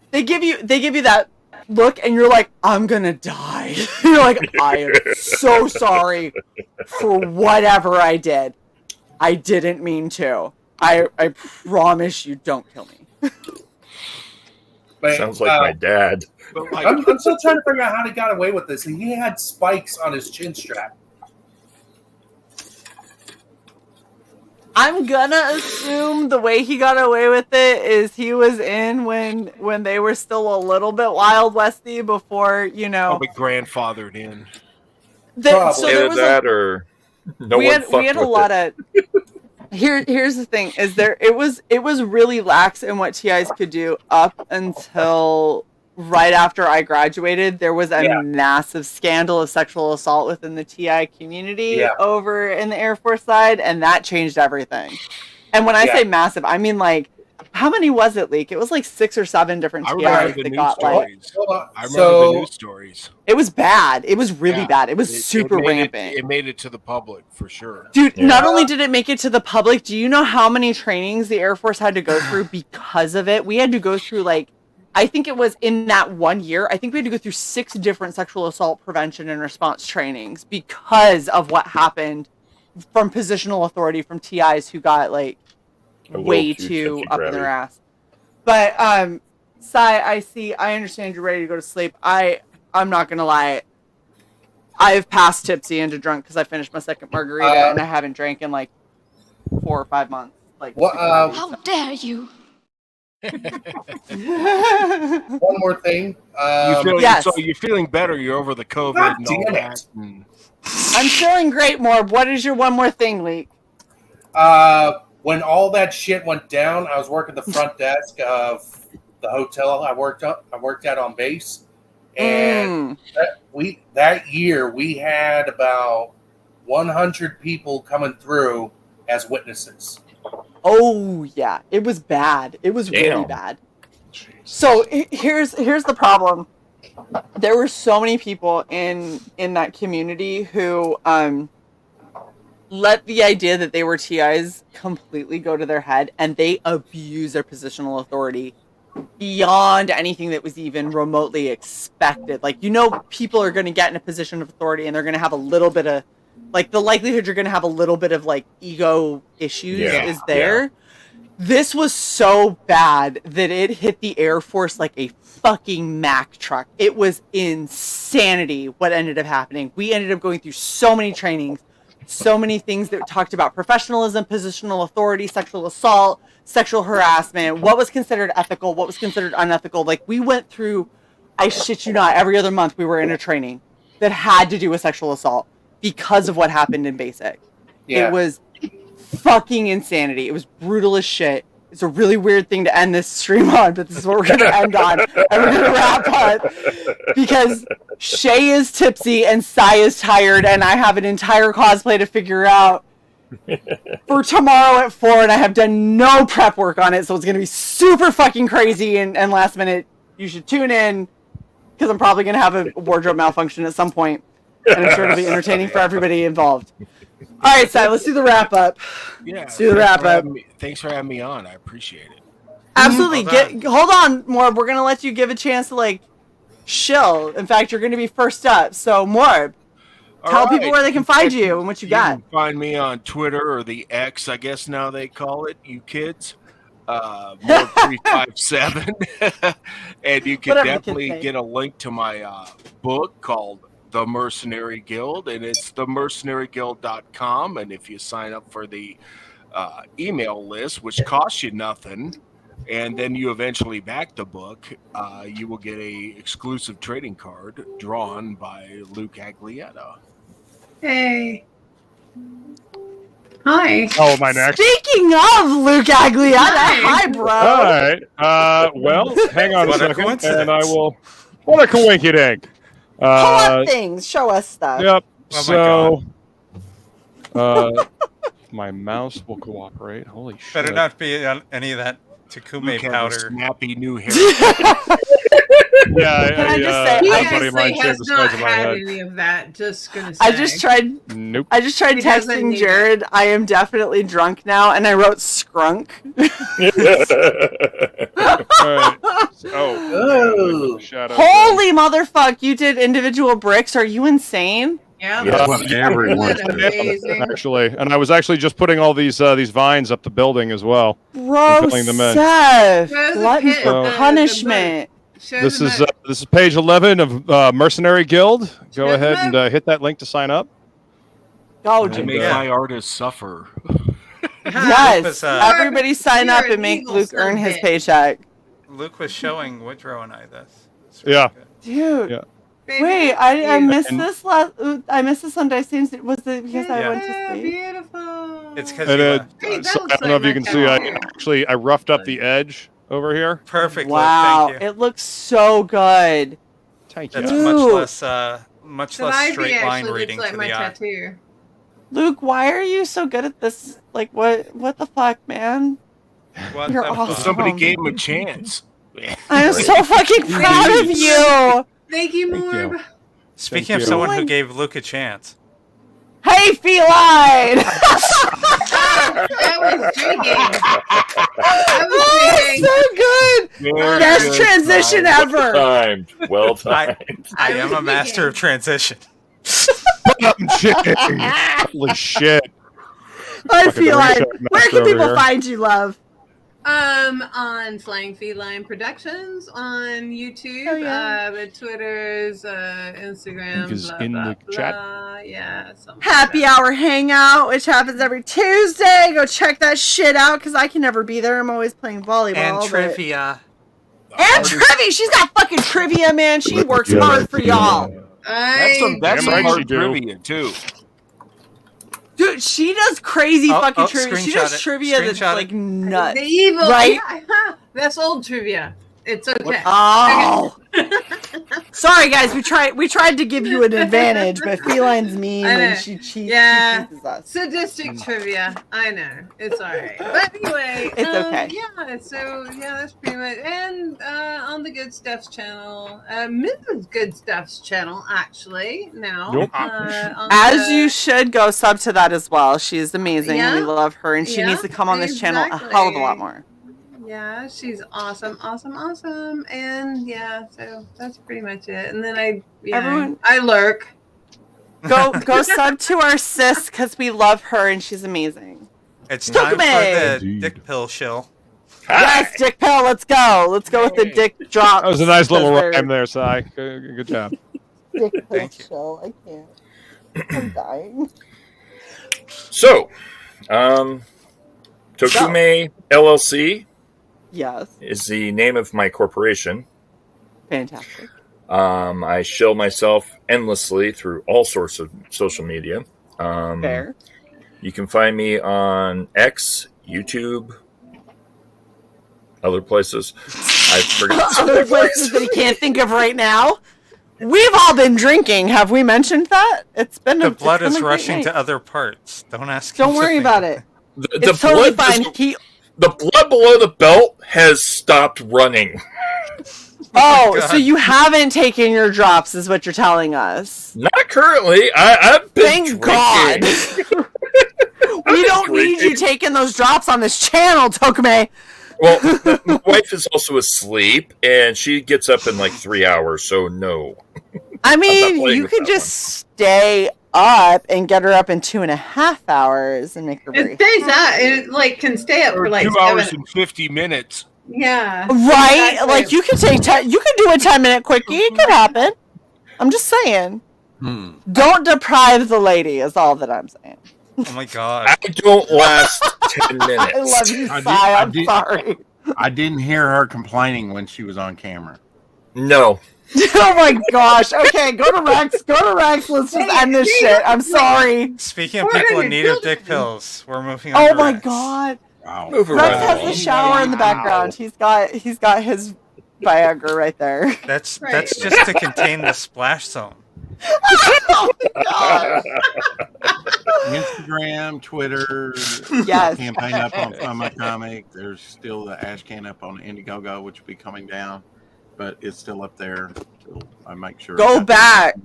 They give you that look, and you're like, I'm gonna die. You're like, I am so sorry for whatever I did. I didn't mean to. I promise you, don't kill me. Sounds like my dad. I'm still trying to figure out how he got away with this. And he had spikes on his chin strap. I'm gonna assume the way he got away with it is he was in when they were still a little bit Wild Westy before, you know. Probably grandfathered in. So there was or no we one had fucked a with lot it. of here's the thing is it was really lax in what TIs could do up until right after I graduated. There was a massive scandal of sexual assault within the TI community over in the Air Force side, and that changed everything. And when I say massive, I mean like, how many was it, Leak? It was like 6 or 7 different TIs that got like. I remember the news stories. It was bad. It was really bad. It was super rampant. It made it to the public for sure. Dude, not only did it make it to the public, do you know how many trainings the Air Force had to go through because of it? We had to go through like, I think it was in that 1 year, I think we had to go through 6 different sexual assault prevention and response trainings because of what happened from positional authority from TIs who got like way too up in their ass. But Sai, I understand you're ready to go to sleep. I'm not gonna lie, I've passed tipsy into drunk because I finished my second margarita and I haven't drank in like 4 or 5 months. Like, how dare you? One more thing. So you're feeling better. You're over the COVID and all that. I'm feeling great, Morb. What is your one more thing, Leak? When all that shit went down, I was working the front desk of the hotel I worked at on base, and that year we had about 100 people coming through as witnesses. Oh yeah, it was bad. It was really bad. So here's the problem. There were so many people in that community who let the idea that they were TIs completely go to their head, and they abuse their positional authority beyond anything that was even remotely expected. Like, you know, people are going to get in a position of authority and they're going to have a little bit of, like, the likelihood you're going to have a little bit of, like, ego issues is there. Yeah. This was so bad that it hit the Air Force like a fucking Mack truck. It was insanity what ended up happening. We ended up going through so many trainings, so many things that talked about professionalism, positional authority, sexual assault, sexual harassment, what was considered ethical, what was considered unethical. Like, we went through, I shit you not, every other month we were in a training that had to do with sexual assault because of what happened in basic. Yeah. It was fucking insanity. It was brutal as shit. It's a really weird thing to end this stream on, but this is what we're going to end on. And we're going to wrap up because Shae is tipsy and Sai is tired, and I have an entire cosplay to figure out for tomorrow at 4, and I have done no prep work on it, so it's going to be super fucking crazy and last minute. You should tune in because I'm probably going to have a wardrobe malfunction at some point, and I'm sure it'll be entertaining for everybody involved. All right, Sai, let's do the wrap up. Yeah, let's do the wrap up. Thanks for having me on. I appreciate it. Absolutely. Hold on, Morb. We're gonna let you give a chance to like chill. In fact, you're gonna be first up. So, Morb, tell people where they can find you and what you got. Can find me on Twitter or the X, I guess now they call it. You kids, Morb357, and you can definitely get a link to my book called The Mercenary Guild, and it's themercenaryguild.com. And if you sign up for the email list, which costs you nothing, and then you eventually back the book, you will get a exclusive trading card drawn by Luke Aglietta. Hey. Hi. Oh, am I next? Speaking of Luke Aglietta, hi, bro. All right. Well, hang on a second, and I will. What a coinkydink. Pull up things. Show us stuff. Yep. Oh, so, my mouse will cooperate. Holy shit! Better not be on any of that Takume Luke has a powder. snappy new hair. Yeah, Can I just say, He a buddy of mine actually shaved has the not sides of my had head. any of that. Just gonna say. I just tried. Nope. I just tried He doesn't texting need Jared. I am definitely drunk now, and I wrote "scrunk." Alright. Oh. Shadow. Holy motherfuck! You did individual bricks. Are you insane? Yeah. That's what everyone Amazing. Actually, and I was actually just putting all these vines up the building as well. Bro, and filling them in. Seth, Where's the glutton pit? for The punishment. Show This the is map. this is page 11 of Mercenary Guild. Go Show ahead the and hit that link to sign up. Go, To And, make Yeah. my artists suffer. Yes, was, everybody sign you're up an and make evil Luke son of earn a his bitch. paycheck. Luke was showing Woodrow and I this. It's really Yeah. good. Dude, Yeah. Baby, wait, I you. missed And- this last. I missed this on Dice Games. Was it because I Yeah. went to sleep? Beautiful. It's because And you it, left. Hey, that so, I looks don't know if like you my can see. I roughed up the edge over here. Perfect. Wow, Luke, thank you. it looks so good. Thank you. That's Dude. much The less Ivy straight line actually reading looks like to my the eye. tattoo. Luke, why are you so good at this? Like, what the fuck, man? What You're the awesome. fuck? Somebody gave him a chance. I am so fucking proud of you. Thank you, Thank Morb. you. Speaking Thank of you. someone Oh my- who gave Luke a chance. Hey, feline! That was drinking. That was Oh, drinking. so good. Very Best good, transition Brian. ever. Timed. Well timed. I am a master of transition. I'm kidding. Holy shit. Hi, Fucking feline. Marisha Where Master can over people here. find you, love? On Flying Feline Productions on YouTube, Oh, yeah. the Twitters, Instagram, Link is blah, in blah, the chat. blah. Yeah, something Happy like that. Hour Hangout, which happens every Tuesday. Go check that shit out because I can never be there. I'm always playing volleyball. And but- trivia. And trivia. She's got fucking trivia, man. She works hard for y'all. That's some Damn right hard you do. trivia too. Dude, she does crazy fucking oh, trivia. She screenshot does it. trivia that's Screenshot like it. nuts. The evil, Right? Yeah, that's old trivia. It's okay. Oh. Sorry, guys. We tried to give you an advantage, but Feline's mean I know. and she cheats. Yeah. She teases us. Sadistic trivia. I know. It's alright. But anyway, It's okay. Yeah, so yeah, that's pretty much and on the Good Stuff's channel, Mrs. Good Stuff's channel actually now. Nope. On As the- you should go sub to that as well. She's amazing. Yeah. We love her, and she Yeah, needs to come on this channel a hell of a lot more. Yeah, she's awesome, and yeah, so that's pretty much it. And then I lurk. Go sub to our sis because we love her and she's amazing. It's time for Tukume. the dick pill shill. Yes, dick pill. Let's go. Let's go with the dick drop. That was a nice little That's rhyme there, Sai. Good job. Dick pill Thank you. show. I can't. I'm dying. So, Tokume LLC Yes. is the name of my corporation. Fantastic. I shill myself endlessly through all sorts of social media. Fair. You can find me on X, YouTube, other places. I forgot some Other places that you can't think of right now. We've all been drinking. Have we mentioned that? It's been The blood it's is been a great rushing night. to other parts. Don't ask. Don't him to worry think about it. The It's totally blood fine. is- the blood below the belt has stopped running. Oh, God. so you haven't taken your drops, is what you're telling us. Not currently. I've been Thank drinking. God. We don't need you drinking. taking those drops on this channel, Tokume. Well, my wife is also asleep, and she gets up in like 3 hours, so no. I mean, playing you with could that just stay up and get her up in 2.5 hours and make her very It stays out. It like can stay up Or for like 2 hours 7. and 50 minutes. Yeah. right. Exactly. Like you could take you could do a 10-minute quickie. It could happen. I'm just saying. Don't deprive the lady. Is all that I'm saying. Oh my god. I don't last 10 minutes. I love you, I did- Sai. I I'm did- sorry. I didn't hear her complaining when she was on camera. No. Oh my gosh. Okay, go to Rex. Go to Rex. Let's just end this shit. I'm sorry. Speaking of people in need of dick pills, we're moving on. Oh to my Rex. god. Wow. Move Rex around. has the shower in the background. He's got his Viagra right there. That's Right. just to contain the splash zone. Oh my God. Instagram, Twitter, Yes. campaign up on Fun My Comic. There's still the Ashcan up on Indiegogo, which will be coming down, but it's still up there. I make sure. Go back.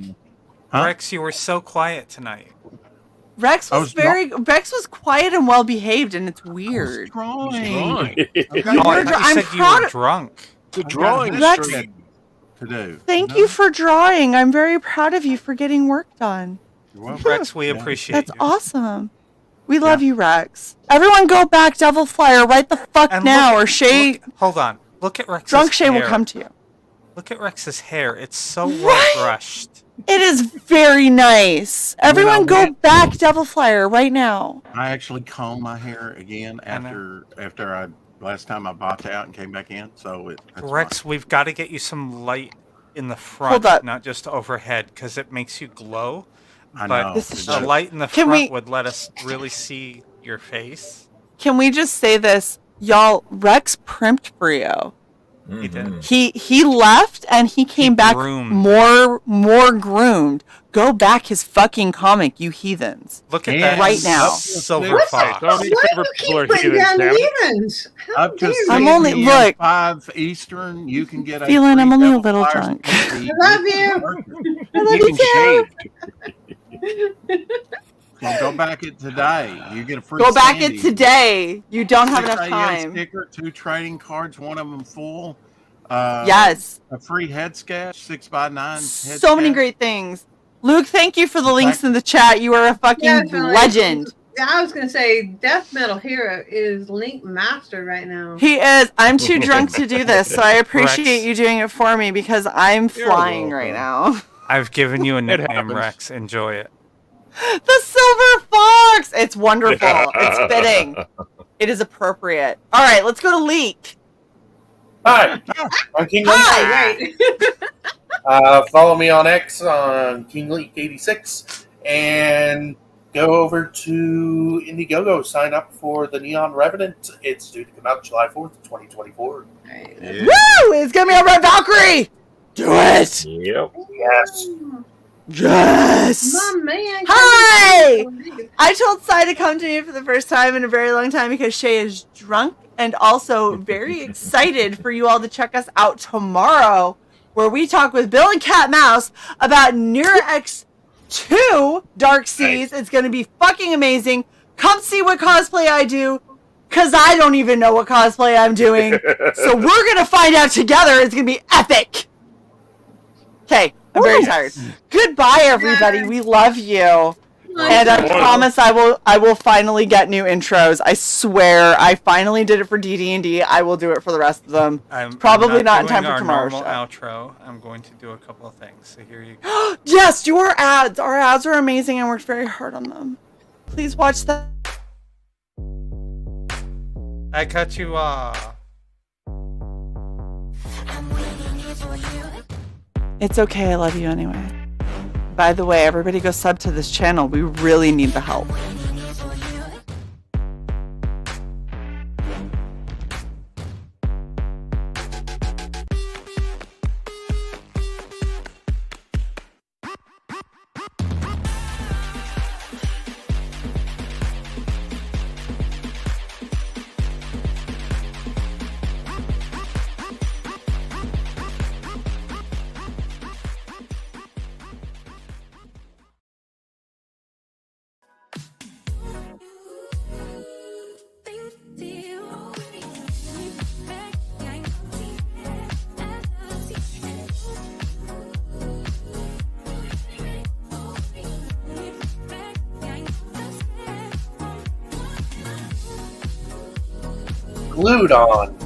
Huh? Rex, you were so quiet tonight. Rex was Rex was quiet and well behaved, and it's weird. drawing. I'm proud of drunk. The drawing Rex, streak. To do. thank you for drawing. I'm very proud of you for getting work done. Rex, we appreciate That's you. awesome. We love you, Rex. Everyone go back, Devil Flyer, right the fuck And now, look or at- Shae. Hold on. Look at Rex's Drunk Shae will hair. come to you. Look at Rex's hair. It's so well brushed. It is very nice. Everyone go back, Devil Flyer, right now. I actually combed my hair again after I last time I bopped out and came back in. So that's Rex, we've got to get you some light in the front, Hold up. not just overhead, because it makes you glow. I But know. This is the true. light in the Can front we- would let us really see your face. Can we just say this? Y'all, Rex primped for you. He did. He left and he came back groomed. more groomed. Go back his fucking comic, you heathens. Look at And that. right now. Silver fox. So many favorite people are heathens, damn it. up to I'm only 6 look. 5 Eastern. You can get a Feeling free I'm only a Devil little Flyers drunk. movie. Love you. I love You you can too. shave. So go back it today. You get a free. Go back Sandy. it today. You don't have 6 enough a.m. time. Sticker, 2 trading cards, one of them full. Yes. A free head sketch, 6x9 head So many sketch. great things. Luke, thank you for the links in the chat. You are a fucking Definitely. legend. I was gonna say Death Metal Hero is Link Master right now. He is. I'm too drunk to do this, so I appreciate you doing it for me because I'm flying right now. I've given you a nickname, happens. Rex. Enjoy it. The Silver Fox! It's wonderful. It's fitting. It is appropriate. All right, let's go to Leak. Hi, I'm King Leak. Right. Follow me on X on King Leak 86 and go over to Indiegogo. Sign up for the Neon Revenant. It's due to come out July 4th, 2024. Woo! It's gonna be over at Valkyrie! Do it! Yep. Yes. Yes! My man. Hi! I told Sai to come to me for the first time in a very long time because Shae is drunk and also very excited for you all to check us out tomorrow, where we talk with Bill and Cat Mouse about Near X2 Dark Seas. It's going to be fucking amazing. Come see what cosplay I do, because I don't even know what cosplay I'm doing. So we're going to find out together. It's going to be epic. Okay, I'm very tired. Goodbye, everybody. We love you. And I promise I will finally get new intros. I swear, I finally did it for DD&D. I will do it for the rest of them. Probably not in time for tomorrow's show. Outro. I'm going to do a couple of things. So here you go. Yes, your ads. Our ads are amazing. I worked very hard on them. Please watch that. I cut you off. It's okay. I love you anyway. By the way, everybody go sub to this channel. We really need the help. Glued on.